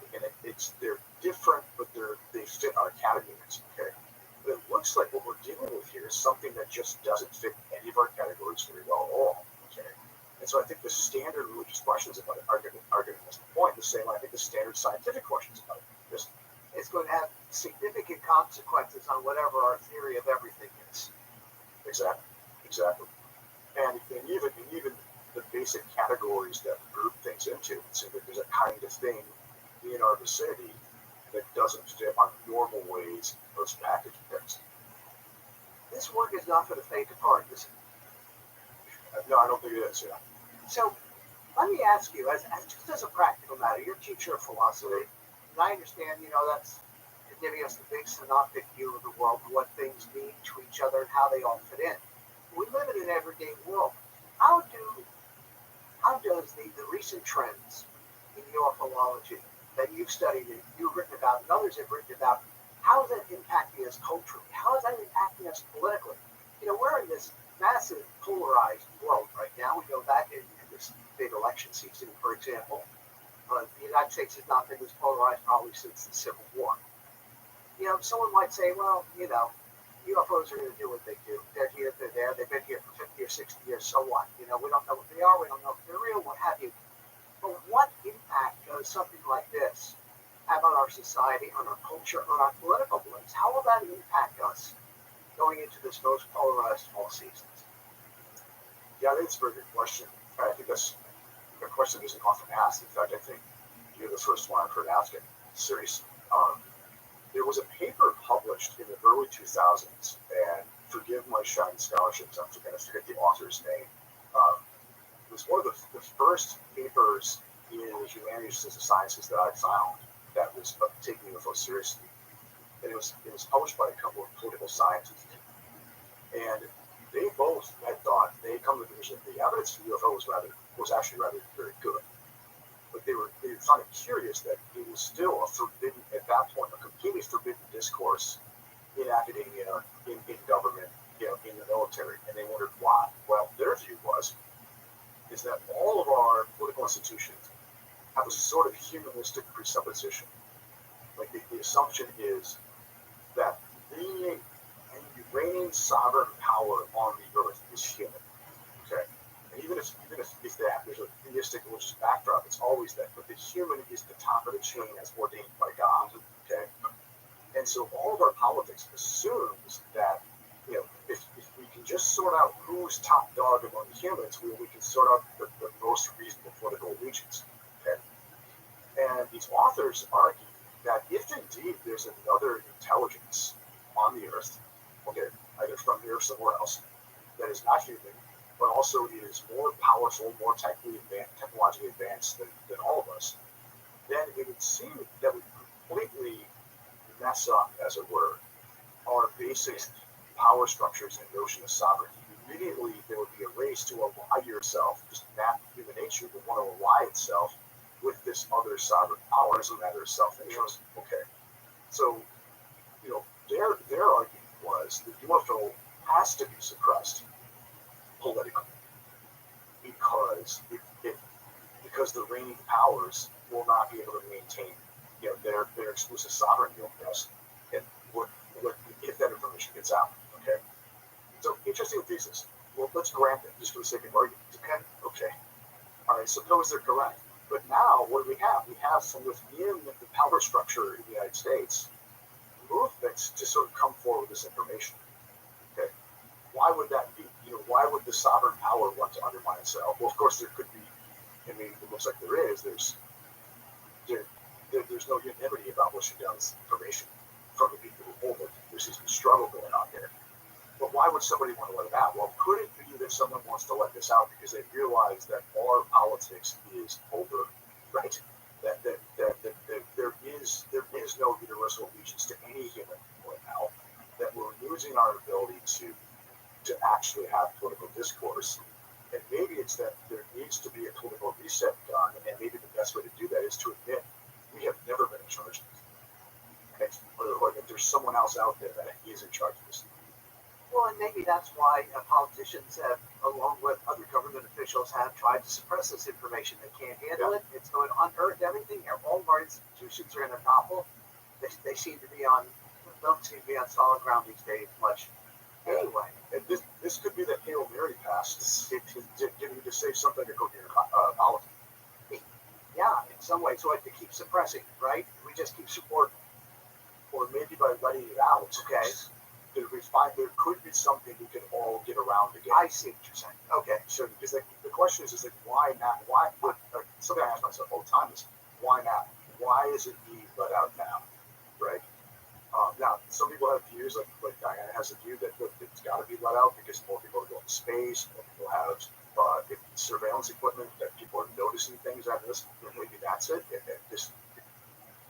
they're different, but they fit our categories. Okay, but it looks like what we're dealing with here is something that just doesn't fit any of our categories very well at all. Okay, and so I think the standard religious questions about it are going to miss the point. The same way I think the standard scientific questions about it just it's going to have significant consequences on whatever our theory of everything is. Exactly. And even the basic categories that group things into, so that there's a kind of thing in our vicinity that doesn't fit on normal ways of packaging things. This work is not for the faint of heart, is it? No, I don't think it is. Yeah. So let me ask you, just as a practical matter, you're a teacher of philosophy, and I understand, that's giving us the big synoptic view of the world, and what things mean to each other, and how they all fit in. We live in an everyday world. How does the recent trends in ufology that you've studied and you've written about and others have written about, how is that impacting us culturally? How is that impacting us politically? We're in this massive polarized world right now. We go back in this big election season, for example. The United States has not been this polarized probably since the Civil War. Someone might say, well, UFOs are going to do what they do. They're here, they're there. They've been here for 50 or 60 years. So what? We don't know what they are. We don't know if they're real, what have you. But what impact does something like this have on our society, on our culture, on our political beliefs? How will that impact us going into this most polarized fall season? Yeah, I think it's a very good question. I think that's a question that isn't often asked. In fact, I think you're the first one I've heard ask it seriously. There was a paper published in the early 2000s, and forgive my shiny scholarships, I'm going to forget the author's name. It was one of the first papers in the humanities and sciences that I found that was taking UFO seriously. And it was published by a couple of political scientists. And they both had thought, they had come to the conclusion that the evidence for UFO was actually rather very good. But they found it curious that it was still a forbidden, at that point, a completely forbidden discourse in academia, in government, in the military. And they wondered why. Well, their view is that all of our political institutions have a sort of humanistic presupposition. Like the assumption is that being a reigning sovereign power on the earth is human. Okay? And even if there's a theistic religious backdrop, it's always that. But the human is the top of the chain as ordained by God. Okay? And so all of our politics assumes that, if we can just sort out who's top dog among humans, we can sort out the most reasonable political allegiance. Okay? And these authors argue that if indeed there's another intelligence on the Earth, okay, either from here or somewhere else, that is not human, but also is more powerful, more technologically advanced than all of us, then it would seem that we completely mess up, as it were, our basic power structures and notion of sovereignty. Immediately, there would be a race to ally yourself, just that human nature would want to ally itself with this other sovereign power as a matter of self-interest. Okay, so their argument was the UFO has to be suppressed politically because the reigning powers will not be able to maintain their exclusive sovereignty over us, and if that information gets out. Okay, so interesting thesis. Well, let's grant it just for the sake of argument. Okay. All right. Suppose they're correct. But now, what do we have? We have from within the power structure in the United States movements to sort of come forward with this information. Okay. Why would that be? Why would the sovereign power want to undermine itself? Well, of course, there could be. I mean, it looks like there is. There's no unanimity about pushing down this information from the people who hold it. There's this struggle going on here. But why would somebody want to let it out? Well, could it be that someone wants to let this out because they realize that our politics is over, right? That there is no universal allegiance to any human right now. That we're losing our ability to actually have political discourse. And maybe it's that there needs to be a political reset done, and maybe the best way to do that is to admit we have never been in charge of this. Or that there's someone else out there that is in charge of this. Well, and maybe that's why politicians have, along with other government officials, have tried to suppress this information. They can't handle it. It's going to unearth everything. All of our institutions are in a topple. They don't seem to be on solid ground these days much. Anyway, and this could be the Hail Mary pass to get you to say something to go near politics. Yeah, in some ways, so I have to keep suppressing, right? We just keep supporting. Or maybe by letting it out, okay, we find there could be something we can all get around again. I see what you're saying. Okay. So because the question is like, why not? Why? Something I ask myself all the time is, why not? Why is it being let out now? Right? Now, some people have views, like Diana has a view that it's got to be let out because more people are going to space, more people have surveillance equipment, that people are noticing things out of this. Maybe that's it. And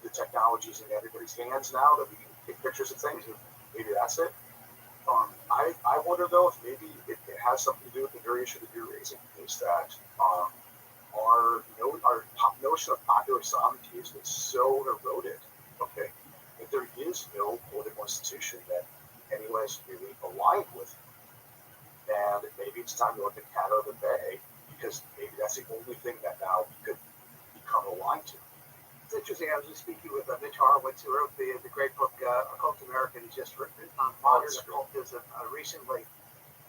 the technology is in everybody's hands now that we can take pictures of things. Maybe that's it. I wonder though if maybe it has something to do with the very issue that you're raising, is that our notion of popular sovereignty has been so eroded. Okay, that there is no political institution that anyone is really aligned with, and maybe it's time to let the cat out of the bag because maybe that's the only thing that now we could become aligned to. It's interesting. I was just speaking with Mitch Horowitz, who wrote the great book Occult America. He's just written on modern occultism recently,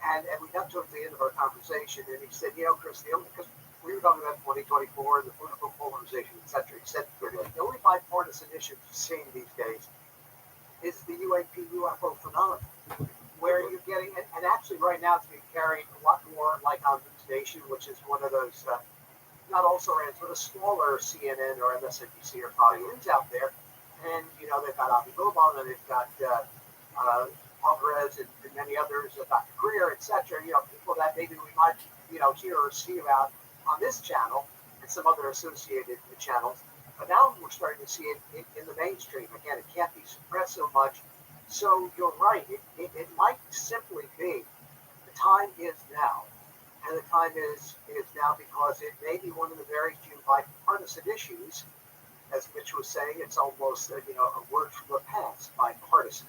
and we got towards the end of our conversation, and he said, Chris, because we were talking about 2024 and the political polarization, etc. He said the only bipartisan issue we're seeing these days is the UFO phenomenon, where you're getting, and actually right now it's being carried a lot more like on News Nation, which is one of those. Not also ran with a smaller CNN or MSNBC or Fox News out there, and they've got Avi Gobon and they've got Alvarez and many others, Dr. Greer, etc. People that maybe we might hear or see about on this channel and some other associated channels. But now we're starting to see it in the mainstream. Again, it can't be suppressed so much. So you're right. It might simply be the time is now. And the time is now because it may be one of the very few bipartisan issues. As Mitch was saying, it's almost a word from the past, bipartisan.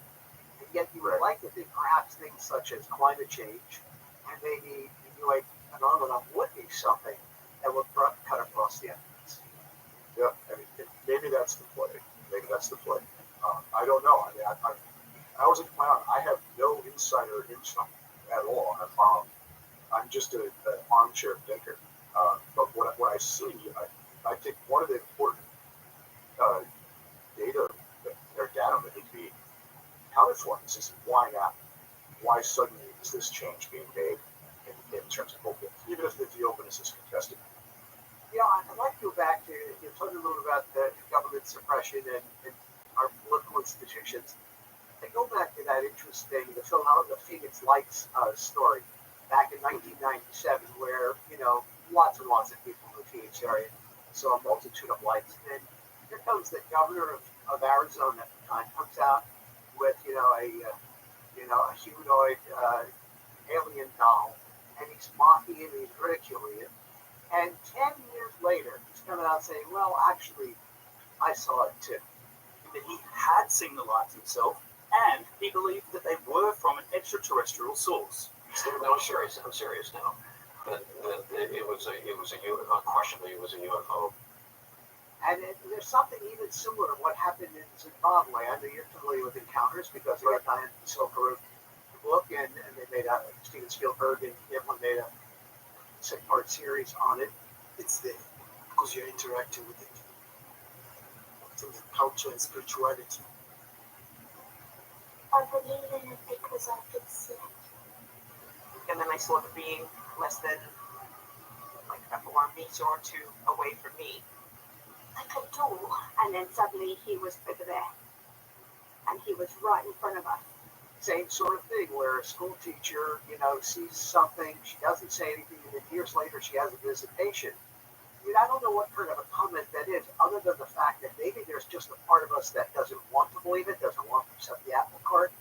And yet you would like to think perhaps things such as climate change and maybe the UAP phenomenon would be something that would cut across the evidence. Yeah, I mean, maybe that's the play. I don't know. I mean, I was in my own. I have no insider insight at all. I'm just an armchair thinker. But what I see, I think one of the important data that need to be accounted for is why now? Why suddenly is this change being made in terms of openness, even if the openness is contested? I'd like to go back to, you talked a little about the government suppression and our political institutions. I go back to that interesting, the Phoenix Lights story back in 1997, where, lots and lots of people in the Phoenix area saw a multitude of lights. And here comes the governor of Arizona at the time, comes out with, a humanoid alien doll, and he's mocking it and he's ridiculing it. And 10 years later, he's coming out saying, well, actually, I saw it too. That he had seen the lights himself, and he believed that they were from an extraterrestrial source. No, I'm serious now. It was a questionably it was a UFO. And there's something even similar to what happened in Zimbabwe. I know you're familiar with Encounters because they had Diane Silver book, and they made Steven Spielberg and everyone made a 6-part series on it. It's there because you're interacting with it. In the culture and spirituality. I believe in it because I could see it. And then I saw the being less than like a meter or two away from me. Like a door, and then suddenly he was over there. And he was right in front of us. Same sort of thing where a school teacher, sees something, she doesn't say anything, and then years later she has a visitation. I don't know what kind of a comment that is, other than the fact that maybe there's just a part of us that doesn't want to believe it, doesn't want to accept the apple cart.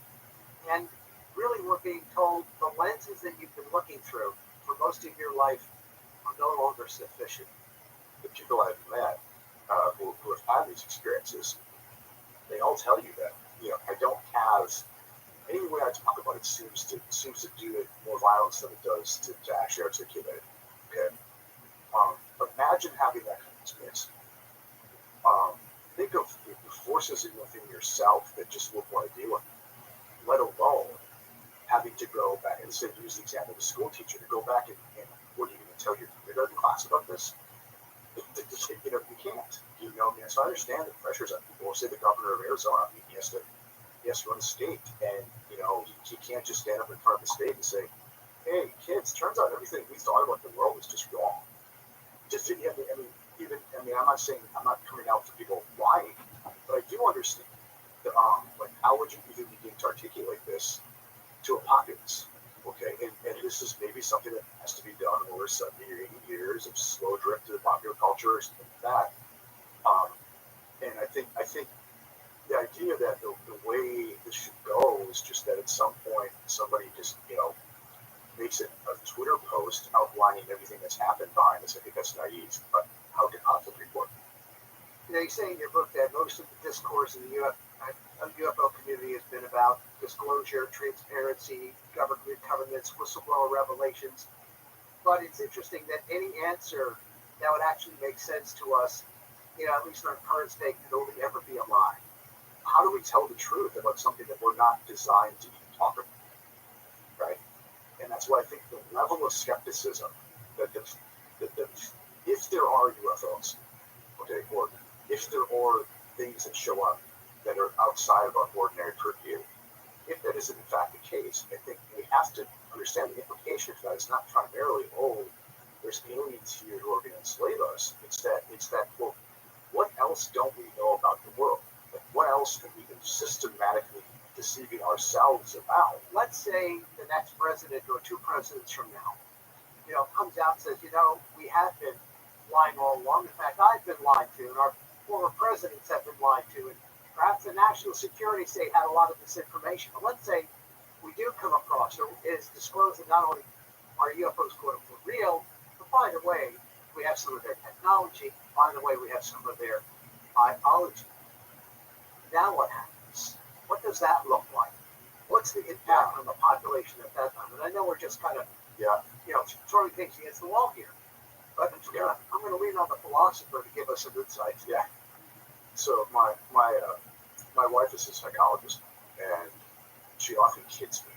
And really we're being told the lenses that you've been looking through for most of your life are no longer sufficient. The people I've met who have had these experiences, they all tell you that, I don't have, any way I talk about it seems to do it more violence than it does to actually articulate it. Okay. Imagine having that kind of experience. Think of the forces within yourself that just wouldn't want to deal with it, let alone having to go back, and instead use the example of the school teacher, to go back and what are you going to tell your kindergarten class about this? You can't. So I understand the pressures on people. Say the governor of Arizona, he has to run the state, and he can't just stand up in front of the state and say, "Hey, kids, turns out everything we thought about the world was just wrong." I'm not saying I'm not coming out for people lying, but I do understand that, how would you even begin to articulate this to a populace? Okay, and this is maybe something that has to be done over 70 or 80 years of slow drift to the popular culture or something like that. And I think the idea that the way this should go is just that at some point somebody just makes it a Twitter post outlining everything that's happened behind this. I think that's naive, but how can possibly work? You say in your book that most of the discourse in the UFO community has been about disclosure, transparency, governments, whistleblower revelations. But it's interesting that any answer that would actually make sense to us, at least in our current state, could only ever be a lie. How do we tell the truth about something that we're not designed to even talk about? Right? And that's why I think the level of skepticism that if there are UFOs, okay, or if there are things that show up that are outside of our ordinary purview, if that is in fact the case, I think we have to understand the implication of that. It's not primarily, there's aliens here who are going to enslave us. It's that, well, what else don't we know about the world? Like, what else have we been systematically deceiving ourselves about? Let's say the next president or 2 presidents from now, comes out and says, we have been lying all along. In fact, I've been lied to, and our former presidents have been lied to, and perhaps the national security state had a lot of this information. But let's say we do come across, or it is disclosed that not only are UFOs quote unquote real, but by the way, we have some of their technology. By the way, we have some of their biology. Now what happens? What does that look like? What's the impact on the population at that time? And I know we're just kind of, throwing things against the wall here. But I'm going to lean on the philosopher to give us some insights. Yeah. So my wife is a psychologist, and she often kids me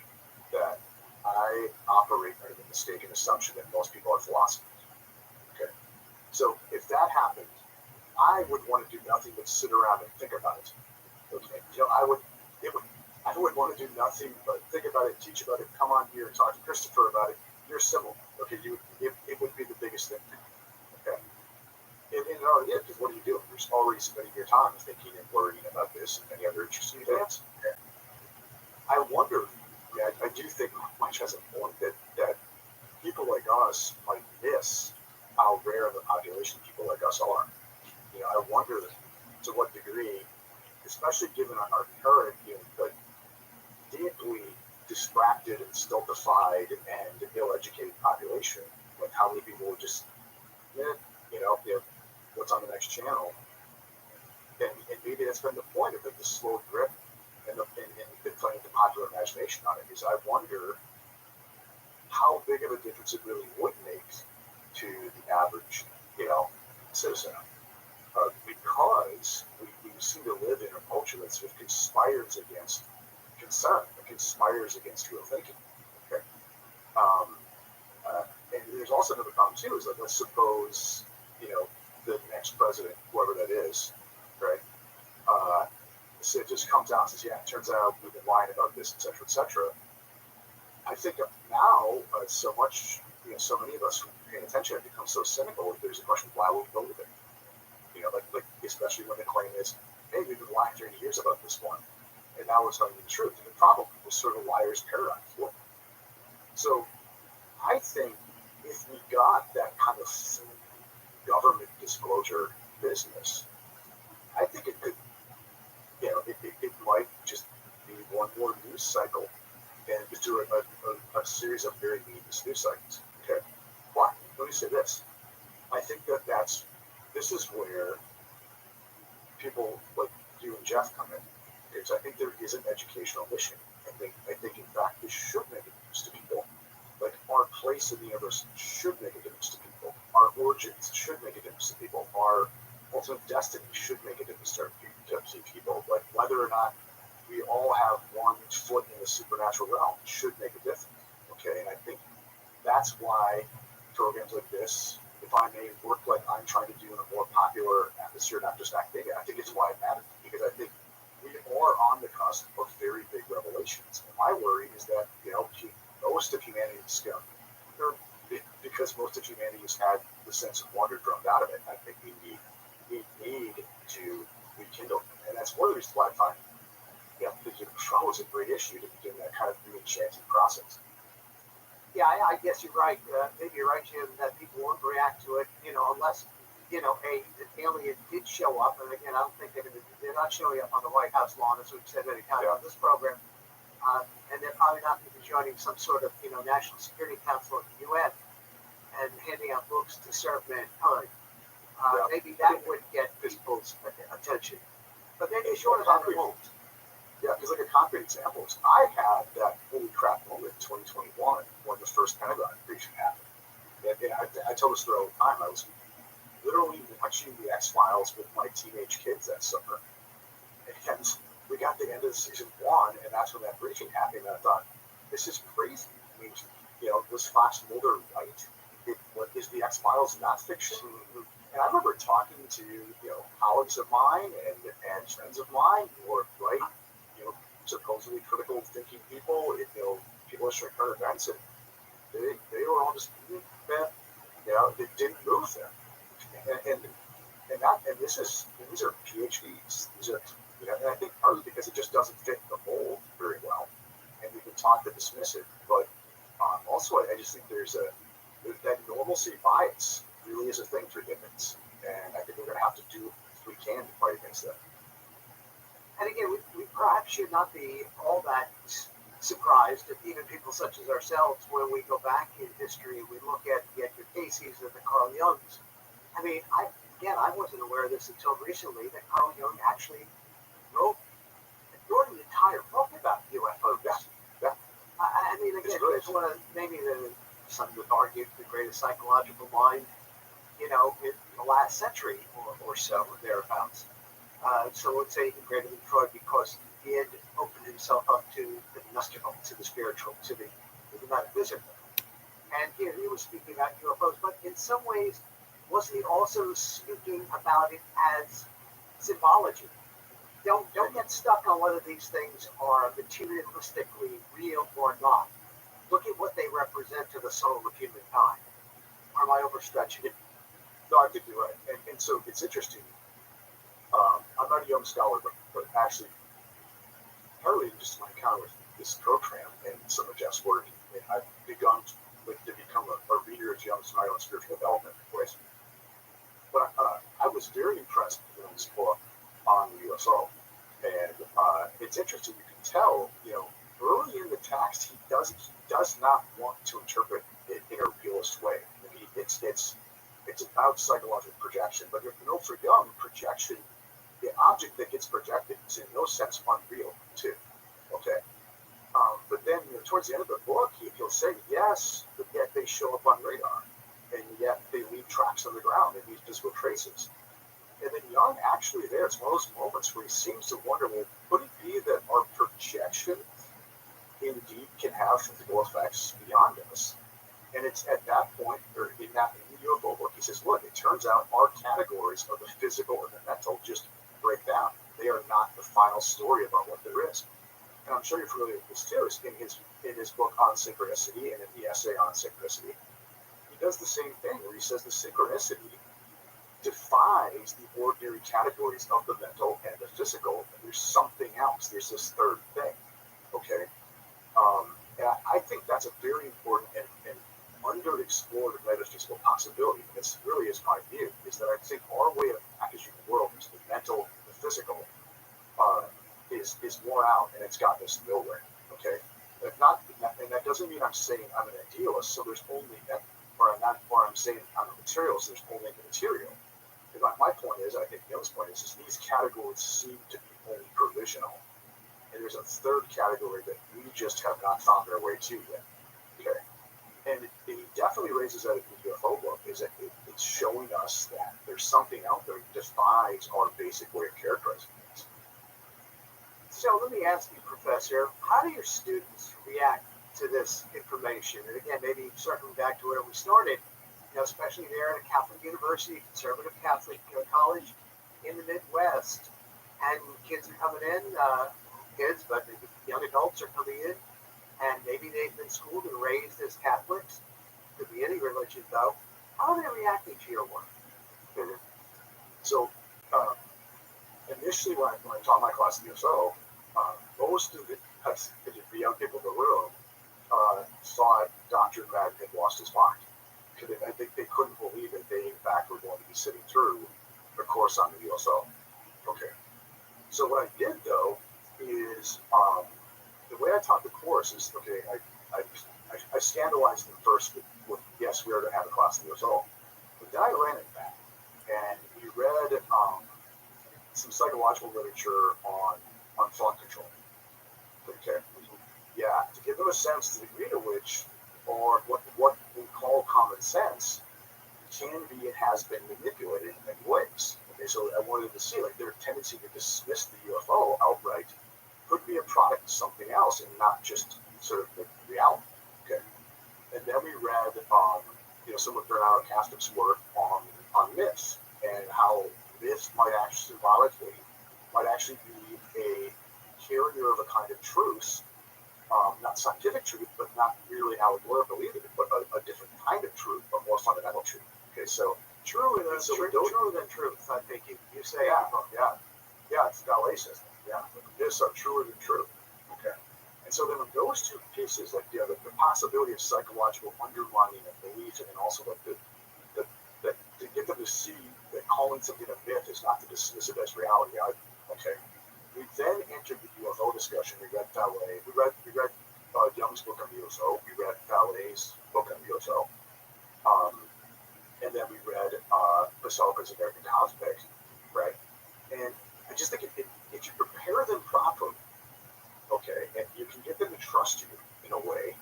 that I operate under the mistaken assumption that most people are philosophers. Okay. So if that happened, I would want to do nothing but sit around and think about it. Okay. I would want to do nothing but think about it, teach about it, come on here and talk to Christopher about it. You're civil. Okay. It would be the biggest thing. Okay. it already is, because what do? You're already spending your time thinking and worrying about this and many other interesting things. Okay. I wonder, I do think Mike has a point that people like us might miss how rare of a population people like us are. I wonder to what degree, especially given our current, but deeply distracted and stultified and ill-educated population, like how many people would just, what's on the next channel, and maybe that's been the point of it, the slow grip and playing the popular imagination on it. Is I wonder how big of a difference it really would make to the average, citizen, because we seem to live in a culture that sort of conspires against concern, that conspires against real thinking. Okay. And there's also another problem too. Is like, let's suppose the next president, whoever that is, right? So it just comes out and says, yeah, it turns out we've been lying about this, et cetera, et cetera. I think now, so many of us paying attention have become so cynical. There's a question of why we believe it. Like especially when the claim is, hey, we've been lying for 30 years about this one, and now we're telling you the truth. And the problem was sort of a liar's paradigm. So I think if we got that kind of government disclosure business, I think it could, it might just be one more news cycle and just do a series of very meaningless news cycles. Okay. Why? Let me say this. I think this is where people like you and Jeff come in. Because I think there is an educational mission. I think in fact this should make a difference to people. Like our place in the universe should make a difference to people. Our origins should make a difference to people. Our ultimate destiny should make a difference to people. Like whether or not we all have one foot in the supernatural realm should make a difference. Okay, and I think that's why programs like this, if I may, work like I'm trying to do in a more popular atmosphere, not just academia. I think it's why it matters, because I think we are on the cusp of very big revelations. And my worry is that most of humanity is scum, because most of humanity has had the sense of wonder drummed out of it. I think we need to rekindle, and that's one of the reasons why I find the human trauma is a great issue to begin that kind of re-enchanting process. Yeah, I guess you're right. Maybe you're right, Jim, that people won't react to it, unless, an alien did show up. And again, I don't think they're not showing up on the White House lawn, as we've said many times on this program. And they're probably not going to be joining some sort of, National Security Council at the UN and handing out books to serve mankind. Maybe that would get people's attention. But maybe short of that, it won't. Yeah, because like a concrete example is I had that holy crap moment in 2021 when the first Pentagon breach happened. And I tell this story all the time. I was literally watching the X-Files with my teenage kids that summer. And we got to the end of season 1, and that's when that breaching happened. And I thought, this is crazy. I mean, was Fox Mulder right? Is the X-Files not fiction? And I remember talking to colleagues of mine and friends of mine who were supposedly critical thinking people, people issuing current events, and they were all just that it didn't move them. And these are PhDs. These are and I think partly because it just doesn't fit the mold very well, and we can talk to dismiss it, but also I just think that normalcy bias really is a thing for humans, and I think we're going to have to do what we can to fight against that. And again, we perhaps should not be all that surprised if even people such as ourselves, when we go back in history, we look at the Edgar Cayce's and the Carl Jungs. I mean, I wasn't aware of this until recently, that Carl Jung actually wrote an entire book about UFOs. Yeah. I mean, again, it's one of maybe some would argue the greatest psychological mind, in the last century or so, thereabouts. So let's say even greater than Freud, because he had opened himself up to the mystical, to the spiritual, to the metaphysical. And here he was speaking about UFOs, but in some ways, wasn't he also speaking about it as symbology? Don't get stuck on whether these things are materialistically real or not. Look at what they represent to the soul of humankind. Am I overstretching it? No, I think you're right. And so it's interesting. I'm not a young scholar, but actually, partly just my encounter with this program and some of Jeff's work, and I've begun to become a reader of Young's my own spiritual development voice. But I was very impressed with his book on the USO. And it's interesting, you can tell, early in the text, he does not want to interpret it in a realist way. I mean, it's about psychological projection, but for Jung, projection, the object that gets projected is in no sense unreal, too. Okay? But then, towards the end of the book, he'll say, yes, but yet they show up on radar, and yet they leave tracks on the ground and leave visible traces. And then Jung actually there, it's one of those moments where he seems to wonder, well, could it be that our projection indeed can have physical effects beyond us? And it's at that point, or in the UFO book, he says, look, it turns out our categories of the physical and the mental just break down. They are not the final story about what there is. And I'm sure you're familiar with this too. In his book on synchronicity and in the essay on synchronicity, he does the same thing where he says the synchronicity defies the ordinary categories of the mental and the physical. And there's something else. There's this third thing. Okay. And I think that's a very important and underexplored metaphysical possibility. This really is my view, is that I think our way of packaging the world into the mental and the physical is worn out, and it's gotten us nowhere. Okay, and that doesn't mean I'm saying I'm an idealist. So there's only that, or I'm saying I'm a materialist. There's only the material. And my point is, I think Jung's point is these categories seem to be only provisional, and there's a third category that we just have not found our way to yet. Okay, and he definitely raises that in the UFO book, is that it's showing us that there's something out there that defies our basic way of characterizing things. So let me ask you, Professor, how do your students react to this information? And again, maybe circling back to where we started, especially there at a Catholic university, conservative Catholic college in the Midwest, and kids are coming in, but maybe young adults are coming in, and maybe they've been schooled and raised as Catholics. Could be any religion, though. How are they reacting to your work? Mm-hmm. So, initially, when I taught my class at USO, most of the young people in the room thought Dr. Madden had lost his mind. I think they couldn't believe that they, in fact, were going to be sitting through a course on the USO. Okay. So what I did, though, is the way I taught the course is, okay, I scandalized them first with yes, we are going to have a class in the USO. But then I ran it back, and we read some psychological literature on thought control. Okay. Yeah, to give them a sense to the degree to which, or what we call common sense, can be and has been manipulated in many ways. Okay, so I wanted to see, like, their tendency to dismiss the UFO outright could be a product of something else and not just sort of the reality. Okay, and then we read, some of Bernardo Castor's work on myths and how myths might actually symbolically be a carrier of a kind of truth. Not scientific truth, but not really allegorical either, but a different kind of truth, a more fundamental truth. Okay, so truer than truth, I think you say. Yeah, it's fallacious. Yeah, myths are truer than truth. Okay, and so then with those two pieces, like the possibility of psychological undermining of belief, and then also like the to get them to see that calling something a myth is not to dismiss it as reality. Okay. We then entered the UFO discussion. We read Valet. We read Jung's book on the USO. We read Valet's book on the USO. And then we read Pasolka's American Cosmic, right? And I just think if you prepare them properly, okay, and you can get them to trust you in a way,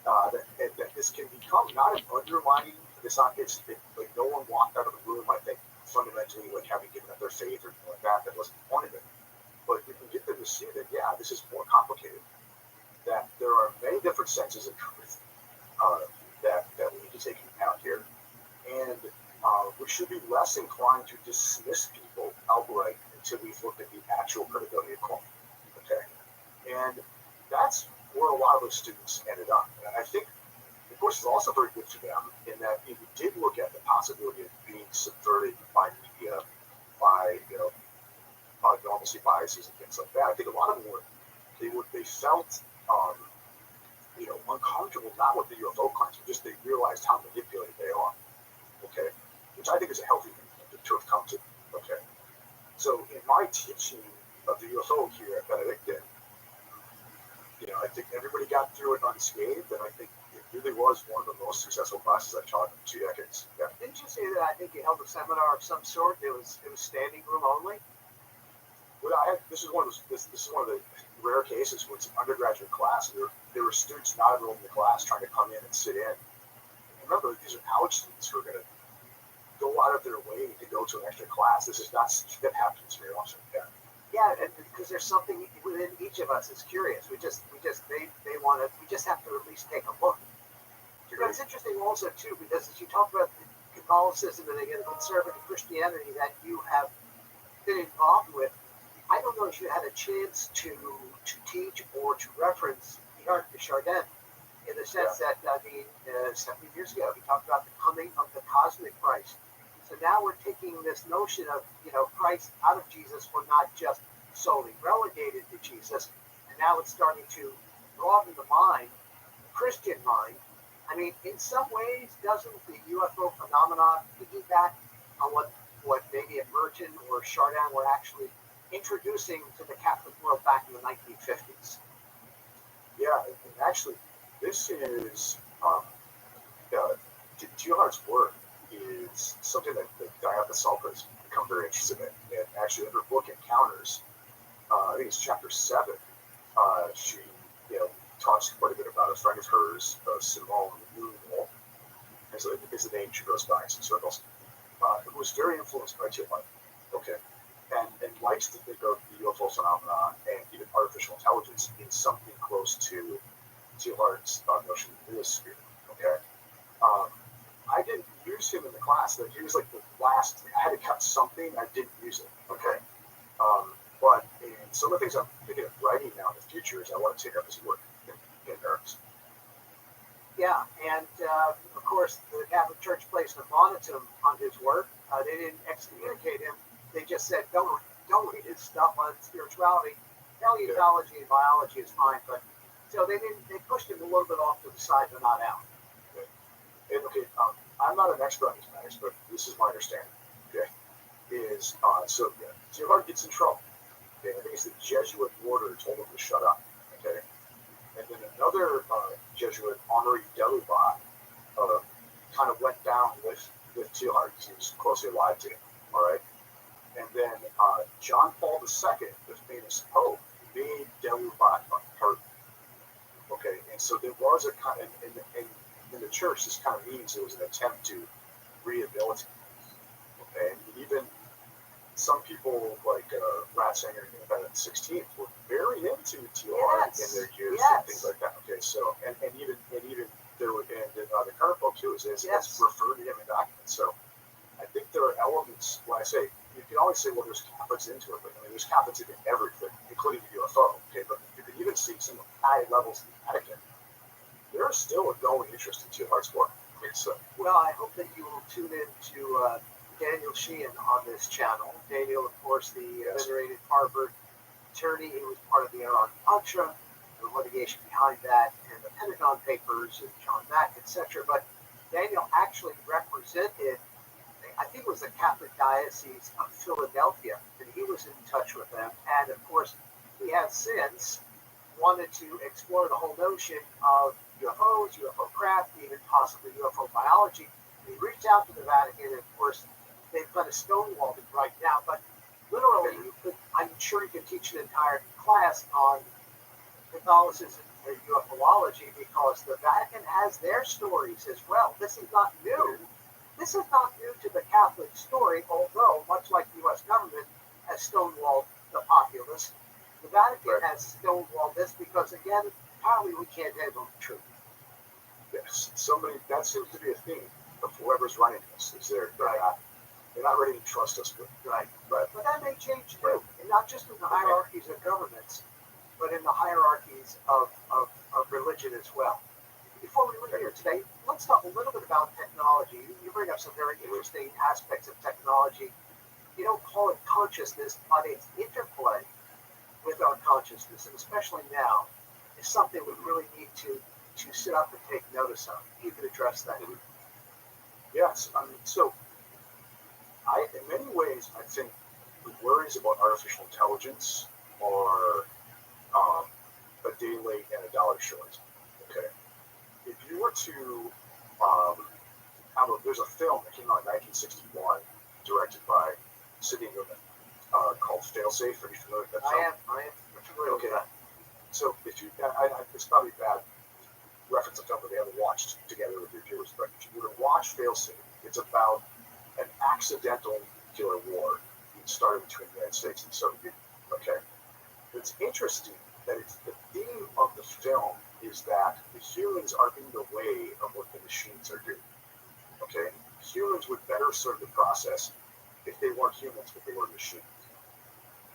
that this can become not an undermining. It's like no one walked out of the room, I think, fundamentally like having given up their faith or anything like that. That wasn't the point of it. But you can get them to see that, yeah, this is more complicated, that there are many different senses of truth that we need to take into account here. And we should be less inclined to dismiss people outright until we've looked at the actual credibility of claim. Okay? And that's where a lot of those students ended up. And I think, of course, it's also very good for them in that if we did look at the possibility of being being subverted by media, by normalcy biases and things like that. I think a lot of them they felt uncomfortable not with the UFO claims, but just they realized how manipulated they are. Okay, which I think is a healthy thing to have come to. Okay, so in my teaching of the UFO here at Benedictine, I think everybody got through it unscathed, and I think it really was one of the most successful classes I've taught in 2 decades. Yeah. Didn't you say that I think you held a seminar of some sort? It was standing room only. Well, this is one of the rare cases where it's an undergraduate class, and there were students not enrolled in the class trying to come in and sit in. And remember, these are college students who are going to go out of their way to go to an extra class. This is not something that happens very often. Yeah. Yeah, and because there's something within each of us is curious. We just have to at least take a look. It's interesting also too, because as you talk about Catholicism and again conservative Christianity that you have been involved with, I don't know if you had a chance to teach or to reference the Chardin in the sense that 70 years ago he talked about the coming of the cosmic Christ. So now we're taking this notion of Christ out of Jesus. We're not just solely relegated to Jesus, and now it's starting to broaden the mind, the Christian mind. I mean, in some ways, doesn't the UFO phenomenon piggyback on what maybe Merton or Chardin were actually introducing to the Catholic world back in the 1950s? Yeah, and actually, this is Teilhard's work is something that Diana Salka has become very interested in. And actually, in her book Encounters, I think it's chapter 7, she talks quite a bit about a friend of hers, Simone Louisville, is the name she goes by in some circles, who was very influenced by Teilhard. Okay. And likes to think of the UFO phenomenon and even artificial intelligence in something close to Teilhard's notion of the sphere. Okay. I didn't use him in the class. He was like the last. I had to cut something. I didn't use it. Okay. But in some of the things I'm thinking of writing now in the future is I want to take up his work in Americans. Yeah, and of course the Catholic Church placed a monotum on his work. They didn't excommunicate him. They just said don't read his stuff on spirituality. Paleontology and biology is fine, but so they pushed him a little bit off to the side, but not out. Okay, I'm not an expert on these matters, but this is my understanding. Okay, Teilhard gets in trouble. Okay, I think it's the Jesuit order told him to shut up. Okay, and then another Jesuit, Henri Delubat, kind of went down with Teilhard because he was closely allied to him. All right, and then John Paul II, the famous Pope, made Delubat a partner. Okay, and so there was a kind of in the church, this kind of means it was an attempt to rehabilitate. Okay, and even some people like Ratzinger and Benedict XVI were very into Teilhard in their years and things like that. Okay, so and even there were the current Pope too is referred to him in documents. So I think there are elements. When I say you can always say, well, there's Catholics into it, but I mean, there's Catholics into everything, including the UFO. Okay, but you can even see some high levels in the Vatican. There's still a growing interest in Teilhard's work. So, well, I hope that you will tune in to Daniel Sheehan on this channel. Daniel, of course, the venerated Harvard attorney. He was part of the Iran-Contra, the litigation behind that, and the Pentagon Papers, and John Mack, etc. But Daniel actually represented, I think it was the Catholic Diocese of Philadelphia, and he was in touch with them. And, of course, he has since wanted to explore the whole notion of UFOs, UFO craft, even possibly UFO biology. And he reached out to the Vatican, and of course, they've kind of stonewalled it right now. But literally, I'm sure you could teach an entire class on Catholicism and UFOlogy because the Vatican has their stories as well. This is not new. This is not new to the Catholic story, although, much like the U.S. government has stonewalled the populace, the Vatican has stonewalled this because, again, apparently we can't handle the truth. Yes, that seems to be a theme of whoever's running this. Is they're not ready to trust us with. Right. But that may change too, and not just in the hierarchies of governments, but in the hierarchies of religion as well. before we leave here today, let's talk a little bit about technology. You bring up some very interesting aspects of technology. You don't call it consciousness, but its interplay with our consciousness, and especially now, is something we really need to sit up and take notice of. You could address that. Yes, so in many ways, I think the worries about artificial intelligence are a day late and a dollar short. Okay, if you were to there's a film that came out in 1961, directed by Sidney Newman, called Failsafe. Are you familiar with that film? I am familiar with that. So if you, it's probably a bad reference of film that they haven't watched together with your viewers, but if you were to watch Failsafe, it's about an accidental nuclear war that started between the United States and the Soviet Union. Okay, it's interesting that it's the theme of the film is that the humans are in the way of what the machines are doing. Okay, humans would better serve the process if they weren't humans, but they were machines.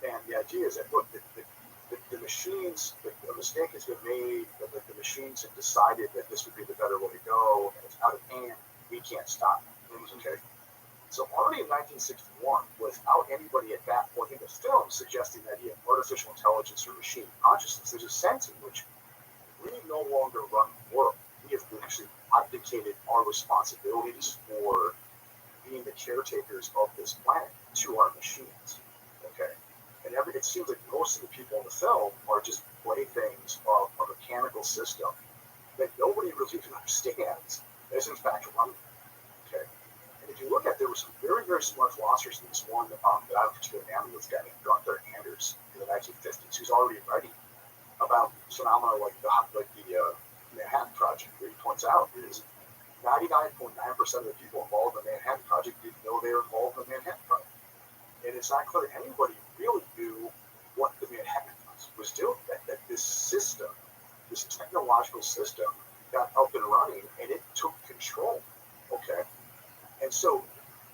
And the idea is that, look, the machines, a mistake has been made, that the machines have decided that this would be the better way to go, and it's out of hand, we can't stop it. Okay? So already in 1961, without anybody at that point in the film suggesting the idea of artificial intelligence or machine consciousness, there's a sense in which we no longer run the world. We have actually abdicated our responsibilities for being the caretakers of this planet to our machines. Okay? And it seems like most of the people in the film are just playthings of a mechanical system that nobody really even understands as in fact running. Okay? And if you look at, there were some very, very smart philosophers in this one that I'm particularly enamored with, a guy named Gunther Anders in the 1950s, who's already writing about phenomena like the Manhattan Project, where he points out is 99.9% of the people involved in the Manhattan Project didn't know they were involved in the Manhattan Project. And it's not clear anybody really knew what the Manhattan was doing, that this system, this technological system, got up and running, and it took control. Okay? And so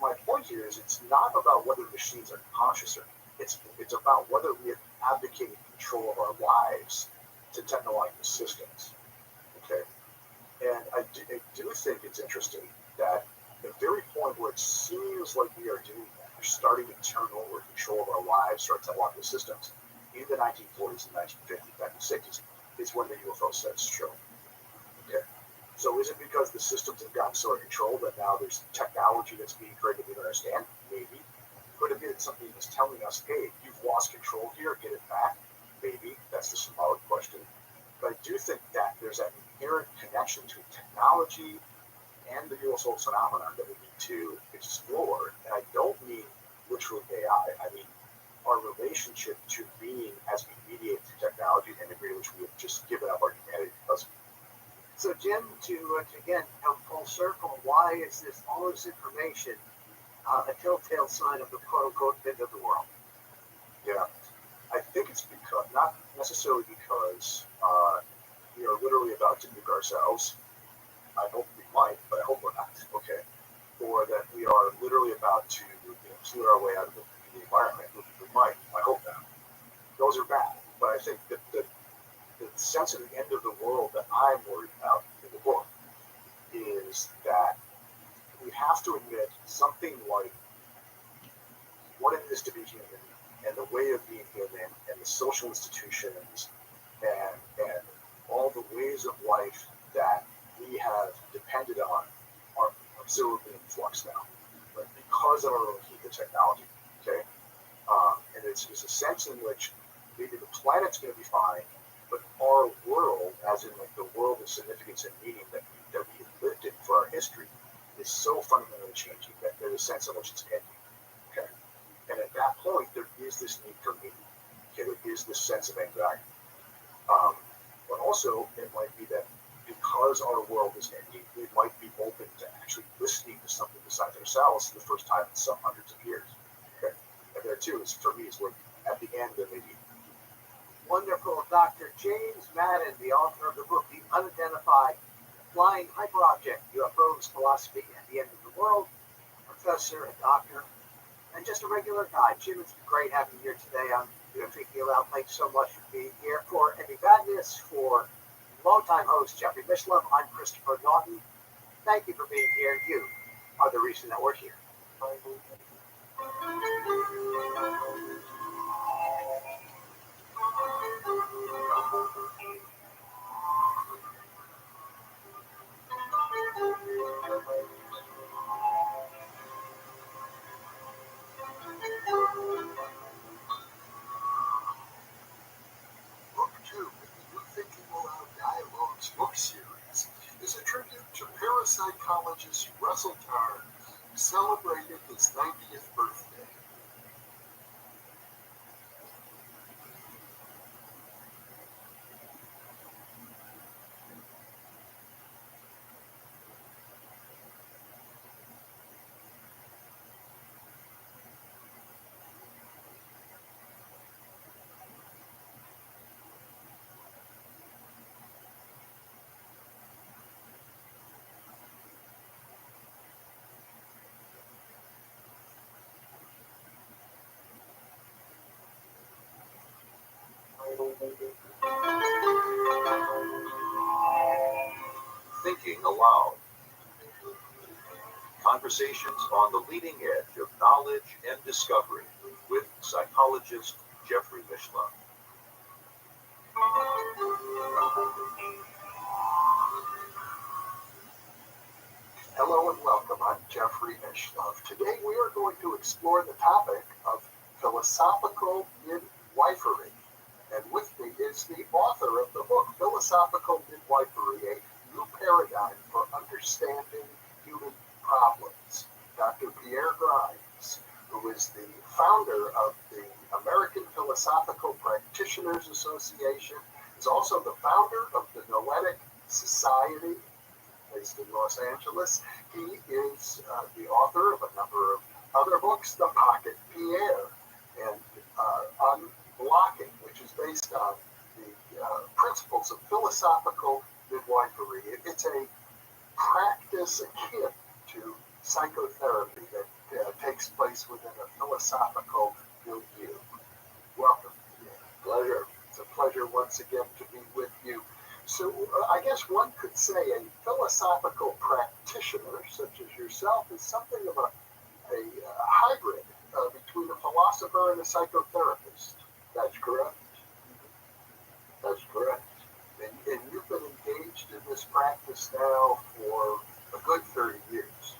my point here is it's not about whether machines are conscious or not. It's about whether we have abdicated control of our lives to technological systems. Okay? And I do think it's interesting that the very point where it seems like we are doing that, we're starting to turn over control of our lives to our technological systems in the 1940s and 1950s, 1960s, is when the UFO starts showing. Okay. So is it because the systems have gotten so out of control that now there's technology that's being created we don't understand? Maybe. Could it be that something is telling us, hey, you've lost control here, get it back? Maybe. That's the symbolic question. But I do think that there's that inherent connection between technology and the UFO phenomenon that we need to explore. And I don't mean literal AI. I mean our relationship to being as we mediate through technology and the degree to which we have just given up our humanity because of it. So, Jim, to again come full circle, why is this all this information a telltale sign of the quote-unquote end of the world? Yeah, I think it's because, not necessarily because we are literally about to nuke ourselves. I hope we might, but I hope we're not. Okay, or that we are literally about to clear our way out of the environment. We might. I hope not. Those are bad, but I think that the sense of the end of the world that I'm worried about in the book is that we have to admit something like what it is to be human and the way of being human and the social institutions and all the ways of life that we have depended on are absolutely in flux now, right? Because of our own heat of technology. Okay, and it's a sense in which maybe the planet's going to be fine, but our world, as in like the world of significance and meaning that we have lived in for our history, is so fundamentally changing that there's a sense in which it's ending. Okay, and at that point, there is this need for meaning. Okay, there is this sense of anxiety. But also, it might be that because our world is ending, we might be open to actually listening to something besides ourselves for the first time in some hundreds of years. Okay, and there too, for me, is where at the end there may be. Wonderful. Dr. James Madden, the author of the book, The Unidentified Flying Hyperobject, UFOs, Philosophy, and the End of the World, professor, a doctor, and just a regular guy. Jim, it's been great having you here today. I'm thinking about thanks so much for being here. For Emmy Badness, for longtime host Jeffrey Mishlove. I'm Christopher Naughton. Thank you for being here. You are the reason that we're here. Book 2 in the New Thinking Aloud Dialogues book series is a tribute to parapsychologist Russell Tarr, who celebrated his 90th birthday. Thinking Aloud. Conversations on the leading edge of knowledge and discovery with psychologist Jeffrey Mishlove. Hello and welcome. I'm Jeffrey Mishlove. Today we are going to explore the topic of philosophical midwifery. And with me is the author of the book, Philosophical Midwifery, a new paradigm for understanding human problems. Dr. Pierre Grimes, who is the founder of the American Philosophical Practitioners Association, is also the founder of the Noetic Society, based in Los Angeles. He is the author of a number of other books, The Pocket Pierre, and Unblocking, which is based on the principles of philosophical midwifery. It's a practice akin to psychotherapy that takes place within a philosophical milieu. Welcome. Pleasure. It's a pleasure once again to be with you. So I guess one could say a philosophical practitioner such as yourself is something of a hybrid between a philosopher and a psychotherapist. That's correct. That's correct. And you've been engaged in this practice now for a good 30 years.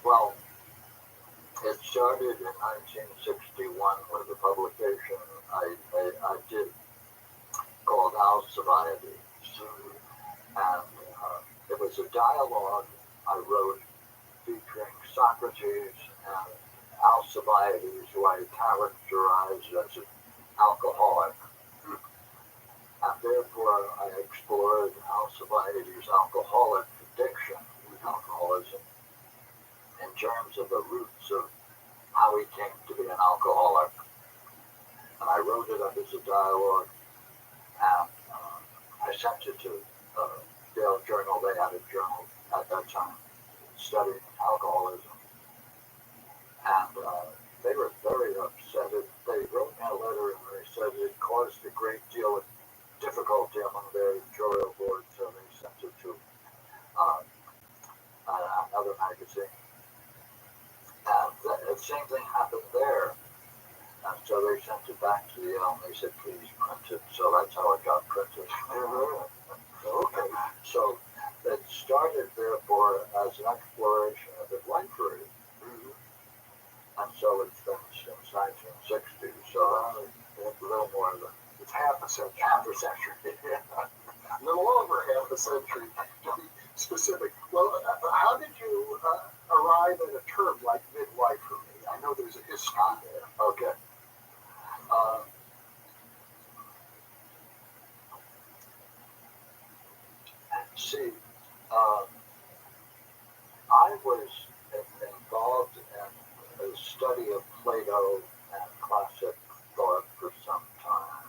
Well, it started in 1961 with a publication I did called Alcibiades. And it was a dialogue I wrote featuring Socrates and Alcibiades, who I characterized as an alcoholic. And therefore, I explored Alcibiades' alcoholic addiction with alcoholism in terms of the roots of how he came to be an alcoholic. And I wrote it up as a dialogue, and I sent it to Yale Journal. They had a journal at that time studying alcoholism. And they were very upset. They wrote me a letter and they said it caused a great deal of difficulty among their editorial board, so they sent it to another magazine. And the same thing happened there. And so they sent it back to Yale and they said, please print it. So that's how it got printed. Okay. So it started, therefore, as an exploration of midwifery. And so it's been since 1960. So a little more than it's half a century. Half a century. A little over half a century, to be specific. Well, how did you arrive at a term like midwifery? I know there's a history there. Okay. See, I was involved in a study of Plato and classic thought for some time.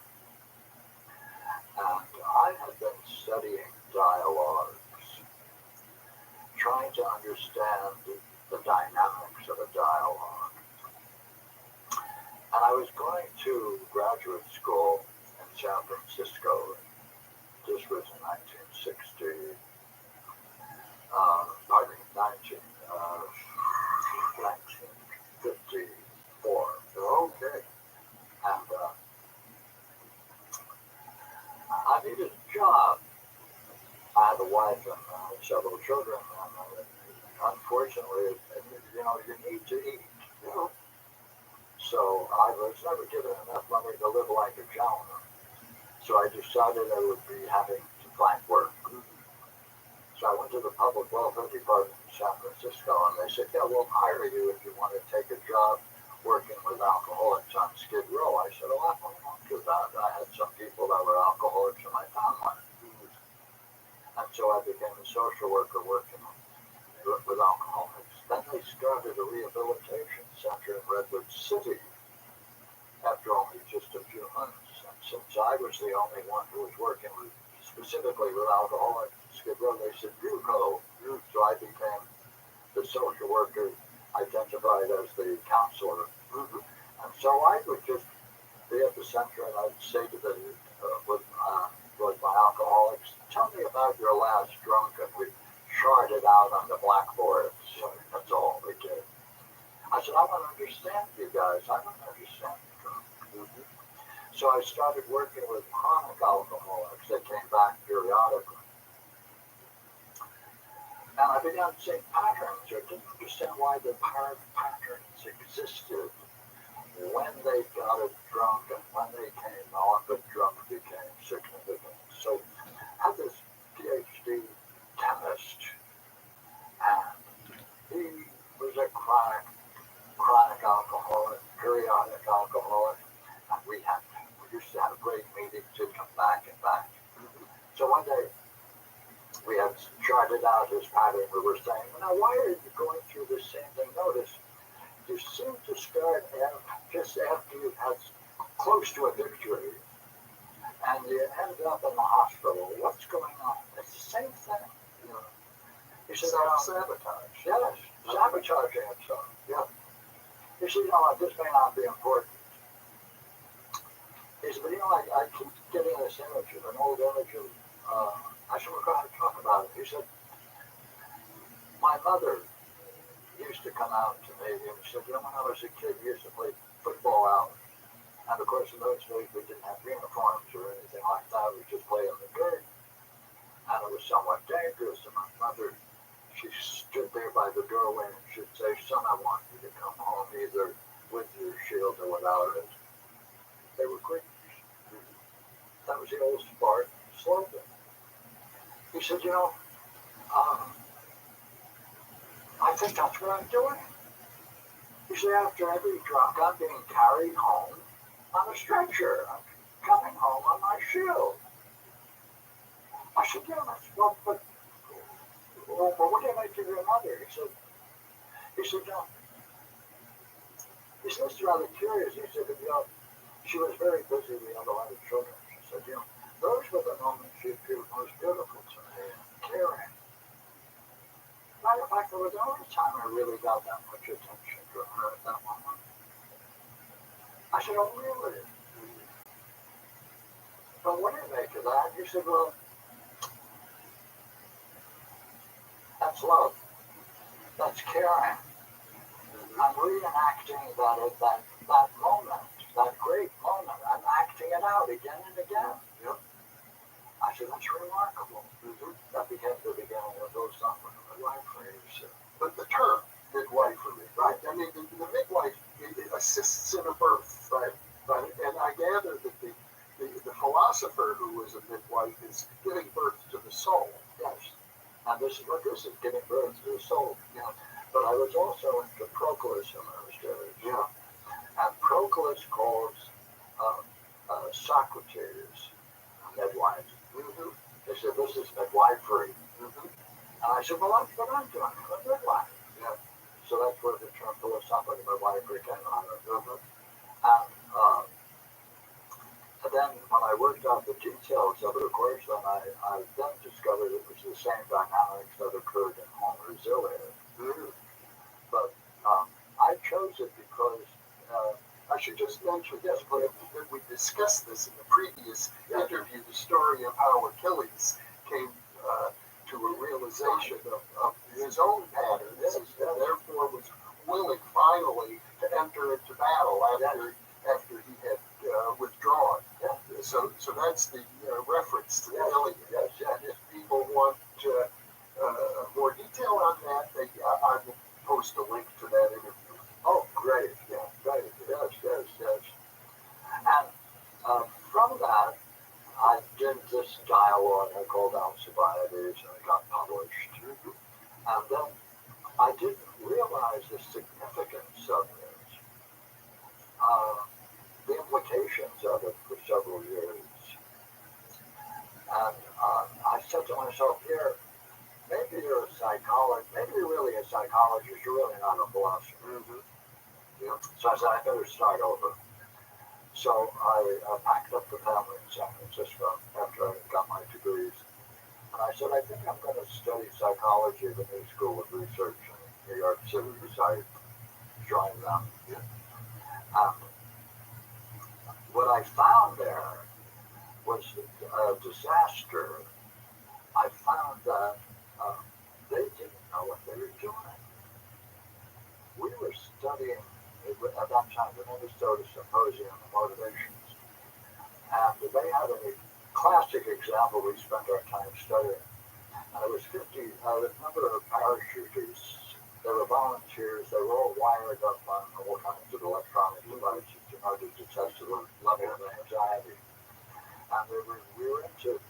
And I had been studying dialogues, trying to understand the dynamics of a dialogue. And I was going to graduate school in San Francisco This was in 1960, 1954. Okay. And I needed a job. I had a wife and several children, and unfortunately, you need to eat. So I was never given enough money to live like a gentleman. So I decided I would be having to find work. So I went to the Public Welfare Department in San Francisco, and they said, yeah, we'll hire you if you want to take a job working with alcoholics on Skid Row. I said, oh, I won't do that. I had some people that were alcoholics in my family. And so I became a social worker working with alcoholics. Then they started a rehabilitation center in Redwood City after only just a few months. And since I was the only one who was working specifically with alcoholics in Skid Row, they said, you go. So I became the social worker identified as the counselor. And so I would just be at the center and I'd say to the, with my alcoholics, tell me about your last drunk, and we'd chart it out on the blackboard. So that's all we did. I said, I want to understand you guys. I want to understand you. So I started working with chronic alcoholics that came back periodically. And I began seeing patterns. I didn't understand why the patterns existed when they got it drunk and when they came off it drunk became significant. So I had this PhD chemist, and he was a chronic alcoholic, periodic alcoholic, and we used to have great meetings. He'd come back and back. So one day we had charted out his pattern. We were saying, now why are you going through the same thing? Notice you seem to start just after you've had close to a victory, and you end up in the hospital. What's going on? It's the same thing. He said, sabotage. Yes, sabotaging himself. Yeah. He said, this may not be important. He said, but I keep getting this image of an old image of, I said, we're going to talk about it. He said, my mother used to come out to me and said, when I was a kid, we used to play football out. And of course, in those days, we didn't have uniforms or anything like that. We just played in the dirt. And it was somewhat dangerous. And my mother, she stood there by the doorway and she'd say, son, I want you to come home either with your shield or without it. They were Greeks. That was the old Spartan slogan. He said, I think that's what I'm doing. He said, after every drunk, I'm being carried home on a stretcher. I'm coming home on my shield. I said, yeah, that's well, but what do you make of your mother? He said, no. He said, this is rather curious. He said, she was very busy. We had a lot of children. She said, those were the moments she appeared most beautiful to me and caring. Matter of fact, it was the only time I really got that much attention from her at that moment. I said, oh, really? Well, what do you make of that? He said, well, that's love. That's caring. I'm reenacting that moment, that great moment. I'm acting it out again and again. Yep. I said, that's remarkable. That became the beginning of those songs. But the term midwifery, right? I mean, the midwife assists in a birth, right? And I gather that the philosopher who was a midwife is giving birth to the soul. Yes. And this is what this is, giving birth to the soul. Yeah. But I was also into Proclus in those days. Yeah. And Proclus calls Socrates midwife. They said, this is midwifery. And I said, well, that's what I'm doing. I'm a midwife. Yeah. So that's where the term philosophical midwifery came out of. And then when I worked out the details of it, of course, then I then discovered it was the same dynamics that occurred in home resilience. But I chose it because I should just mention this, but we discussed this in the previous interviews, story of how Achilles came to a realization of his own patterns, and therefore was willing finally to enter into battle after he had withdrawn. So that's the reference to the Iliad. And if people want more detail on that, I will post a link to that interview. Oh, great. Yeah, great. Yes. And from that, I did this dialogue I called Alcibiades, and it got published. And then I didn't realize the significance of it, the implications of it for several years. And I said to myself, here, maybe you're a psychologist, maybe you're really a psychologist, you're really not a philosopher. So I said, I better start over. So I packed up the family in San Francisco after I got my degrees. And I said, I think I'm going to study psychology at the New School of Research in New York City. So I joined them. And what I found there was a disaster. I found that they didn't know what they were doing. We were studying, at that time, the Minnesota Symposium on Motivations. And they had a classic example we spent our time studying. And it was 50, the number of parachutists. They were volunteers. They were all wired up on all kinds of electronic devices in order to test the level of anxiety. And we were into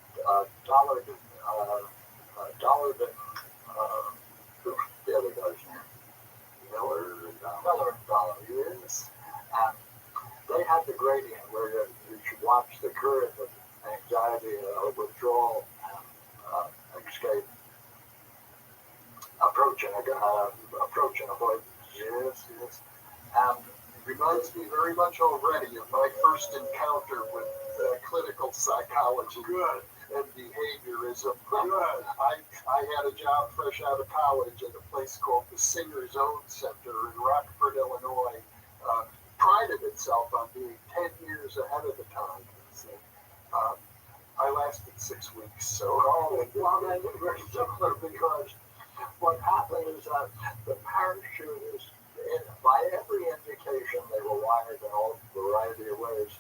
dollar the other guy's name. Dollar, yes. And they had the gradient where you should watch the curve of anxiety, withdrawal, and escape, approach and avoidance. Yes. And it reminds me very much already of my first encounter with clinical psychology and behaviorism. I had a job fresh out of college at a place called the Singer's Own Center in Rockford, Illinois. Prided itself on being 10 years ahead of the time. I lasted 6 weeks, so well, then we were similar because what happened is that the parachutists, by every indication, they were wired in all variety of ways.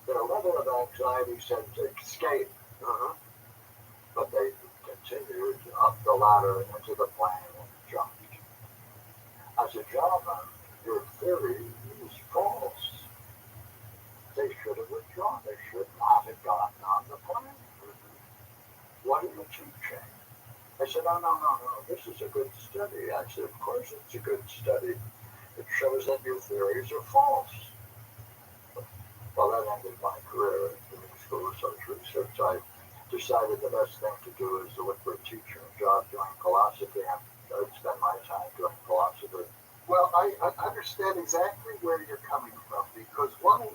Their level of anxiety said to escape, but they continued up the ladder into the plane and jumped. As a gentleman, your theory is false. They should have withdrawn. They should not have gotten on the plane. What are you teaching? I said, no, this is a good study. I said, of course it's a good study. It shows that your theories are false. Well, that ended my career at the New School of Social Research. I decided the best thing to do is to look for a teaching job doing philosophy, and I'd spend my time doing philosophy. Well, I understand exactly where you're coming from, because one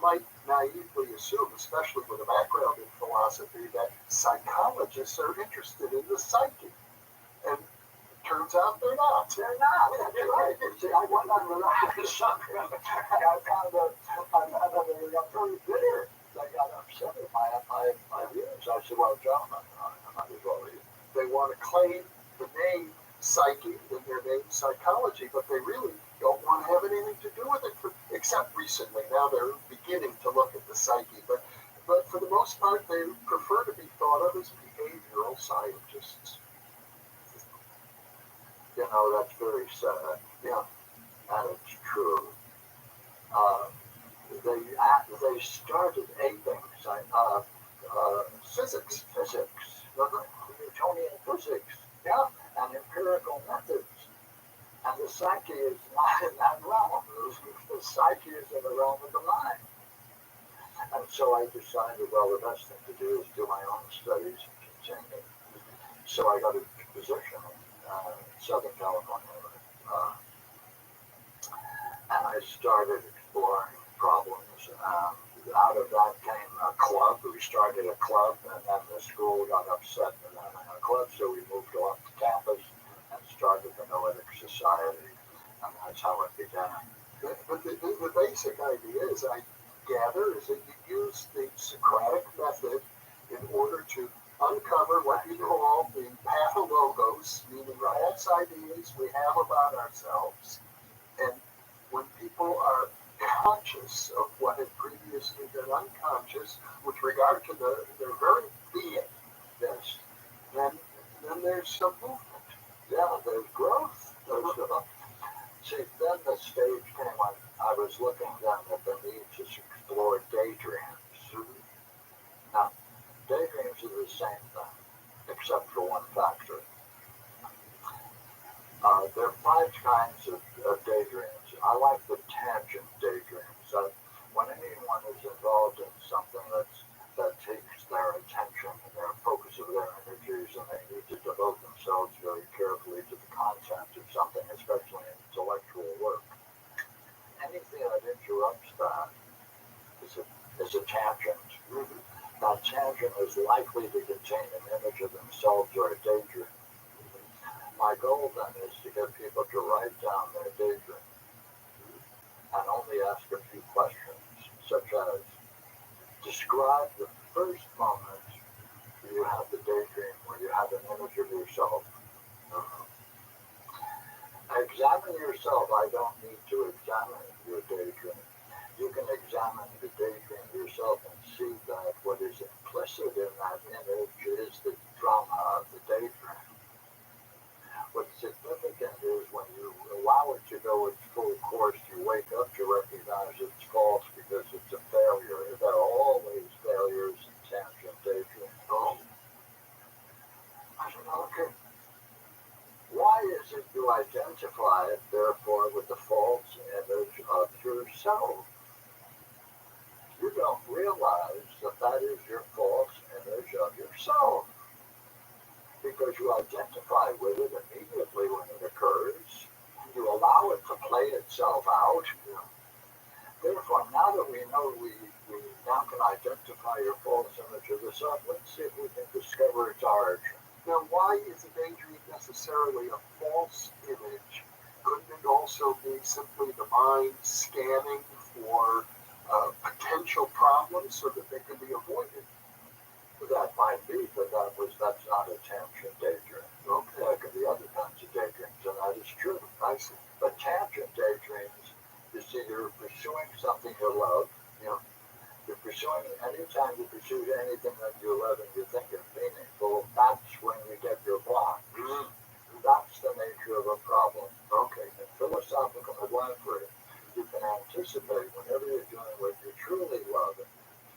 might naively assume, especially with a background in philosophy, that psychologists are interested in the psyche. And it turns out they're not. They're not. That's right. See, I went on the right something, and I found that they got very bitter. They got upset at my views. I said, well, gentlemen, I might as well leave. They want to claim the name psyche in their name psychology, but they really don't want to have anything to do with it, except recently. Now they're beginning to look at the psyche, but for the most part, they prefer to be thought of as behavioral scientists. That's very sad. Yeah, and it's true. They started aping physics, Newtonian physics, and empirical methods. And the psyche is not in that realm. The psyche is in the realm of the mind. And so I decided, well, the best thing to do is do my own studies and continue. So I got a position in Southern California. And I started exploring problems. Out of that came a club. We started a club, and then the school got upset with having a club, so we moved off the campus and started the Noetic Society, and that's how it began. But the basic idea, as I gather, is that you use the Socratic method in order to uncover what you call the pathologos, meaning false ideas we have about ourselves. And when people are conscious of what had previously been unconscious with regard to their very being, then there's some movement. Yeah, there's growth. See, then the stage came when I was looking then at the need to explore daydreams. Now, daydreams are the same thing, except for one factor. There are 5 kinds of daydreams. I like the tangent daydreams. When anyone is involved in something that takes their attention and their focus of their energies, and they need to devote themselves very carefully to the content of something, especially in intellectual work, anything that interrupts that is a tangent. That tangent is likely to contain an image of themselves or a daydream. My goal then is to get people to write down their daydream and only ask a few questions, such as, describe the first moment you have the daydream where you have an image of yourself. Examine yourself. I don't need to examine your daydream. You can examine the daydream yourself and see that what is implicit in that image is the drama of the daydream. What's significant is when you allow it to go its full course, you wake up to recognize it's false because it's a failure. There are always failures in tangent daydream. I said, okay. Why is it you identify it, therefore, with the false image of yourself? You don't realize that is your false image of yourself, because you identify with it immediately when it occurs. You allow it to play itself out. Therefore, now that we know we now can identify your false image of yourself, let's see if we can discover its origin. Now, why is a daydream necessarily a false image? Couldn't it also be simply the mind scanning for potential problems so that they can be avoided? That might be, but that's not a tangent daydream. Okay. There could be other kinds of daydreams, and that is true. I see. But tangent daydreams, you see, you're pursuing something you love. You're pursuing, anytime you pursue anything that you love and you think is meaningful, that's when you get your block. That's the nature of a problem. Okay. In philosophical midwifery, you can anticipate whenever you're doing what you truly love and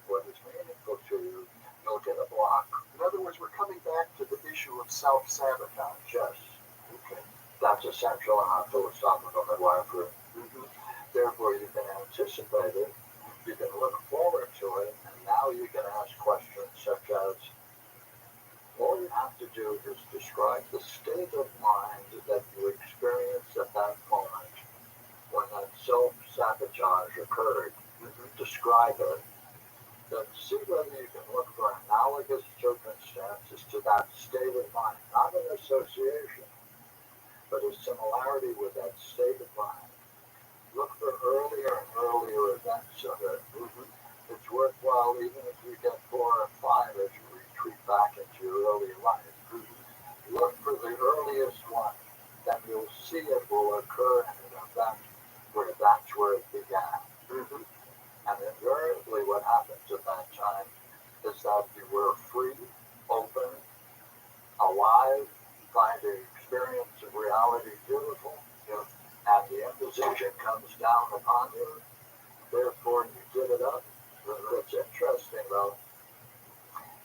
what is meaningful to you, you'll get a block. In other words, we're coming back to the issue of self-sabotage. Yes. Okay. That's essential in our philosophical midwifery. Therefore, you can anticipate it, you can look forward to it, and now you can ask questions such as, all you have to do is describe the state of mind that you experienced at that moment when that self-sabotage occurred. Describe it. Then see whether you can look for analogous circumstances to that state of mind, not an association, but a similarity with that state of mind. Look for earlier and earlier events of it. It's worthwhile even if you get 4 or 5 as you retreat back into your early life. Look for the earliest one, then you'll see it will occur in an event where that's where it began. And invariably what happens at that time is that you were free, open, alive, find the experience of reality beautiful, and the imposition comes down upon you. Therefore, you give it up. What's interesting, though,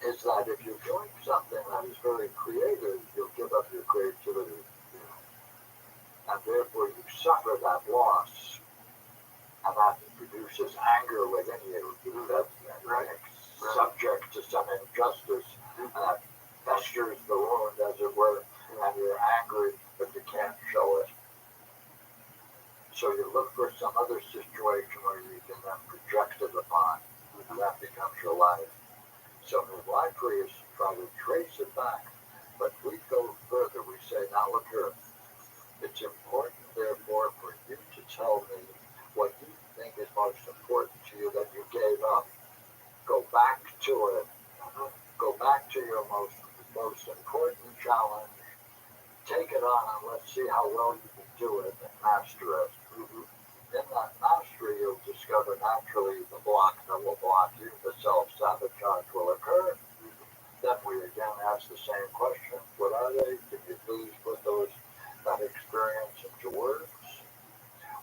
is that if you're doing something that is very creative, you'll give up your creativity. And therefore, you suffer that loss. And that produces anger within you. That's subject to some injustice. And that festers the wound, as it were. And you're angry, but you can't show it. So you look for some other situation where you can then project it upon, and that becomes your life. So midwifery is to try to trace it back, but we go further. We say, now look here, it's important, therefore, for you to tell me what you think is most important to you that you gave up. Go back to it. Go back to your most important challenge. Take it on and let's see how well you can do it and master it. In that mastery, you'll discover naturally the block that will block you, the self-sabotage will occur. Then we again ask the same question. What are they? Can you please put that experience into words?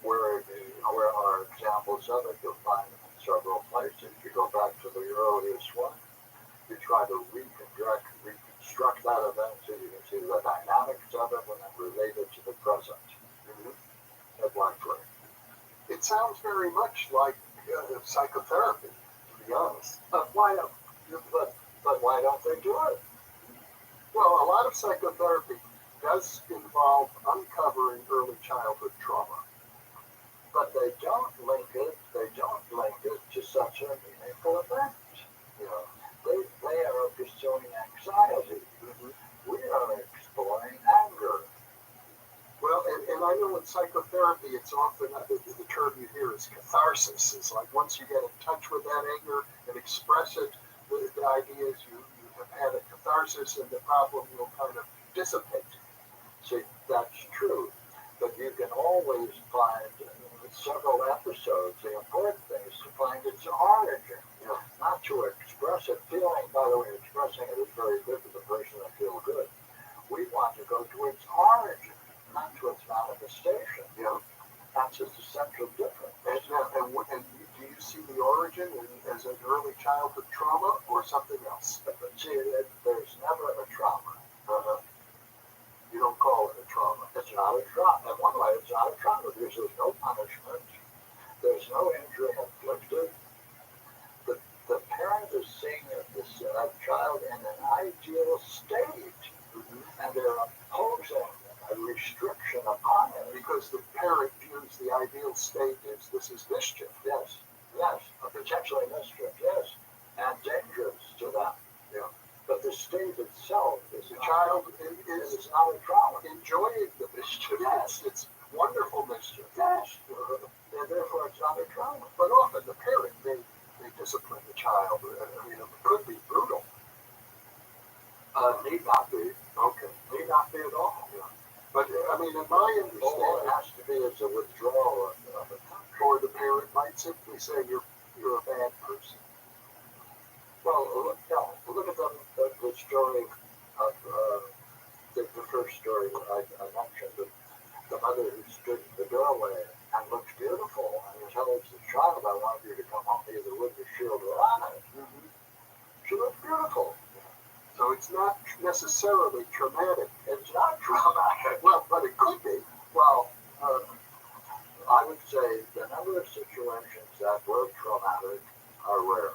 Where are examples of it? You'll find them in several places. You go back to the earliest one. You try to reconstruct that event so you can see the dynamics of it and then relate it to the present. Exactly. It sounds very much like psychotherapy, to be honest. But why don't they do it? Well, a lot of psychotherapy does involve uncovering early childhood trauma. But they don't link it to such a meaningful event. They are pursuing anxiety. We are exploring anger. Well, and I know in psychotherapy, it's often the term you hear is catharsis. It's like once you get in touch with that anger and express it, the idea is you have had a catharsis and the problem will kind of dissipate. See, that's true. But you can always find several episodes. The important thing is to find its origin, not to express it. Feeling, by the way, expressing it is very good for the person that feels good. We want to go to its origin, not to its manifestation. That's just a central difference. And do you see the origin as an early childhood trauma or something else? But see, there's never a trauma. You don't call it a trauma. It's not a trauma. In one way, it's not a trauma because there's no punishment. There's no injury inflicted. The parent is seeing this child in an ideal state, and they're imposing a restriction upon it. Because the parent views the ideal state as this is mischief. Yes, potentially mischief, yes, and dangerous to them. But the state itself is the child is not a trauma. Enjoying the mischief. Yes. It's wonderful mischief. Yes. And therefore it's not a trauma. But often the parent may discipline the child. It could be brutal. Need not be. Okay. Need not be at all. But in my understanding, all it has to be is a withdrawal of it. Or the parent might simply say you're a bad person. Well, look at the story of the first story that I mentioned. The mother who stood in the doorway and looked beautiful and tells the child, I want you to come home either with your shield or on it. She looked beautiful. So it's not necessarily traumatic. It's not traumatic. Well, but it could be. Well, I would say the number of situations that were traumatic are rare.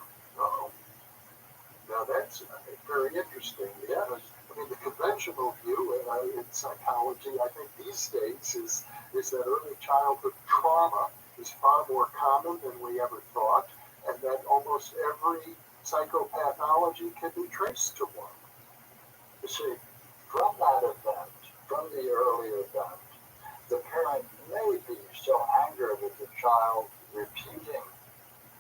Now that's very interesting because the conventional view in psychology, I think these days, is that early childhood trauma is far more common than we ever thought, and that almost every psychopathology can be traced to one. You see, from that event, from the early event, the parent may be so angered with the child repeating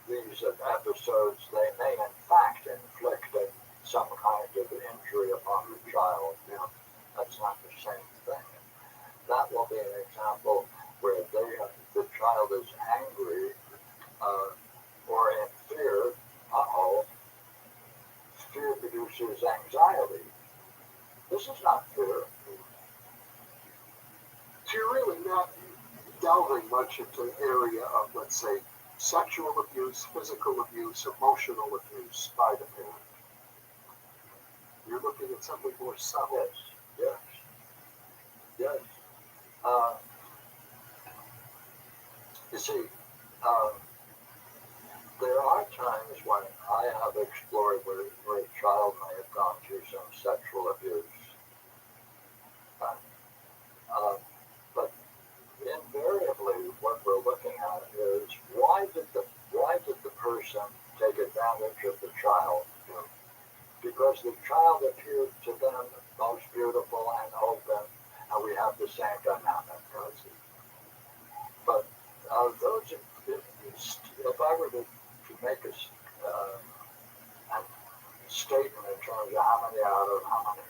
these episodes, they may in fact inflict some kind of injury upon the child. That's not the same thing. That will be an example where the child is angry or in fear. Fear produces anxiety. This is not fear. So you're really not delving much into the area of, let's say, sexual abuse, physical abuse, emotional abuse by the parent. You're looking at something more subtle. Yes. You see, there are times when I have explored where a child may have gone through some sexual abuse. But invariably, what we're looking at is why did the person take advantage of the child? Because the child appeared to them most beautiful and open, and we have the same dynamic. But if I were to make a statement in terms of how many out of how many.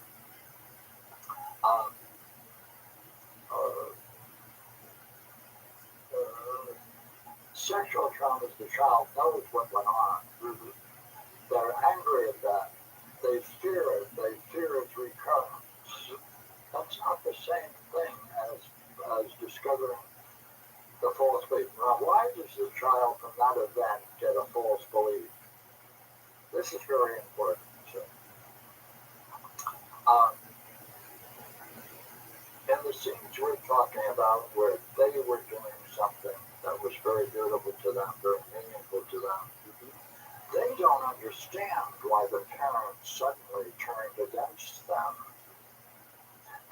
Um, uh, Sexual traumas, the child knows what went on. Mm-hmm. They're angry at that. They fear it. They fear its recurrence. That's not the same thing as discovering the false belief. Now, why does the child from that event get a false belief? This is very important. In the scenes we're talking about where they were doing something that was very beautiful to them, very meaningful to them, they don't understand why the parents suddenly turned against them.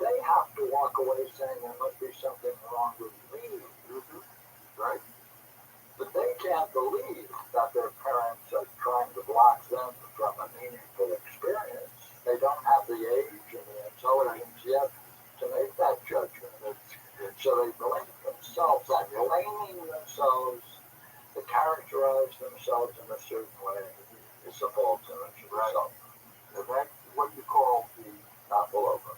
They have to walk away saying there must be something wrong with me, right? But they can't believe that their parents are trying to block them from a meaningful experience. They don't have the age and the intelligence yet to make that judgment. So they blame themselves, and blaming themselves to characterize themselves in a certain way is a false image of themselves. And that's what you call the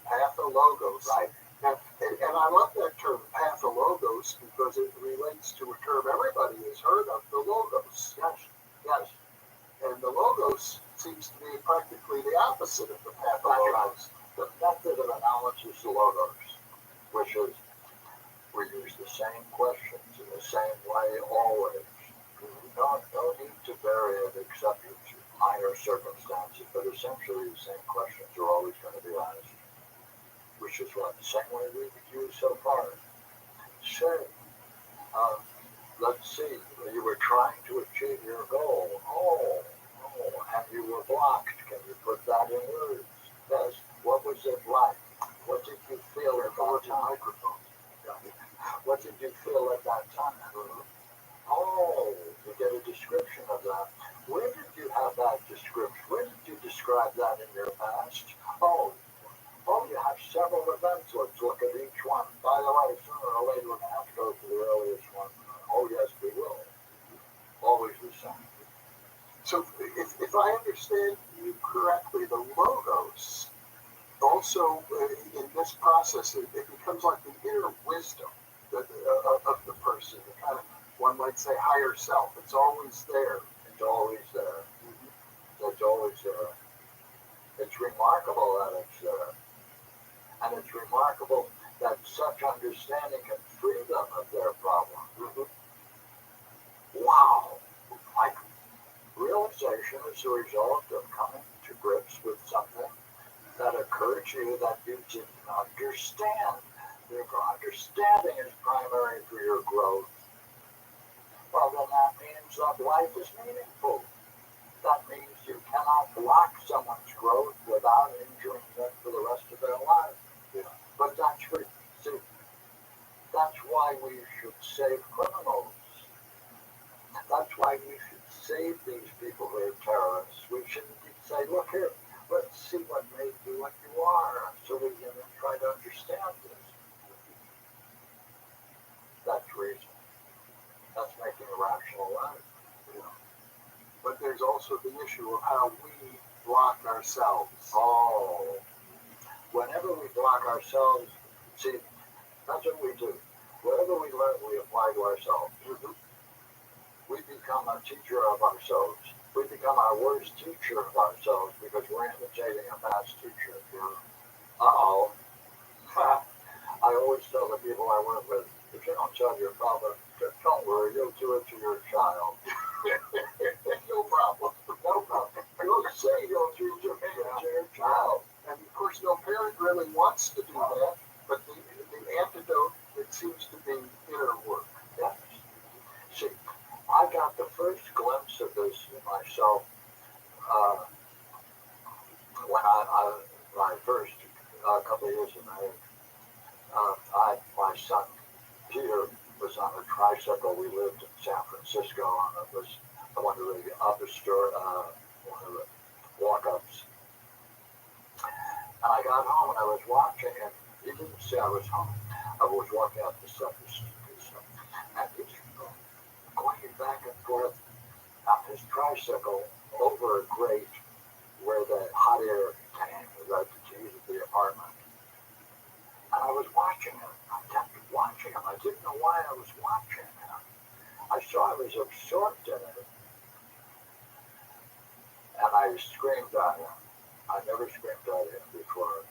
pathologos. Right. And I love that term, pathologos, because it relates to a term everybody has heard of, the logos. Yes, yes. And the logos seems to be practically the opposite of the pathologos. The method of analysis of logos, which is we use the same questions in the same way always. No need to vary it except in minor circumstances, but essentially the same questions are always going to be asked, which is what the same way we've used so far. Say, let's see, you were trying to achieve your goal. Oh, and you were blocked. Can you put that in words? Yes. What was it like? What did you feel at that time? What did you feel at that time? Oh, you get a description of that. Where did you have that description? Where did you describe that in your past? Oh, you have several events. Let's look at each one. By the way, sooner or later we're going to have to go to the earliest one. Oh, yes, we will. Always the same. So if I understand you correctly, the logos also in this process, it becomes like the inner wisdom of the person, the kind of, one might say, higher self. It's always there. It's always there. It's always there. It's remarkable that it's there. And it's remarkable that such understanding can free them of their problem. Wow! Like, realization is the result of coming to grips with something that occurred to you that you didn't understand. Therefore, understanding is primary for your growth. Well, then that means that life is meaningful. That means you cannot block someone's growth without injuring them for the rest of their life. But that's why we should save criminals. That's why we should save these people who are terrorists. We shouldn't say, look here, let's see what made you what you are, so we can try to understand this. That's reason. That's making a rational life. But there's also the issue of how we block ourselves. Oh. Whenever we block ourselves, see, that's what we do. Whatever we learn, we apply to ourselves. We become a teacher of ourselves. We become our worst teacher of ourselves because we're imitating a past teacher. Uh-oh. I always tell the people I work with, if you don't solve your problem, don't worry, you'll do it to your child. No problem. No problem. You'll say you'll do it to your child. And of course, no parent really wants to do that, but the antidote, it seems to be inner work. Yes. See, I got the first glimpse of this in myself when my first couple of years of marriage. My son Peter was on a tricycle. We lived in San Francisco, and it was one of the one of the walk-ups. And I got home and I was watching him. He didn't say I was home. I was walking up the steps, and he's going back and forth on his tricycle over a grate where why I was watching him. I saw I was absorbed in it. And I screamed at him. I never screamed at him before.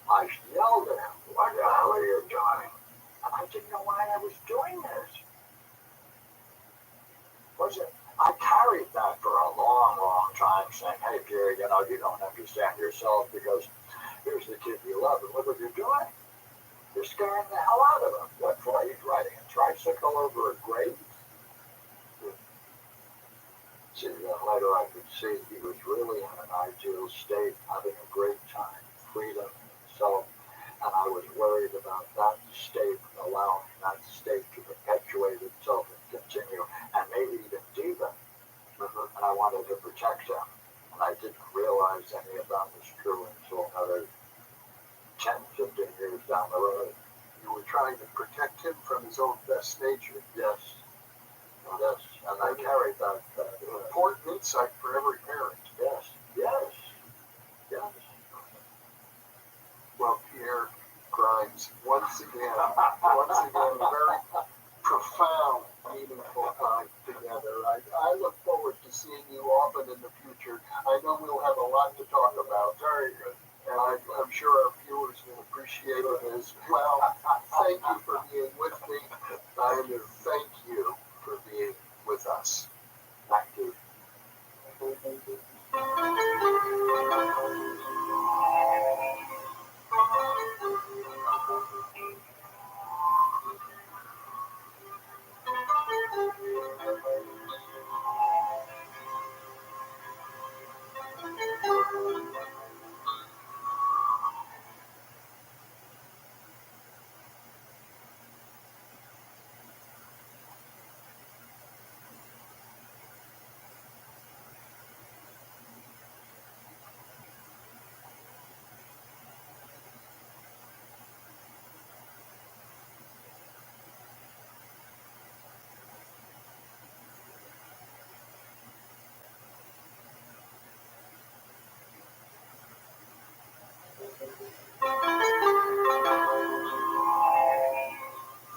I yelled at him, what the hell are you doing? And I didn't know why I was doing this. I carried that for a long, long time, saying, hey, Jerry, you don't understand yourself because here's the kid you love, and look what you're doing. You're scaring the hell out of him. What for? He's riding a tricycle over a grave. See, then later I could see he was really in an ideal state, having a great time, freedom, himself, and I was worried about that state, allowing that state to perpetuate itself and continue, and maybe even deepen. And I wanted to protect him, and I didn't realize any of that was true until another 10, 15 years down the road. You were trying to protect him from his own best nature. Yes. Yes, and I carried that important insight for every parent. Yes, yes, yes. Well, Pierre Grimes, once again, a very profound, meaningful time together. I look forward to seeing you often in the future. I know we'll have a lot to talk about. Very good. And I'm sure our viewers will appreciate it as well. Thank you for being with me, and thank you for being with us. Thank you.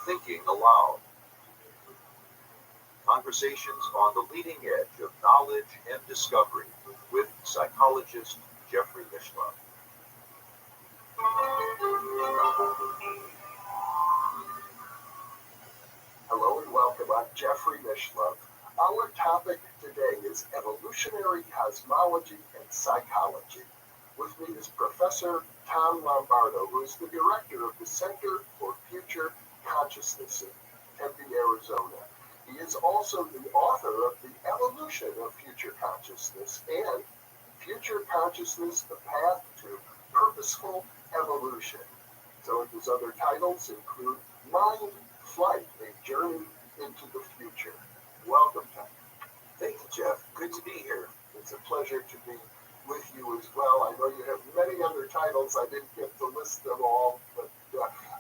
Thinking Aloud. Conversations on the leading edge of knowledge and discovery with psychologist Jeffrey Mishlove. Hello and welcome. I'm Jeffrey Mishlove. Our topic today is evolutionary cosmology and psychology. With me is Professor Tom Lombardo, who is the director of the Center for Future Consciousness in Tempe, Arizona. He is also the author of The Evolution of Future Consciousness and Future Consciousness, The Path to Purposeful Evolution. Some of his other titles include Mind Flight, A Journey into the Future. Welcome, Tom. Thank you, Jeff. Good to be here. It's a pleasure to be with you as well. I know you have many other titles. I didn't get to list them all, but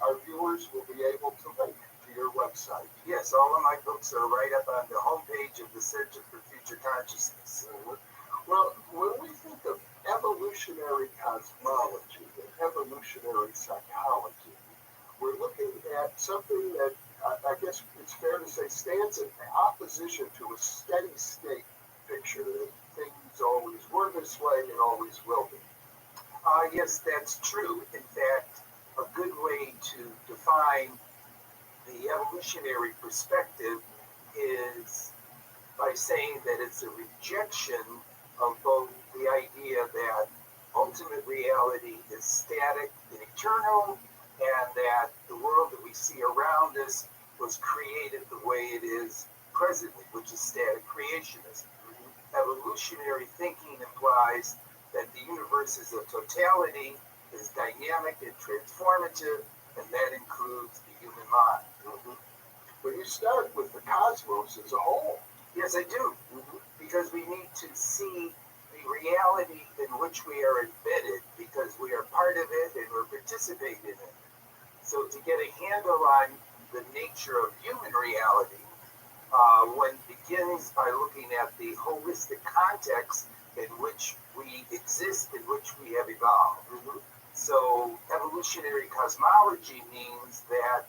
our viewers will be able to link to your website. Yes, all of my books are right up on the homepage of the Center for Future Consciousness. Well, when we think of evolutionary cosmology and evolutionary psychology, we're looking at something that I guess it's fair to say stands in opposition to a steady state picture that things always were this way and always will be. Yes, that's true. In fact, a good way to define the evolutionary perspective is by saying that it's a rejection of both the idea that ultimate reality is static and eternal, and that the world that we see around us was created the way it is presently, which is static creationism. Evolutionary thinking implies that the universe is a totality, is dynamic and transformative, and that includes the human mind. But you start with the cosmos as a whole. Yes, I do, because we need to see the reality in which we are embedded, because we are part of it and we're participating in it. So to get a handle on the nature of human reality, one begins by looking at the holistic context in which we exist, in which we have evolved. So evolutionary cosmology means that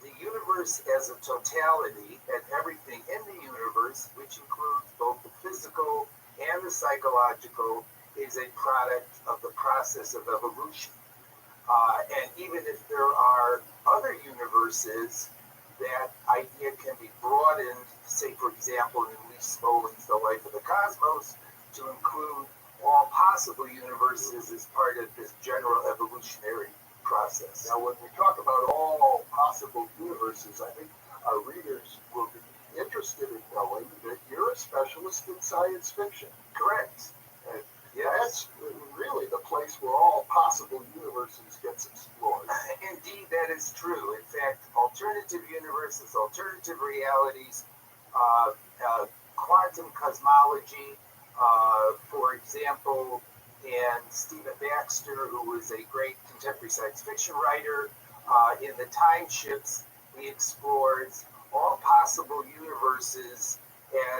the universe as a totality and everything in the universe, which includes both the physical and the psychological, is a product of the process of evolution. And even if there are other universes, that idea can be broadened, say, for example, in Lee Smolin's The Life of the Cosmos, to include all possible universes as part of this general evolutionary process. Now, when we talk about all possible universes, I think our readers will be interested in knowing that you're a specialist in science fiction. Correct. And that's really the place where all possible universes gets explored. Indeed, that is true. In fact, alternative universes, alternative realities, quantum cosmology, for example, and Stephen Baxter, who was a great contemporary science fiction writer, in The Time Ships, he explores all possible universes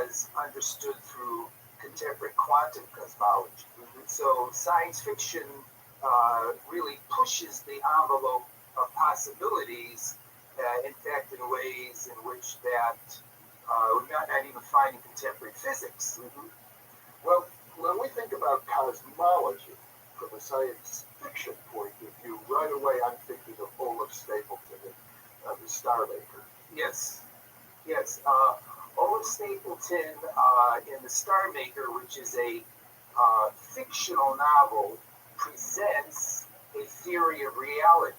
as understood through contemporary quantum cosmology. So science fiction really pushes the envelope of possibilities, in fact, in ways in which that we're not even finding contemporary physics. Well, when we think about cosmology from a science fiction point of view, right away I'm thinking of Olaf Stapleton and the Star Maker. Yes. Olaf Stapleton in The Star Maker, which is a fictional novel, presents a theory of reality.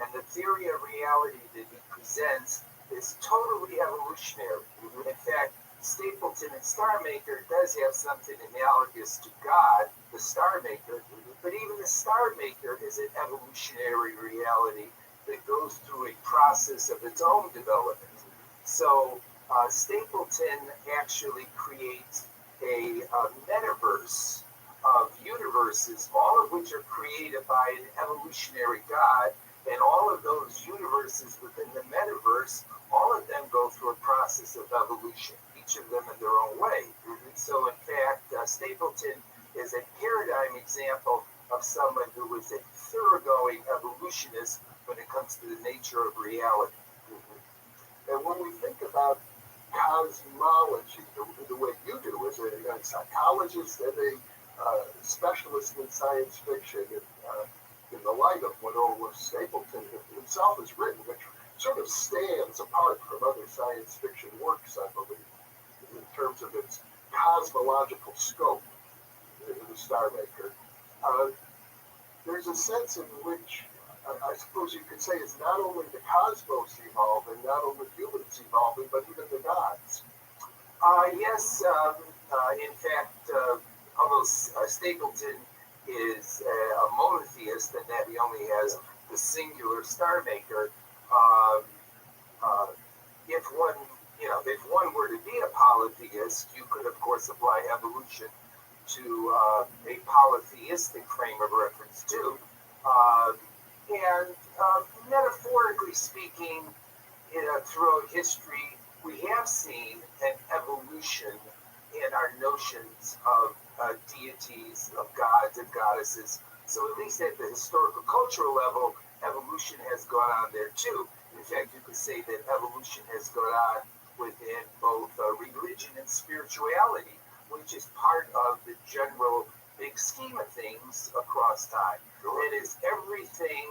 And the theory of reality that he presents is totally evolutionary. In fact, Stapleton in Star Maker does have something analogous to God, the Star Maker, but even the Star Maker is an evolutionary reality that goes through a process of its own development. So Stapleton actually creates a metaverse of universes, all of which are created by an evolutionary God, and all of those universes within the metaverse, all of them go through a process of evolution, each of them in their own way. So in fact, Stapleton is a paradigm example of someone who was a thoroughgoing evolutionist when it comes to the nature of reality. And when we think about cosmology, the way you do as a psychologist and a specialist in science fiction, in the light of what Olaf Stapleton himself has written, which sort of stands apart from other science fiction works, I believe, in terms of its cosmological scope, the Star Maker. There's a sense in which I suppose you could say it's not only the cosmos evolving, not only humans evolving, but even the gods. Yes, in fact, although Stapleton is a monotheist and that he only has the singular Star Maker, if one were to be a polytheist, you could of course apply evolution to a polytheistic frame of reference too. And metaphorically speaking, throughout history, we have seen an evolution in our notions of deities, of gods and goddesses. So at least at the historical cultural level, evolution has gone on there too. In fact, you could say that evolution has gone on within both religion and spirituality, which is part of the general big scheme of things across time. That is, everything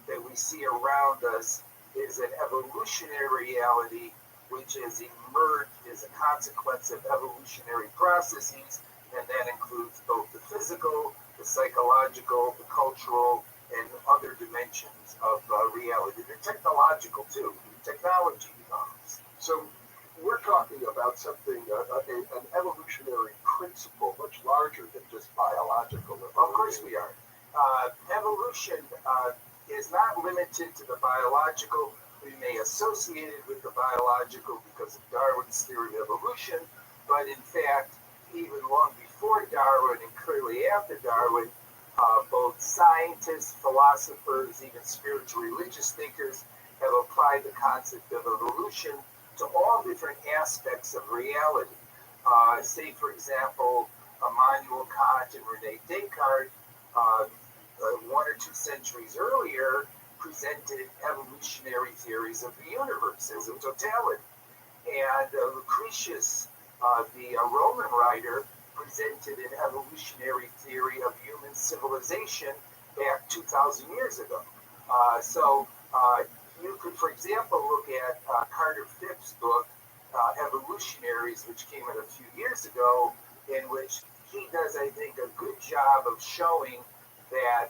that we see around us is an evolutionary reality which has emerged as a consequence of evolutionary processes, and that includes both the physical, the psychological, the cultural, and other dimensions of reality. The technological too, technology. So we're talking about something, an evolutionary principle much larger than just biological evolution. Of course we are. Evolution is not limited to the biological. We may associate it with the biological because of Darwin's theory of evolution, but in fact, even long before Darwin and clearly after Darwin, both scientists, philosophers, even spiritual religious thinkers have applied the concept of evolution to all different aspects of reality. Say, for example, Immanuel Kant and Rene Descartes, 1 or 2 centuries earlier, presented evolutionary theories of the universe as a totality. And Lucretius, the Roman writer, presented an evolutionary theory of human civilization back 2,000 years ago. So you could, for example, look at Carter Phipps's book, Evolutionaries, which came out a few years ago, in which he does, I think, a good job of showing that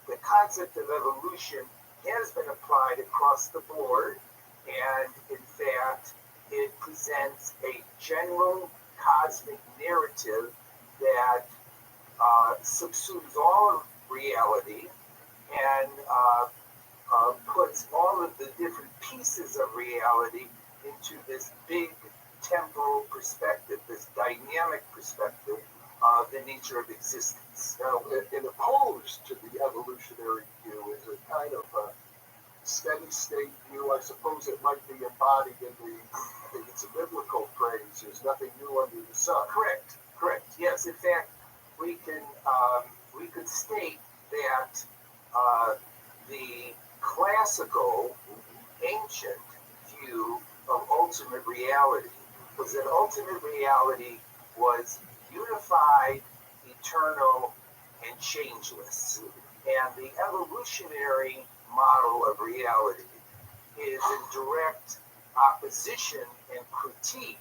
the concept of evolution has been applied across the board, and in fact, it presents a general cosmic narrative that subsumes all of reality and puts all of the different pieces of reality into this big temporal perspective, this dynamic perspective of the nature of existence. Now, in opposed to the evolutionary view is a kind of a steady state view. I suppose it might be embodied in I think it's a biblical phrase, there's nothing new under the sun. Correct. Yes, in fact, we could state that the classical, ancient view of ultimate reality was that ultimate reality was unified, eternal, and changeless. And the evolutionary model of reality is in direct opposition and critique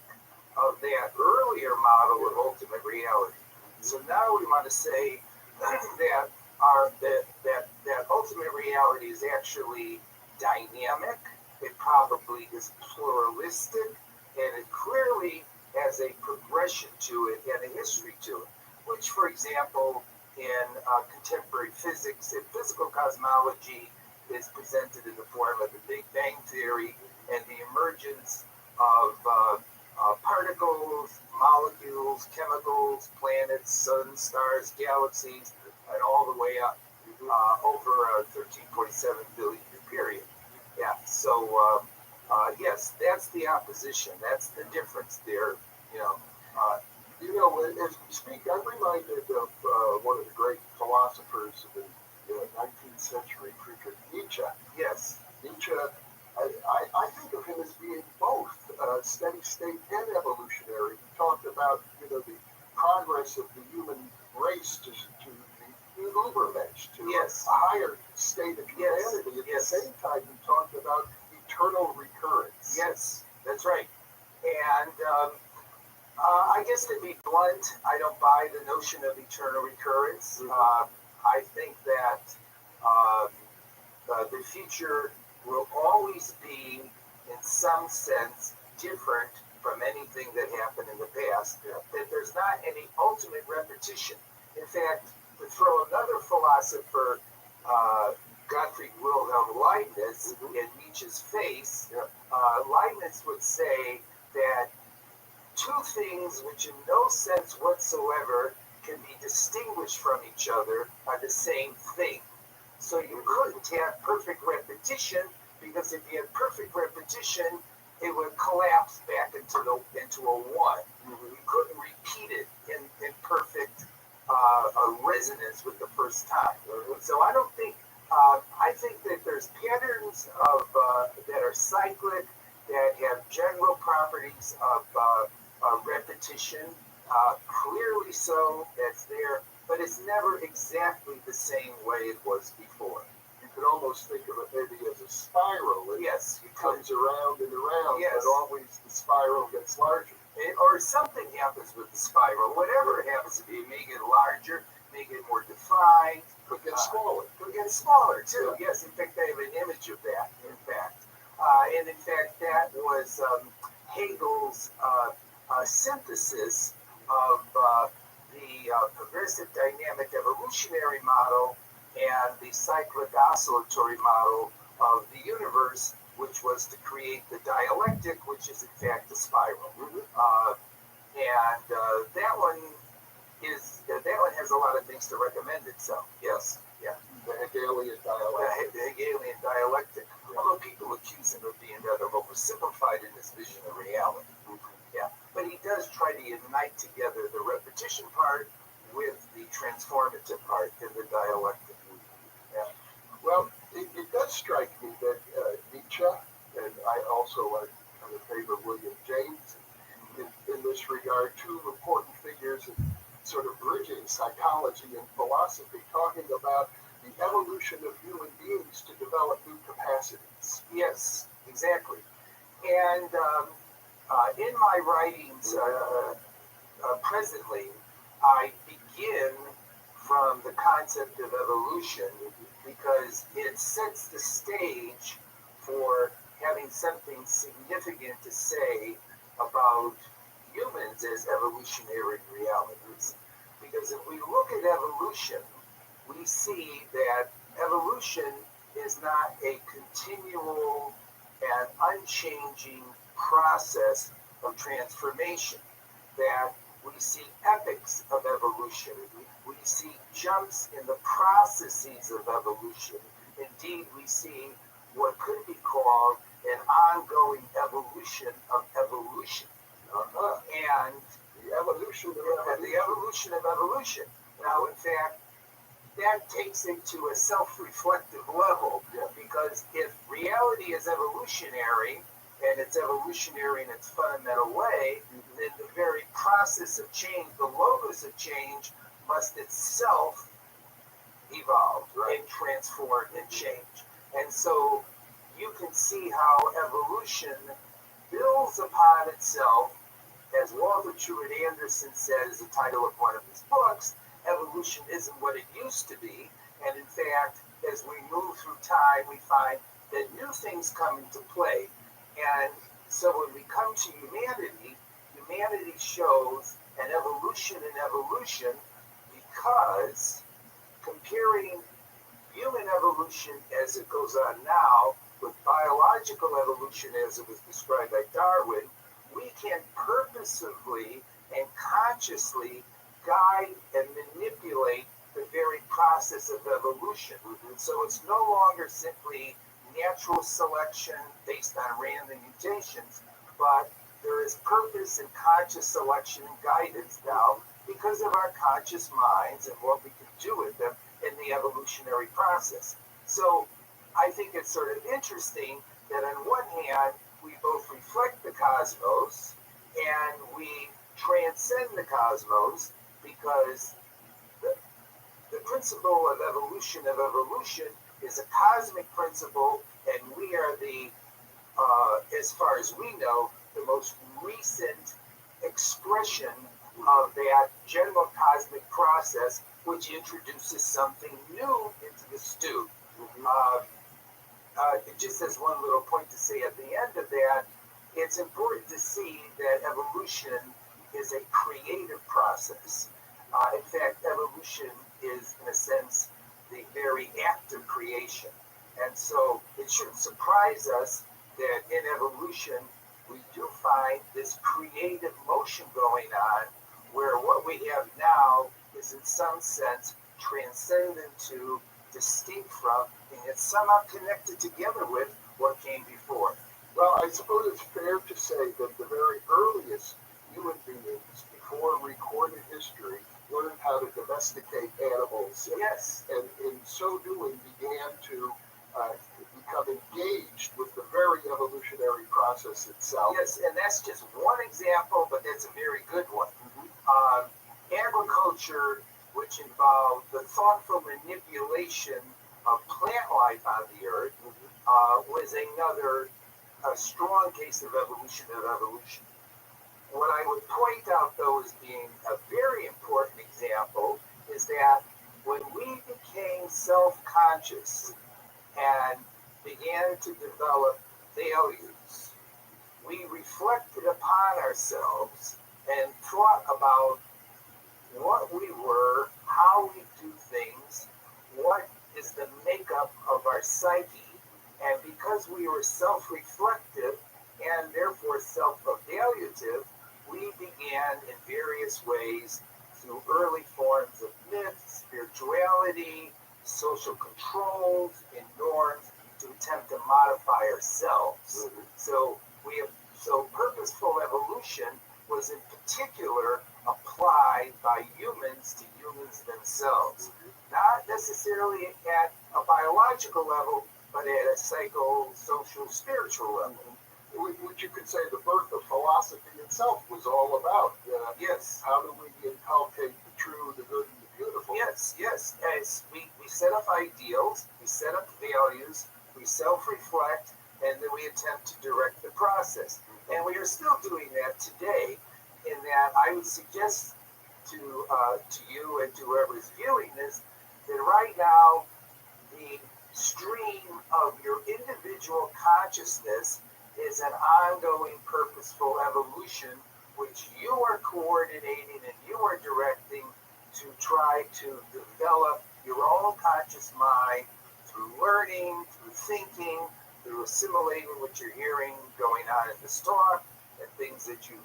of that earlier model of ultimate reality. So now we want to say that that ultimate reality is actually dynamic. It probably is pluralistic, and it clearly has a progression to it and a history to it, which, for example, in contemporary physics and physical cosmology is presented in the form of the Big Bang Theory and the emergence of particles, molecules, chemicals, planets, suns, stars, galaxies, and all the way up over a 13.7 billion year period. Yeah, so yes, that's the opposition. That's the difference there. As we speak, I'm reminded of one of the great philosophers of the 19th century, Friedrich Nietzsche. Yes. Nietzsche, I think of him as being both steady state and evolutionary. He talked about the progress of the human race to the Ubermensch, to a higher state of humanity. At the same time, he talked about eternal recurrence. Yes, that's right. And I guess to be blunt, I don't buy the notion of eternal recurrence. I think that the future will always be, in some sense, different from anything that happened in the past. That there's not any ultimate repetition. In fact, to throw another philosopher, Gottfried Wilhelm Leibniz, in Nietzsche's face, Leibniz would say that two things which in no sense whatsoever can be distinguished from each other are the same thing. So you couldn't have perfect repetition, because if you had perfect repetition, it would collapse back into a one. You couldn't repeat it in perfect resonance with the first time. So I don't think, I think that there's patterns of that are cyclic, that have general properties of repetition, clearly so, that's there, but it's never exactly the same way it was before. You could almost think of it maybe as a spiral. It comes around and around, but always the spiral gets larger. Or something happens with the spiral, whatever it happens to be, make it larger, make it more defined. Could get smaller. Could get smaller too, yes. In fact, I have an image of that, in fact. And in fact, that was Hegel's synthesis of the progressive dynamic evolutionary model and the cyclic oscillatory model of the universe, which was to create the dialectic, which is in fact the spiral. And that one has a lot of things to recommend itself. Yes, yeah. The Hegelian dialectic. The Hegelian dialectic. Although people accuse him of being rather oversimplified in his vision of reality. Yeah, but he does try to unite together the repetition part with the transformative part in the dialectic. Yeah. Well, it does strike me that Nietzsche, and I also kind of favor William James in this regard, two important figures in sort of bridging psychology and philosophy, talking about the evolution of human beings to develop new capacities. Yes, exactly. And in my writings presently, I begin from the concept of evolution because it sets the stage for having something significant to say about humans as evolutionary realities. Because if we look at evolution, we see that evolution is not a continual and unchanging process of transformation, that we see epochs of evolution. We see jumps in the processes of evolution. Indeed, we see what could be called an ongoing evolution of evolution. And the evolution of evolution. Now, in fact, that takes it to a self-reflective level, because if reality is evolutionary, and it's evolutionary in its fundamental way, then the very process of change, the logos of change, must itself evolve, and transform and change. And so you can see how evolution builds upon itself, as Walter Truett Anderson says, the title of one of his books. Evolution isn't what it used to be, and in fact, as we move through time, we find that new things come into play. And so when we come to humanity, humanity shows an evolution in evolution, because comparing human evolution as it goes on now with biological evolution as it was described by Darwin, we can purposefully and consciously guide and manipulate the very process of evolution. So it's no longer simply natural selection based on random mutations, but there is purpose and conscious selection and guidance now because of our conscious minds and what we can do with them in the evolutionary process. So I think it's sort of interesting that on one hand, we both reflect the cosmos and we transcend the cosmos, because the principle of evolution is a cosmic principle, and we are as far as we know, the most recent expression of that general cosmic process, which introduces something new into the stew. Just as one little point to say at the end of that, it's important to see that evolution is a creative process. In fact, evolution is, in a sense, the very act of creation. And so it shouldn't surprise us that in evolution, we do find this creative motion going on, where what we have now is in some sense transcendent to, distinct from, and it's somehow connected together with what came before. Well, I suppose it's fair to say that the very earliest human beings, before recorded history, learned how to domesticate animals. Yes. And in so doing began to become engaged with the very evolutionary process itself. Yes, and that's just one example, but that's a very good one. Agriculture, which involved the thoughtful manipulation of plant life on the earth, was another strong case of evolution. What I would point out, though, as being a very important example, is that when we became self-conscious and began to develop values, we reflected upon ourselves and thought about what we were, how we do things, what is the makeup of our psyche. And because we were self-reflective and therefore self-evaluative, we began in various ways, through early forms of myth, spirituality, social controls, and norms, to attempt to modify ourselves. So purposeful evolution was in particular applied by humans to humans themselves. Not necessarily at a biological level, but at a psycho-social, spiritual level. Which you could say the birth of philosophy itself was all about. Yes. How do we inculcate the true, the good, and the beautiful? Yes, yes. As we set up ideals, we set up values, we self-reflect, and then we attempt to direct the process. And we are still doing that today, in that I would suggest to you and to whoever's viewing this, that right now, the stream of your individual consciousness is an ongoing purposeful evolution which you are coordinating and you are directing to try to develop your own conscious mind through learning, through thinking, through assimilating what you're hearing going on in this talk and things that you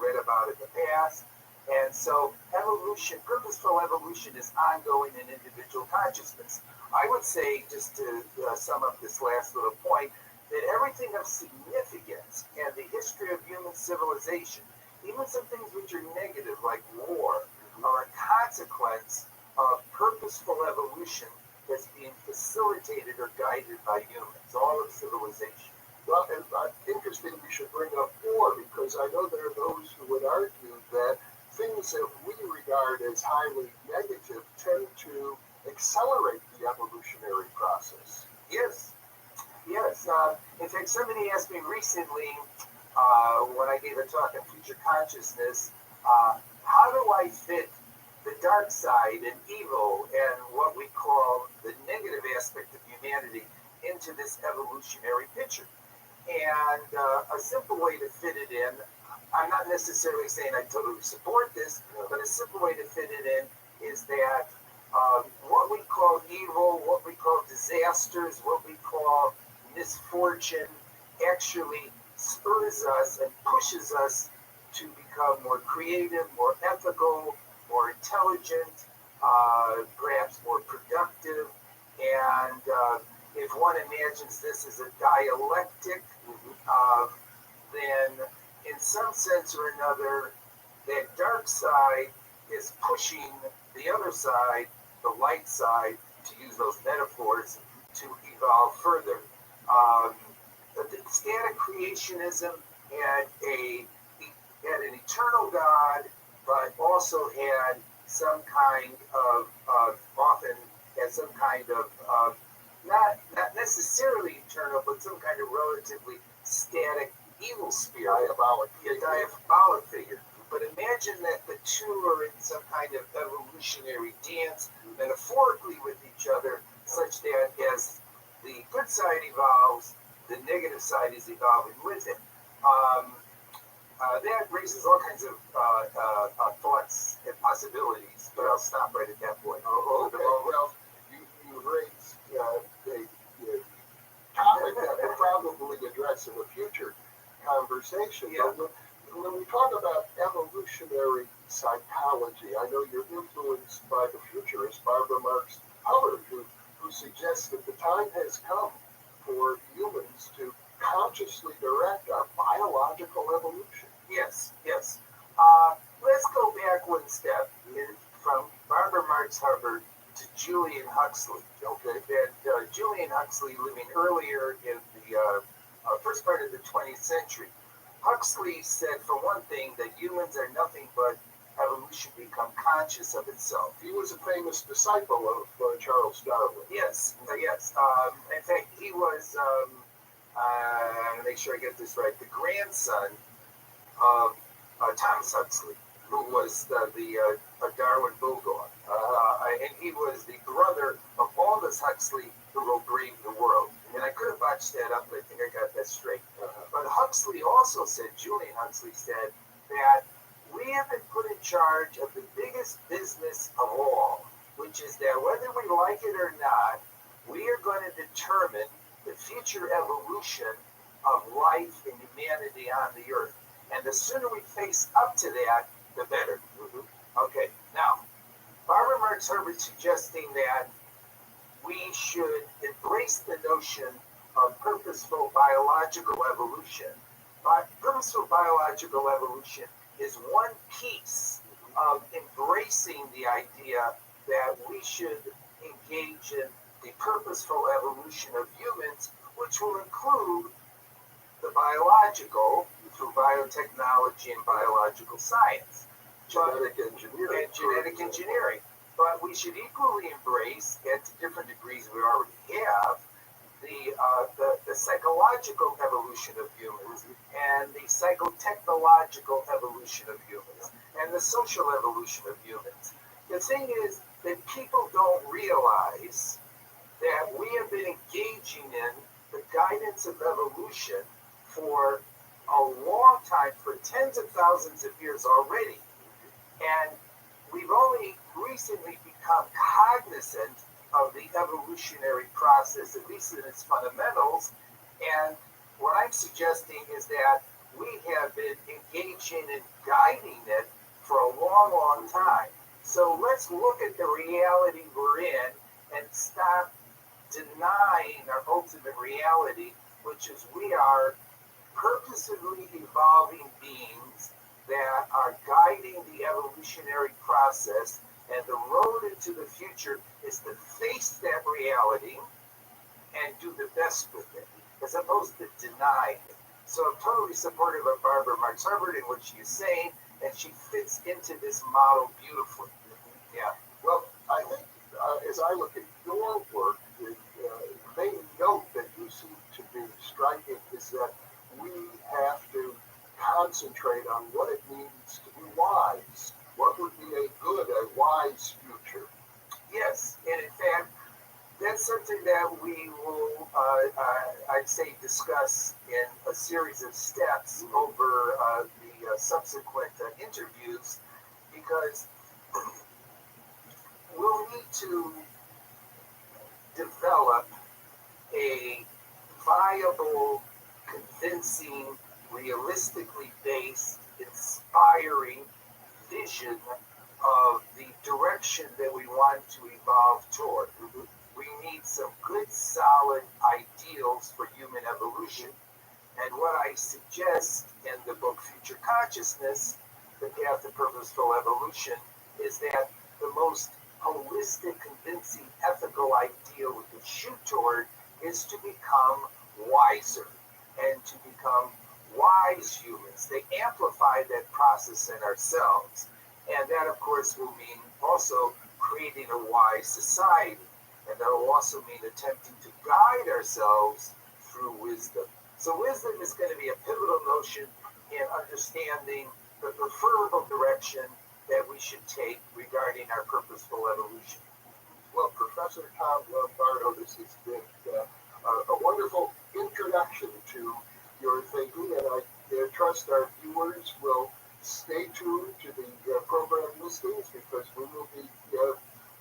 read about in the past. And so evolution, purposeful evolution, is ongoing in individual consciousness. I would say, just to sum up this last little point, that everything of significance and the history of human civilization, even some things which are negative like war, are a consequence of purposeful evolution that's being facilitated or guided by humans, all of civilization. Well, and interesting we should bring up war, because I know there are those who would argue that things that we regard as highly negative tend to accelerate the evolutionary process. Yes, yes. In fact, somebody asked me recently, when I gave a talk on future consciousness, how do I fit the dark side and evil and what we call the negative aspect of humanity into this evolutionary picture? And a simple way to fit it in, I'm not necessarily saying I totally support this, but a simple way to fit it in is that what we call evil, what we call disasters, what we call misfortune, actually spurs us and pushes us to become more creative, more ethical, more intelligent, perhaps more productive. And if one imagines this as a dialectic, then in some sense or another, that dark side is pushing the other side, the light side, to use those metaphors, to evolve further. The static creationism had an eternal God, but also had some kind of often had some kind of not necessarily eternal, but some kind of relatively static evil spirit, diabolic figure. But imagine that the two are in some kind of evolutionary dance, metaphorically with each other, such that as the good side evolves, the negative side is evolving with it. That raises all kinds of thoughts and possibilities, but I'll stop right at that point. Okay, well, you raised a topic that we'll probably address in a future conversation. Yeah. But when we talk about evolutionary psychology, I know you're influenced by the futurist Barbara Marx Hubbard, who suggests that the time has come for humans to consciously direct our biological evolution. Yes, yes. Let's go back one step from Barbara Marx Hubbard to Julian Huxley. Okay, that Julian Huxley, living earlier in the first part of the 20th century, Huxley said, for one thing, that humans are nothing but evolution become conscious of itself. He was a famous disciple of Charles Darwin. Yes, yes. In fact, he was, to make sure I get this right, the grandson of Thomas Huxley, who was the Darwin bulldog. And he was the brother of Aldous Huxley, who wrote Brave New World. And I could have botched that up, but I think I got that straight. But Huxley also said, Julian Huxley said, that we have been put in charge of the biggest business of all, which is that whether we like it or not, we are going to determine the future evolution of life and humanity on the earth. And the sooner we face up to that, the better. Okay, now, Barbara Marx Hubbard suggesting that we should embrace the notion of purposeful biological evolution. But purposeful biological evolution is one piece of embracing the idea that we should engage in the purposeful evolution of humans, which will include the biological through biotechnology and biological science. Genetic engineering. And genetic engineering. But we should equally embrace, at different degrees we already have, the psychological evolution of humans and the psychotechnological evolution of humans and the social evolution of humans. The thing is that people don't realize that we have been engaging in the guidance of evolution for a long time, for tens of thousands of years already. And we've only recently become cognizant of the evolutionary process, at least in its fundamentals. And what I'm suggesting is that we have been engaging in guiding it for a long, long time. So let's look at the reality we're in and stop denying our ultimate reality, which is we are purposefully evolving beings that are guiding the evolutionary process, and the road into the future is to face that reality and do the best with it, as opposed to deny it. So I'm totally supportive of Barbara Marx Hubbard and what she's saying, and she fits into this model beautifully. Yeah. Well, I think as I look at your work, the main note that you seem to be striking is that we have to concentrate on what it means to be wise. What would be a good, a wise future? Yes, and in fact, that's something that we will, I'd say, discuss in a series of steps over the subsequent interviews, because we'll need to develop a viable, convincing, realistically based, inspiring vision of the direction that we want to evolve toward. We need some good, solid ideals for human evolution. And what I suggest in the book Future Consciousness, The Path to Purposeful Evolution, is that the most holistic, convincing, ethical ideal we can shoot toward is to become wiser and to become wise humans. They amplify that process in ourselves. And that, of course, will mean also creating a wise society. And that will also mean attempting to guide ourselves through wisdom. So wisdom is going to be a pivotal notion in understanding the preferable direction that we should take regarding our purposeful evolution. Well, Professor Tom Lombardo, this has been a wonderful introduction to your thinking, and I trust our viewers will stay tuned to the program listings, because we will be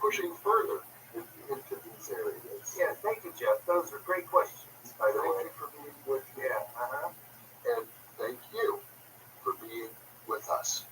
pushing further into these areas. Yeah, thank you, Jeff. Those are great questions, by the way. Thank you for being with me. And thank you for being with us.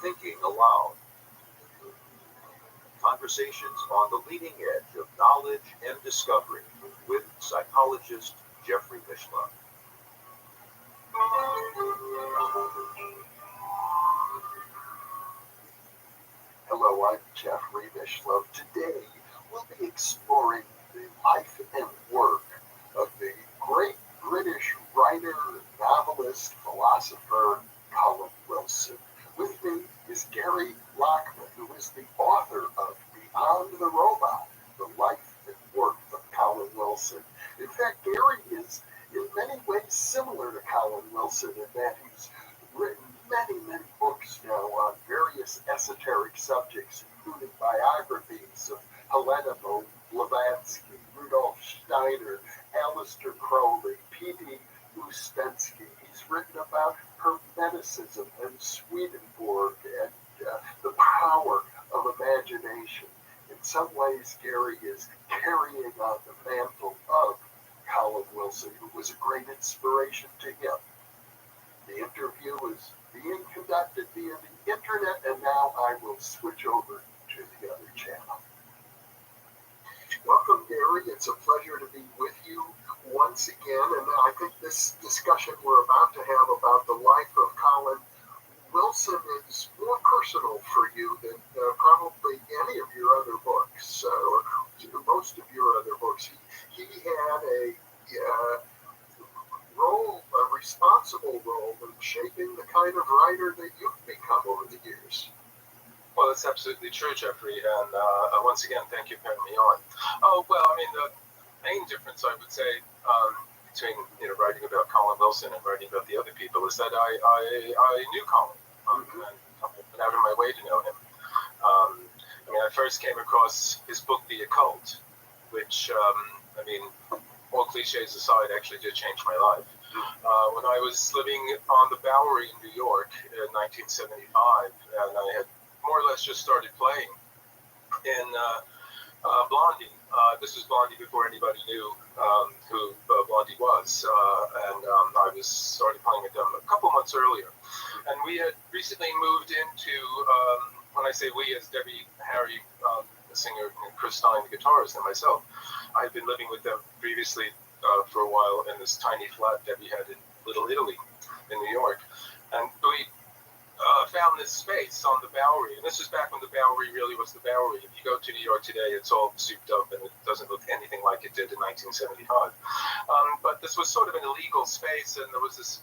Thinking Aloud. Conversations on the leading edge of knowledge and discovery with psychologist Jeffrey Mishla. Hello, I'm Jeffrey Mishla. Today, we'll be exploring the life and work of the great British writer, novelist, philosopher, Colin Wilson. With me is Gary Lockman, who is the author of Beyond the Robot, The Life and Work of Colin Wilson. In fact, Gary is in many ways similar to Colin Wilson in that he's written many, many books now on various esoteric subjects, including biographies of Helena Blavatsky, Rudolf Steiner, Aleister Crowley, P.D. Uspensky. He's written about Hermeticism and Swedenborg and the power of imagination. In some ways, Gary is carrying on the mantle of Colin Wilson, who was a great inspiration to him. The interview is being conducted via the internet, and now I will switch over to the other channel. Welcome, Gary. It's a pleasure to be with you once again, and I think this discussion we're about to have about the life of Colin Wilson is more personal for you than probably any of your other books, or most of your other books. He had a responsible role in shaping the kind of writer that you've become over the years. Well, that's absolutely true, Jeffrey, and once again, thank you for having me on. Oh, well, I mean, the main difference, I would say, between writing about Colin Wilson and writing about the other people is that I knew Colin, and I went out of my way to know him. I mean, I first came across his book, The Occult, which, I mean, all cliches aside, actually did change my life. When I was living on the Bowery in New York in 1975, and I had more or less just started playing in Blondie. This was Blondie before anybody knew who Blondie was, and I was started playing with them a couple months earlier. And we had recently moved into, when I say we, as Debbie, Harry, the singer, and Chris Stein, the guitarist, and myself, I had been living with them previously for a while in this tiny flat Debbie had in Little Italy in New York. And we found this space on the Bowery, and this was back when the Bowery really was the Bowery. If you go to New York today, it's all souped up and it doesn't look anything like it did in 1975. But this was sort of an illegal space, and there was this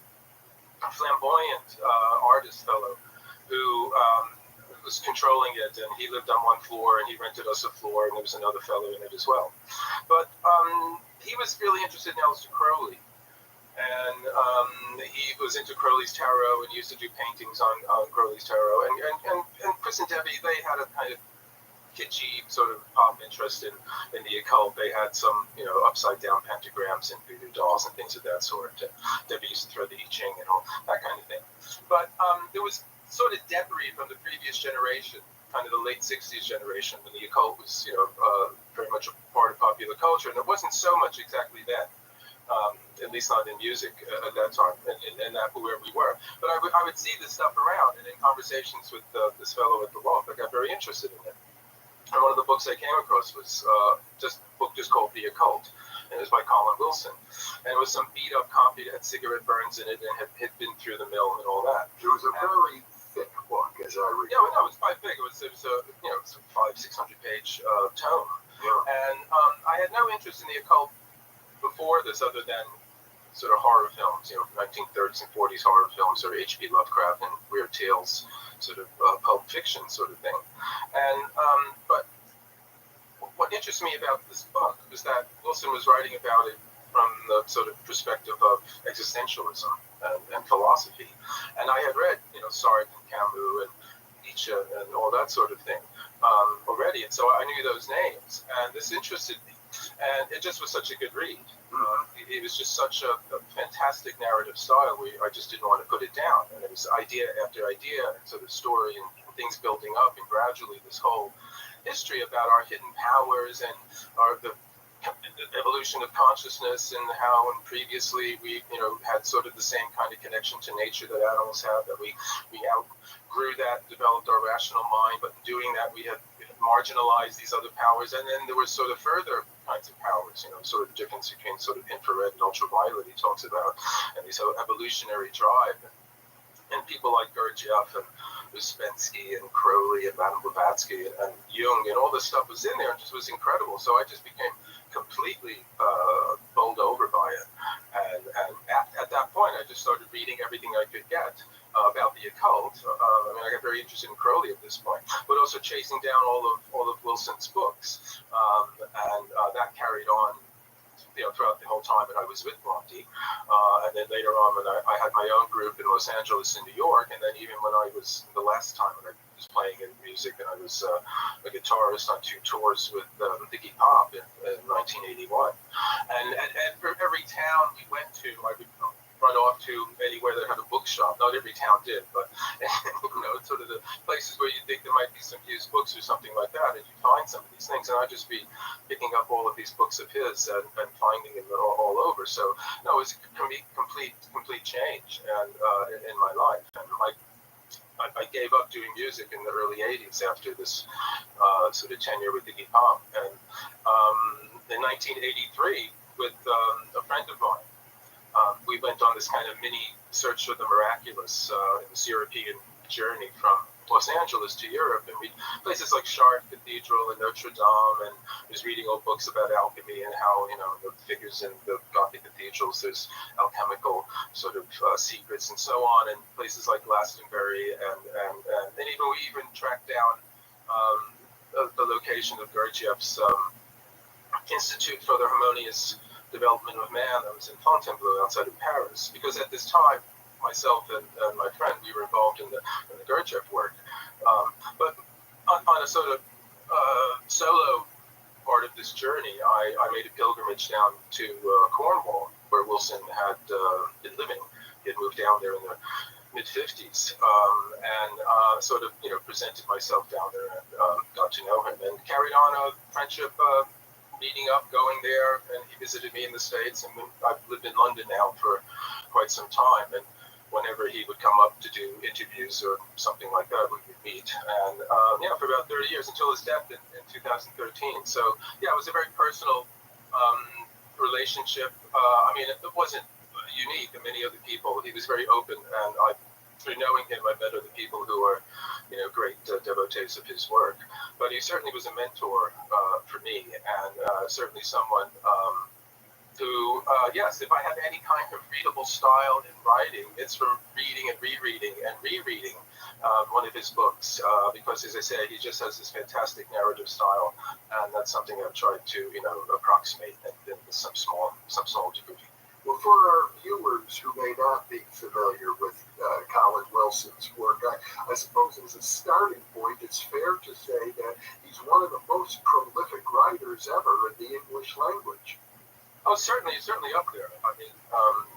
flamboyant artist fellow who was controlling it, and he lived on one floor, and he rented us a floor, and there was another fellow in it as well. But he was really interested in Aleister Crowley, and he was into Crowley's tarot, and he used to do paintings on Crowley's tarot. And Chris and Debbie, they had a kind of kitschy sort of pop interest in the occult. They had some, upside down pentagrams and voodoo dolls and things of that sort. Debbie used to throw the I Ching and all that kind of thing. But there was sort of debris from the previous generation, kind of the late 60s generation, when the occult was, very much a part of popular culture. And it wasn't so much exactly then. At least not in music at that time, and that where we were. But I would see this stuff around, and in conversations with this fellow at the loft, I got very interested in it. And one of the books I came across was just a book just called The Occult, and it was by Colin Wilson. And it was some beat-up copy that had cigarette burns in it and had been through the mill and all that. It was a very thick book, as I recall. Yeah, no, it was quite big. It was a 500-600 page tome. Yeah. And I had no interest in the occult before this, other than sort of horror films, 1930s and 40s horror films, or H.P. Lovecraft and Weird Tales, sort of Pulp Fiction sort of thing. And but what interested me about this book was that Wilson was writing about it from the sort of perspective of existentialism and philosophy. And I had read, Sartre and Camus and Nietzsche and all that sort of thing already, and so I knew those names, and this interested me. And it just was such a good read. It was just such a fantastic narrative style where I just didn't want to put it down. And it was idea after idea, and sort of story and things building up, and gradually this whole history about our hidden powers and the evolution of consciousness, and how previously we had sort of the same kind of connection to nature that animals have, that we outgrew that, developed our rational mind, but in doing that we had marginalized these other powers. And then there were sort of further kinds of powers, sort of the difference between sort of infrared and ultraviolet he talks about, and these evolutionary drive. And people like Gurdjieff and Uspensky and Crowley and Madame Blavatsky and Jung and all this stuff was in there, and just was incredible. So I just became completely bowled over by it. And at that point, I just started reading everything I could get about the occult. I got very interested in Crowley at this point, but also chasing down all of Wilson's books, and that carried on throughout the whole time that I was with Blondie. And then later on, when I had my own group in Los Angeles and New York, and then even when I was the last time when I was playing in music, and I was a guitarist on 2 tours with Iggy Pop in 1981. And for every town we went to, I would run off to anywhere that had a bookshop. Not every town did, but sort of the places where you think there might be some used books or something like that, and you find some of these things, and I'd just be picking up all of these books of his and finding them all over. So no, it was a complete change and in my life. And I gave up doing music in the early 80s after this sort of tenure with Iggy Pop. And in 1983, with a friend of mine, we went on this kind of mini search for the miraculous in this European journey from Los Angeles to Europe, and we places like Chartres Cathedral and Notre Dame, and was reading old books about alchemy and how the figures in the Gothic cathedrals, there's alchemical sort of secrets and so on, and places like Glastonbury, and we even tracked down the location of Gurdjieff's Institute for the Harmonious Development of Man that was in Fontainebleau outside of Paris, because at this time myself and my friend, we were involved in the Gurdjieff work, but on a sort of solo part of this journey, I made a pilgrimage down to Cornwall, where Wilson had been living. He had moved down there in the mid-50s, and sort of presented myself down there and got to know him and carried on a friendship, meeting up, going there, and he visited me in the States, and I've lived in London now for quite some time, and whenever he would come up to do interviews or something like that, we would meet, and for about 30 years until his death in 2013. So yeah, it was a very personal relationship. It wasn't unique in many other people. He was very open, and through knowing him, I met other people who are, great devotees of his work. But he certainly was a mentor for me, and certainly someone who, yes, if I have any kind of readable style in writing, it's from reading and rereading one of his books, because, as I said, he just has this fantastic narrative style, and that's something I've tried to, approximate in some small degree. Well, for our viewers who may not be familiar with Colin Wilson's work, I suppose as a starting point, it's fair to say that he's one of the most prolific writers ever in the English language. Oh, certainly up there.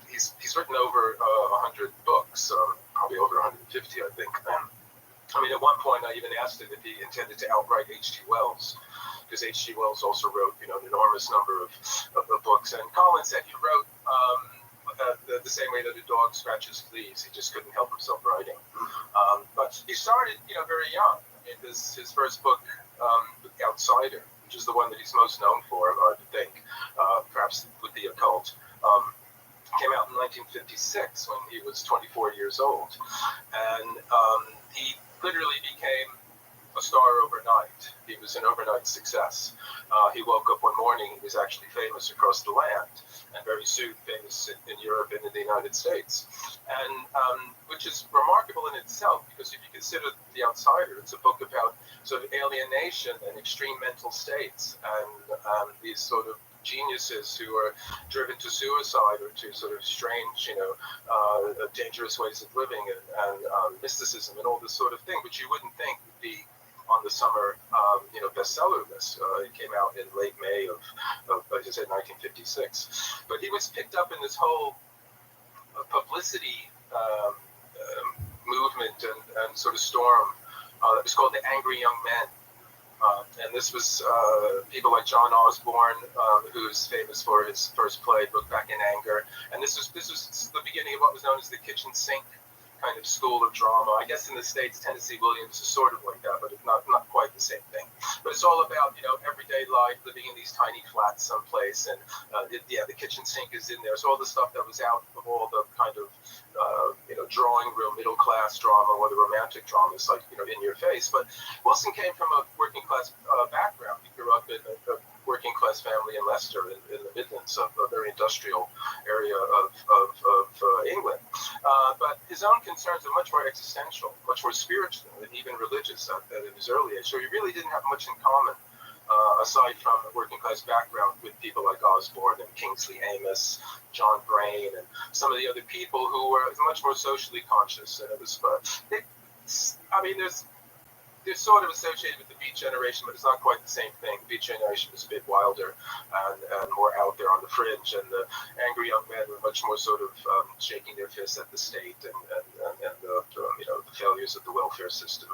He's written over 100 books, probably over 150, I think. At one point, I even asked him if he intended to outright H.G. Wells, because H.G. Wells also wrote, an enormous number of books. And Colin said he wrote the same way that a dog scratches fleas. He just couldn't help himself writing. But he started, very young. His first book, The Outsider, which is the one that he's most known for, I would think, perhaps with the occult, came out in 1956 when he was 24 years old. And he literally became a star overnight. He was an overnight success. He woke up one morning, he was actually famous across the land, and very soon famous in Europe and in the United States. And which is remarkable in itself, because if you consider The Outsider, it's a book about sort of alienation and extreme mental states, and these sort of geniuses who are driven to suicide or to sort of strange, dangerous ways of living and mysticism and all this sort of thing, which you wouldn't think would be on the summer, bestseller list. It came out in late May of as I said, 1956. But he was picked up in this whole publicity movement and sort of storm that was called the Angry Young Men. And this was people like John Osborne, who's famous for his first play, Look Back in Anger. And this was the beginning of what was known as the kitchen sink kind of school of drama. I guess in the States, Tennessee Williams is sort of like that, but it's not quite the same thing. But it's all about, everyday life, living in these tiny flats someplace. And the kitchen sink is in there. So all the stuff that was out of all the kind of, drawing room, middle class drama, or the romantic dramas, like, in your face. But Wilson came from a working class background. He grew up in a working class family in Leicester, in the Midlands, of a very industrial area of England. But his own concerns are much more existential, much more spiritual, and even religious at his early age. So he really didn't have much in common aside from a working class background, with people like Osborne and Kingsley Amis, John Brain, and some of the other people who were much more socially conscious. And it was, they're sort of associated with the Beat Generation, but it's not quite the same thing. The Beat Generation was a bit wilder and more out there on the fringe, and the angry young men were much more sort of shaking their fists at the state and the failures of the welfare system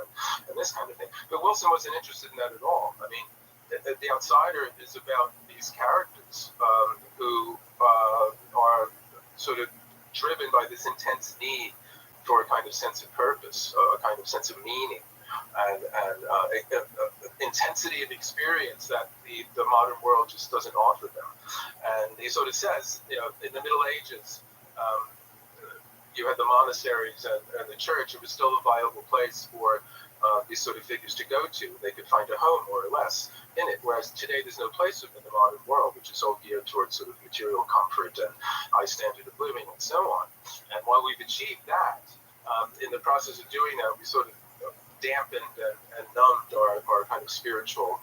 and this kind of thing. But Wilson wasn't interested in that at all. I mean, The Outsider is about these characters who are sort of driven by this intense need for a kind of sense of purpose, a kind of sense of meaning, and intensity of experience that the modern world just doesn't offer them. And he sort of says, in the Middle Ages, you had the monasteries and the church. It was still a viable place for these sort of figures to go to. They could find a home, more or less, in it. Whereas today, there's no place in the modern world, which is all geared towards sort of material comfort and high standard of living and so on. And while we've achieved that, in the process of doing that, we sort of dampened and numbed our kind of spiritual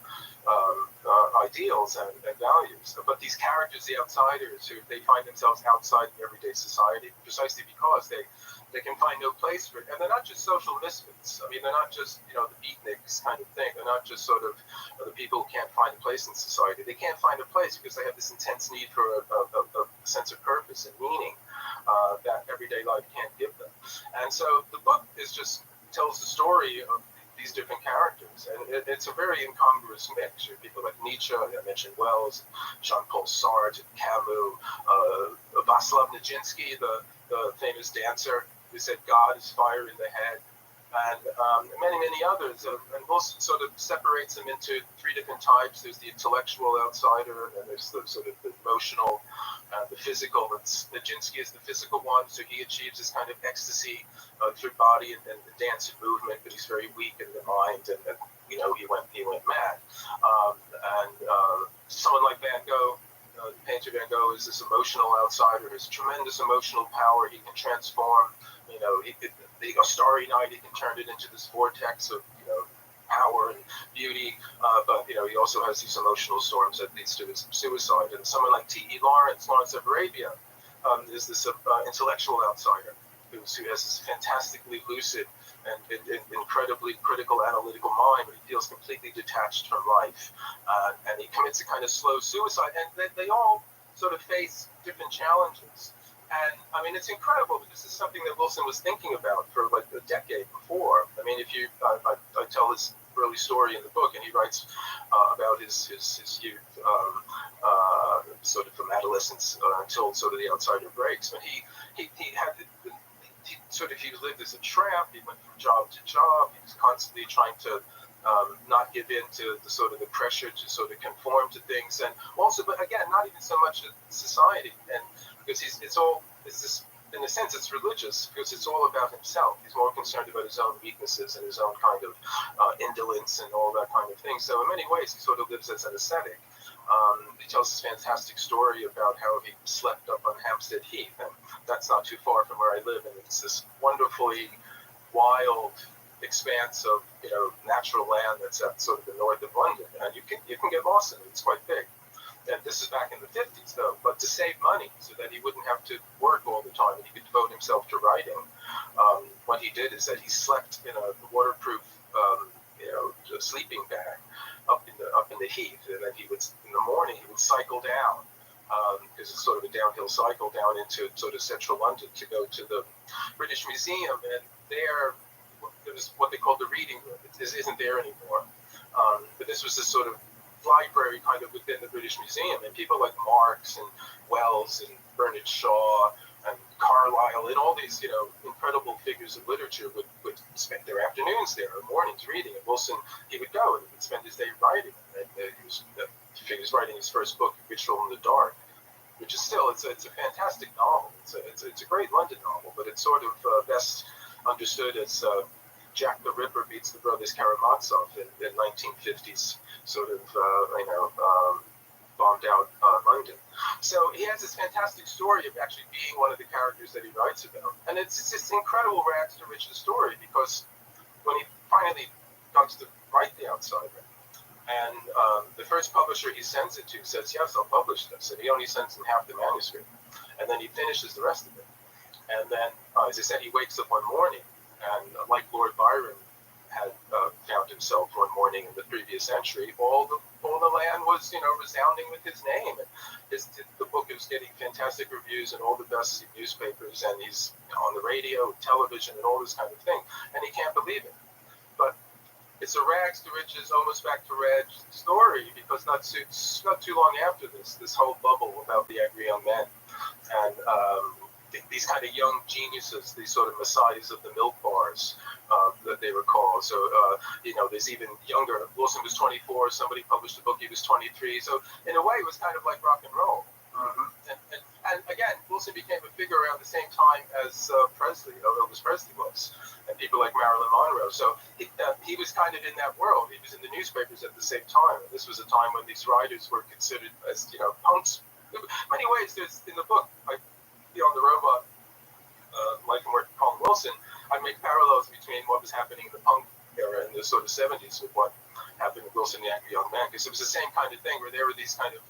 ideals and values. But these characters, the outsiders, who they find themselves outside the everyday society precisely because they can find no place for it. And they're not just social misfits. I mean, they're not just, the beatniks kind of thing. They're not just sort of the people who can't find a place in society. They can't find a place because they have this intense need for a sense of purpose and meaning that everyday life can't give them. And so the book tells the story of these different characters, and it's a very incongruous mix. You have people like Nietzsche, I mentioned Wells, Jean-Paul Sartre, Camus, Václav Nijinsky, the famous dancer who said God is fire in the head, and many others. And Wilson sort of separates them into three different types. There's the intellectual outsider, and there's the sort of the emotional, the physical. Nijinsky is the physical one, so he achieves this kind of ecstasy through body and dance and movement, but he's very weak in the mind, and he went mad. Someone like Van Gogh, the painter Van Gogh, is this emotional outsider, has tremendous emotional power. He can transform, a starry night, he can turn it into this vortex of, power and beauty, but he also has these emotional storms that leads to his suicide. And someone like T.E. Lawrence of Arabia, is this intellectual outsider who has this fantastically lucid and incredibly critical, analytical mind, but he feels completely detached from life, and he commits a kind of slow suicide. And they all sort of face different challenges. And I mean, it's incredible because this is something that Wilson was thinking about for like a decade before. I mean, I tell this early story in the book, and he writes about his youth, sort of from adolescence until sort of The Outsider breaks. But he lived as a tramp. He went from job to job. He was constantly trying to not give in to the sort of the pressure to sort of conform to things, and also, but again, not even so much society, and because in a sense, it's religious because it's all about himself. He's more concerned about his own weaknesses and his own kind of indolence and all that kind of thing. So in many ways, he sort of lives as an ascetic. He tells this fantastic story about how he slept up on Hampstead Heath, and that's not too far from where I live, and it's this wonderfully wild expanse of natural land that's at sort of the north of London, and you can get lost in it. It's quite big. And this is back in the 50s, though. But to save money, so that he wouldn't have to work all the time, and he could devote himself to writing, what he did is that he slept in a waterproof, sleeping bag up in the heath, and then in the morning he would cycle down, because it's sort of a downhill cycle down into sort of central London to go to the British Museum, and there was what they called the reading room. It isn't there anymore, but this was this sort of library kind of within the British Museum, and people like Marx and Wells and Bernard Shaw and Carlyle and all these incredible figures of literature would spend their afternoons there or mornings reading. And Wilson, he would go and he would spend his day writing. And he was writing his first book, Ritual in the Dark, which is still it's a fantastic novel. It's a great London novel, but it's sort of best understood as Jack the Ripper meets the brothers Karamazov in 1950s sort of bombed out London. So he has this fantastic story of actually being one of the characters that he writes about, and it's just incredible rags to riches story, because when he finally comes to write The Outsider, And the first publisher he sends it to says, yes, I'll publish this. And he only sends him half the manuscript. And then he finishes the rest of it. And then, as I said, he wakes up one morning, and like Lord Byron had found himself one morning in the previous century, all the land was, resounding with his name. And the book is getting fantastic reviews in all the best newspapers, and he's on the radio, television, and all this kind of thing. And he can't believe it. But it's a rags to riches, almost back to red story, because not too long after this whole bubble about the angry young men and these kind of young geniuses, these sort of messiahs of the milk bars that they were called. So, there's even younger. Wilson was 24. Somebody published a book. He was 23. So, in a way, it was kind of like rock and roll. And again, Wilson became a figure around the same time as Presley, Elvis Presley was, and people like Marilyn Monroe. So he was kind of in that world. He was in the newspapers at the same time. And this was a time when these writers were considered as, punks. In many ways, there's in the book, on the robot, Life and Work of Colin Wilson, I make parallels between what was happening in the punk era in the sort of 70s with what happened with Wilson and the Angry Young Man, because it was the same kind of thing where there were these kind of,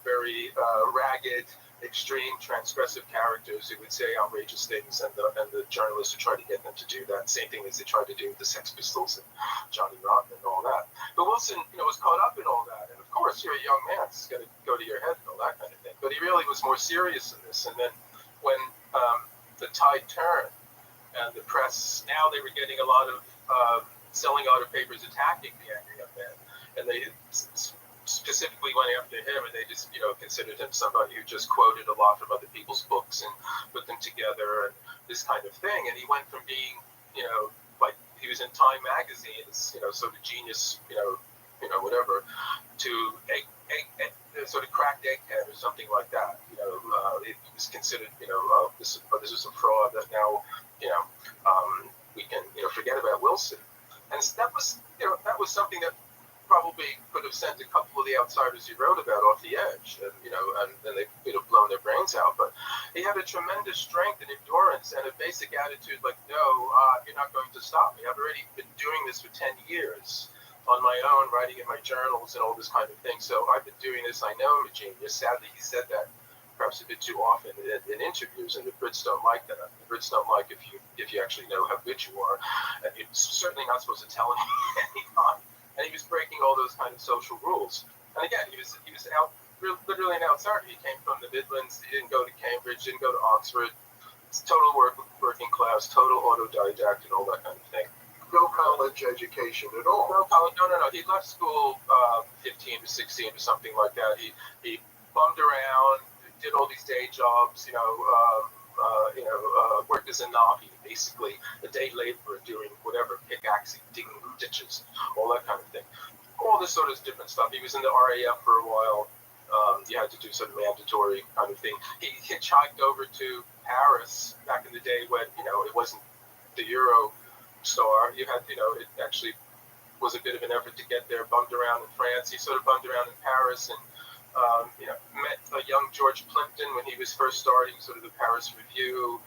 very ragged, extreme, transgressive characters who would say outrageous things, and the journalists would try to get them to do that. Same thing as they tried to do with the Sex Pistols and Johnny Rotten and all that. But Wilson, was caught up in all that. And of course, you're a young man, it's going to go to your head and all that kind of thing. But he really was more serious in this. And then when the tide turned, and the press, now they were getting a lot of selling out of papers attacking the Angry Young Man. And they specifically went after him, and they just, considered him somebody who just quoted a lot from other people's books and put them together and this kind of thing. And he went from being, like he was in Time magazine, sort of genius, whatever, to a sort of cracked egghead or something like that. It was considered, this is a fraud that now, we can, forget about Wilson. And that was something that probably could have sent a couple of the outsiders he wrote about off the edge, and then they could have blown their brains out. But he had a tremendous strength and endurance and a basic attitude like, no, you're not going to stop me. I've already been doing this for 10 years on my own, writing in my journals and all this kind of thing. So I've been doing this. I know I'm a genius. Sadly, he said that perhaps a bit too often in interviews, and the Brits don't like that. The Brits don't like if you actually know how good you are, and you're certainly not supposed to tell anyone any time. And he was breaking all those kind of social rules. And again, he was literally an outsider. He came from the Midlands. He didn't go to Cambridge, didn't go to Oxford. It's total working class, total autodidact, and all that kind of thing. No college education at all. No college. No. He left school 15 to 16 or something like that. He bummed around, did all these day jobs. Worked as a nobby, basically a day laborer doing whatever, pickaxing, digging ditches, all that kind of thing. All this sort of different stuff. He was in the RAF for a while. You had to do some mandatory kind of thing. He hitchhiked over to Paris back in the day when, it wasn't the Euro star. You had, it actually was a bit of an effort to get there, bummed around in France. He sort of bummed around in Paris and met a young George Plimpton when he was first starting sort of the Paris Review,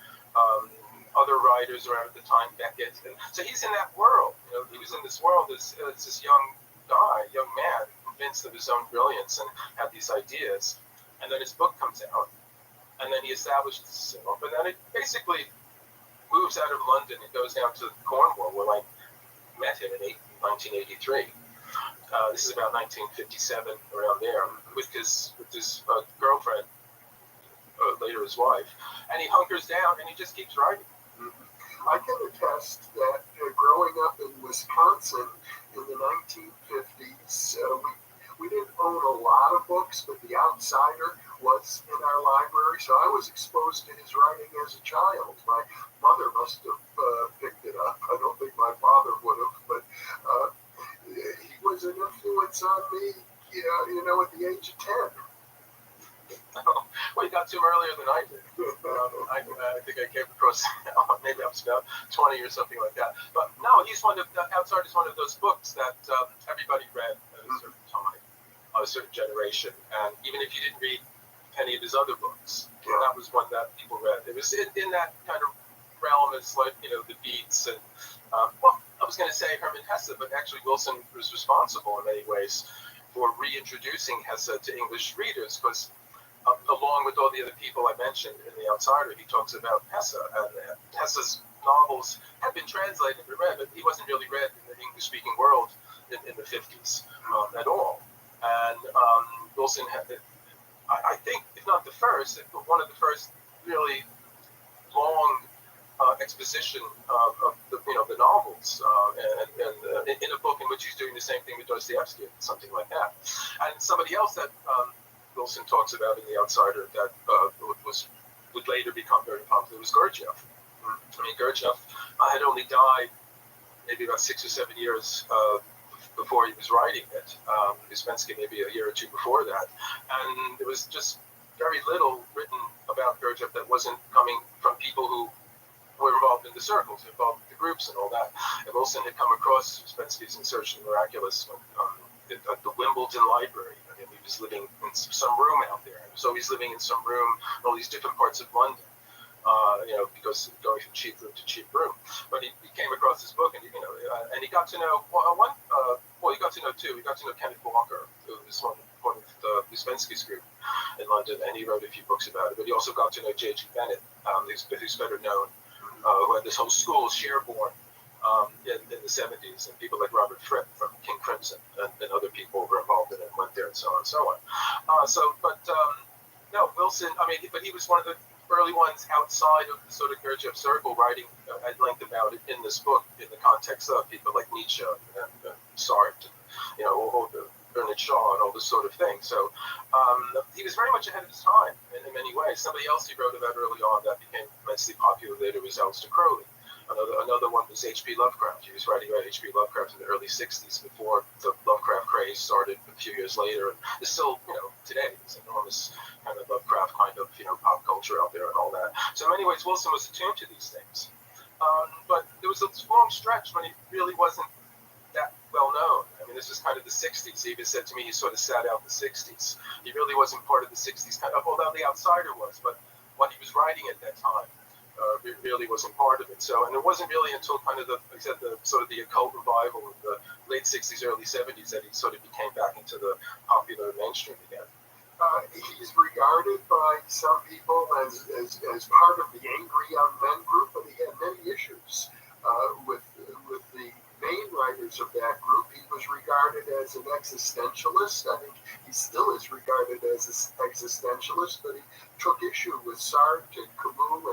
other writers around at the time, Beckett. And so he's in that world. He was in this world as this young guy, young man, convinced of his own brilliance and had these ideas. And then his book comes out, and then he establishes himself. And then it basically moves out of London and goes down to Cornwall, where I met him in 1983. This is about 1957, around there, with his girlfriend, later his wife, and he hunkers down and he just keeps writing. I can attest that growing up in Wisconsin in the 1950s, we didn't own a lot of books, but The Outsider was in our library, so I was exposed to his writing as a child. My mother must have picked it up. I don't think my father would have, but he was an influence on me, at the age of 10. Well, you got to him earlier than I did. I think I came across, maybe I was about 20 or something like that. But no, Outside is one of those books that everybody read at a certain time, a certain generation. And even if you didn't read any of his other books, that was one that people read. It was in that kind of realm as like, the Beats and, a was going to say Hermann Hesse, but actually Wilson was responsible in many ways for reintroducing Hesse to English readers, because along with all the other people I mentioned in The Outsider, he talks about Hesse, and Hesse's novels had been translated and read, but he wasn't really read in the English-speaking world in the 50s at all. And Wilson had, I think, if not the first, but one of the first really long exposition of the novels, and in a book in which he's doing the same thing with Dostoevsky, something like that. And somebody else that Wilson talks about in The Outsider that would later become very popular was Gurdjieff. I mean, Gurdjieff had only died maybe about 6 or 7 years before he was writing it. Uspensky maybe a year or two before that, and there was just very little written about Gurdjieff that wasn't coming from people who were involved in the circles, involved in the groups and all that. And Wilson had come across Uspensky's In Search of the Miraculous at the Wimbledon Library. I mean, he was living in some room out there. So he's living in some room in all these different parts of London, because going from cheap room to cheap room. But he came across this book, and and he got to know he got to know two. He got to know Kenneth Walker, who was one of the Uspensky's group in London, and he wrote a few books about it. But he also got to know J.G. Bennett, who's better known, who had this whole school, Sherborne, in the 70s, and people like Robert Fripp from King Crimson and other people were involved in it, went there, and so on and so on. No, Wilson, but he was one of the early ones outside of the sort of Gurdjieff circle, writing at length about it in this book, in the context of people like Nietzsche and Sartre, all the Bernard Shaw and all this sort of thing. So he was very much ahead of his time in many ways. Somebody else he wrote about early on that became immensely popular later was Aleister Crowley. Another one was H.P. Lovecraft. He was writing about H.P. Lovecraft in the early 60s before the Lovecraft craze started a few years later. And there's still, today, this enormous kind of Lovecraft kind of, pop culture out there and all that. So in many ways, Wilson was attuned to these things. But there was a long stretch when he really wasn't that well known. I mean, this was kind of the 60s. He even said to me he sort of sat out the 60s. He really wasn't part of the 60s, kind of, although The Outsider was, but what he was writing at that time really wasn't part of it. So, and it wasn't really until kind of the occult revival of the late 60s, early 70s that he sort of became back into the popular mainstream again. He's regarded by some people as part of the angry young men group, but he had many issues with the main writers of that group. He was regarded as an existentialist. I think he still is regarded as an existentialist, but he took issue with Sartre and Camus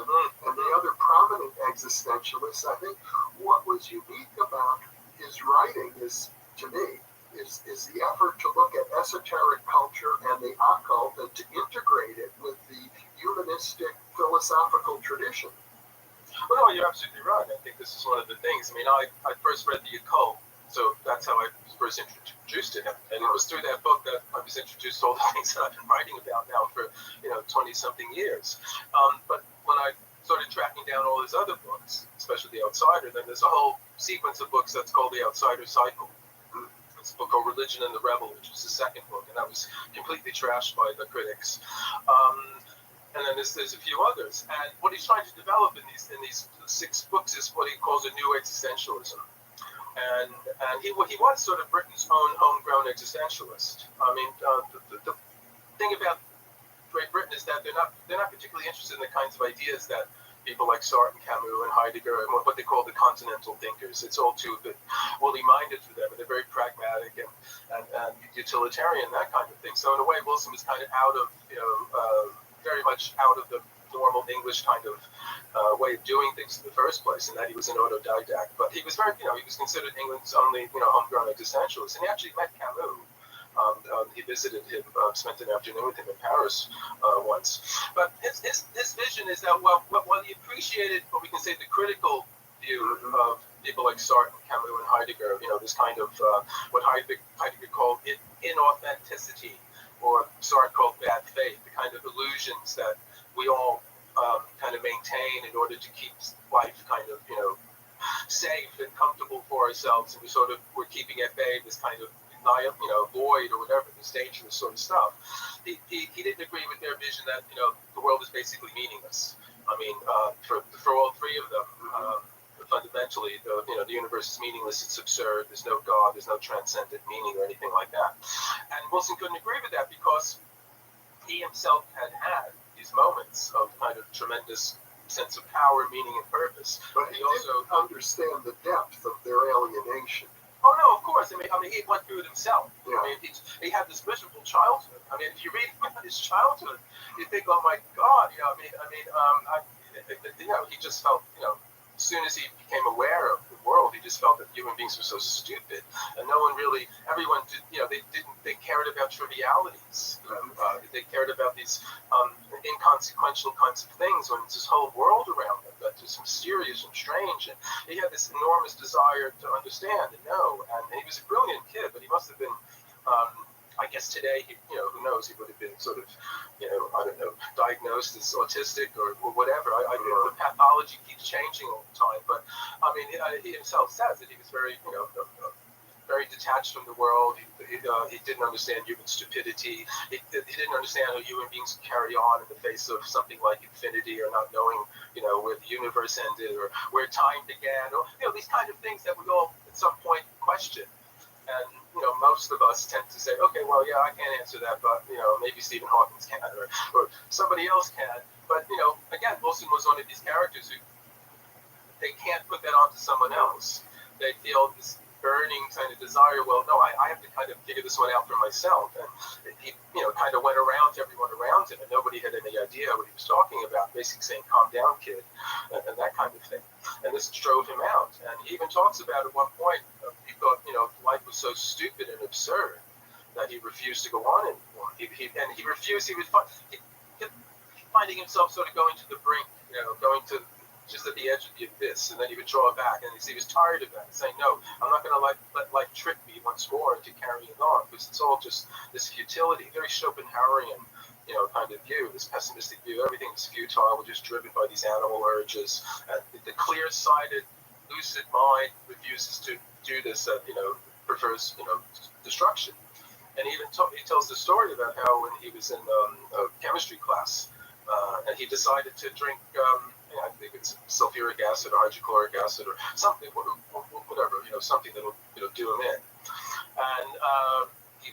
and the other prominent existentialists. I think what was unique about his writing is, to me, is the effort to look at esoteric culture and the occult and to integrate it with the humanistic philosophical tradition. Well, no, you're absolutely right. I think this is one of the things. I mean, I first read The Occult, so that's how I was first introduced to him. And it was through that book that I was introduced to all the things that I've been writing about now for, 20-something years. But when I started tracking down all his other books, especially The Outsider, then there's a whole sequence of books that's called The Outsider Cycle. It's a book called Religion and the Rebel, which was the second book, and that was completely trashed by the critics. And then there's a few others. And what he's trying to develop in these 6 books is what he calls a new existentialism. And he was sort of Britain's own homegrown existentialist. I mean, the thing about Great Britain is that they're not particularly interested in the kinds of ideas that people like Sartre and Camus and Heidegger and what they call the continental thinkers. It's all too woolly-minded for them, and they're very pragmatic and utilitarian, that kind of thing. So in a way, Wilson was kind of out of, very much out of the normal English kind of way of doing things in the first place, and that he was an autodidact. But he was very, he was considered England's only, homegrown existentialist, and he actually met Camus. He visited him, spent an afternoon with him in Paris once. But his vision is that while he appreciated what we can say the critical view of people like Sartre and Camus and Heidegger, this kind of what Heidegger called inauthenticity, or Sartre called bad faith, the kind of illusions that we all kind of maintain in order to keep life kind of, safe and comfortable for ourselves, and we're keeping at bay this kind of void or whatever, this dangerous sort of stuff. He didn't agree with their vision that the world is basically meaningless. I mean, for all 3 of them, fundamentally, the universe is meaningless, it's absurd, there's no God, there's no transcendent meaning or anything like that. And Wilson couldn't agree with that because he himself had these moments of kind of tremendous sense of power, meaning, and purpose. But he also understand the depth of their alienation. Oh no, of course. I mean, he went through it himself. Yeah. I mean, he had this miserable childhood. I mean, if you read about his childhood, you think, oh my God, he just felt, as soon as he became aware of the world, he just felt that human beings were so stupid, and no one really, everyone did, they cared about trivialities. They cared about these inconsequential kinds of things when it's this whole world around them that's just mysterious and strange. And he had this enormous desire to understand and know. And he was a brilliant kid, but he must have been, I guess today, who knows, he would have been sort of, I don't know, diagnosed as autistic or whatever. The pathology keeps changing all the time. But, I mean, he himself says that he was very, very detached from the world. He didn't understand human stupidity. He didn't understand how human beings carry on in the face of something like infinity, or not knowing, where the universe ended or where time began, or these kind of things that we all at some point question. And most of us tend to say, okay, well, yeah, I can't answer that, but maybe Stephen Hawking can, or somebody else can. But again, Wilson was one of these characters who they can't put that onto someone else. They feel this burning kind of desire. Well, no, I have to kind of figure this one out for myself. And he, kind of went around to everyone around him, and nobody had any idea what he was talking about. Basically saying, "Calm down, kid," and that kind of thing. And this drove him out. And he even talks about at one point, he thought, life was so stupid and absurd that he refused to go on anymore. He refused. He was finding himself sort of going to the brink, going to just at the edge of the abyss, and then he would draw back, and he was tired of that, saying, no, I'm not going to let life trick me once more into carrying on, because it's all just this futility, very Schopenhauerian, kind of view, this pessimistic view. Everything is futile, we're just driven by these animal urges, and the clear-sighted, lucid mind refuses to do this, prefers, destruction. And he even he tells the story about how when he was in a chemistry class, and he decided to drink, I think it's sulfuric acid or hydrochloric acid or something, whatever, something that'll, do him in. And he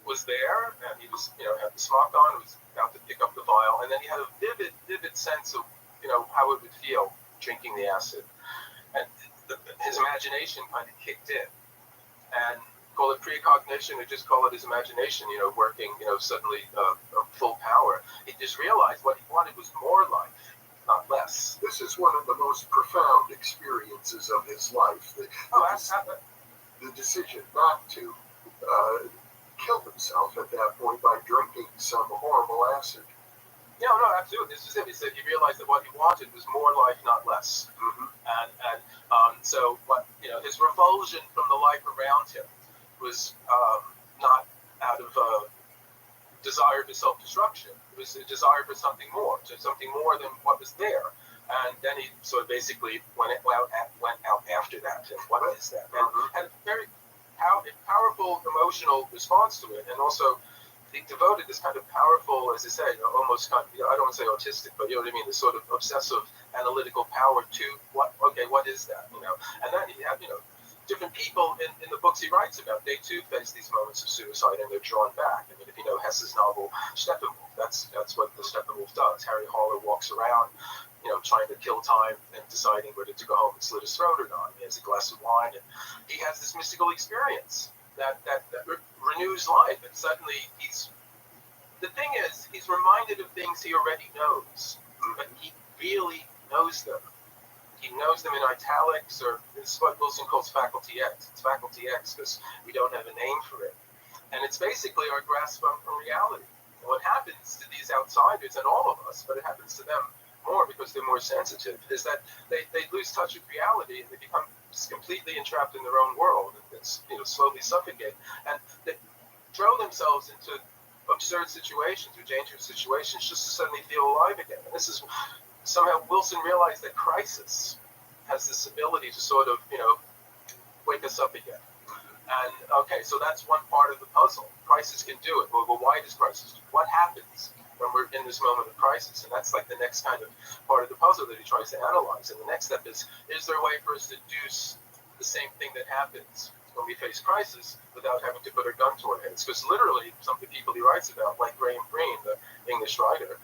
was there, and he was, had the smock on, was about to pick up the vial, and then he had a vivid sense of, how it would feel drinking the acid. And his imagination kind of kicked in. And call it precognition or just call it his imagination, working, suddenly full power. He just realized what he wanted was more life, not less. This is one of the most profound experiences of his life. The decision not to kill himself at that point by drinking some horrible acid. No, absolutely. This is it. He said he realized that what he wanted was more life, not less. Mm-hmm. And so what, his revulsion from the life around him was not out of desire for self-destruction. It was a desire for something more than what was there. And then he sort of basically went out after that. And what is that? And had a very powerful emotional response to it. And also, he devoted this kind of powerful, as I say, almost kind of, I don't want to say autistic, but you know what I mean, this sort of obsessive analytical power to what is that? And then he had, different people in the books he writes about, they too face these moments of suicide and they're drawn back. I mean, if you know Hesse's novel Steppenwolf, that's what the Steppenwolf does. Harry Haller walks around, trying to kill time and deciding whether to go home and slit his throat or not. He has a glass of wine and he has this mystical experience that renews life, and suddenly he's reminded of things he already knows, but he really knows them. He knows them in italics, or it's what Wilson calls faculty X. It's faculty X because we don't have a name for it. And it's basically our grasp from reality. And what happens to these outsiders, and all of us, but it happens to them more because they're more sensitive, is that they lose touch with reality and they become just completely entrapped in their own world and slowly suffocate. And they throw themselves into absurd situations or dangerous situations just to suddenly feel alive again. And this is somehow Wilson realized that crisis has this ability to sort of, wake us up again. And, okay, so that's one part of the puzzle. Crisis can do it. Well, why does crisis do it? What happens when we're in this moment of crisis. And that's like the next kind of part of the puzzle that he tries to analyze. And the next step is there a way for us to do the same thing that happens when we face crisis without having to put a gun to our heads? Because literally, some of the people he writes about, like Graham Greene, the English writer,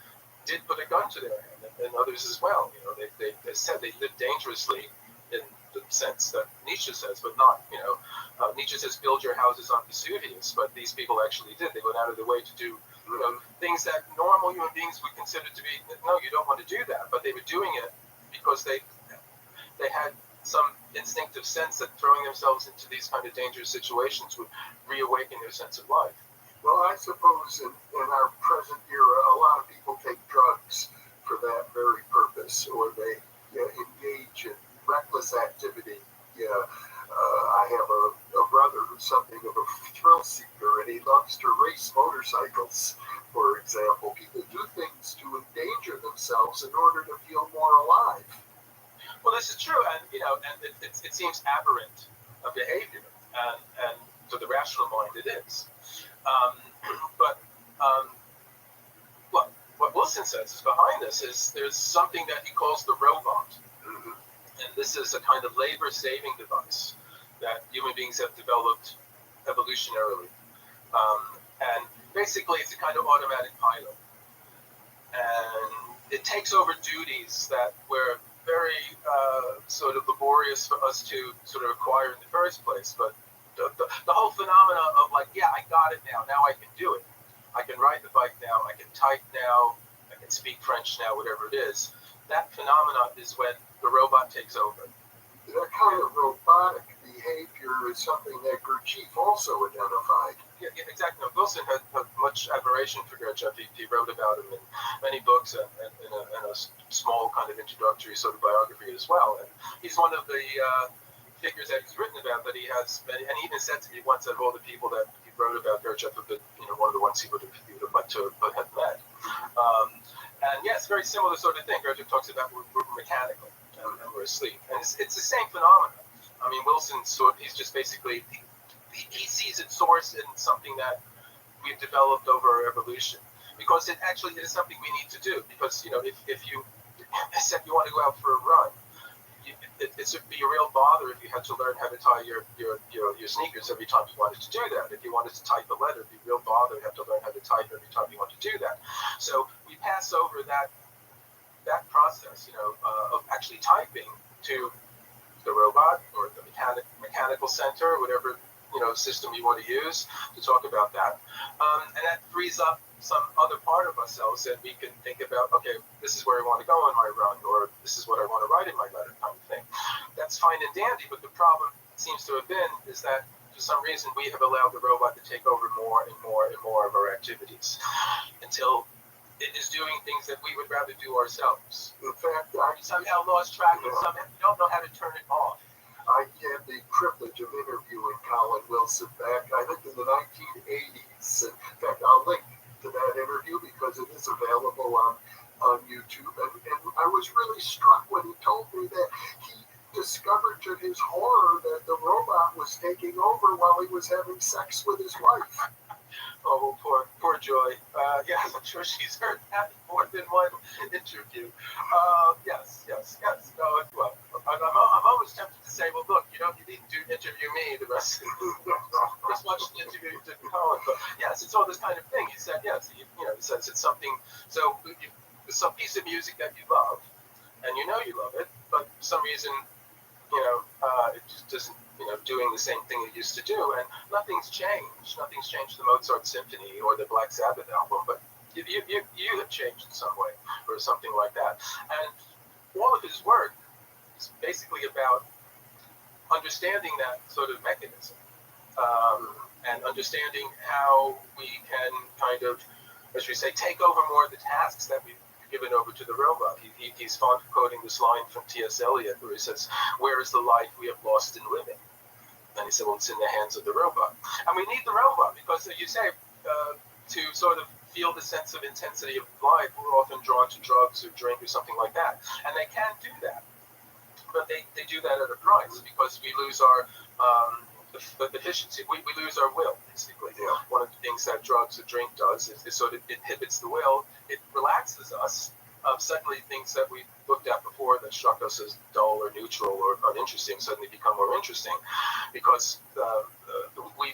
did put a gun to their head, and others as well. You know, they said they lived dangerously in the sense that Nietzsche says, but not, Nietzsche says build your houses on Vesuvius, but these people actually did. They went out of their way to do things that normal human beings would consider to be, no, you don't want to do that, but they were doing it because they had some instinctive sense that throwing themselves into these kind of dangerous situations would reawaken their sense of life. Well, I suppose in our present era, a lot of people take drugs for that very purpose, or they engage in reckless activity. I have a brother who's something of a thrill seeker, and he loves to race motorcycles, for example. People do things to endanger themselves in order to feel more alive. Well, this is true, and it seems aberrant behavior, and to the rational mind, it is. But what Wilson says is behind this is there's something that he calls the robot, and this is a kind of labor-saving device that human beings have developed evolutionarily, and basically it's a kind of automatic pilot, and it takes over duties that were very sort of laborious for us to sort of acquire in the first place. But the whole phenomena of like, yeah, I got it now I can do it. I can ride the bike now, I can type now, I can speak French now, whatever it is. That phenomena is when the robot takes over. That kind of robotic behavior is something that Gurdjieff also identified. Yeah, exactly. Now, Wilson had much admiration for Gurdjieff. He wrote about him in many books and in a small kind of introductory sort of biography as well. And he's one of the figures that he's written about that he has many, and he even said to me once that all the people that he wrote about Gurdjieff have been, one of the ones he would have liked to have met. And yes, very similar sort of thing. Gurdjieff talks about we're mechanical and we're asleep, and it's the same phenomenon. I mean, he's just basically he sees its source in something that we've developed over evolution, because it actually is something we need to do. Because if you said you want to go out for a run, it would be a real bother if you had to learn how to tie your sneakers every time you wanted to do that. If you wanted to type a letter, it'd be a real bother. You have to learn how to type every time you want to do that. So we pass over that process, of actually typing to the robot or the mechanical center, whatever system you want to use to talk about that, and that frees up some other part of ourselves that we can think about. Okay, this is where I want to go on my run, or this is what I want to write in my letter, kind of thing. That's fine and dandy, but the problem seems to have been is that for some reason we have allowed the robot to take over more and more and more of our activities until it is doing things that we would rather do ourselves. In fact, I somehow lost track of somehow we don't know how to turn it off. I had the privilege of interviewing Colin Wilson back, I think, in the 1980s. In fact, I'll link to that interview because it is available on YouTube. And I was really struck when he told me that he discovered to his horror that the robot was taking over while he was having sex with his wife. Oh, poor Joy. Yes, I'm sure she's heard that more than one interview. Yes. No, well, I'm always tempted to say, well, look, you needn't interview me the rest of the just watch the interview you did with Colin. But yes, it's all this kind of thing. He said, yes, he says it's something. So it's some piece of music that you love, and you love it, but for some reason, it just doesn't. Doing the same thing it used to do, and nothing's changed. Nothing's changed the Mozart Symphony or the Black Sabbath album, but you have changed in some way, or something like that. And all of his work is basically about understanding that sort of mechanism, and understanding how we can kind of, as we say, take over more of the tasks that we've given over to the robot. He's fond of quoting this line from T.S. Eliot, where he says, "Where is the life we have lost in living?" And he said, well, it's in the hands of the robot. And we need the robot because, as you say, to sort of feel the sense of intensity of life, we're often drawn to drugs or drink or something like that. And they can do that. But they do that at a price, because we lose our efficiency. We lose our will, basically. Yeah. One of the things that drugs or drink does is sort of inhibits the will. It relaxes us. Suddenly, things that we looked at before that struck us as dull or neutral or uninteresting suddenly become more interesting, because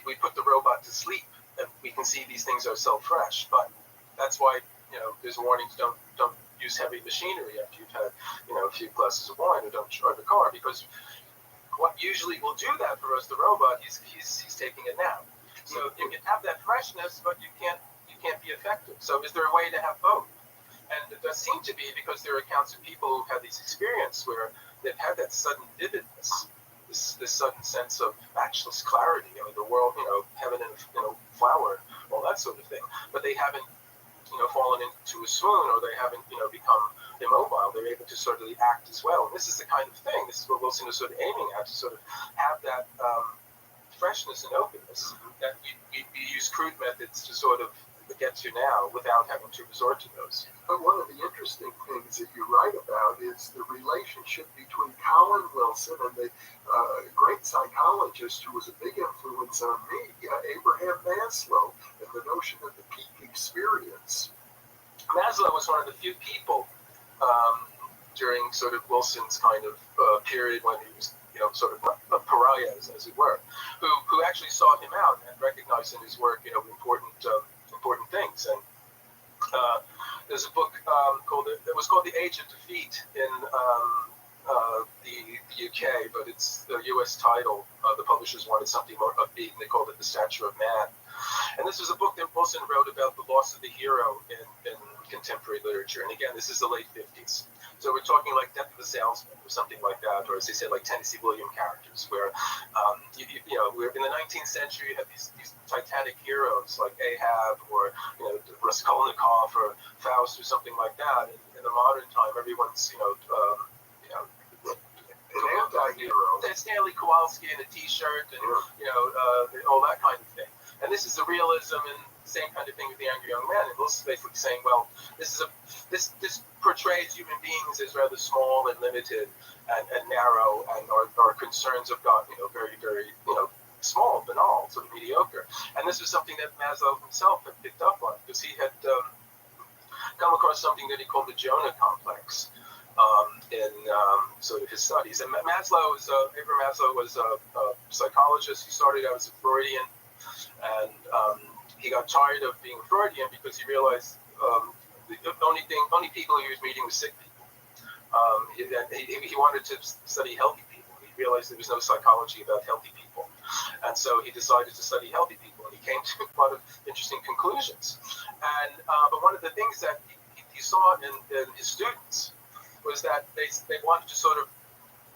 we put the robot to sleep, and we can see these things are so fresh. But that's why there's warnings: don't use heavy machinery after you've had a few glasses of wine, or don't drive a car, because what usually will do that for us, the robot, he's taking a nap. So you can have that freshness, but you can't be effective. So is there a way to have both? And it does seem to be, because there are accounts of people who've had these experiences where they've had that sudden vividness, this sudden sense of matchless clarity. I mean, the world, heaven in a flower, all that sort of thing. But they haven't, fallen into a swoon, or they haven't, become immobile. They're able to sort of act as well. And this is the kind of thing. This is what Wilson is sort of aiming at, to sort of have that freshness and openness that we use crude methods to sort of get to now without having to resort to those. But one of the interesting things that you write about is the relationship between Colin Wilson and the great psychologist who was a big influence on me, Abraham Maslow, and the notion of the peak experience. Maslow was one of the few people during sort of Wilson's kind of period when he was, sort of a pariah, as it were, who actually sought him out and recognized in his work, important things. And there's a book called The Age of Defeat in the UK, but it's the US title. The publishers wanted something more upbeat, and they called it The Stature of Man. And this was a book that Wilson wrote about the loss of the hero in contemporary literature. And again, this is the late 50s. So we're talking like Death of a Salesman or something like that, or as they said, like Tennessee William characters, where we're in the 19th century. You have these titanic heroes like Ahab, or Raskolnikov, or Faust, or something like that. In the modern time, everyone's an anti-hero. Stanley Kowalski in a T-shirt, and all that kind of thing. And this is the realism, and same kind of thing with The Angry Young Man. And Wilson's basically saying, well, this portrays human beings as rather small and limited and narrow, and our concerns have got very, very small, banal, sort of mediocre. And this was something that Maslow himself had picked up on, because he had come across something that he called the Jonah complex in sort of his studies. And Abraham Maslow was a psychologist. He started out as a Freudian, and he got tired of being Freudian because he realized the only people he was meeting was sick people. He wanted to study healthy people. He realized there was no psychology about healthy people, and so he decided to study healthy people, and he came to a lot of interesting conclusions. And but one of the things that he saw in his students was that they wanted to sort of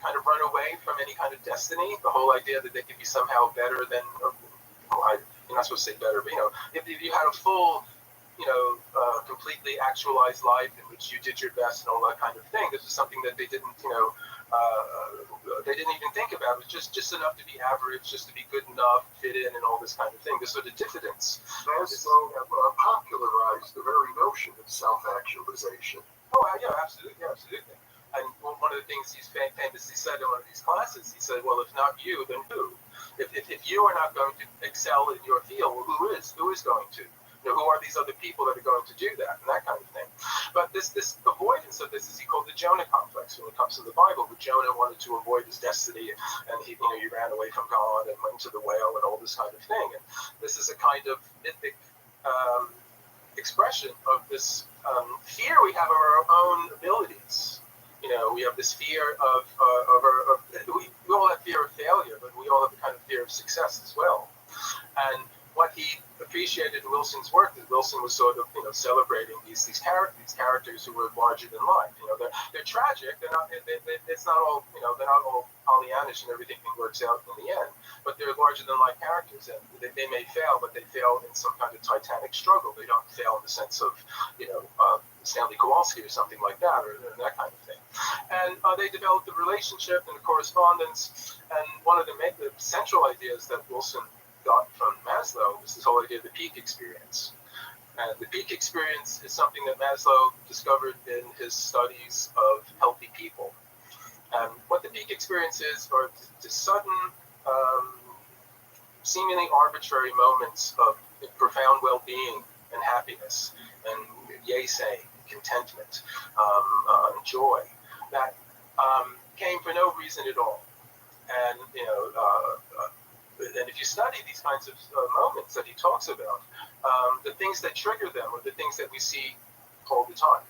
kind of run away from any kind of destiny, the whole idea that they could be somehow better than, you're not supposed to say better, but if you had a full, completely actualized life in which you did your best and all that kind of thing, this is something that they didn't, they didn't even think about. It was just enough to be average, just to be good enough, fit in, and all this kind of thing. This sort of diffidence. Maslow popularized the very notion of self-actualization. Oh, yeah, absolutely. And one of the things he's famously said in one of these classes, he said, well, if not you, then who? If you are not going to excel in your field, well, who is going to? Who are these other people that are going to do that, and that kind of thing. But this avoidance of this is he called the Jonah complex when it comes to the Bible, where Jonah wanted to avoid his destiny, and he ran away from God and went to the whale and all this kind of thing. And this is a kind of mythic expression of this fear we have of our own abilities. We have this fear of we all have fear of failure, but we all have the kind of fear of success as well. And what he appreciated in Wilson's work is Wilson was sort of celebrating these characters who were larger than life. They're tragic. It's not all they're not all Pollyannish and everything works out in the end. But they're larger than life characters, and they may fail, but they fail in some kind of titanic struggle. They don't fail in the sense of Stanley Kowalski or something like that, or that kind of thing. And they developed a relationship and a correspondence. And one of the central ideas that Wilson got from Maslow was this whole idea of the peak experience. And the peak experience is something that Maslow discovered in his studies of healthy people. And what the peak experience is, are the sudden seemingly arbitrary moments of profound well-being and happiness and yay saying, contentment, joy that came for no reason at all. And and if you study these kinds of moments that he talks about, the things that trigger them are the things that we see all the time.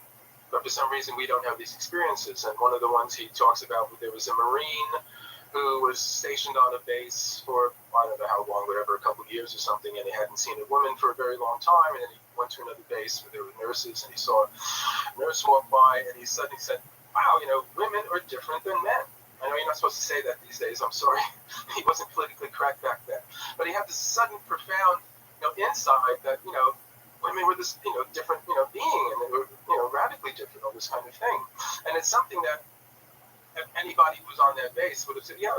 But for some reason, we don't have these experiences. And one of the ones he talks about, there was a Marine who was stationed on a base for, I don't know how long, whatever, a couple of years or something, and he hadn't seen a woman for a very long time. And then he went to another base where there were nurses, and he saw a nurse walk by, and he suddenly said, wow, women are different than men. I know you're not supposed to say that these days, I'm sorry. He wasn't politically correct back then. But he had this sudden, profound, insight that, women were this, different, being, and they were, radically different, all this kind of thing. And it's something that anybody who was on that base would have said, yeah,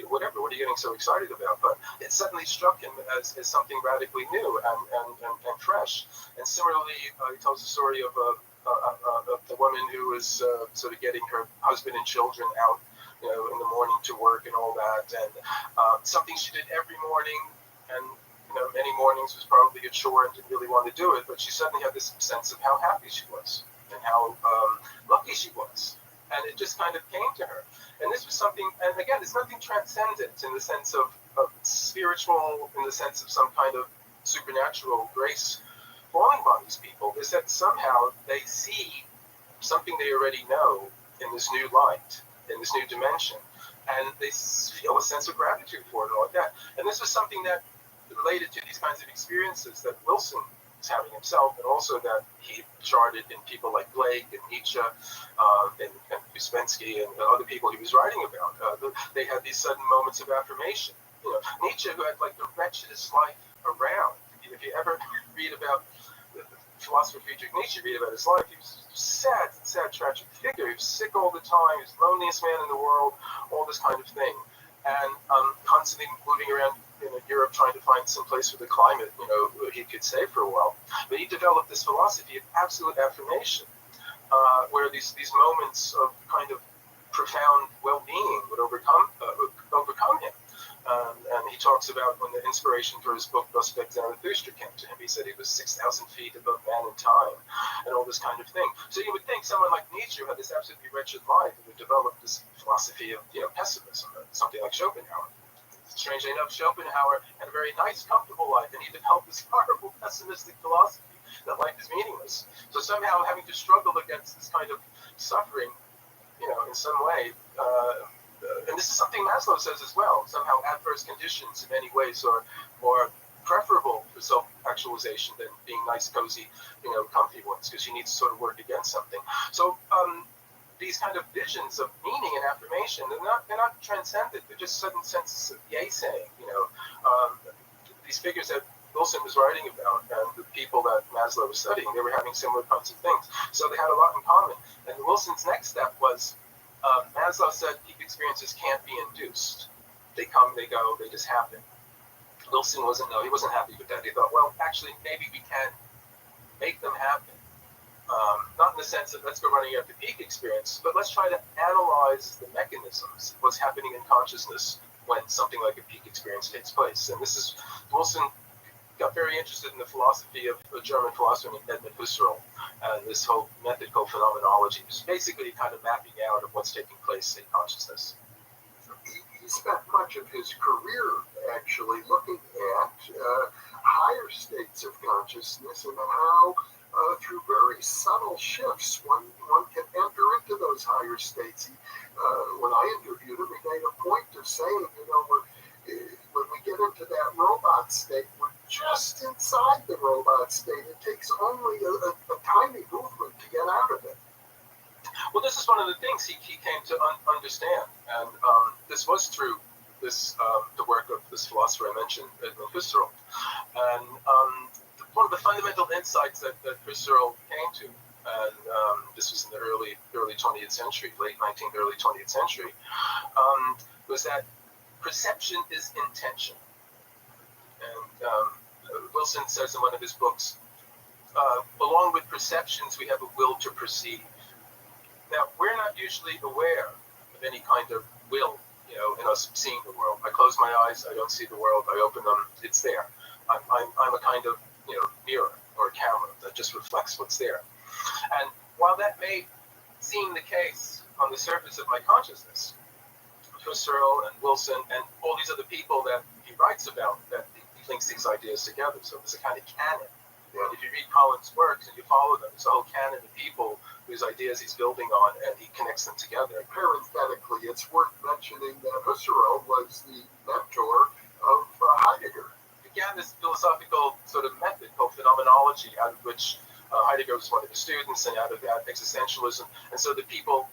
whatever, what are you getting so excited about? But it suddenly struck him as something radically new and fresh. And similarly, he tells the story of the woman who was sort of getting her husband and children out, in the morning to work and all that, and something she did every morning, and many mornings was probably a chore and didn't really want to do it, but she suddenly had this sense of how happy she was and how lucky she was. And it just kind of came to her. And this was something, and again, it's nothing transcendent in the sense of spiritual, in the sense of some kind of supernatural grace falling on these people, is that somehow they see something they already know in this new light, in this new dimension. And they feel a sense of gratitude for it and all like that. And this was something that related to these kinds of experiences that Wilson was having himself, and also that he charted in people like Blake and Nietzsche and Uspensky and other people he was writing about. They had these sudden moments of affirmation. Nietzsche, who had like the wretchedest life around. If you ever read about the philosopher Friedrich Nietzsche, read about his life, he was a sad, tragic figure. He was sick all the time. He was the loneliest man in the world, all this kind of thing. And constantly moving around Europe trying to find some place where the climate, he could stay for a while. But he developed this philosophy of absolute affirmation, where these moments of kind of profound well-being would overcome him. And he talks about when the inspiration for his book, Prospect Zarathustra, came to him. He said he was 6,000 feet above man and time, and all this kind of thing. So you would think someone like Nietzsche, who had this absolutely wretched life, would develop this philosophy of pessimism, something like Schopenhauer. Strangely enough, Schopenhauer had a very nice, comfortable life, and he developed this horrible, pessimistic philosophy that life is meaningless. So somehow having to struggle against this kind of suffering, in some way, and this is something Maslow says as well, somehow adverse conditions in many ways are more preferable for self-actualization than being nice, cozy, comfy ones, because you need to sort of work against something. So these kind of visions of meaning and affirmation, they're not transcendent, they're just sudden senses of yay saying, these figures that Wilson was writing about and the people that Maslow was studying, they were having similar kinds of things. So they had a lot in common. And Wilson's next step was, Maslow said peak experiences can't be induced. They come, they go, they just happen. Wilson he wasn't happy with that. He thought, well, actually, maybe we can make them happen. Not in the sense of let's go running after peak experience, but let's try to analyze the mechanisms, what's happening in consciousness when something like a peak experience takes place. And this is, Wilson got very interested in the philosophy of a German philosopher named Edmund Husserl, and this whole method called phenomenology, which is basically kind of mapping out of what's taking place in consciousness. He spent much of his career actually looking at higher states of consciousness and how through very subtle shifts one can enter into those higher states. When I interviewed him, he made a point of saying, when we get into that robot state, we're just inside the robot state. It takes only a tiny movement to get out of it. Well, this is one of the things he came to understand, and this was through the work of this philosopher I mentioned, Edmund Husserl. And one of the fundamental insights that Husserl came to, and this was in the early 20th century, late 19th, early 20th century, was that perception is intention. And Wilson says in one of his books, along with perceptions, we have a will to perceive. Now, we're not usually aware of any kind of will, in us seeing the world. I close my eyes, I don't see the world. I open them, it's there. I'm a kind of mirror or a camera that just reflects what's there. And while that may seem the case on the surface of my consciousness, Husserl and Wilson and all these other people that he writes about, that he links these ideas together. So there's a kind of canon. If you read Collins' works and you follow them, there's a whole canon of people whose ideas he's building on, and he connects them together. Parenthetically, it's worth mentioning that Husserl was the mentor of Heidegger. Began this philosophical sort of method called phenomenology, out of which Heidegger was one of his students, and out of that existentialism. And so the people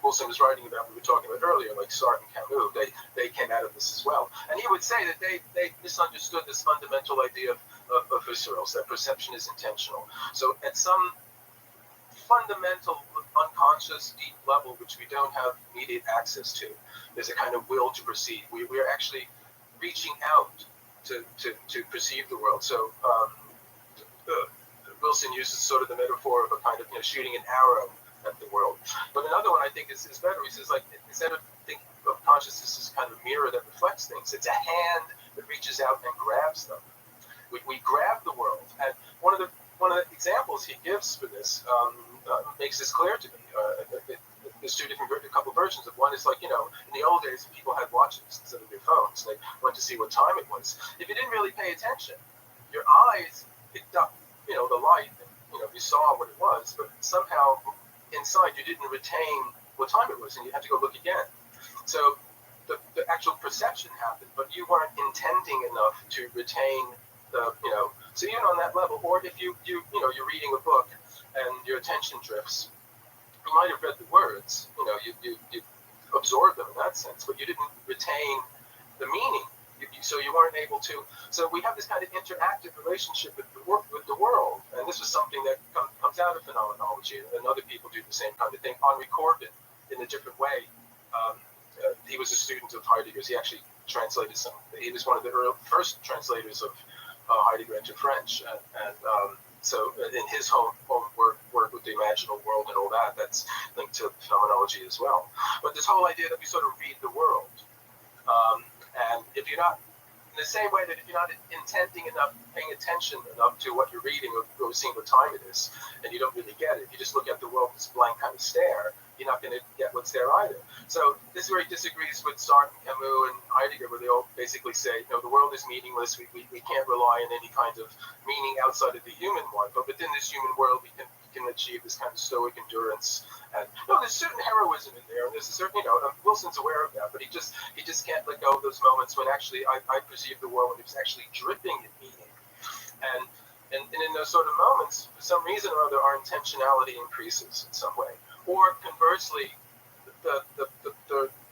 Wilson was writing about, we were talking about earlier, like Sartre and Camus, they came out of this as well. And he would say that they misunderstood this fundamental idea of Husserl's, that perception is intentional. So at some fundamental, unconscious, deep level, which we don't have immediate access to, there's a kind of will to perceive. We're actually reaching out to perceive the world. So Wilson uses sort of the metaphor of a kind of shooting an arrow at the world. But another one I think is better. He says, like, instead of thinking of consciousness as kind of a mirror that reflects things, it's a hand that reaches out and grabs them. We grab the world. And one of the examples he gives for this makes this clear to me. There's a couple versions of one is like, in the old days, people had watches instead of their phones. They went to see what time it was. If you didn't really pay attention, your eyes picked up, the light, and, you saw what it was, but somehow inside you didn't retain what time it was, and you had to go look again. So the actual perception happened, but you weren't intending enough to retain the, so even on that level. Or if you're reading a book and your attention drifts, you might have read the words, you absorbed them in that sense, but you didn't retain the meaning. So you weren't able to. So we have this kind of interactive relationship with the world, and this was something that comes out of phenomenology, and other people do the same kind of thing. Henri Corbin, in a different way, he was a student of Heidegger's. He actually translated some. He was one of the first translators of Heidegger into French, and so in his home work with the imaginal world and all that, that's linked to phenomenology as well. But this whole idea that we sort of read the world, and if you're not, in the same way that if you're not intending enough, paying attention enough to what you're reading or seeing what time it is, and you don't really get it, if you just look at the world with this blank kind of stare, you're not going to get what's there either. So this is where he disagrees with Sartre and Camus and Heidegger, where they all basically say, the world is meaningless. We can't rely on any kind of meaning outside of the human one. But within this human world, we can achieve this kind of stoic endurance. And there's certain heroism in there, and there's a certain, Wilson's aware of that, but he just can't let go of those moments when actually I perceived the world when it was actually dripping in meaning. And in those sort of moments, for some reason or other, our intentionality increases in some way. Or conversely, the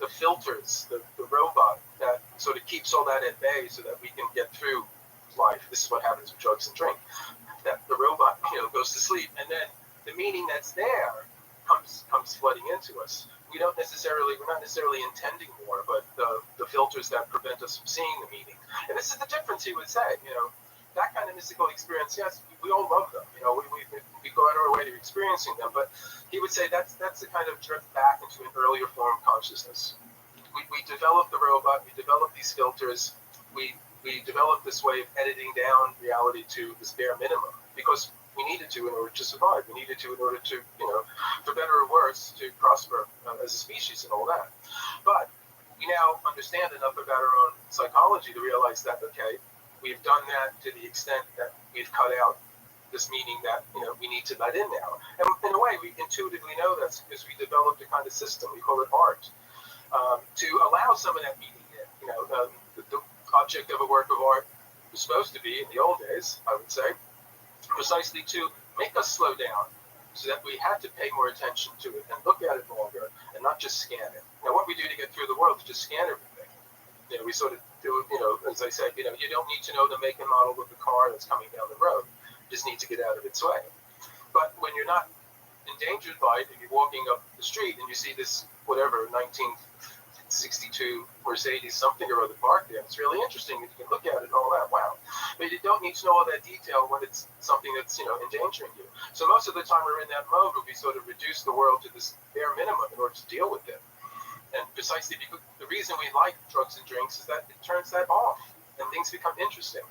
filters, the robot that sort of keeps all that at bay so that we can get through life. This is what happens with drugs and drink. That the robot, goes to sleep, and then the meaning that's there comes flooding into us. We're not necessarily intending more, but the filters that prevent us from seeing the meaning. And this is the difference, he would say. That kind of mystical experience, yes, we all love them. We go out of our way to experiencing them, but he would say that's the kind of drift back into an earlier form of consciousness. We develop the robot, we develop these filters, we develop this way of editing down reality to this bare minimum, because we needed to in order to survive. We needed to in order to, for better or worse, to prosper as a species and all that. But we now understand enough about our own psychology to realize that, okay, we've done that to the extent that we've cut out this meaning that, we need to let in now. And in a way, we intuitively know that's because we developed a kind of system, we call it art, to allow some of that meaning in. The object of a work of art was supposed to be, in the old days, I would say, precisely to make us slow down, so that we had to pay more attention to it and look at it longer and not just scan it. Now, what we do to get through the world is just scan everything. We sort of do, as I said, you don't need to know the make and model of the car that's coming down the road. You just need to get out of its way. But when you're not endangered by it, and you're walking up the street and you see this, whatever, 1962 Mercedes something or other parked there, it's really interesting. You can look at it and all that, wow. But you don't need to know all that detail when it's something that's, endangering you. So most of the time we're in that mode where we sort of reduce the world to this bare minimum in order to deal with it. And precisely because the reason we like drugs and drinks is that it turns that off and things become interesting.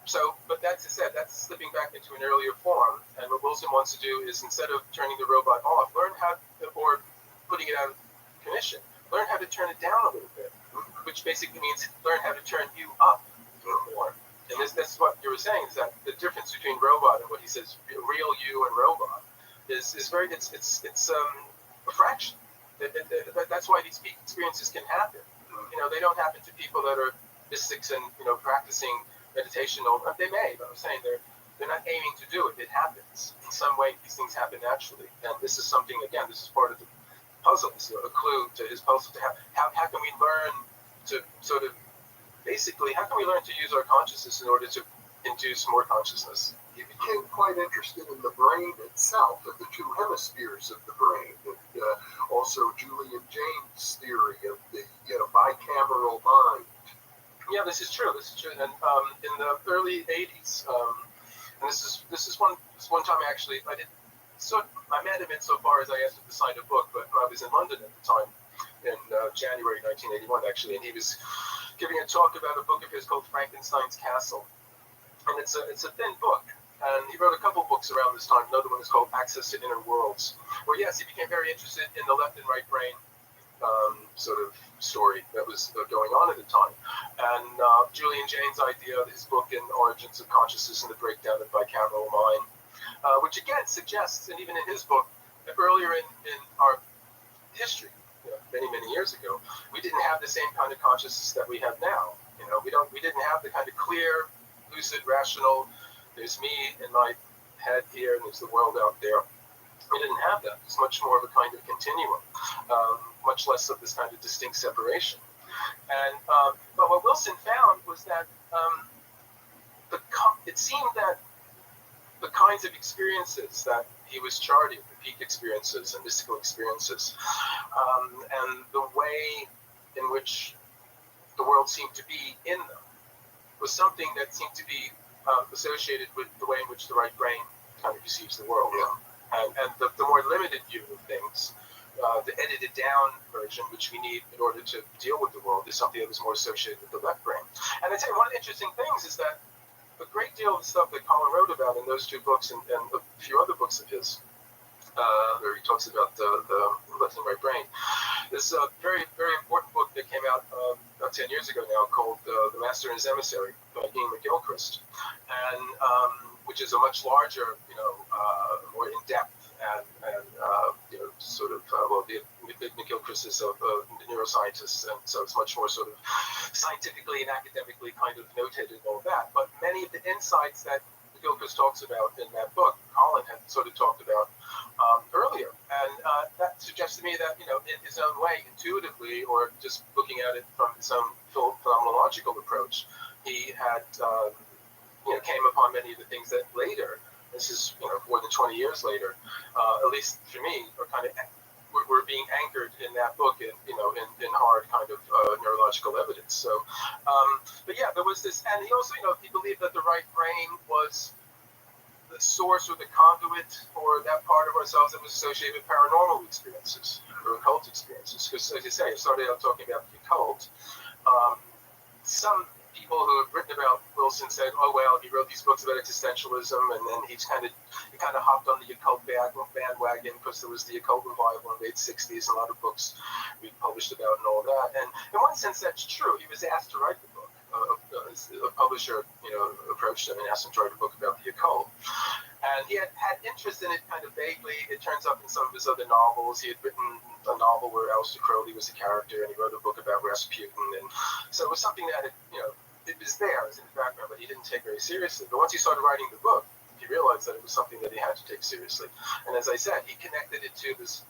So, but that's said, that's slipping back into an earlier form. And what Wilson wants to do is, instead of turning the robot off, learn how, or putting it out of commission, learn how to turn it down a little bit, which basically means learn how to turn you up more. And that's what you were saying, is that the difference between robot and what he says, real you and robot, is very, it's a fraction. That's why these peak experiences can happen. You know, they don't happen to people that are mystics and, you know, practicing meditation. They may, but I'm saying they're not aiming to do it. It happens in some way. These things happen naturally, and this is something. Again, this is part of the puzzle. It's a clue to his puzzle. To how can we learn to sort of basically how can we learn to use our consciousness in order to induce more consciousness? He became quite interested in the brain itself and the two hemispheres of the brain, and also Julian James' theory of the bicameral mind. Yeah, this is true. This is true. And in the early '80s, and this is one time actually I did. So I met him insofar as I asked him to sign a book, but I was in London at the time in January 1981 actually, and he was giving a talk about a book of his called Frankenstein's Castle, and it's a thin book. And he wrote a couple books around this time. Another one is called Access to Inner Worlds, where yes, he became very interested in the left and right brain sort of story that was going on at the time. And Julian Jaynes' idea, his book in Origins of Consciousness and the Breakdown of Bicameral Mind, which again suggests, and even in his book, that earlier in our history, many years ago, we didn't have the same kind of consciousness that we have now. You know, we didn't have the kind of clear, lucid, rational. There's me in my head here, and there's the world out there. We didn't have that. It's much more of a kind of continuum, much less of this kind of distinct separation. And but what Wilson found was that it seemed that the kinds of experiences that he was charting, the peak experiences and mystical experiences, and the way in which the world seemed to be in them, was something that seemed to be associated with the way in which the right brain kind of perceives the world. And the more limited view of things, the edited down version, which we need in order to deal with the world, is something that was more associated with the left brain. And I'd say one of the interesting things is that a great deal of the stuff that Colin wrote about in those two books and a few other books of his, where he talks about the left and right brain, this very, very important book that came out about 10 years ago now called The Master and His Emissary by Ian McGilchrist, and which is a much larger, more in-depth and sort of, McGilchrist is a neuroscientist, and so it's much more sort of scientifically and academically kind of notated and all that. But many of the insights that McGilchrist talks about in that book, Colin had sort of talked about earlier. And that suggests to me that, in his own way, intuitively, or just looking at it from some phenomenological approach, he had, came upon many of the things that later, this is, more than 20 years later, at least for me, are kind of, we're being anchored in that book in hard kind of neurological evidence. So, but yeah, there was this, and he also, he believed that the right brain was the source or the conduit for that part of ourselves that was associated with paranormal experiences or occult experiences. Because, as you say, I started out talking about the occult. Some people who have written about Wilson said, "Oh well, he wrote these books about existentialism, and then he kind of hopped on the occult bandwagon because there was the occult revival in the late '60s, and a lot of books we published about and all that." And in one sense, that's true. He was asked to write the book. A publisher, approached him and asked him to write a book about the occult. And he had interest in it kind of vaguely. It turns up in some of his other novels. He had written a novel where Aleister Crowley was a character, and he wrote a book about Rasputin. And so it was something that, it was there, it was in the background, but he didn't take very seriously. But once he started writing the book, he realized that it was something that he had to take seriously. And as I said, he connected it to this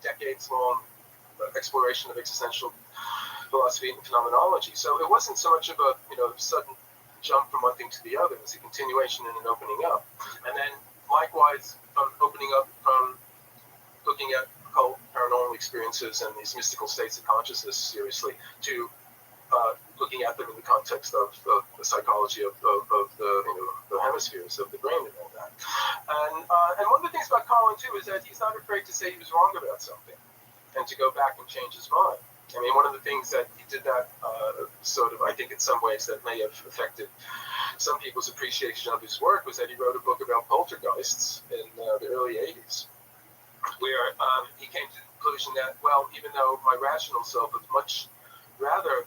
decades-long exploration of existential philosophy and phenomenology. So it wasn't so much of a sudden jump from one thing to the other. It was a continuation and an opening up. And then likewise, from opening up from looking at occult paranormal experiences and these mystical states of consciousness seriously to looking at them in the context of the psychology of the hemispheres of the brain and all that. And one of the things about Colin too is that he's not afraid to say he was wrong about something. And and to go back and change his mind. I mean, one of the things that he did that sort of, I think in some ways that may have affected some people's appreciation of his work was that he wrote a book about poltergeists in the early 80s, where he came to the conclusion that, well, even though my rational self would much rather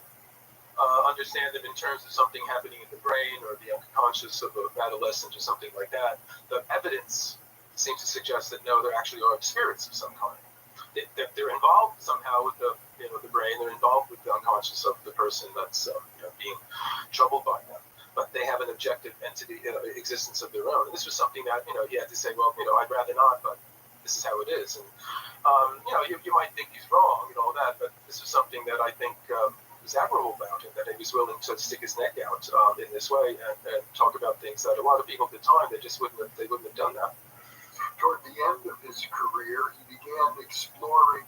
understand them in terms of something happening in the brain or the unconscious of an adolescent or something like that, the evidence seems to suggest that no, there actually are spirits of some kind. They're involved somehow with the brain. They're involved with the unconscious of the person that's being troubled by them. But they have an objective entity, existence of their own. And this was something that he had to say, well, I'd rather not, but this is how it is. And you might think he's wrong and all that, but this was something that I think was admirable about him, that he was willing to stick his neck out in this way and talk about things that a lot of people at the time they wouldn't have done that. Toward the end of his career, he began exploring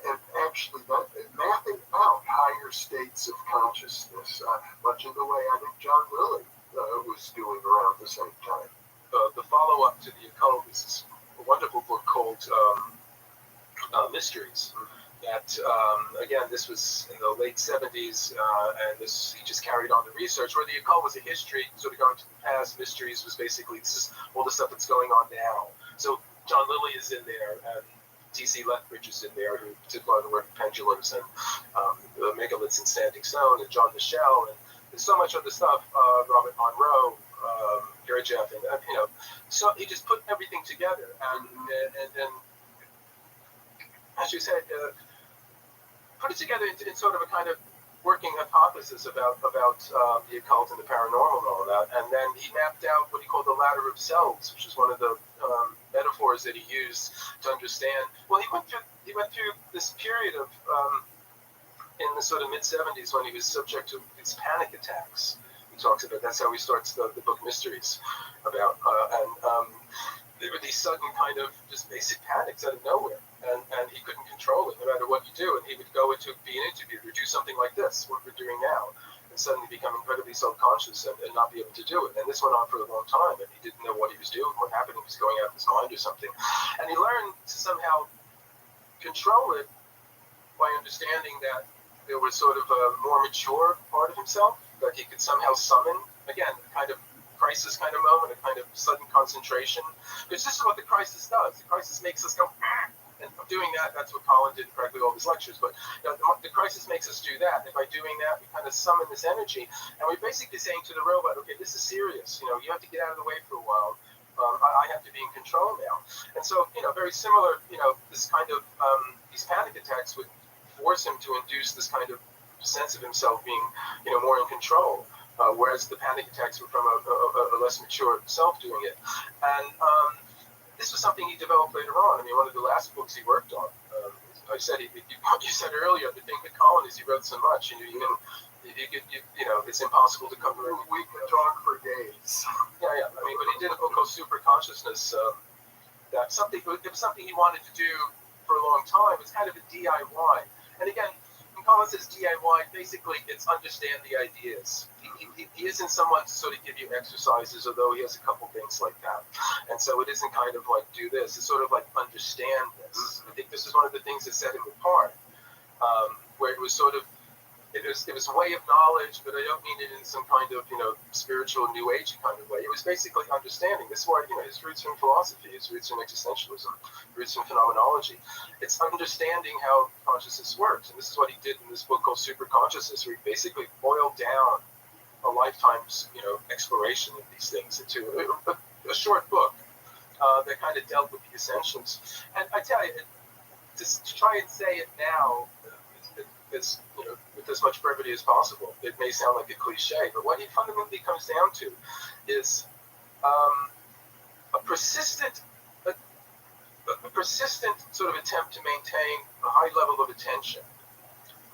and actually mapping out higher states of consciousness, much in the way I think John Lilly was doing around the same time. The follow-up to the occult is a wonderful book called Mysteries. That again, this was in the late 70s, and he just carried on the research. Where the occult was a history, sort of going to the past. Mysteries was basically this is all the stuff that's going on now. So John Lilly is in there, and T.C. Lethbridge is in there, who did a lot of the work with pendulums and the megaliths and standing stone, and John Michel, and there's so much other stuff. Robert Monroe, Gurdjieff, and so he just put everything together, and as you said. Put it together in sort of a kind of working hypothesis about the occult and the paranormal and all that, and then he mapped out what he called the ladder of selves, which is one of the metaphors that he used to understand. Well, he went through this period of in the sort of mid 70s when he was subject to these panic attacks. He talks about that's how he starts the book Mysteries about there were these sudden kind of just basic panics out of nowhere. And he couldn't control it no matter what you do. And he would go into be interviewed or do something like this, what we're doing now, and suddenly become incredibly self-conscious and not be able to do it. And this went on for a long time, and he didn't know what he was doing, what happened. He was going out of his mind or something. And he learned to somehow control it by understanding that there was sort of a more mature part of himself that he could somehow summon, again, kind of crisis kind of moment, a kind of sudden concentration. Because this is what the crisis does. The crisis makes us go, and doing that, that's what Colin did in practically all his lectures. But the crisis makes us do that. And by doing that, we kind of summon this energy. And we're basically saying to the robot, okay, this is serious. You have to get out of the way for a while. I have to be in control now. And so, very similar, this kind of, these panic attacks would force him to induce this kind of sense of himself being, more in control. Whereas the panic attacks were from a less mature self doing it. And this was something he developed later on. I mean, one of the last books he worked on. I said, you said earlier, the thing with Colin is he wrote so much, it's impossible to cover it. We could talk for days. Yeah. I mean, but he did a book called Super Consciousness. It was something he wanted to do for a long time. It was kind of a DIY. And again, when Colin says DIY, basically it's understand the ideas. He isn't someone to sort of give you exercises, although he has a couple things like that. And so it isn't kind of like do this. It's sort of like understand this. I think this is one of the things that set him apart, where it was sort of it was a way of knowledge, but I don't mean it in some kind of spiritual New Age kind of way. It was basically understanding. This is why his roots are in philosophy, his roots are in existentialism, roots in phenomenology. It's understanding how consciousness works, and this is what he did in this book called Super Consciousness, where he basically boiled down a lifetime's exploration of these things into a short book that kind of dealt with the essentials. And I tell you, to try and say it now with as much brevity as possible, it may sound like a cliche, but what it fundamentally comes down to is a persistent sort of attempt to maintain a high level of attention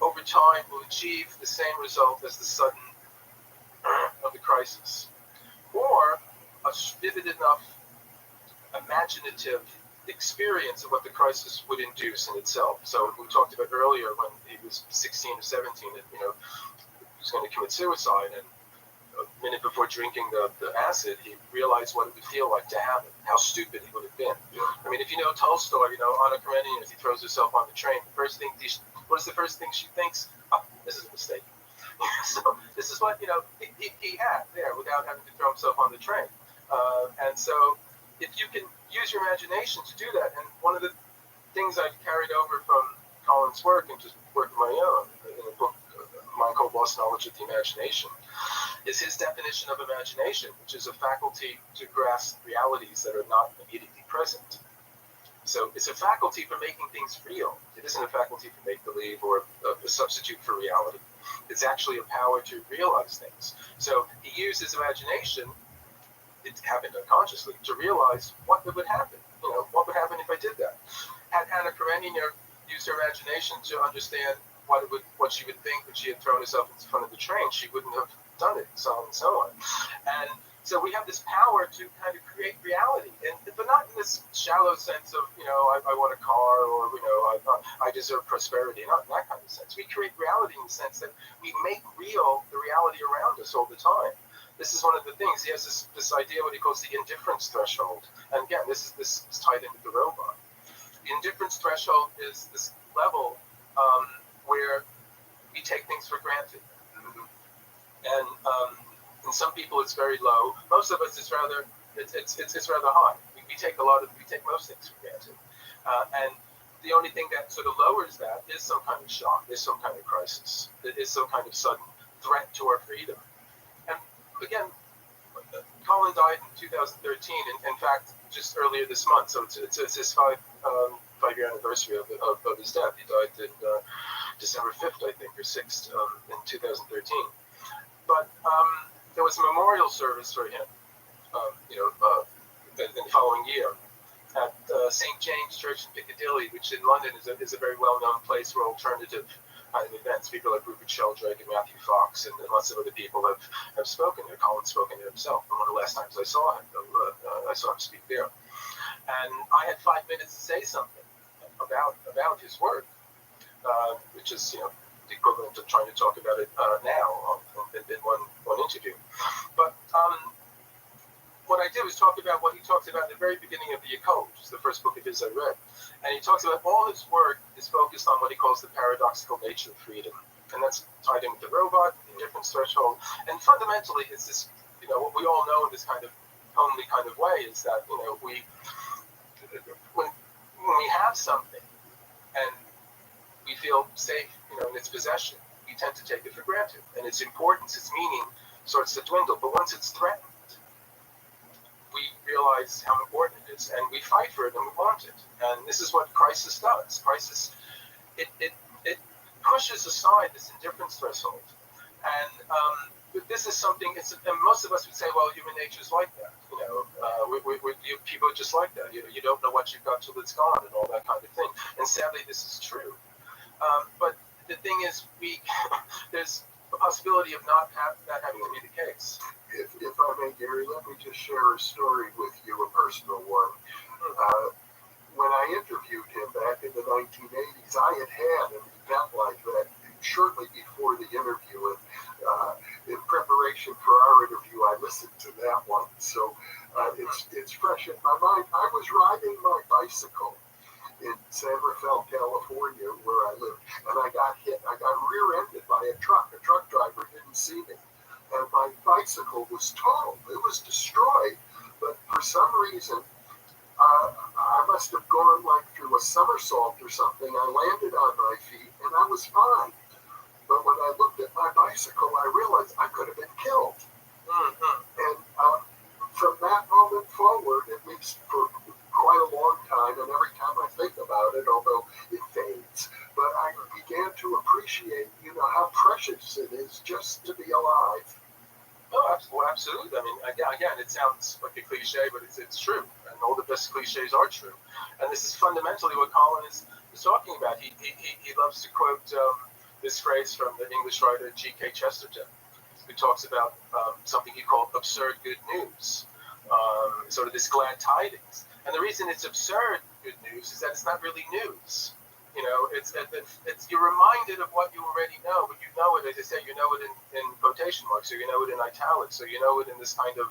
over time will achieve the same result as the sudden of the crisis, or a vivid enough imaginative experience of what the crisis would induce in itself. So we talked about earlier when he was 16 or 17 and he was going to commit suicide, and a minute before drinking the acid, he realized what it would feel like to have it, how stupid he would have been. I mean, if you know Tolstoy, Anna Karenina, as he throws herself on the train, what is the first thing she thinks? Oh, this is a mistake. So this is what, he had there without having to throw himself on the train. And so if you can use your imagination to do that, and one of the things I've carried over from Colin's work and just work of my own in a book of mine called Lost Knowledge of the Imagination, is his definition of imagination, which is a faculty to grasp realities that are not immediately present. So it's a faculty for making things real. It isn't a faculty for make-believe or a substitute for reality. It's actually a power to realize things. So he used his imagination, it happened unconsciously, to realize what would happen. What would happen if I did that? Had Anna Karenina used her imagination to understand what she would think when she had thrown herself in front of the train, she wouldn't have done it, so on and so on. And so we have this power to kind of create reality, but not in this shallow sense of, I want a car, or, I deserve prosperity, not in that kind of sense. We create reality in the sense that we make real the reality around us all the time. This is one of the things. He has this idea, what he calls the indifference threshold. And again, this is tied into the robot. The indifference threshold is this level where we take things for granted. And in some people it's very low. Most of us it's rather high. We take most things for granted. And the only thing that sort of lowers that is some kind of shock, is some kind of crisis, is some kind of sudden threat to our freedom. And again, Colin died in 2013. In fact, just earlier this month. So it's his five-year anniversary of his death. He died in December 5th, I think, or 6th in 2013. But there was a memorial service for him, in the following year at St. James Church in Piccadilly, which in London is a very well-known place for alternative kind of events. People like Rupert Sheldrake and Matthew Fox and lots of other people have spoken there. Colin's spoken there himself. And one of the last times I saw him, I saw him speak there. And I had 5 minutes to say something about his work, which is, the equivalent of trying to talk about it now in one interview. But what I did was talk about what he talks about at the very beginning of The Occult, which is the first book of his I read. And he talks about all his work is focused on what he calls the paradoxical nature of freedom. And that's tied in with the robot, the indifference threshold. And fundamentally, it's this, what we all know in this kind of homely kind of way is that, when we have something and we feel safe, in its possession, we tend to take it for granted. And its importance, its meaning starts to dwindle. But once it's threatened, we realize how important it is, and we fight for it, and we want it. And this is what crisis does. Crisis, it pushes aside this indifference threshold. And this is something, and most of us would say, well, human nature is like that. People are just like that. You don't know what you've got till it's gone, and all that kind of thing. And sadly, this is true. But the thing is, there's a possibility of not that having to be the case. If I may, Gary, let me just share a story with you, a personal one. When I interviewed him back in the 1980s, I had an event like that shortly before the interview. And in preparation for our interview, I listened to that one. So it's fresh in my mind. I was riding my bicycle in San Rafael, California, where I lived, and I got hit. I got rear-ended by a truck. A truck driver didn't see me, and my bicycle was totaled. It was destroyed, but for some reason, I must have gone like through a somersault or something. I landed on my feet, and I was fine. But when I looked at my bicycle, I realized I could have been killed. Mm-hmm. And from that moment forward, at least for quite a long time, and every time I think about it, although it fades, but I began to appreciate, how precious it is just to be alive. Oh, absolutely. I mean, again, it sounds like a cliche, but it's true, and all the best cliches are true. And this is fundamentally what Colin is talking about. He loves to quote this phrase from the English writer G.K. Chesterton, who talks about something he called absurd good news, sort of this glad tidings. And the reason it's absurd good news is that it's not really news. You know, it's you're reminded of what you already know, but you know it, as I say, you know it in quotation marks, or you know it in italics, or you know it in this kind of,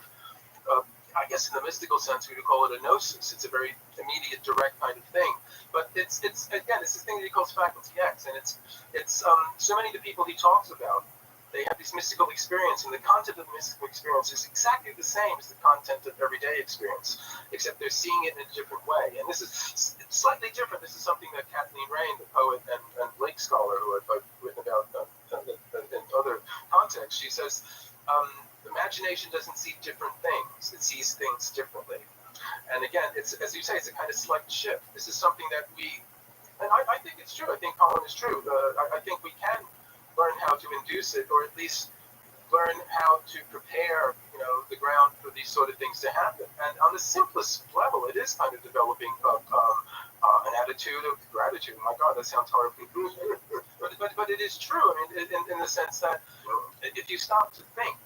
I guess in the mystical sense, we would call it a gnosis. It's a very immediate, direct kind of thing. But it's again, it's this thing that he calls faculty X, and it's so many of the people he talks about, they have this mystical experience, and the content of the mystical experience is exactly the same as the content of everyday experience, except they're seeing it in a different way. And this is slightly different. This is something that Kathleen Rain, the poet and Lake scholar, who I've written about in other contexts, she says, imagination doesn't see different things. It sees things differently. And again, it's, as you say, it's a kind of select shift. This is something that and I think it's true. I think Colin is true. I think we can learn how to induce it, or at least learn how to prepare, the ground for these sort of things to happen. And on the simplest level, it is kind of developing an attitude of gratitude. My God, that sounds horribly brutal, but it is true. I mean, in the sense that if you stop to think,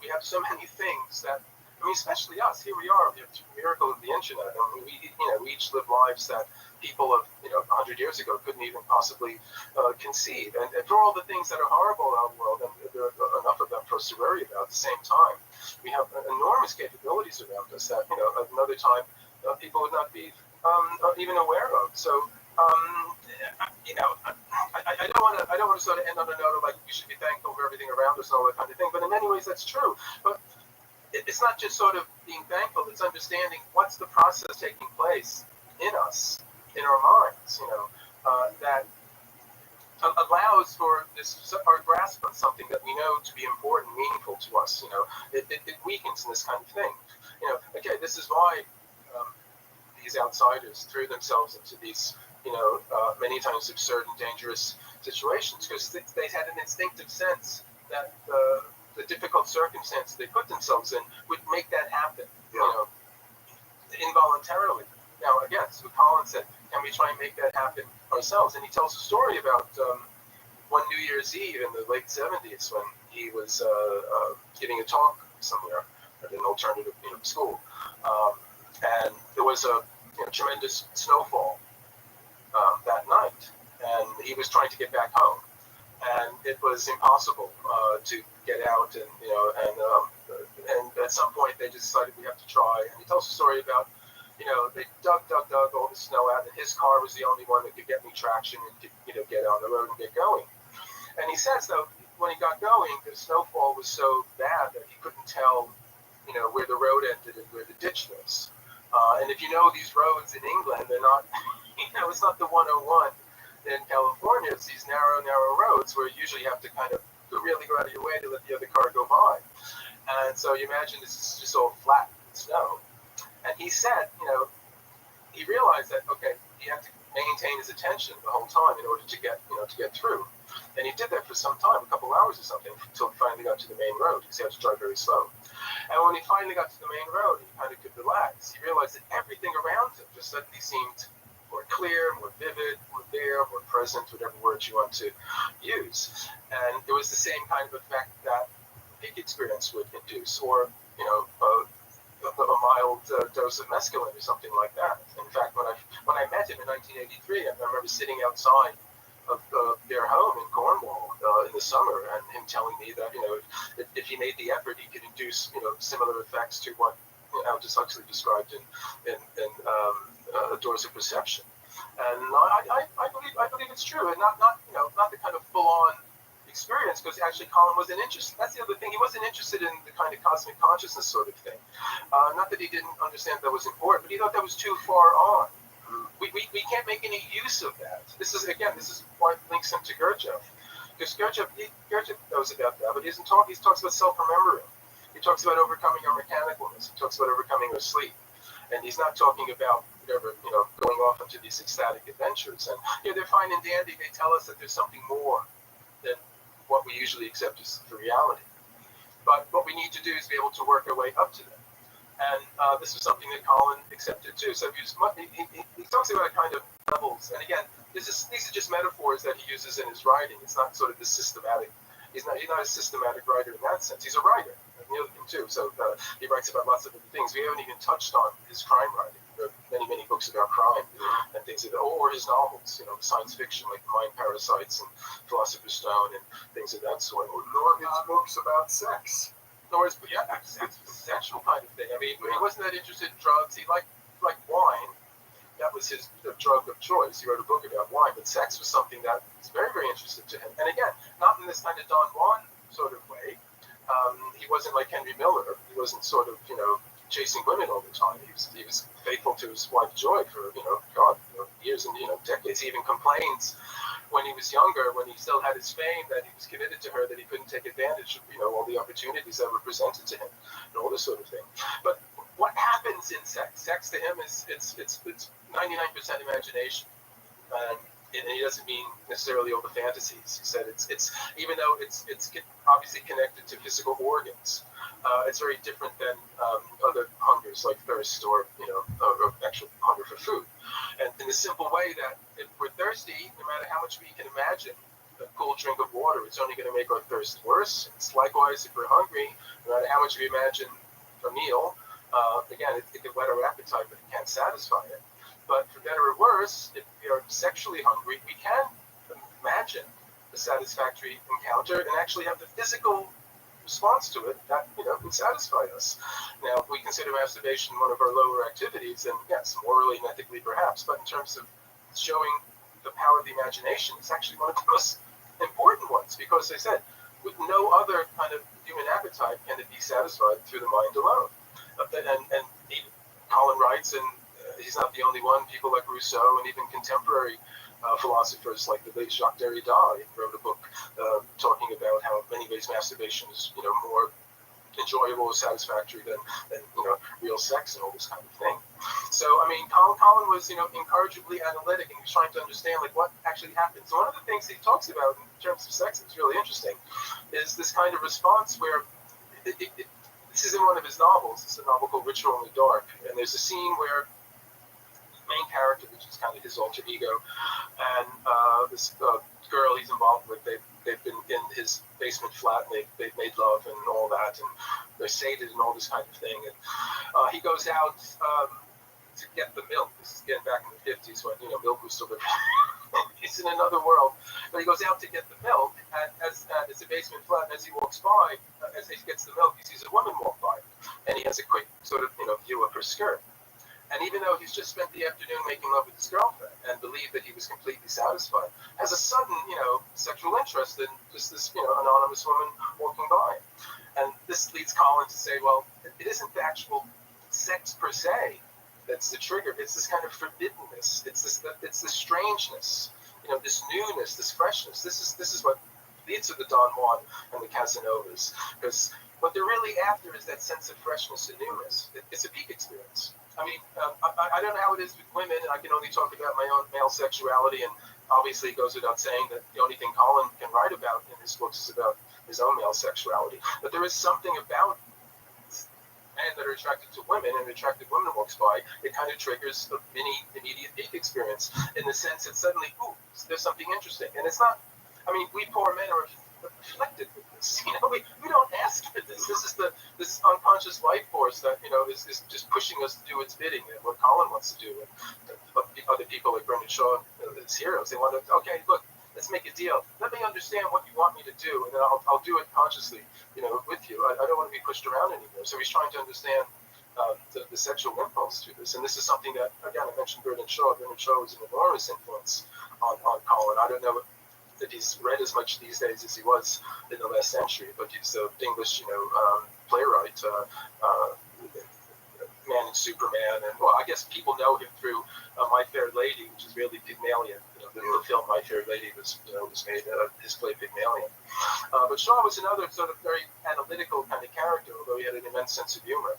we have so many things that, I mean, especially us. Here we are. We have the miracle of the internet. I mean, we each live lives that people of 100 years ago couldn't even possibly conceive. And for all the things that are horrible in our world, and there are enough of them for us to worry about, at the same time, we have enormous capabilities around us that at another time people would not be even aware of. So I don't want to sort of end on a note of like we should be thankful for everything around us and all that kind of thing. But in many ways, that's true. But it's not just sort of being thankful, it's understanding what's the process taking place in us, in our minds, that allows for this, our grasp on something that we know to be important, meaningful to us. It weakens in this kind of thing. Okay, this is why these outsiders threw themselves into these, many times absurd and dangerous situations, because they had an instinctive sense that the difficult circumstances they put themselves in would make that happen, involuntarily. Now, again, so Colin said, can we try and make that happen ourselves? And he tells a story about one New Year's Eve in the late 70s when he was giving a talk somewhere at an alternative school. And there was a tremendous snowfall that night, and he was trying to get back home. And it was impossible to get out, and at some point they just decided we have to try. And he tells a story about, they dug all the snow out, and his car was the only one that could get any traction and could, get on the road and get going. And he says, though, when he got going, the snowfall was so bad that he couldn't tell, where the road ended and where the ditch was. And if you know these roads in England, they're not, it's not the 101 in California. It's these narrow roads where you usually have to kind of really go out of your way to let the other car go by. And so you imagine this is just all flat snow. And he said, he realized that, okay, he had to maintain his attention the whole time in order to get through. And he did that for some time, a couple hours or something, until he finally got to the main road, because he had to drive very slow. And when he finally got to the main road, he kind of could relax. He realized that everything around him just suddenly seemed more clear, more vivid, more there, more present, whatever words you want to use. And it was the same kind of effect that peak experience would induce, or, a mild dose of mescaline or something like that. In fact, when I met him in 1983, I remember sitting outside of their home in Cornwall in the summer, and him telling me that, if he made the effort, he could induce, similar effects to what Aldous Huxley described in Doors of Perception. And I believe it's true, and not the kind of full-on experience, because actually Colin wasn't interested. That's the other thing. He wasn't interested in the kind of cosmic consciousness sort of thing. Not that he didn't understand that was important, but he thought that was too far on. We can't make any use of that. This is why it links him to Gurdjieff. Because Gurdjieff knows about that, but he talks about self-remembering. He talks about overcoming our mechanicalness. He talks about overcoming our sleep. And he's not talking about whatever, going off into these ecstatic adventures. And they're fine and dandy. They tell us that there's something more than what we usually accept as the reality. But what we need to do is be able to work our way up to them. And this was something that Colin accepted too. So he talks about kind of levels. And again, these are just metaphors that he uses in his writing. It's not sort of this systematic. He's not a systematic writer in that sense. He's a writer, and the other thing too. So he writes about lots of different things. We haven't even touched on his crime writing. many books about crime and things like that, or his novels, science fiction like Mind Parasites and Philosopher's Stone and things of that sort. Nor his books about sex. Nor his, sexual kind of thing. I mean, he wasn't that interested in drugs. He liked wine. That was his drug of choice. He wrote a book about wine, but sex was something that was very, very interesting to him. And again, not in this kind of Don Juan sort of way. He wasn't like Henry Miller. He wasn't sort of, chasing women all the time. He was faithful to his wife Joy for, years and, decades. He even complains when he was younger, when he still had his fame, that he was committed to her, that he couldn't take advantage of, all the opportunities that were presented to him and all this sort of thing. But what happens in sex? Sex to him is it's 99% imagination. And he doesn't mean necessarily all the fantasies. He said it's even though it's obviously connected to physical organs, it's very different than other hungers like thirst or or actual hunger for food. And in the simple way that if we're thirsty, no matter how much we can imagine a cool drink of water, it's only going to make our thirst worse. It's likewise if we're hungry, no matter how much we imagine a meal, again it can whet our appetite, but it can't satisfy it. But for better or worse, if we are sexually hungry, we can imagine a satisfactory encounter and actually have the physical response to it that would satisfy us. Now, if we consider masturbation one of our lower activities, then yes, morally and ethically perhaps, but in terms of showing the power of the imagination, it's actually one of the most important ones because, as I said, with no other kind of human appetite can it be satisfied through the mind alone. And Colin writes, and he's not the only one. People like Rousseau and even contemporary philosophers like the late Jacques Derrida wrote a book talking about how in many ways masturbation is more enjoyable or satisfactory than real sex and all this kind of thing. So I mean, Colin was incorrigibly analytic, and he was trying to understand what actually happens. So one of the things he talks about in terms of sex that's really interesting is this kind of response where this is in one of his novels. It's a novel called Ritual in the Dark, and there's a scene where main character, which is kind of his alter ego, and this girl he's involved with, they've been in his basement flat and they've made love and all that, and they're sated and all this kind of thing. And he goes out to get the milk. This is again back in the 50s when milk was still he's in another world. But he goes out to get the milk as it's a basement flat, and as he walks by, as he gets the milk, he sees a woman walk by, and he has a quick sort of view of her skirt. And even though he's just spent the afternoon making love with his girlfriend and believed that he was completely satisfied, has a sudden, sexual interest in just this, anonymous woman walking by. And this leads Colin to say, well, it isn't the actual sex per se that's the trigger. It's this kind of forbiddenness. It's this strangeness, this newness, this freshness. This is what leads to the Don Juan and the Casanovas. Because what they're really after is that sense of freshness and newness. It's a peak experience. I mean, I don't know how it is with women, and I can only talk about my own male sexuality, and obviously it goes without saying that the only thing Colin can write about in his books is about his own male sexuality. But there is something about men that are attracted to women, and an attracted woman walks by, it kind of triggers a mini immediate peak experience in the sense that suddenly, ooh, there's something interesting. And it's not, I mean, we poor men are afflicted with this. We don't ask for this. This is this unconscious life force that is just pushing us to do its bidding. And what Colin wants to do, and other people like Brendan Shaw, his heroes, they want to. Okay, look, let's make a deal. Let me understand what you want me to do, and then I'll do it consciously, with you. I don't want to be pushed around anymore. So he's trying to understand the sexual impulse through this, and this is something that, again, I mentioned Brendan Shaw. Brendan Shaw was an enormous influence on Colin. I don't know that he's read as much these days as he was in the last century, but he's an English, playwright, Man and Superman, and well, I guess people know him through My Fair Lady, which is really Pygmalion. The film My Fair Lady was made his play Pygmalion. But Shaw was another sort of very analytical kind of character, although he had an immense sense of humor.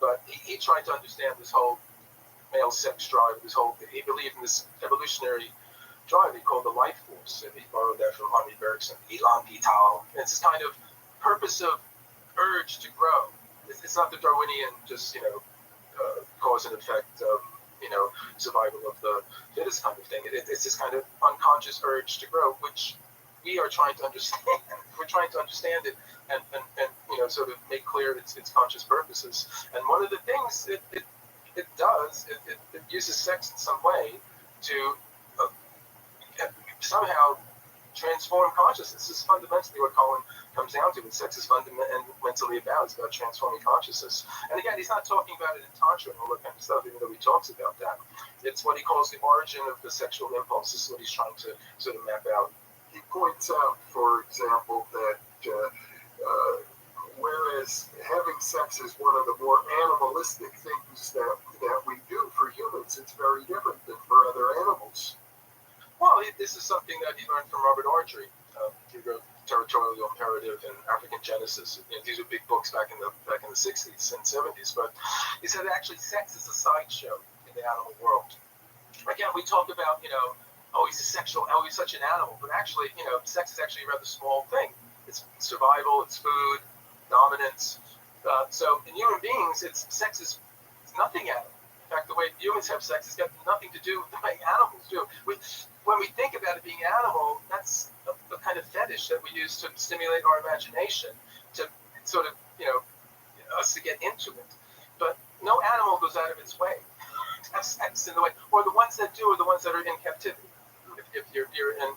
But he tried to understand this whole male sex drive, he believed in this evolutionary drive he called the life force, and he borrowed that from Henri Bergson, Elan Vital. And it's this kind of purpose of urge to grow. It's not the Darwinian just, cause and effect of, survival of the fittest kind of thing. It's this kind of unconscious urge to grow, which we are trying to understand. We're trying to understand it and sort of make clear its conscious purposes. And one of the things, it does, it uses sex in some way to somehow transform consciousness. This is fundamentally what Colin comes down to. What sex is fundamentally about. It's about transforming consciousness. And again, he's not talking about it in Tantra and all that kind of stuff, even though he talks about that. It's what he calls the origin of the sexual impulse. This is what he's trying to sort of map out. He points out, for example, that whereas having sex is one of the more animalistic things that we do for humans, it's very different than for other animals. Well, this is something that he learned from Robert Ardrey. He wrote Territorial Imperative and African Genesis. These were big books back in the 60s and 70s. But he said actually sex is a sideshow in the animal world. Again, we talk about, oh, he's such an animal. But actually, sex is actually a rather small thing. It's survival, it's food, dominance. So in human beings, sex is nothing animal. In fact, the way humans have sex has got nothing to do with the way animals do. When we think about it being animal, that's a kind of fetish that we use to stimulate our imagination, to sort of, us to get into it. But no animal goes out of its way to have sex in the way, or the ones that do are the ones that are in captivity. If you're in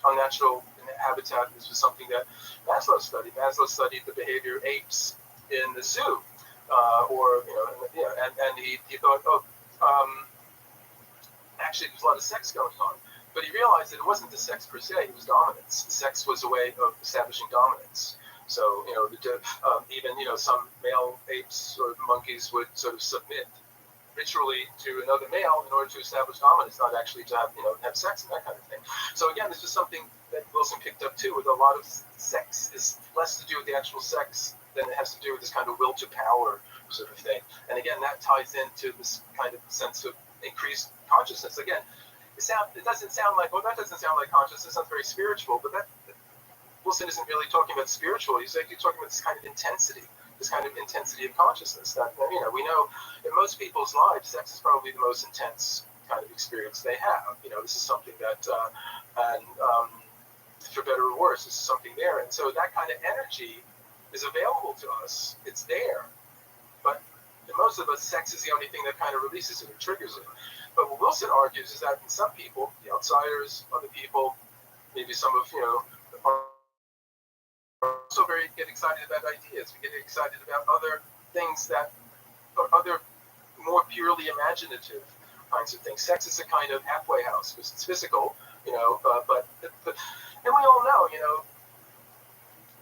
unnatural habitat, this was something that Maslow studied. Maslow studied the behavior of apes in the zoo, and he thought, actually there's a lot of sex going on, but he realized that it wasn't the sex per se; it was dominance. The sex was a way of establishing dominance. So even some male apes or monkeys would sort of submit ritually to another male in order to establish dominance, not actually to have sex and that kind of thing. So again, this is something that Wilson picked up too, with a lot of sex is less to do with the actual sex than it has to do with this kind of will to power sort of thing. And again, that ties into this kind of sense of increased consciousness. Again, it doesn't sound like, well, that doesn't sound like consciousness, sounds very spiritual, but that Wilson isn't really talking about spiritual. He's actually talking about this kind of intensity of consciousness that, we know in most people's lives, sex is probably the most intense kind of experience they have. This is something that, for better or worse, this is something there. And so that kind of energy is available to us. It's there. But in most of us, sex is the only thing that kind of releases it or triggers it. But what Wilson argues is that in some people, the outsiders, other people, maybe some of, are also get excited about ideas. We get excited about other things that are other more purely imaginative kinds of things. Sex is a kind of halfway house because it's physical, and we all know,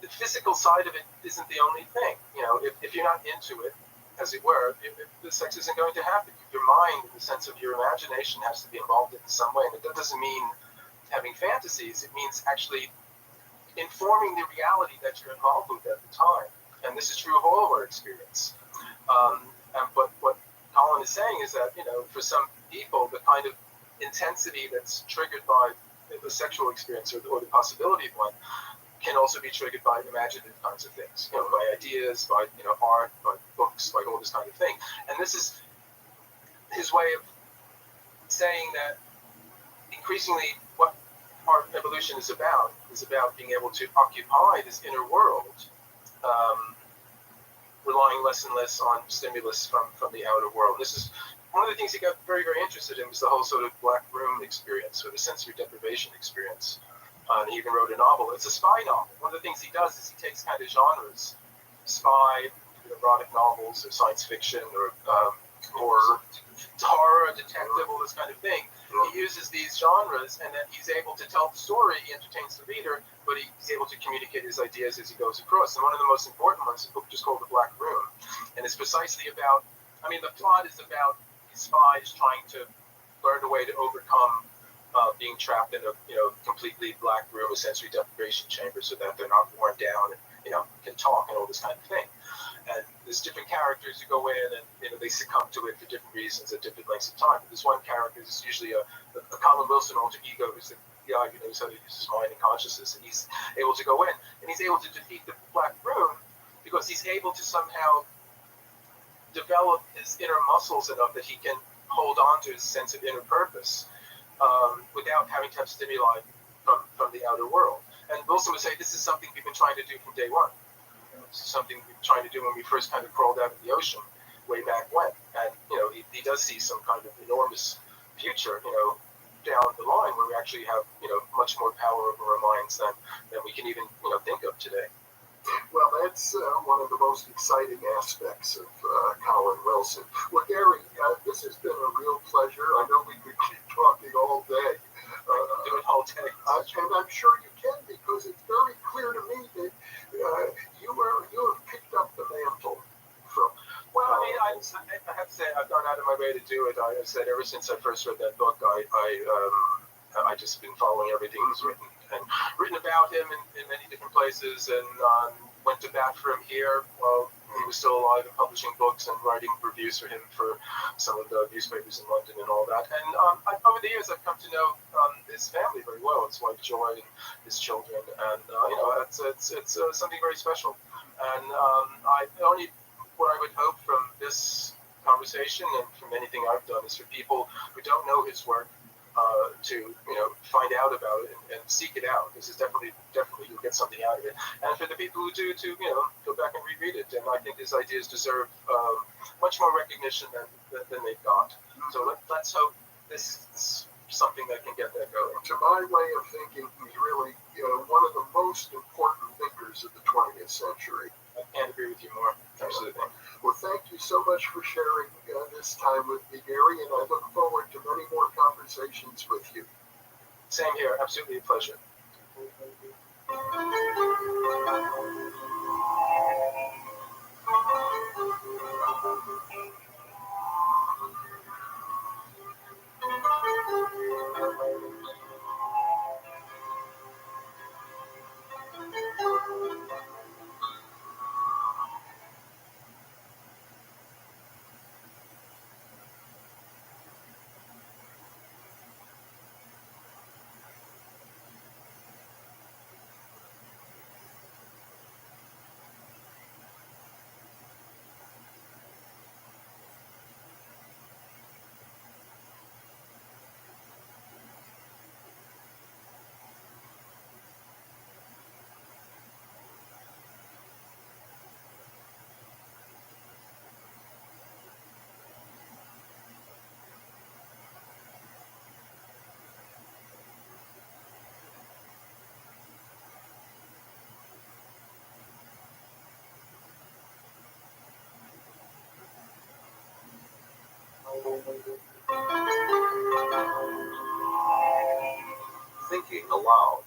the physical side of it isn't the only thing. If you're not into it, as it were, the sex isn't going to happen. Your mind, in the sense of your imagination, has to be involved in some way. And that doesn't mean having fantasies. It means actually informing the reality that you're involved with at the time. And this is true of all of our experience. But what Colin is saying is that, for some people, the kind of intensity that's triggered by the sexual experience or the possibility of one can also be triggered by imaginative kinds of things, by ideas, by art, by books, by all this kind of thing. And this is his way of saying that increasingly what our evolution is about being able to occupy this inner world, relying less and less on stimulus from the outer world. This is one of the things he got very, very interested in, was the whole sort of black room experience, or the sensory deprivation experience. He even wrote a novel. It's a spy novel. One of the things he does is he takes kind of genres, spy, erotic novels, or science fiction, or horror, detective, all this kind of thing. He uses these genres, and then he's able to tell the story. He entertains the reader, but he's able to communicate his ideas as he goes across. And one of the most important ones, a book just called The Black Room, and it's precisely about, the plot is about these spies trying to learn a way to overcome being trapped in a completely black room, a sensory deprivation chamber, so that they're not worn down and can talk and all this kind of thing. And there's different characters who go in and they succumb to it for different reasons at different lengths of time. But this one character is usually a Colin Wilson alter ego, who's the guy who knows how to use his mind and consciousness, and he's able to go in and he's able to defeat the black room because he's able to somehow develop his inner muscles enough that he can hold on to his sense of inner purpose without having to have stimuli from the outer world. And Wilson would say this is something we've been trying to do from day one. This is something we've been trying to do when we first kind of crawled out of the ocean way back when. And he does see some kind of enormous future, down the line where we actually have, much more power over our minds than we can even, think of today. Well, that's one of the most exciting aspects of Colin Wilson. Well, Gary, this has been a real pleasure. I know we could keep talking all day. Do it all day. And I'm sure you can, because it's very clear to me that you have picked up the mantle from. Well, I mean, I have to say, I've gone out of my way to do it. I said ever since I first read that book, I just been following everything he's written about him in many different places, and went to bat for him here while he was still alive and publishing books and writing reviews for him for some of the newspapers in London and all that. And over the years, I've come to know his family very well, his wife Joy and his children, and it's something very special. And what I would hope from this conversation and from anything I've done is for people who don't know his work to find out about it and seek it out. This is definitely you'll get something out of it. And for the people who do, to go back and reread it. And I think his ideas deserve much more recognition than they've got. So let's hope this is something that can get that going. To my way of thinking, he's really one of the most important thinkers of the 20th century. I can't agree with you more. Absolutely. Well, thank you so much for sharing this time with me, Gary, and I look forward to many more conversations with you. Same here. Absolutely a pleasure. Thinking aloud.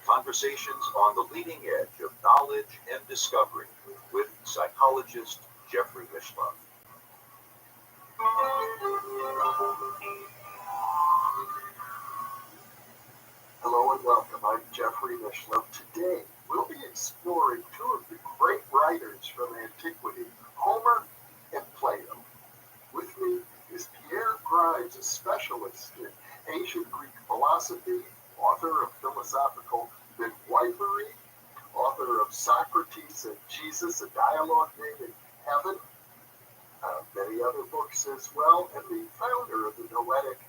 Conversations on the leading edge of knowledge and discovery with psychologist Jeffrey Michelin. Hello and welcome. I'm Jeffrey Michelin. Today, we'll be exploring two of the great writers from antiquity, Homer and Plato. With me is Pierre Grimes, a specialist in ancient Greek philosophy, author of Philosophical Midwifery, author of Socrates and Jesus, a dialogue made in heaven, many other books as well, and the founder of the Noetic